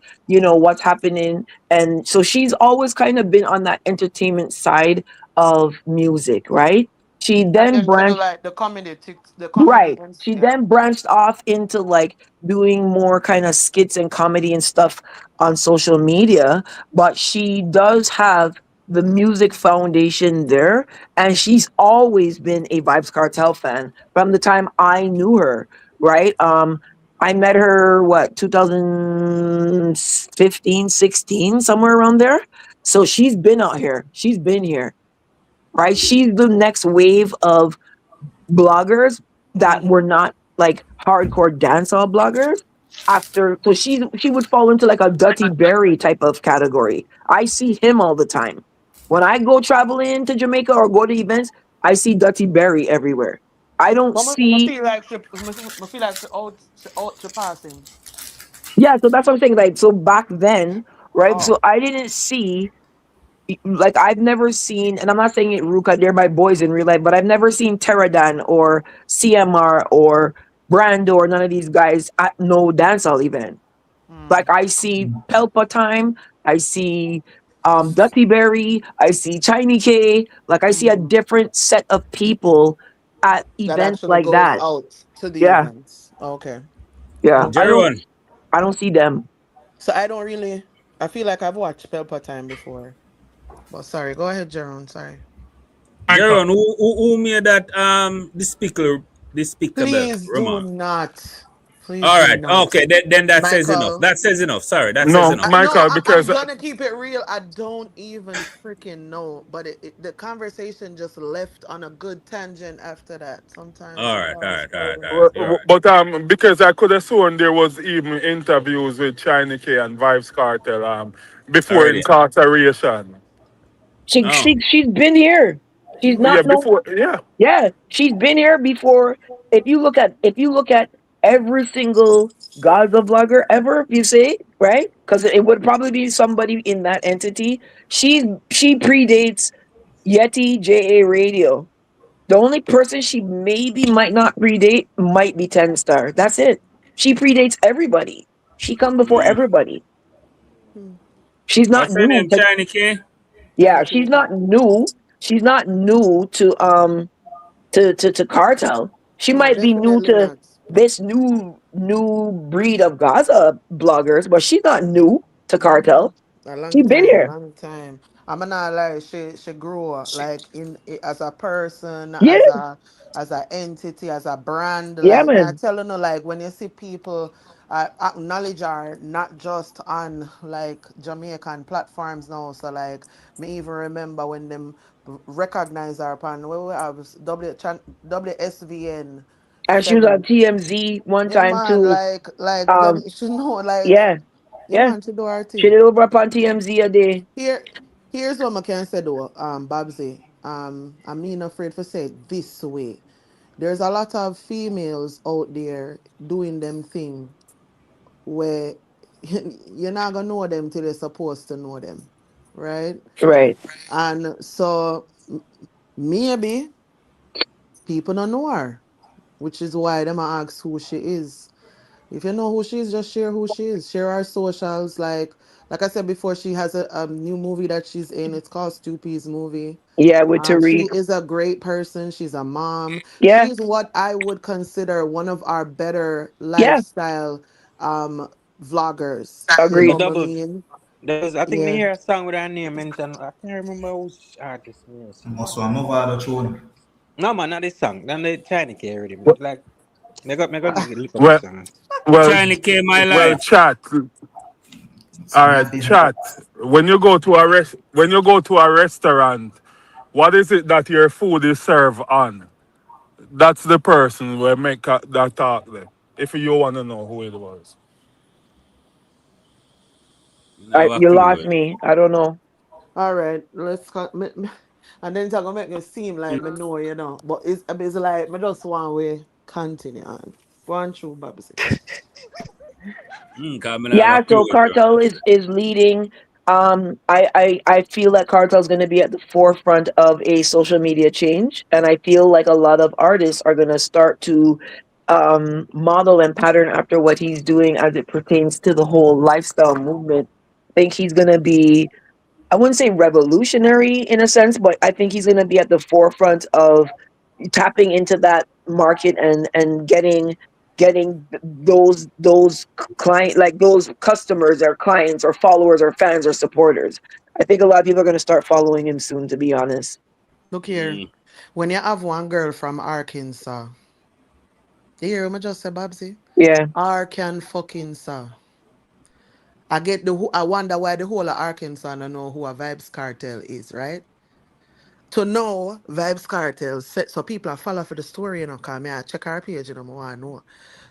what's happening. And so she's always kind of been on that entertainment side of music, right? She And then then to do branched like the comedy Right. and She yeah. then branched off into like doing more kind of skits and comedy and stuff on social media, but she does have the music foundation there, and she's always been a Vibes Cartel fan from the time I knew her, right? I met her 2015, 16, somewhere around there. So she's been out here. She's been here, right? She's the next wave of bloggers that were not like hardcore dancehall bloggers. So she would fall into like a Dutty Berry type of category. I see him all the time. When I go traveling to Jamaica or go to events, I see Dutty Berry everywhere. I don't But I see. feel like I feel like she out to pass him. Yeah, so that's what I'm saying. Like, so back then, right? Oh. So I didn't see, like, I've never seen, and I'm not saying it Ruka, they're my boys in real life, but I've never seen Teradan or CMR or Brando or none of these guys at no dancehall event. Like, I see Pelpa Time, I see Dutty Berry, I see Tiny K, like I see a different set of people at That events actually like goes that. out to the Yeah, events. Okay. yeah. I Okay. don't Jeron, I don't see them. So I don't really. I feel like I've watched Pelpa Time before. But sorry, go ahead, Jerome. Sorry. Jeron, who made that despicable Please do remark? not. Please All do right, not. okay, then that says enough. Michael. That says enough. Sorry, that says No, enough. No, Michael, I'm because gonna keep it real. I don't even freaking know, but the conversation just left on a good tangent after that. Sometimes All it right, all does. right, all right, all right, all right. but because I could have sworn there was even interviews with China K and Vibes Cartel before Already. incarceration. Oh. She's been here. She's Yeah, not no. before yeah. Yeah, she's been here before. If you look at every single Gaza vlogger ever, if you say, right, because it would probably be somebody in that entity. She predates Yeti JA Radio. The only person she maybe might not predate might be 10 Star. That's it. She predates everybody. She come before everybody. She's not What's her new name? to China K? Yeah, she's not new. She's not new to cartel. She No, might be new definitely to not. this new breed of Gaza bloggers, but she's not new to cartel. A long She's been time, here. long time. I'm not lie. She grew up like as a person, Yeah, as a entity, as a brand. yeah, Like man, I man. tell you, no, like when you see people acknowledge her, not just on like Jamaican platforms now. So like me even remember when them recognize her upon where I was WSVN And she was on 7. TMZ one Yeah, time man. too. Like them. Um, She know like yeah, yeah, yeah. man. She do her She thing. did over up on TMZ a day. Here's what I can say though, Babsy. I'm not afraid to say it this way. There's a lot of females out there doing them thing where you're not gonna know them till you're supposed to know them, right? Right. And so maybe people don't know her, which is why them ask who she is. If you know who she is, just share who she is. Share our socials. Like I said before, she has a new movie that she's in. It's called Stupid's movie. Yeah, with She Tariq. is a great person. She's a mom. Yeah, She's what I would consider one of our better yeah. lifestyle vloggers. You So know Agreed. what I double. mean? There's I think me Yeah. hear a song with her name mentioned. I can't remember which artist me hear song. Also, I'm over the tune. No man, not this song. Then the China K already. Well, Like me got look up the well, song. well, China K, my well, life. chat. All right, chat. When you go to a restaurant what is it that your food is served on? That's the person who make that talk there. If you want to know who it was. I have a You clue. lost me. I don't know. All right, and then it's gonna make me seem like me know, you know. But it's like me just want we continue on. Go on through, Babsy. Cause I have a Yeah, clue so with you. Cartel is leading. I feel that Cartel is going to be at the forefront of a social media change, and I feel like a lot of artists are going to start to model and pattern after what he's doing as it pertains to the whole lifestyle movement. I think he's going to be, I wouldn't say revolutionary in a sense, but I think he's going to be at the forefront of tapping into that market and getting those client, like those customers or clients or followers or fans or supporters. I think a lot of people are going to start following him soon, to be honest. Look here, when you have one girl from Arkansas, you hear me just say, Babsy? Yeah. Arkan fucking saw. I wonder why the whole of Arkansas don't know who a Vybz Kartel is, right? To know Vybz Kartel, so people are follow for the story, you know, cause me I check our page, you know, I want to know.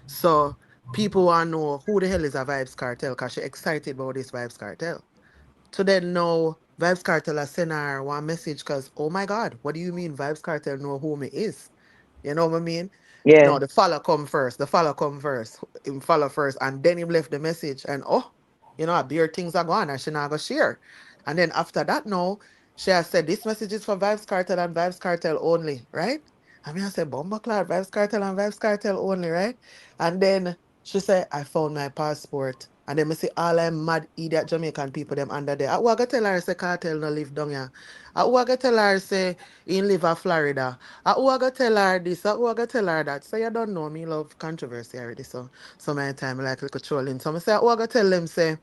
So people want to know who the hell is a Vybz Kartel, cause she excited about this Vybz Kartel. To then know Vybz Kartel has sent her one message, cause oh my God, what do you mean Vybz Kartel know who me is? You know what I mean? Yeah. No, the follow come first. The follow come first. Him follow first, and then him left the message, and oh, you know, beer things are going, and she not go share. And then after that, no, she has said this message is for Vybz Kartel and Vybz Kartel only, right? I mean, I said Bomba Clark, Vybz Kartel and Vybz Kartel only, right? And then she said, I found my passport. And then I say, all them mad idiot Jamaican people them under there. I was going to tell her, say, Cartel no live down here. I was going to tell her, say, he live in Florida. I was going to tell her this. I was going to tell her that. So you don't know me love controversy already. So many time I like little trolling. So I say, I was going to tell them, say,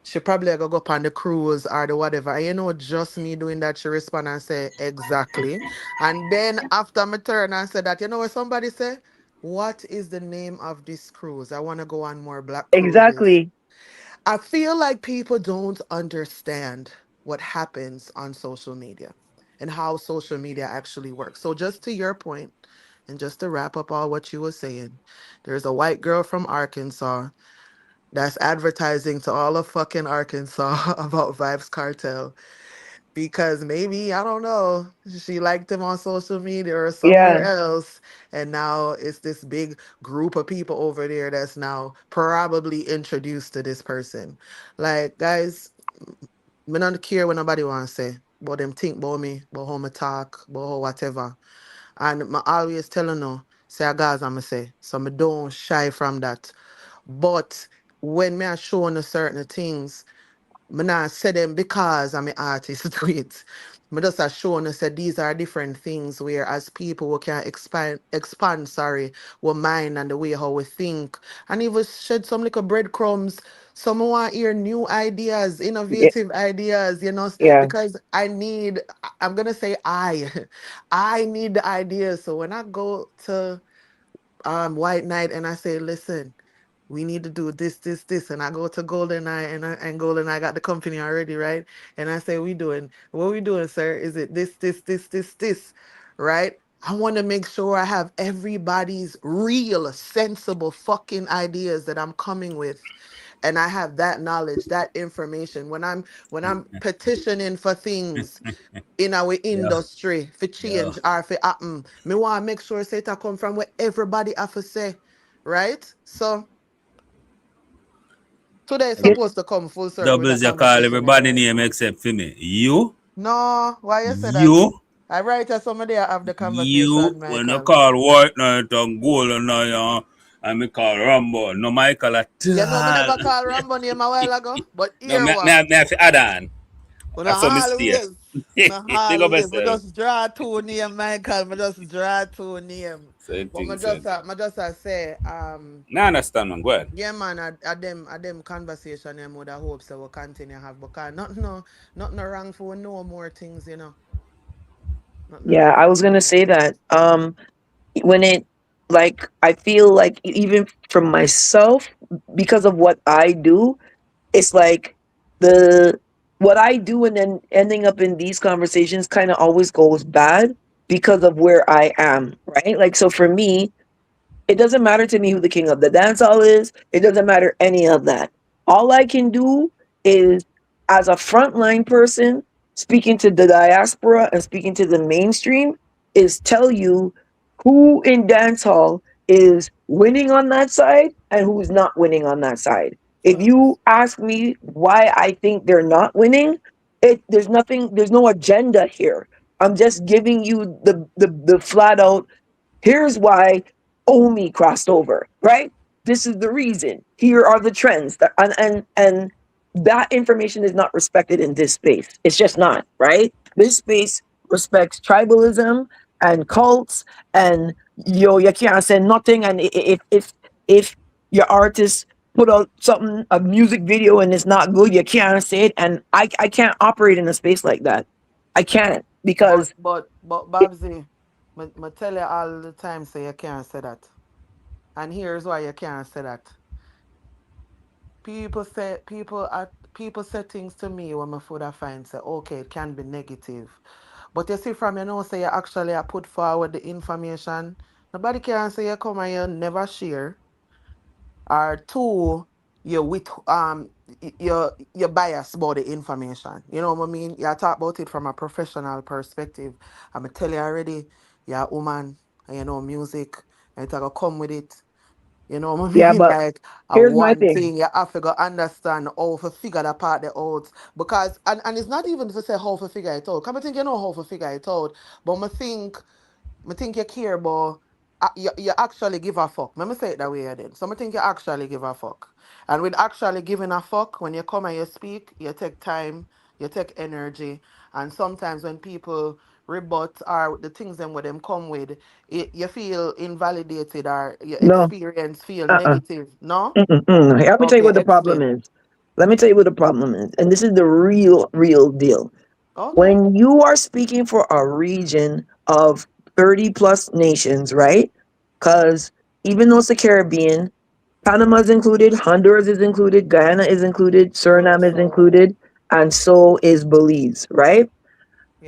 she probably gonna go up on the cruise or the whatever. And you know, just me doing that, she respond and say, exactly. And then after my turn and said that, you know what somebody say? What is the name of this cruise? I want to go on more black cruises. Exactly. I feel like people don't understand what happens on social media and how social media actually works. So just to your point, and just to wrap up all what you were saying, there's a white girl from Arkansas that's advertising to all of fucking Arkansas about Vybz Kartel because maybe, I don't know, she liked him on social media or somewhere Yeah. else. And now it's this big group of people over there that's now probably introduced to this person. Like, guys, me don't care what nobody want to say, but them think about me, about how me talk, about how whatever. And I always telling no, say a guys I'ma say. So me don't shy from that. But when me are showing a certain things, me not say them because I'm an artist to it. Me just are showing us that these are different things where as people we can expand, sorry, our mind and the way how we think. And even shed some little breadcrumbs. Some want hear new ideas, Yeah. innovative ideas, you know, Yeah. because I'm gonna say I need the ideas. So when I go to White Knight and I say, listen, we need to do this, and I go to Golden Eye and Golden Eye got the company already, right? And I say, what we doing, sir? Is it this, right? I want to make sure I have everybody's real, sensible fucking ideas that I'm coming with. And I have that knowledge, that information. When I'm petitioning for things, in our Yeah. industry for Yeah. change or for happen. Me want to make sure say it come from where everybody have to say, right? So today is supposed to come full circle with a Doubles you call conversation here everybody right name now. except for me. You, No, why you say that? you, I write as somebody I have the you, conversation, when you Michael. call White Knight and Gold and and me call Rambo. No Michael at You know me all. never call Rambo name a while ago, but No, here what? me have to add on. When I That's some mistake. always, when I Big up always, I yourself. just draw two name, Michael. I just draw two name. Same But thing, same thing. I just say, Now understand, man. Go ahead. yeah, man, at them conversation them would have hope so we'll continue have because nothing wrong for we know more things, you know. Nothing Yeah, wrong I for we was know going to more say things. that. When it, like, I feel like even from myself, because of what I do, it's like the what I do and then ending up in these conversations kind of always goes bad because of where I am, right? Like, so for me, it doesn't matter to me who the king of the dance hall is. It doesn't matter any of that. All I can do is, as a frontline person, speaking to the diaspora and speaking to the mainstream, is tell you who in dance hall is winning on that side and who's not winning on that side. If you ask me why I think they're not winning, there's no agenda here. I'm just giving you the flat out, here's why Omi crossed over, right? This is the reason. Here are the trends. And that information is not respected in this space. It's just not, right? This space respects tribalism and cults, and you can't say nothing. And if your artist put out something, a music video, and it's not good, you can't say it. And I can't operate in a space like that. I can't, because But Babsy, I tell you all the time, say you can't say that. And here's why you can't say that. People say things to me when my food I find say, okay, it can be negative. But you see from say you actually put forward the information. Nobody can say you come and you never share. Or two, you with you're biased about the information. You know what I mean? You talk about it from a professional perspective. I'm tell you already, you're a woman and you know music and it's gonna come with it. You know what I yeah, mean? but Like here's my one thing. thing you have to go understand how to figure that part out. Because and it's not even to say how to figure it out. Come I think you know how to figure it out. But I think you care about you actually give a fuck. Let me say it that way then. So I think you actually give a fuck. And with actually giving a fuck, when you come and you speak, you take time, you take energy. And sometimes when people rebut or the things them with them come with, you feel invalidated or your No. experience feel Uh-uh. negative. No? Let me tell you Okay, what the problem explain. is. Let me tell you what the problem is. And this is the real deal. Okay. When you are speaking for a region of 30 plus nations, right? Because even though it's the Caribbean, Panama is included, Honduras is included, Guyana is included, Suriname is included, and so is Belize, right?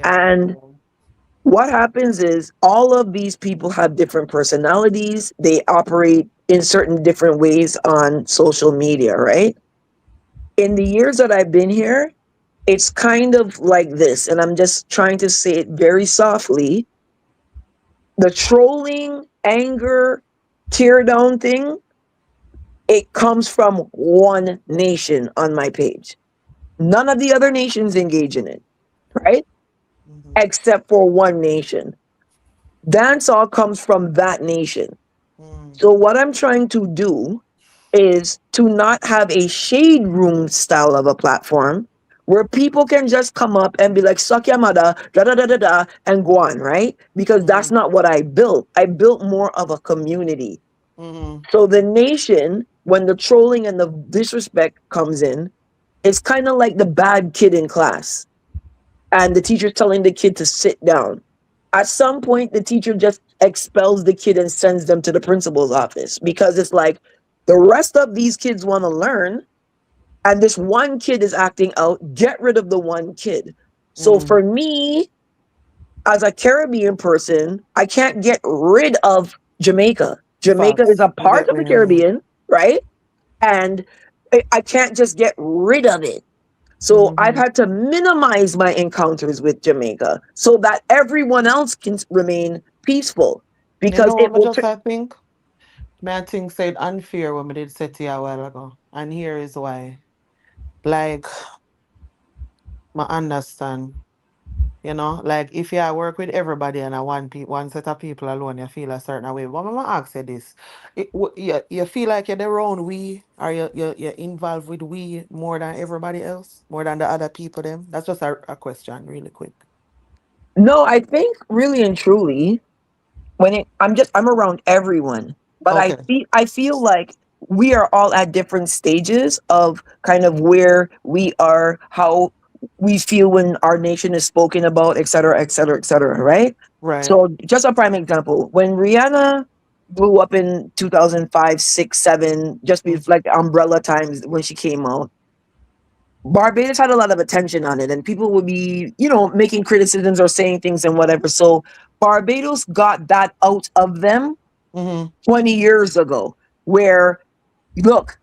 And what happens is all of these people have different personalities. They operate in certain different ways on social media, right? In the years that I've been here, it's kind of like this, and I'm just trying to say it very softly. The trolling, anger, tear down thing, it comes from one nation on my page. None of the other nations engage in it, right? Except for one nation. Dancehall comes from that nation. So what I'm trying to do is to not have a shade room style of a platform where people can just come up and be like, suck your mother, da da da da da, and go on, right? Because that's not what I built. I built more of a community. So the nation, when the trolling and the disrespect comes in, it's kind of like the bad kid in class. And the teacher's telling the kid to sit down. At some point, the teacher just expels the kid and sends them to the principal's office because it's like the rest of these kids want to learn, and this one kid is acting out. Get rid of the one kid. So for me, as a Caribbean person, I can't get rid of Jamaica. Jamaica is Facts. a I part get of what the you mean. Caribbean, right? And I can't just get rid of it. So I've had to minimize my encounters with Jamaica so that everyone else can remain peaceful, You because know it what I will. just I think? My thing said unfair when we did set it a while ago. And here is why. Like, I understand. You know, like if you work with everybody and I one set of people alone, you feel a certain way. But I'm gonna ask you this: you feel like you're around we, or you're involved with we more than everybody else, more than the other people? Them. That's just a question, really quick. No, I think really and truly, I'm around everyone, but Okay. I feel like we are all at different stages of kind of where we are, how we feel when our nation is spoken about, et cetera, et cetera, et cetera, right? Right. So just a prime example, when Rihanna blew up in 2005, 6, 7, just be like the umbrella times when she came out, Barbados had a lot of attention on it, and people would be, you know, making criticisms or saying things and whatever. So Barbados got that out of them 20 years ago, where look,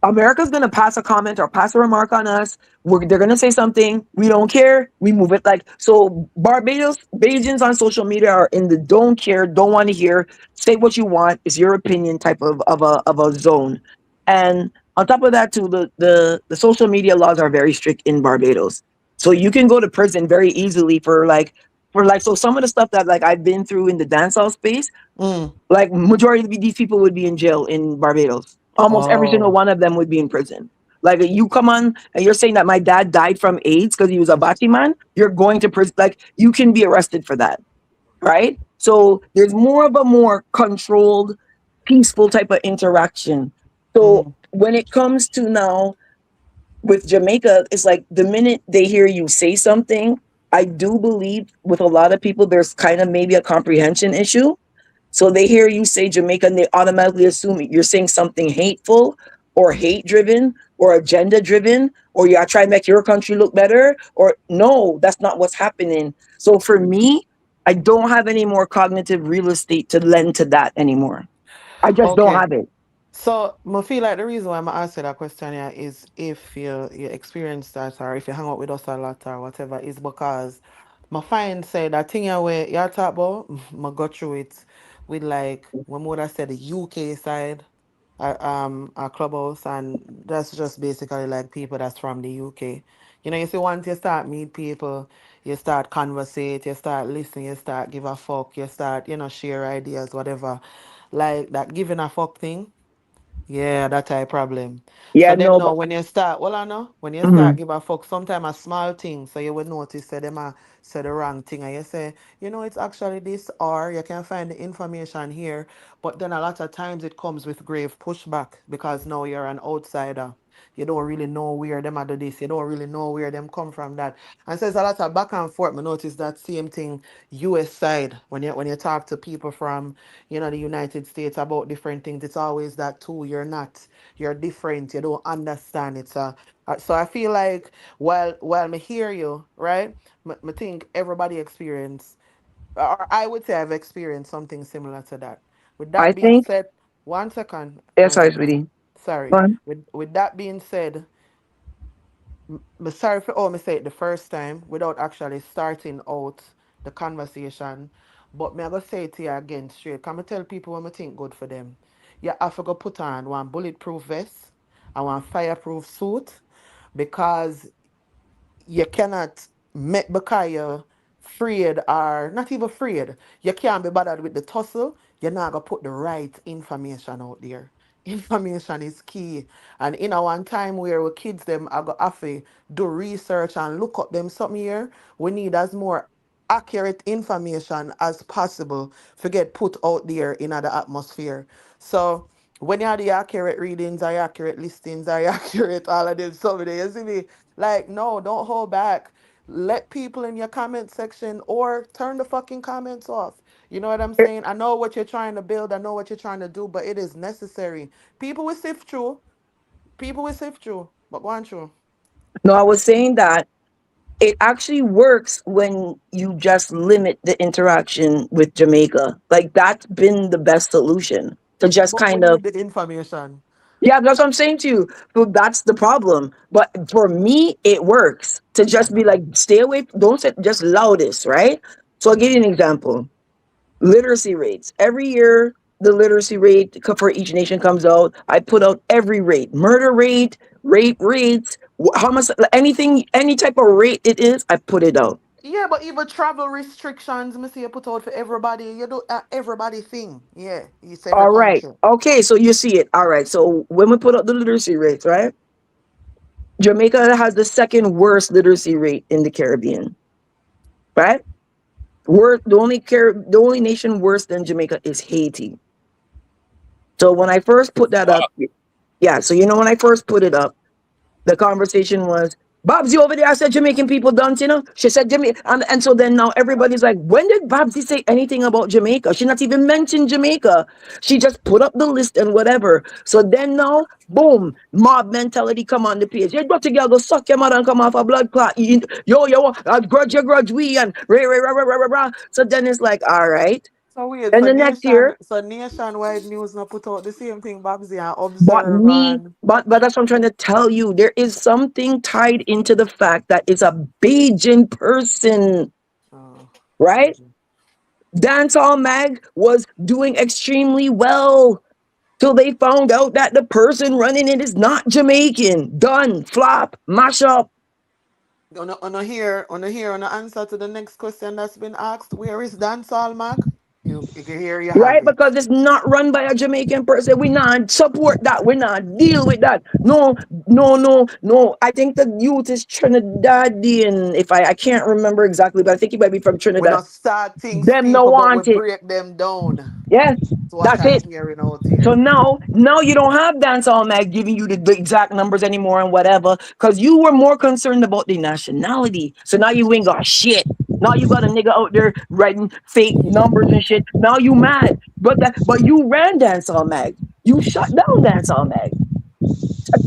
America's gonna pass a comment or pass a remark on us. They're gonna say something. We don't care. We move it. Like so. Barbados, Bajans on social media are in the don't care, don't want to hear. Say what you want. It's your opinion type of a zone. And on top of that, too, the social media laws are very strict in Barbados. So you can go to prison very easily for like so some of the stuff that like I've been through in the dancehall space. Like majority of these people would be in jail in Barbados. Almost every single one of them would be in prison. Like you come on and you're saying that my dad died from AIDS because he was a Bati man, you're going to prison. Like you can be arrested for that, right? So there's more of a more controlled, peaceful type of interaction. So when it comes to now with Jamaica, it's like the minute they hear you say something, I do believe with a lot of people, there's kind of maybe a comprehension issue. So they hear you say Jamaica and they automatically assume you're saying something hateful or hate driven or agenda driven, or you're trying to make your country look better. Or no, that's not what's happening. So for me, I don't have any more cognitive real estate to lend to that anymore. I just don't have it. So, I feel like the reason why I'm asking that question here is if you experience that or if you hang out with us a lot or whatever, is because my find say that thing here where you talk about, I go through it with like when would I say the UK side, our clubhouse, and that's just basically like people that's from the UK. You know, you see, once you start meet people, you start conversate, you start listening, you start give a fuck, you start, you know, share ideas, whatever. Like that giving a fuck thing. Yeah, that's a problem. Yeah, So then no, now but when you start, well I know, when you start mhm. give a fuck, sometimes a small thing, so you will notice that them a say the wrong thing and you say, you know, it's actually this, or you can find the information here. But then a lot of times it comes with grave pushback because now you're an outsider. You don't really know where them are do this, you don't really know where them come from that. And so there's a lot of back and forth. I notice that same thing US side when you talk to people from, you know, the United States about different things, it's always that too. You're different. You don't understand it. So I feel like while me hear you, right? Me think everybody experience, or I would say I've experienced something similar to that. With I that being think said, one second, yes, sorry, sweetie. sorry. Go on. With that being said, me sorry for me say it the first time without actually starting out the conversation. But me I go say it to you again straight. Can I tell people what I think good for them? You have to go put on one bulletproof vest and one fireproof suit because you cannot make because you're afraid or not even afraid. You can't be bothered with the tussle. You're not gonna put the right information out there. Information is key. And in our one time where we kids them are go have to do research and look up them something here, we need as more accurate information as possible to get put out there in the atmosphere. So when you have the accurate readings, or accurate listings, or accurate all of this stuff, you see me? Like, no, don't hold back. Let people in your comment section or turn the fucking comments off. You know what I'm saying? I know what you're trying to build. I know what you're trying to do, but it is necessary. People will sift through. People will sift through. But go on through. No, I was saying that it actually works when you just limit the interaction with Jamaica. Like that's been the best solution to just But we kind of need the information. yeah, that's what I'm saying to you. So that's the problem. But for me, it works to just be like, stay away, don't say just loudest, right? So I'll give you an example. Literacy rates. Every year, the literacy rate for each nation comes out. I put out every rate, murder rate, rape rates, how much, anything, any type of rate it is, I put it out. Yeah, but even travel restrictions, me see you put out for everybody. You do everybody thing. Yeah, it's every All right. country. Okay, so you see it. All right. So when we put out the literacy rates, right? Jamaica has the second worst literacy rate in the Caribbean, right? The only nation worse than Jamaica is Haiti. So when I first put that up, yeah. So when I first put it up, the conversation was Babsy over there, I said Jamaican people dance, you know. She said Jamaica, and so then now everybody's like, when did Babsy say anything about Jamaica? She not even mentioned Jamaica. She just put up the list and whatever. So then now, boom, mob mentality come on the page. You got to go suck your mother and come off a blood clot. Yo, grudge we and rah. So then it's like, all right. So weird. And the next year, Nationwide news not put out the same thing, Babsy, and observe and but that's what I'm trying to tell you. There is something tied into the fact that it's a Bajan person, right? Dancehall Mag was doing extremely well till they found out that the person running it is not Jamaican. Done, flop, mash up. on the answer to the next question that's been asked. Where is Dancehall Mag? You can hear you have Right, it. because it's not run by a Jamaican person. We not support that. We not deal with that. No. I think the youth is Trinidadian. If I can't remember exactly, but I think he might be from We Trinidad. not start things Them no people, but we want it. break them down. Yes, That's what that's I'm it. hearing out here. So now you don't have Dancehall Mag giving you the exact numbers anymore and whatever, because you were more concerned about the nationality. So now you ain't got shit. Now you got a nigga out there writing fake numbers and shit. Now you mad. But you ran Dancehall Mag. You shut down Dancehall Mag.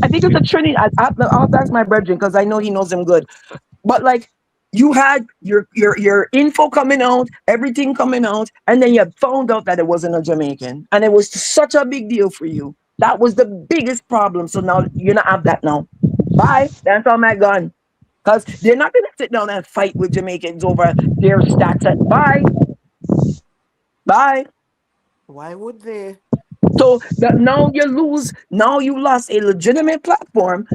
I think it's a Trinity. I'll ask my brethren because I know he knows them good. But like you had your info coming out, everything coming out, and then you found out that it wasn't a Jamaican, and it was such a big deal for you. That was the biggest problem. So now you're not have that now. Bye. That's all my gun. Because they're not gonna sit down and fight with Jamaicans over their stats. Bye. Why would they? So now you lose. Now you lost a legitimate platform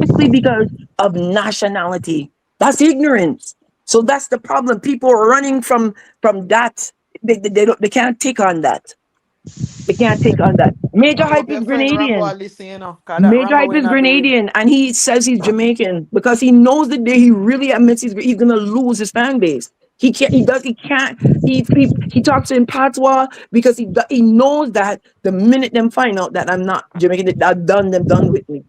simply because of nationality. That's ignorance. So that's the problem. People are running from that. They can't take on that. They can't take on that. Major I Hype hope is your friend Rambo Grenadian. are listening, you know, 'cause that Major Rambo Hype will is not do it. Grenadian, and he says he's Jamaican because he knows the day he really admits he's gonna lose his fan base. He can't. He can't. He talks in patois because he knows that the minute them find out that I'm not Jamaican, they're done with me.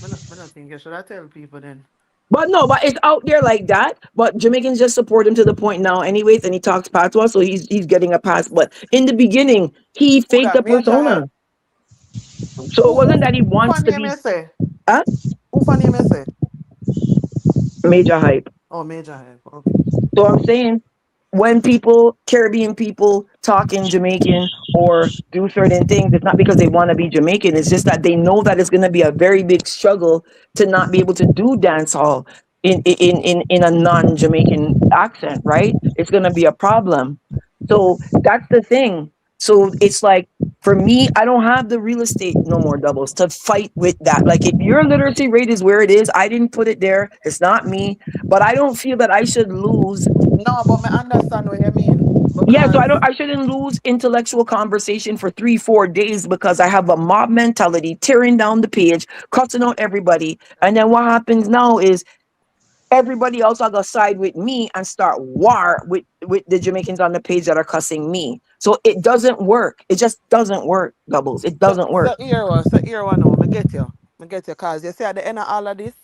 I don't think you should I tell people then. But no, but it's out there like that. But Jamaicans just support him to the point now, anyways, and he talks patois, so he's getting a pass. But in the beginning, he Who faked that a Major persona. Hype? So it wasn't that he Who wants fan to name be. you say? Huh? Who fan name you say? Major Hype. Oh, Major Hype. Okay. So I'm saying when Caribbean people talk in Jamaican or do certain things, it's not because they want to be Jamaican. It's just that they know that it's going to be a very big struggle to not be able to do dance hall in a non-Jamaican accent, right? It's going to be a problem. So that's the thing. So it's like, for me, I don't have the real estate no more doubles to fight with that. Like if your literacy rate is where it is, I didn't put it there. It's not me, but I don't feel that I should lose. No, but I understand what you mean. Yeah, so Because I shouldn't lose intellectual conversation for 3-4 days because I have a mob mentality tearing down the page, cussing out everybody. And then what happens now is everybody else are gonna side with me and start war with the Jamaicans on the page that are cussing me. So it doesn't work. It just doesn't work, Doubles. It doesn't work. here one now. I get you. Cause you see at the end of all of this,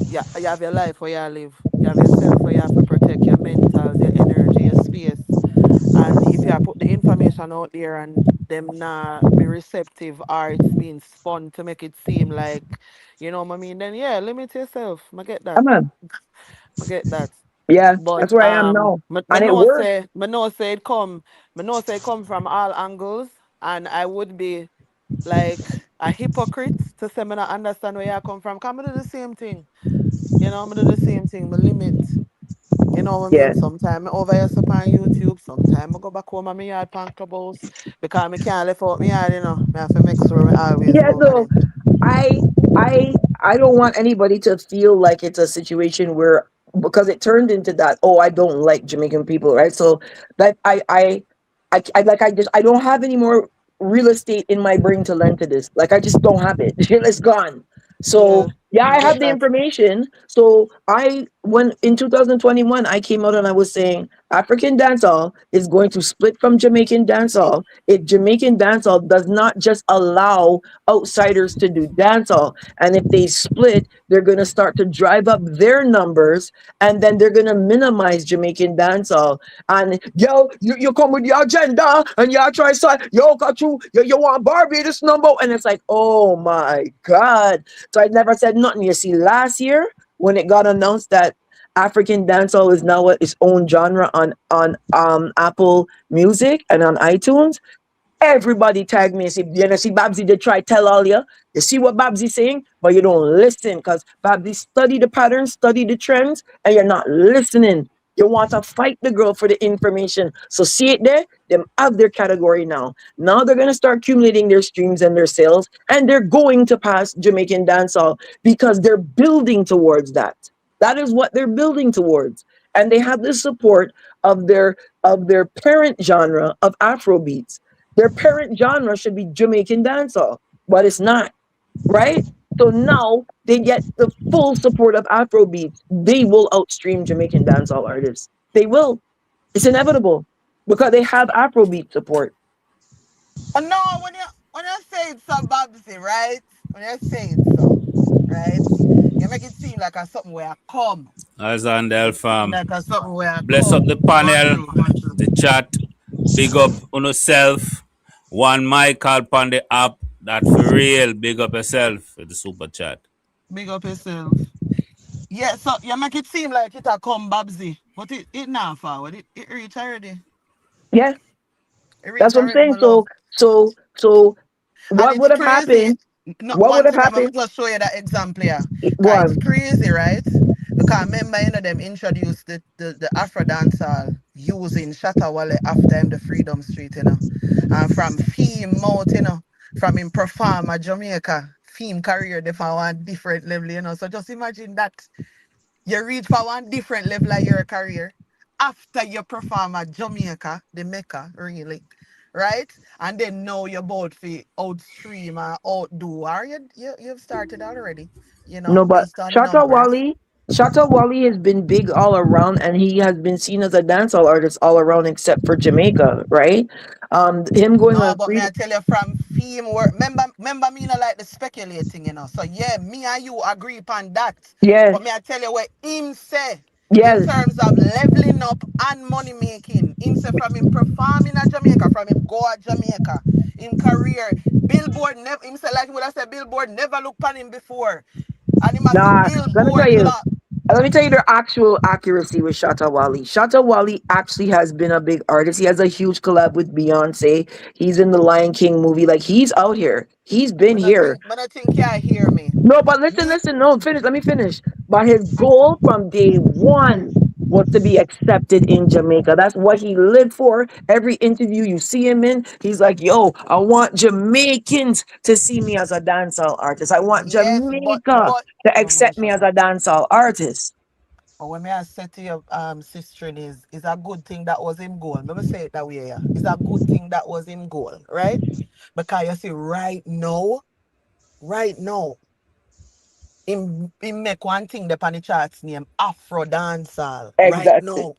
yeah, you have your life where you live. You have yourself where you have to protect your mentals, your energy, your space. And if you put the information out there and them not be receptive or it's being spun to make it seem like, you know what I mean, then yeah, limit yourself. I get that. Come on. I get that. Yeah, But that's where I am now. And it works. me know say it come from all angles, and I would be like a hypocrite to say me not understand where you come from. Cause I do the same thing. You know, I do the same thing. Me limit. You know what I Yeah. mean? Sometimes I over here up on YouTube, sometimes I go back home on my yard pan clubhouse because I can't left out my yard, you know. I have to make sure I always Yeah, over so there. I don't want anybody to feel like it's a situation where, because it turned into that, oh, I don't like Jamaican people, right? So that I don't have any more real estate in my brain to lend to this. Like I just don't have it. It's gone. So Yeah, yeah, I I have get the that. information. So when in 2021 I came out and I was saying African dancehall is going to split from Jamaican dancehall if Jamaican dancehall does not just allow outsiders to do dancehall, and if they split, they're going to start to drive up their numbers, and then they're going to minimize Jamaican dancehall. And yo, you come with your agenda and you try to yo got you want Barbados number, and it's like, oh my god. So I never said nothing. You see, last year when it got announced that African dancehall is now its own genre on Apple Music and on iTunes, everybody tagged me and said, you know, see, Babsy did try tell all you see what Babsy's saying, but you don't listen because Babsy study the patterns, study the trends, and you're not listening. You want to fight the girl for the information. So see it there, them have their category now. Now they're going to start accumulating their streams and their sales, and they're going to pass Jamaican dancehall because they're building towards that. That is what they're building towards. And they have the support of their parent genre of Afrobeats. Their parent genre should be Jamaican dancehall, but it's not, right? So now they get the full support of Afrobeats. They will outstream Jamaican dancehall artists. They will. It's inevitable because they have Afrobeat support. No, when you say it's so Babsy, right? When you say it so, right? You make it seem like a something where I come. As on the fam. Like a something where I Bless come. up the panel, the chat. Big up on yourself. One Michael on the app. That for real. Big up yourself for the super chat. Big up yourself. Yeah, so you make it seem like it a come Babsy, but it not forward. It reach already. Yeah. That's what I'm saying. So what would have happened? No, what would have I'm happened? just show you that example here. One. It's crazy, right? Because remember, you know, them introduced the Afro dancehall using Shatta Wale after him the Freedom Street, you know. And from Fame out, you know, from him perform at Jamaica, Fame career they for one different level, you know. So just imagine that you reach for one different level of your career after you perform at Jamaica, the Mecca, really. Right? And then now you're about to outstream or outdo. Are you've started already, you know, No, but based on Shatta numbers. Wale has been big all around, and he has been seen as a dancehall artist all around except for Jamaica, right? Him going No, on but may I tell you from Fame work, remember me not like the speculating, you know. So yeah, me and you agree upon that. Yes. But may I tell you what him say Yes. in terms of leveling up and money making. Him say from him performing at Jamaica, from him go at Jamaica, in career, Billboard never him say like what I said, Billboard never looked upon him before. And him has Nah, Billboard let me tell you the actual accuracy with Shatta Wale. Shatta Wale actually has been a big artist. He has a huge collab with Beyonce. He's in the Lion King movie. Like, he's out here. He's been here. But I think you hear me. No, but listen. No, finish. Let me finish. But his goal from day one was to be accepted in Jamaica. That's what he lived for. Every interview you see him in, he's like, yo, I want Jamaicans to see me as a dancehall artist. I want Jamaica to accept me as a dancehall artist. But when I say to your sister is a good thing that was him goal. Let me say it that way, yeah. It's a good thing that was him goal, right? Because you see, right now, him make one thing the on the charts named Afro dancehall. Exactly. Right now.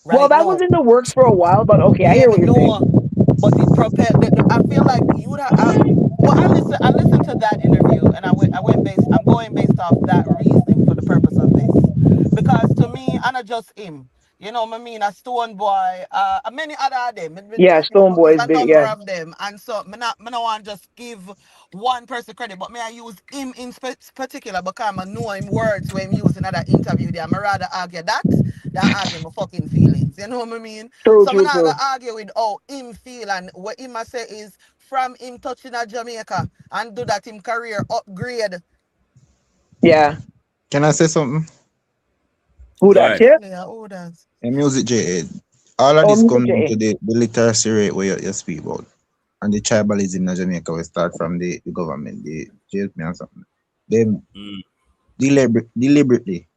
Well, that was in the works for a while, but okay, I hear what you're saying. But it propelled. I feel like you would have. Well, I listened to that interview, and I'm going based off that reasoning for the purpose of this, because to me, I'm not just him. You know what I mean? A Stone Boy, many other of them. Yeah, Stone Boy is a big. number Yeah. of them, and so me not want to just give one person credit, but may I use him in particular because I know him words when him using another interview there. I rather argue that than argue my fucking feelings. You know what I mean? True, So true, I'm not true. gonna argue with how him feel, and what him I say is from him touching at Jamaica and do that him career upgrade. Yeah. Can I say something? Who that? Yeah, who that? Music J. All of this comes into the literacy rate where you speak about. And the tribalism in Jamaica will start from the government, the JLP and something. Them deliberately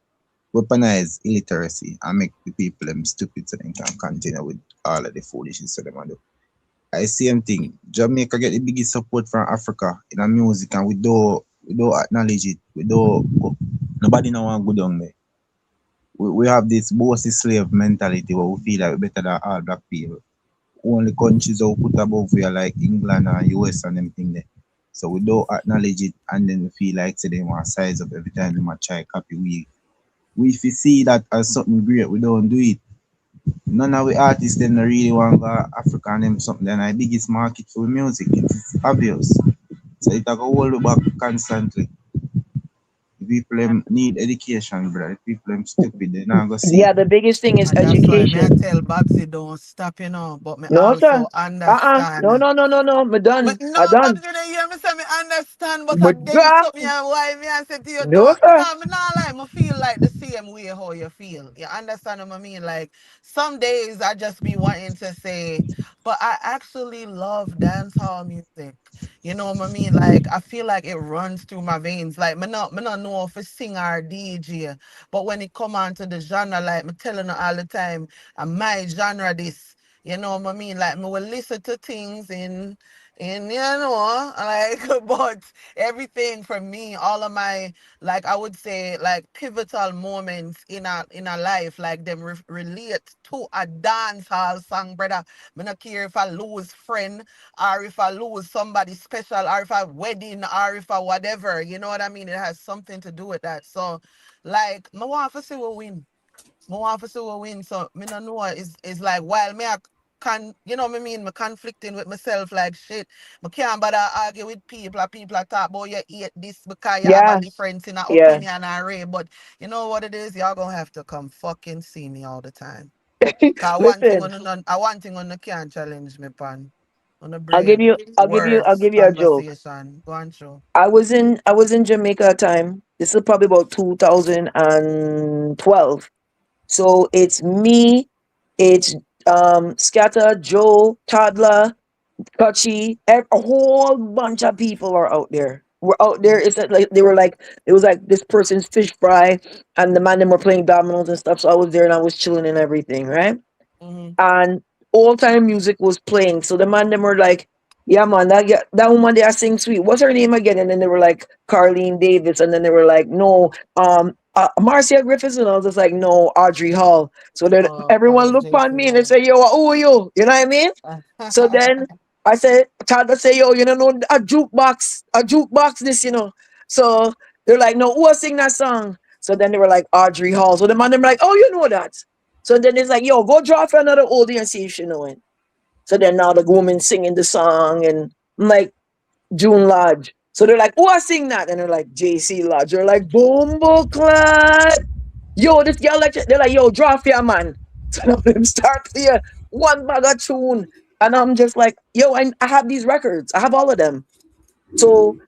weaponize illiteracy and make the people them stupid so they can continue with all of the foolishness so them do. I same thing. Jamaica get the biggest support from Africa in our music, and we don't acknowledge it. Nobody know want go down there. we have this bossy slave mentality where we feel like we're better than all black people. Only countries that we put above we are like England and US and everything there. So we don't acknowledge it and then we feel like say they want to size up every time they might try copy we if we see that as something great, we don't do it. None of the artists them really want to go Africa and them something then our biggest market for music. It's obvious. So it a go hold back constantly. The people them need education, brother. The people them stupid, they not go see. Yeah, the biggest thing is And that's why me I education. tell Babsy don't stop, you know. But me No, sir. also No, understand. no, no, no, no. Me But done. no, I done. Babsy, you hear me say me understand, but Me I then something done. why me I say to you, No, don't, sir. because me not like, me feel like the same way how you feel. You understand what I mean? Like, some days I just be wanting to say, but I actually love dancehall music. You know what I mean? Like, I feel like it runs through my veins. Like, me not know if it's sing or DJ, but when it come on to the genre, like me telling you all the time, my genre this. You know what I mean? Like, me will listen to things in you know, like, but everything from me, all of my, like, I would say, like, pivotal moments in a life, like, them relate to a dance hall song, brother. Me not care if I lose friend, or if I lose somebody special, or if I wedding, or if I whatever. You know what I mean? It has something to do with that. So, like, me want to see we win. Me want to see we win. So me no know is like while me I you know what I mean, me conflicting with myself like shit. Me can't bother argue with people and people are talk about you hate this because you have a Yeah. difference in a Yeah. opinion and array. But you know what it is? Y'all gonna have to come fucking see me all the time. Cause one thing Listen, on one thing on the can't challenge me pan. On the I'll give brain, you I'll words, give you a joke. conversation. Go on show. I was in Jamaica at a time. This is probably about 2012. So it's me, it's Scatter, Joe, Toddler, Touchy, a whole bunch of people are out there. We're out there. It's like they were like it was like this person's fish fry, and the man them were playing dominoes and stuff. So I was there and I was chilling and everything, right? Mm-hmm. And all time music was playing. So the man them were like, "Yeah, man, that woman there sing sweet. What's her name again?" And then they were like Carlene Davis, and then they were like, "No, Marcia Griffiths," and I was just like, "No, Audrey Hall." So then everyone looked on me and they say, "Yo, who are you?" You know what I mean? So then I said, tried to say, "Yo, you know, a jukebox, this, you know." So they're like, "No, who sing that song?" So then they were like, Audrey Hall. So the man them like, "Oh, you know that." So then it's like, "Yo, go draw for another oldie and see if you know it." So then now the woman singing the song and I'm like, June Lodge. So they're like, "Who I sing that?" And they're like, JC Lodge. They're like, "Bombo Clat." Yo, this girl like they're like, "Yo, draw for your man." So now them start clear one bag of tune. And I'm just like, yo, I have these records. I have all of them. So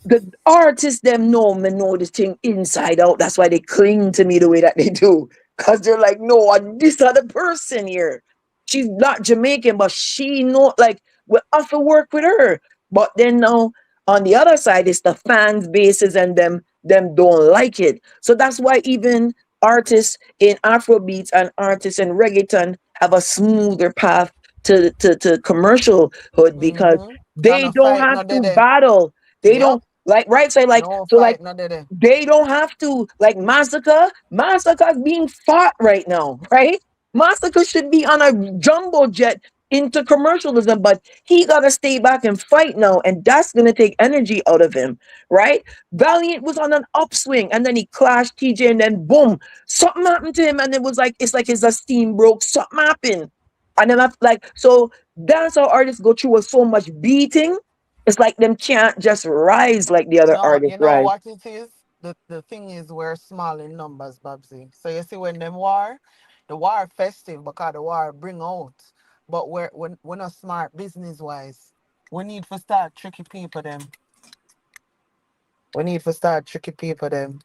the artists them know me know this thing inside out. That's why they cling to me the way that they do. Cause they're like, no, this other person here. She's not Jamaican, but she know like we have to work with her. But then now on the other side, it's the fans bases and them don't like it. So that's why even artists in Afrobeats and artists in reggaeton have a smoother path to commercialhood because Mm-hmm. And they a don't fight have no to dede. battle. They Yep. don't like right so No like fight no dede. they don't have to like massacre is being fought right now, right? Massacre should be on a jumbo jet into commercialism, but he gotta stay back and fight now, and that's gonna take energy out of him, right? Valiant was on an upswing and then he clashed TJ and then boom, something happened to him and it was like it's like his esteem broke, something happened. And then I like so that's how artists go through with so much beating. It's like them can't just rise like the other No, artists you know rise. what it is? The thing is we're small in numbers, Babsy. So you see when them war, the war festive because the war bring out. But we're not smart business wise. We need to start tricky people them. We need to start tricky people them.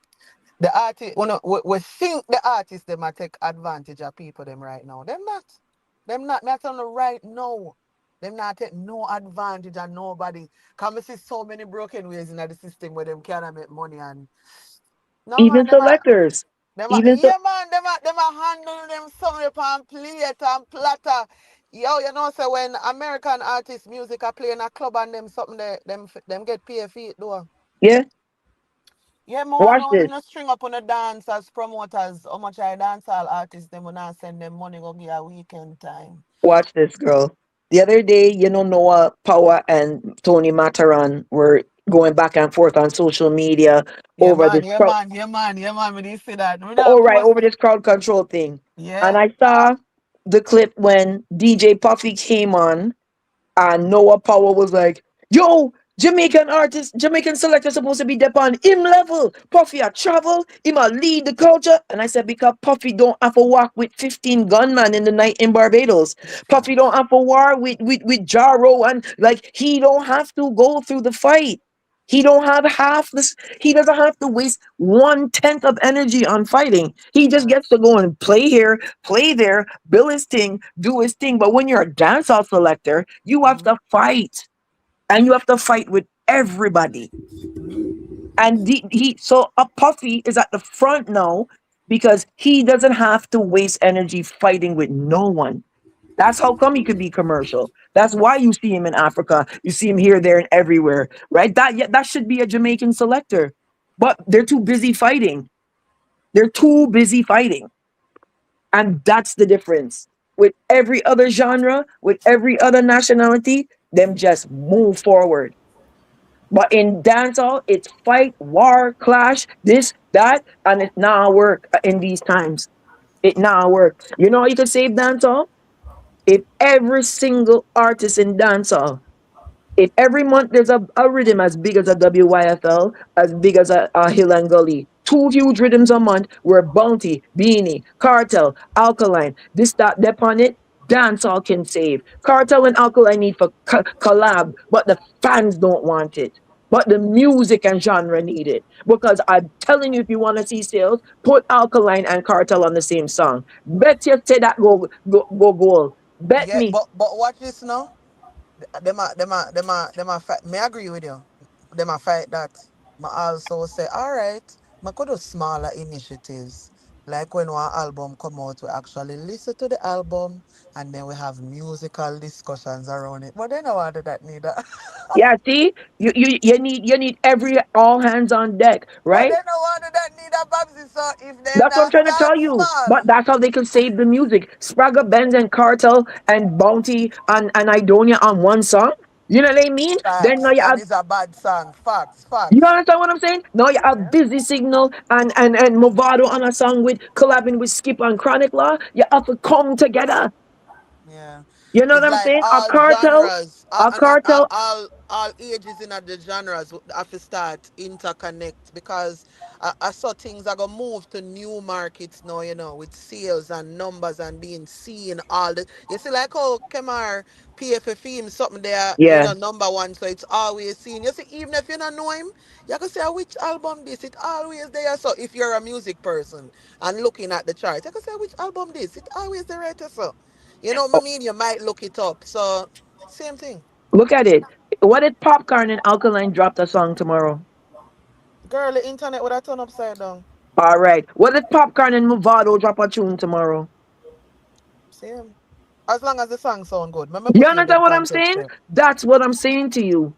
The artist, we think the artists them might take advantage of people them right now. Them not. Them not. That's on the right now. Them not take no advantage of nobody. Cause me see so many broken ways in the system where them cannot make money and no man, Even selectors. Even so yeah man, them a handle them somewhere upon plate and platter. Yo, you know, so when American artist music are playing a club and them something them get paid for it though. yeah. Yeah, more Watch no this. no string up on the dancers, promoters, how much I dance all artists, them when I send them money go give a weekend time. Watch this, girl. The other day, you know, Noah Power and Tony Mataran were going back and forth on social media Yeah over man, this yeah crowd. man, yeah man, yeah man, when you see that. We not All right, post over this crowd control thing. And yeah. I saw the clip when DJ Puffy came on and Noah Power was like, yo, Jamaican artist, Jamaican selector supposed to be there on him level. Puffy a travel, him a lead the culture. And I said, because Puffy don't have to walk with 15 gunmen in the night in Barbados. Puffy don't have to war with Jaro and like he don't have to go through the fight. He don't have half this. He doesn't have to waste 1/10 of energy on fighting. He just gets to go and play here, play there, bill his thing, do his thing. But when you're a dancehall selector, you have to fight, and you have to fight with everybody. And so a Puffy is at the front now because he doesn't have to waste energy fighting with no one. That's how come he could be commercial. That's why you see him in Africa. You see him here, there, and everywhere, right? That should be a Jamaican selector, but they're too busy fighting. They're too busy fighting, and that's the difference. With every other genre, with every other nationality, them just move forward. But in dancehall, it's fight, war, clash, this, that, and it now work in these times. It now work. You know how you can save dancehall? If every single artist in dancehall, if every month there's a rhythm as big as a WYFL, as big as a Hill and Gully, two huge rhythms a month where Bounty, Beanie, Cartel, Alkaline, this, that, dep on it, dancehall can save. Cartel and Alkaline need for collab, but the fans don't want it. But the music and genre need it. Because I'm telling you, if you want to see sales, put Alkaline and Cartel on the same song. Bet you say that go goal. Bet Yeah, me. but watch this now. Them a fight. May I agree with you. Them a fight that. I also say, all right, I could do smaller initiatives. Like when one album come out, we actually listen to the album and then we have musical discussions around it. But they don't want that neither. Yeah, see, you need every all hands on deck, But right? they don't want that neither, Babsy. So if them That's what I'm not trying to start tell you. But small, that's how they can save the music. Spragga Benz and Cartel and Bounty and Idonia on one song. You know what I mean? Then now facts, you and have, it's a bad song. Facts, you facts. understand what I'm saying? Now you have Busy Signal and Movado on a song with collabing with Skip and Chronic Law. You have to come together. Yeah, You know what it's I'm like saying? A all cartel, genres, a and cartel. all ages in the genres have to start interconnect because I saw things are gonna move to new markets now. You know, with sales and numbers and being seen. All the you see, like how Kemar PFFM something there, you Yeah. know, number one, so it's always seen. You see, even if you don't know him, you can say "Ah, which album this. It always there. So if you're a music person and looking at the chart, you can say which album this. It always there right there. So. You know what I Oh, mean? You might look it up. So, same thing. look at it. What if Popcorn and Alkaline dropped a song tomorrow? Girl, the internet would have turned upside down. All right. What if Popcorn and Movado drop a tune tomorrow? Same. As long as the song sound good. Let me You put you in understand them what I'm context saying? there. That's what I'm saying to you.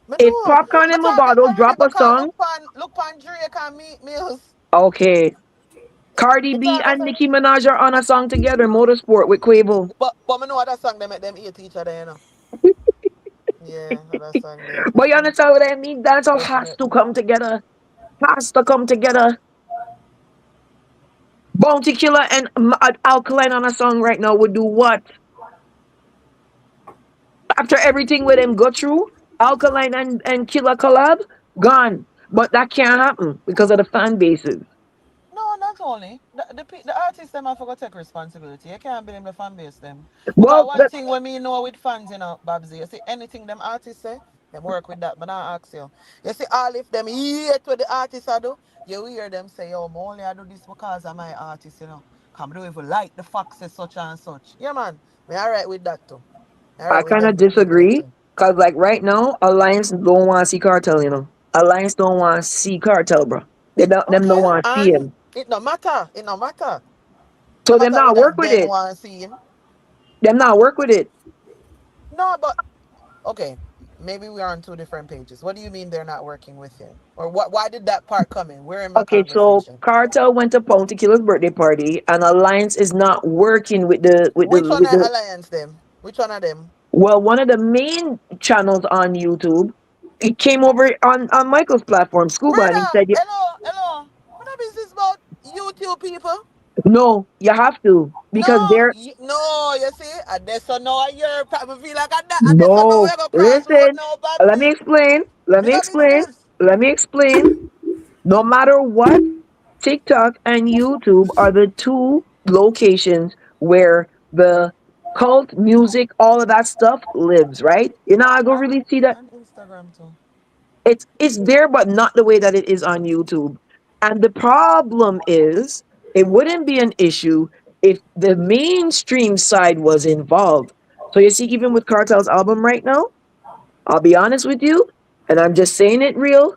Me If know. Popcorn Me and talking Movado clarity drop a because song, look pan Drake and me Mills. okay. Cardi Me B talk and as Nicki Minaj are on a song together, Motorsport with Quavo. but me know that song they make them hate each other, you know. Yeah, that song there. But you understand what I mean? That's all has to Definitely. come together. Has to come together. Bounty Killer and Alkaline on a song right now would do what? After everything with them go through, Alkaline and Killer collab, gone. But that can't happen because of the fan bases. No, not only. The artists them have to go take responsibility. You can't blame the fan base them. Because Well, one thing when me know with fans, you know, Babsy, you see anything them artists say, them work with that. But I ask you. You see all if them hate what the artists I do, you hear them say, yo, I only I do this because of my artist, you know. Come do even like the foxes such and such. Yeah man. Me alright with that too. I Alright with kind them of doing their disagree thing. because, like, right now, Alliance don't want to see Cartel. You know, Alliance don't want to see Cartel, bro. They don't. Them don't Okay, want to see and him. it no matter. It no matter. No So them matter not whether work with them it. want to see him. Them not work with it. No, but okay. Maybe we are on two different pages. What do you mean they're not working with him? Or what? Why did that part come in? We're in my Okay, so conversation. Cartel went to Bounty Killer's birthday party, and Alliance is not working with Which one with of the. Alliance them? Which one of them? Well, one of the main channels on YouTube, it came over on Michael's platform, Scuba, and he Brother, said, yeah, hello. What up is this about YouTube people? "No, you have to because No, they're no, you see, I guess so now I hear probably feel like I guess so now no." we're gonna crossroad Listen, now, let me badness. explain. Let Big me up big explain. spliffs. Let me explain. No matter what, TikTok and YouTube are the two locations where the cult music, all of that stuff lives, right? You're not gonna really see that. And Instagram too. It's there, but not the way that it is on YouTube. And the problem is, it wouldn't be an issue if the mainstream side was involved. So you see, even with Cartel's album right now, I'll be honest with you, and I'm just saying it real,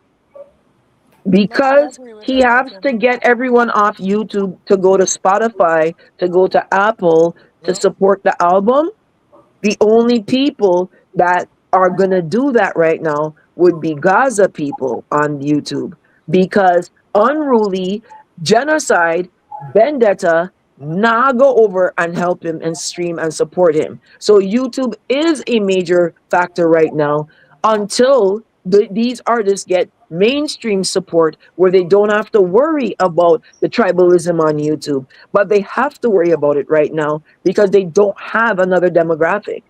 No, I because agree with he that has to sentiment. get everyone off YouTube to go to Spotify, to go to Apple to Yep. support the album. The only people that are going to do that right now would be Gaza people on YouTube, because unruly, genocide, vendetta, nah go over and help him and stream and support him. So YouTube is a major factor right now until these artists get mainstream support where they don't have to worry about the tribalism on YouTube, but they have to worry about it right now because they don't have another demographic.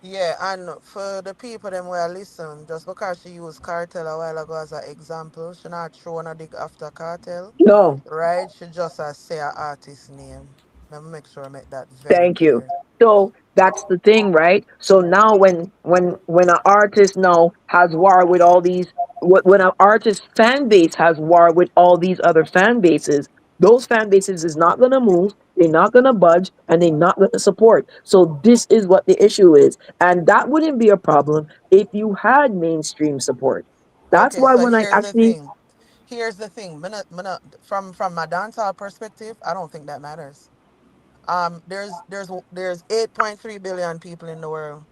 Yeah, and for the people them where listen, just because she used cartel a while ago as an example, she not throwing a dig after cartel. No, Right? She just say her artist name. Let me make sure I make that very thank you. clear. So that's the thing, right? So now when an artist now has war with all these, when an artist fan base has war with all these other fan bases, those fan bases is not gonna move, they're not gonna budge, and they're not gonna support. So this is what the issue is. And that wouldn't be a problem if you had mainstream support. That's Okay, why so when I here's the actually thing. Here's the thing. From my dancehall perspective, I don't think that matters. There's 8.3 billion people in the world,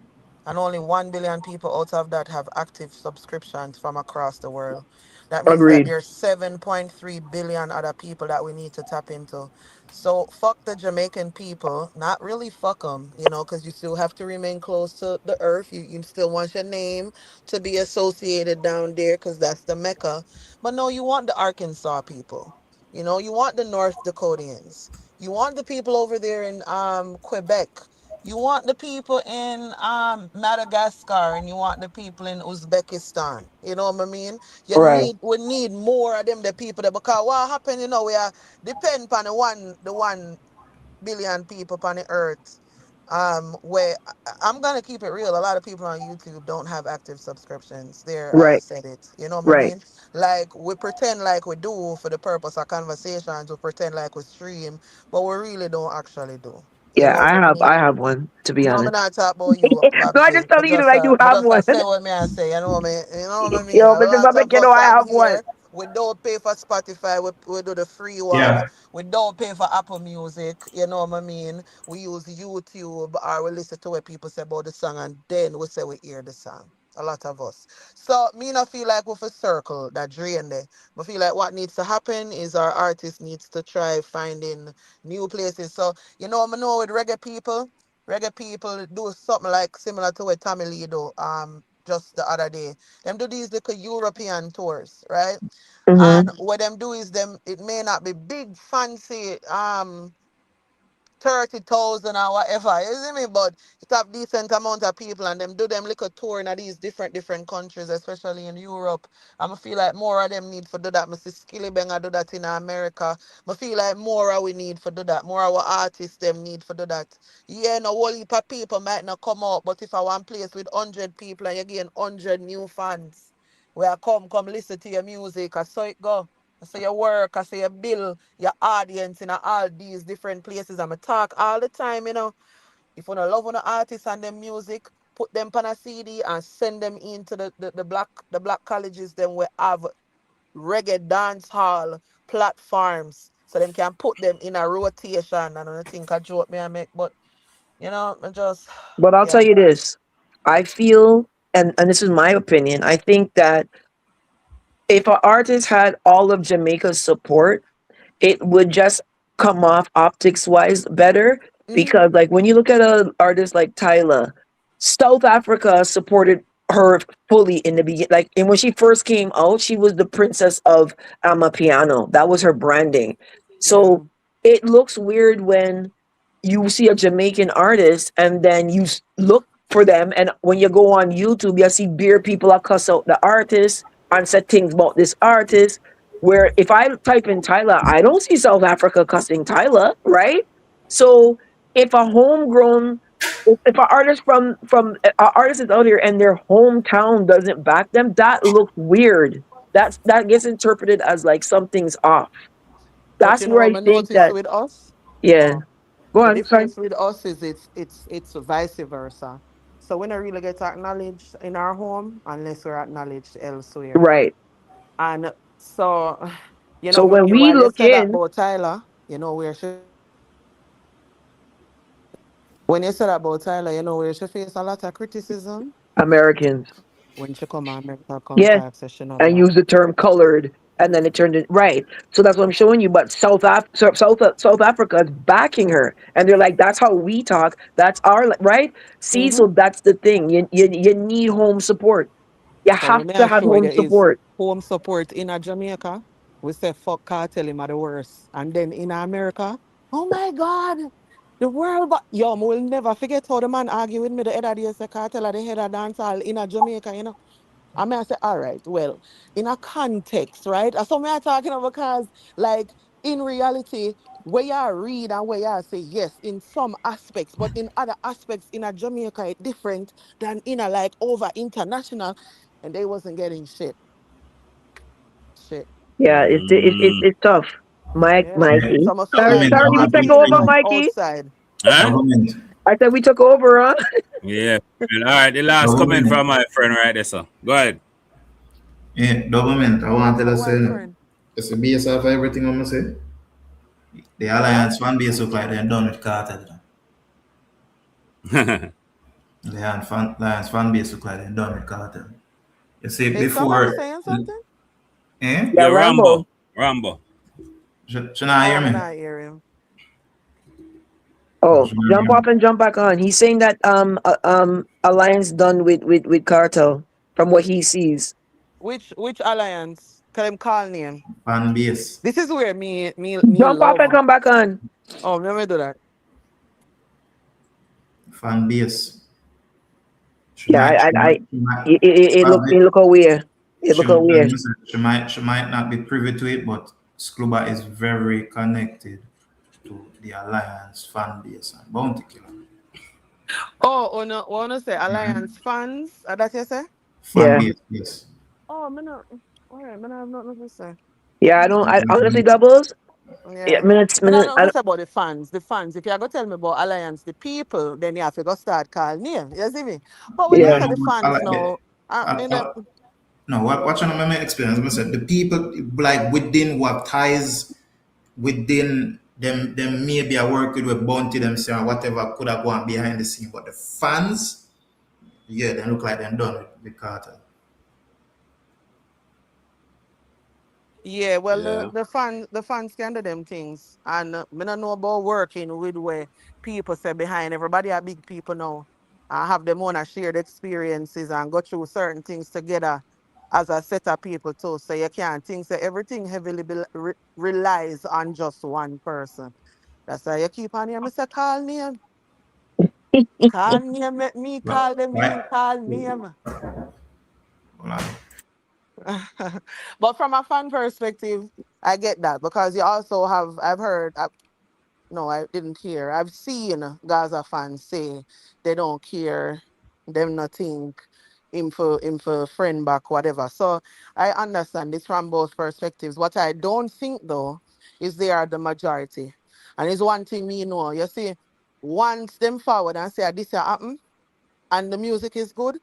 and only 1 billion people out of that have active subscriptions from across the world. That means that agreed. there's 7.3 billion other people that we need to tap into. So fuck the Jamaican people, not really fuck them, because you still have to remain close to the earth. You still want your name to be associated down there because that's the Mecca. But no, you want the Arkansas people. You want the North Dakotians. You want the people over there in Quebec. You want the people in Madagascar, and you want the people in Uzbekistan. You know what I mean? Right. We need more of them the people there, because what happened, we are depend on the one billion people on the earth. Where I'm gonna keep it real. A lot of people on YouTube don't have active subscriptions. There, I Right. said it. You know what I Right. mean? Like we pretend like we do for the purpose of conversations. We pretend like we stream, but we really don't actually do. You Yeah, know what I mean? I have one, to be No, I'm honest. not talk about you, No, I Babsy. just telling you that I do Me have just one. say what me I say. You know what I mean. Yo, A but just lot want to make of you know us I on have one. here, we don't pay for Spotify. We do the free one. Yeah. We don't pay for Apple Music. You know what I mean. We use YouTube, or we listen to what people say about the song, and then we say we hear the song. A lot of us. So me not feel like with a circle that drain there. I feel like what needs to happen is our artist needs to try finding new places. So I know with reggae people do something like similar to what Tommy Lee do just the other day. Them do these little European tours, right? Hmm. And what them do is it may not be big fancy 30,000 or whatever, you see me? But it have decent amount of people, and them do them little tour in these different countries, especially in Europe. And I feel like more of them need for do that. I see Skilly Banger do that in America. I feel like more of we need for do that. More of our artists them need for do that. Yeah, no whole heap of people might not come out, but if I want place with 100 people and you gain 100 new fans, where come listen to your music, I saw it go. I say your work, I say your bill, your audience in all these different places. I'm a talk all the time. If you don't love an artist and their music, put them on a CD and send them into the black colleges then we have reggae dance hall platforms. So them can put them in a rotation. And I think I joke me I make, but I just But I'll yeah. tell you this. I feel and this is my opinion, I think that if an artist had all of Jamaica's support, it would just come off optics wise better. Because like when you look at an artist like Tyla, South Africa supported her fully in the beginning. Like, and when she first came out, she was the princess of Amapiano. That was her branding. So it looks weird when you see a Jamaican artist and then you look for them, and when you go on YouTube, you see beer people that cuss out the artist and say things about this artist. Where if I type in Tyler, I don't see South Africa cussing Tyler, right? So if a homegrown, if an artist from an artist is out here and their hometown doesn't back them, that looks weird. That gets interpreted as like something's off. But That's you know where what I I think notice that, with us? yeah. Go The on, sorry. difference with us is it's vice versa. So we don't really get acknowledged in our home unless we're acknowledged elsewhere. Right. And so, you So know, when we while you look said that in, about Tyler, you know where she when you said about Tyler, you know where she faced a lot of criticism Americans, when she come America come yes, talk, so she not and black. use the term colored, and then it turned it right. So that's what I'm showing you. But South Africa is backing her, and they're like, "That's how we talk. That's our right." See, so that's the thing. You need home support. You So have what may to I have show home you is support. home support in a Jamaica. We say fuck cartel him are the worst. And then in America, oh my God, the world but yo, me will never forget how the man argue with me the other day say cartel are the head of dancehall in a Jamaica, you know. I mean I say, all right, well, in a context, right? That's what I'm talking about because like in reality, where you read and where you say yes in some aspects, but in other aspects in a Jamaica it's different than in a like over international, and they wasn't getting shit. Shit. Yeah, it's tough. Yeah. Mikey. So I feel Sorry, like Government, them sorry, I we want took to opinions over, bring was Mikey. outside. Huh? government, I said we took over, huh? Yeah. All right, the last comment government, from my friend right there, so go ahead. Yeah, government, I want to tell But you, why say, friend? it's the base of everything I'm going to say. The Alliance fan base look like they're done with cartel. Alliance fan base look like they're done with cartel. You see, Is somebody before, saying something? eh? Yeah, Yeah, Rambo. Rambo. Should I Oh, hear I'm me? not hear him. Oh, Should I jump hear me? off and jump back on. He's saying that alliance done with cartel from what he sees. Which alliance? Can them call name? Fan base, This is where me Jump off and love. come back on. Oh, let me do that. fan base. She Yeah, might, she might, she might, probably, it look aware. It she, look aware. she might not be privy to it, but Skluba is very connected to the Alliance fan base and Bounty Killer. Oh, wanna say alliance fans? That you say? Fan Yeah. base, yes. Oh, me not. All right, me not have nothing to say. Yeah, I honestly doubles. Yeah, Yeah. minutes, Me not minutes. nothing to say about the fans. The fans. If you are gonna tell me about alliance, the people, then you have to go start calling name. You see me? But when you No, Yeah. say no, the but I fans like it. now, I mean, No, what you know, my experience, I said the people like within what ties within them maybe I work with Bounty them say or whatever could have gone behind the scene, but the fans, yeah, they look like them done with the cartel. yeah, well, Yeah. the fans can do them things, and me not know about working with where people say behind everybody are big people now. I have them on a shared experiences and go through certain things together as a set of people too. So you can't think that everything heavily relies on just one person. That's why you keep on here. Mr. Call name, call name, let me call them in, Right? call name. Hold on. But from a fan perspective, I get that because you also have, I've heard, no, I didn't hear. I've seen Gaza fans say they don't care, them not think him for friend back, whatever. So I understand this from both perspectives. What I don't think though is they are the majority. And it's one thing me know. You see, once them forward and say this happen and the music is good,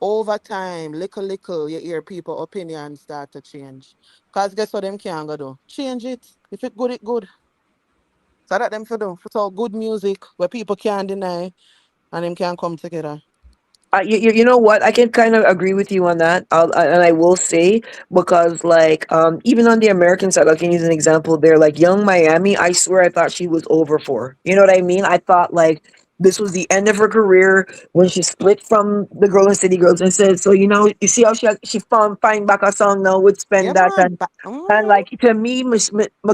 over time, little, you hear people opinions start to change. Cause guess what them can go do? Change it. If it good, it good. So that them for do. For so good music where people can't deny and them can come together. You know what? I can kind of agree with you on that. And I will say, because like even on the American side, I can use an example there. Like Young Miami, I swear I thought she was over for. You know what I mean? I thought like this was the end of her career when she split from the Girl and City Girls and said, "So you see how she found find back a song now with Yeah, Spend That." man. And like to me, me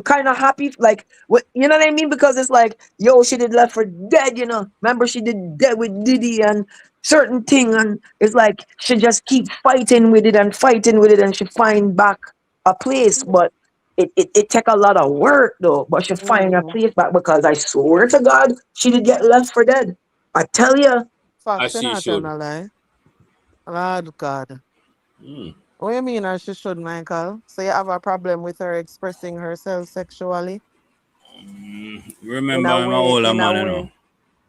kind of happy, like what you know what I mean, because it's like, yo, she did Left for Dead, you know. Remember, she did Dead with Diddy and certain thing, and it's like she just keep fighting with it and fighting with it, and she find back a place, but it take a lot of work though. But she find a Mm-hmm. place back because I swear to God, she did get Left for Dead. I tell you. Facts, As you she not tell me should. a lie. Lord God. What do you mean she should, Michael? So you have a problem with her expressing herself sexually? Remember, I'm an older In a man, you way. know.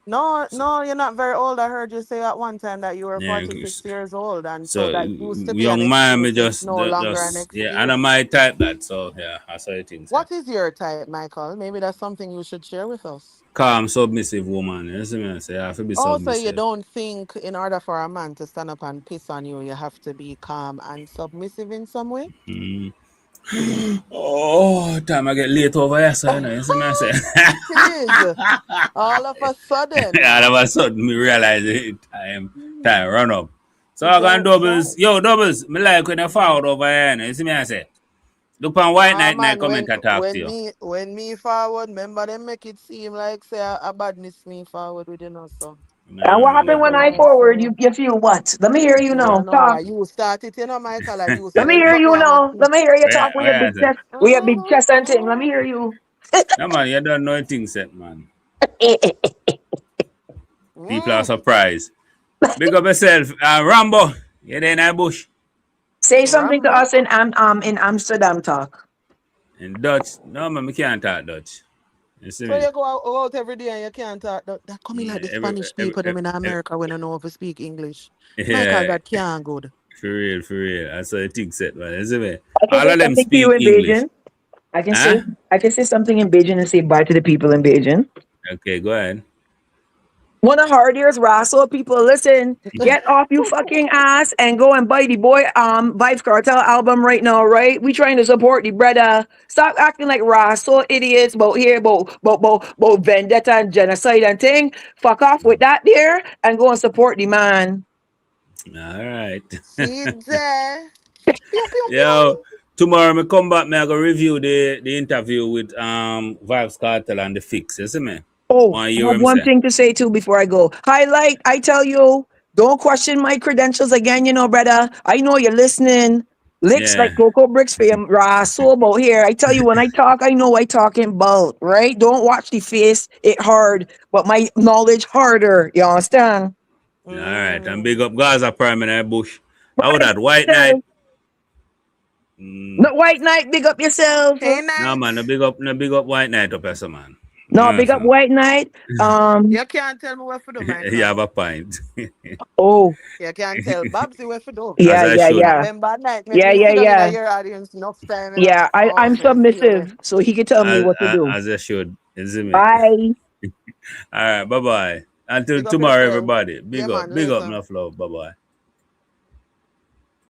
No, no, you're not very old. I heard you say at one time that you were Yeah. 46 years old, and so So that used to be an Young Miami excuse. It's no longer an yeah, and I excuse. might type that. So yeah, I saw it things. What is your type, Michael? Maybe that's something you should share with us. Calm, submissive woman. You see me? I say I have to be Also, you submissive. don't think in order for a man to stand up and piss on you, you have to be calm and submissive in some way? Mm. Oh, time I get late over here, so you know. You see me? I say. Jeez. All of a sudden. All of a sudden, me realize it. Time run up. So I got That's right. doubles. Yo, doubles. Me like when you forward over here. You see me? I say. Look on White Nah, Night and I man, come and talk to you. when me forward, remember them make it seem like say a badness me forward with you know so. And what happened when I Yeah, forward? so You feel what? Let me hear you no, now. no, Talk. you started, you know, Michael, and you Let say me when hear something you I make now. Let me hear you talk with your Where big is it? chest, with your big chest and thing. Let me hear you. No, man, you don't know things set, man. People are Mm. surprised. Big up yourself. Rambo, you there in that bush? Say something to Rambo. us in Amsterdam talk. In Dutch? No, man, we can't talk Dutch. You see So me? you go out every day and you can't talk. That coming like the Spanish people them in America when they know how to speak English. Michael, yeah, that can't good. for real, for real. That's how the thing set, man. You see me? I can All say of them something to you speak in English. Beijing. I can Huh? say something in Beijing and say bye to the people in Beijing. Okay, go ahead. One of hard ears Rasso people, listen, get off you fucking ass and go and buy the boy Vybz Kartel album right now, right? We trying to support the brother. Stop acting like Rasso idiots about here, about vendetta and genocide and thing. Fuck off with that there and go and support the man. All right. See there. Pew, pew, Yo, pew. tomorrow me come back, me I go review the interview with Vybz Kartel and the Fix. You see me? Oh, Want to I hear have him one say? thing to say too before I go. Highlight, I tell you, don't question my credentials again, you know, brother. I know you're listening. Licks like Yeah. Cocoa Bricks for your so about here. I tell you, when I talk, I know I talking about, right? Don't watch the face, it hard, but my knowledge harder. You understand? All right. And big up Gaza Prime in that bush. How would that? White Yourself. Night? No White Knight, big up yourself. Hey, No, night. man. No big up White Night up here, man. No, big up White Knight. You can't tell me what to do, You Michael. have a pint. Oh, You can't tell Babsy what to do. As yeah, I yeah, should. And yeah. remember night, make Yeah, me yeah, sit down in yeah. your audience enough time, you know. Yeah, Oh, I'm me see you there. submissive, so he can tell me what to do. As I should. You see me? Bye. All right. Bye bye. Until Pick up tomorrow, yourself. everybody. Yeah, Big up. man, Big up. later. Enough love. Bye bye.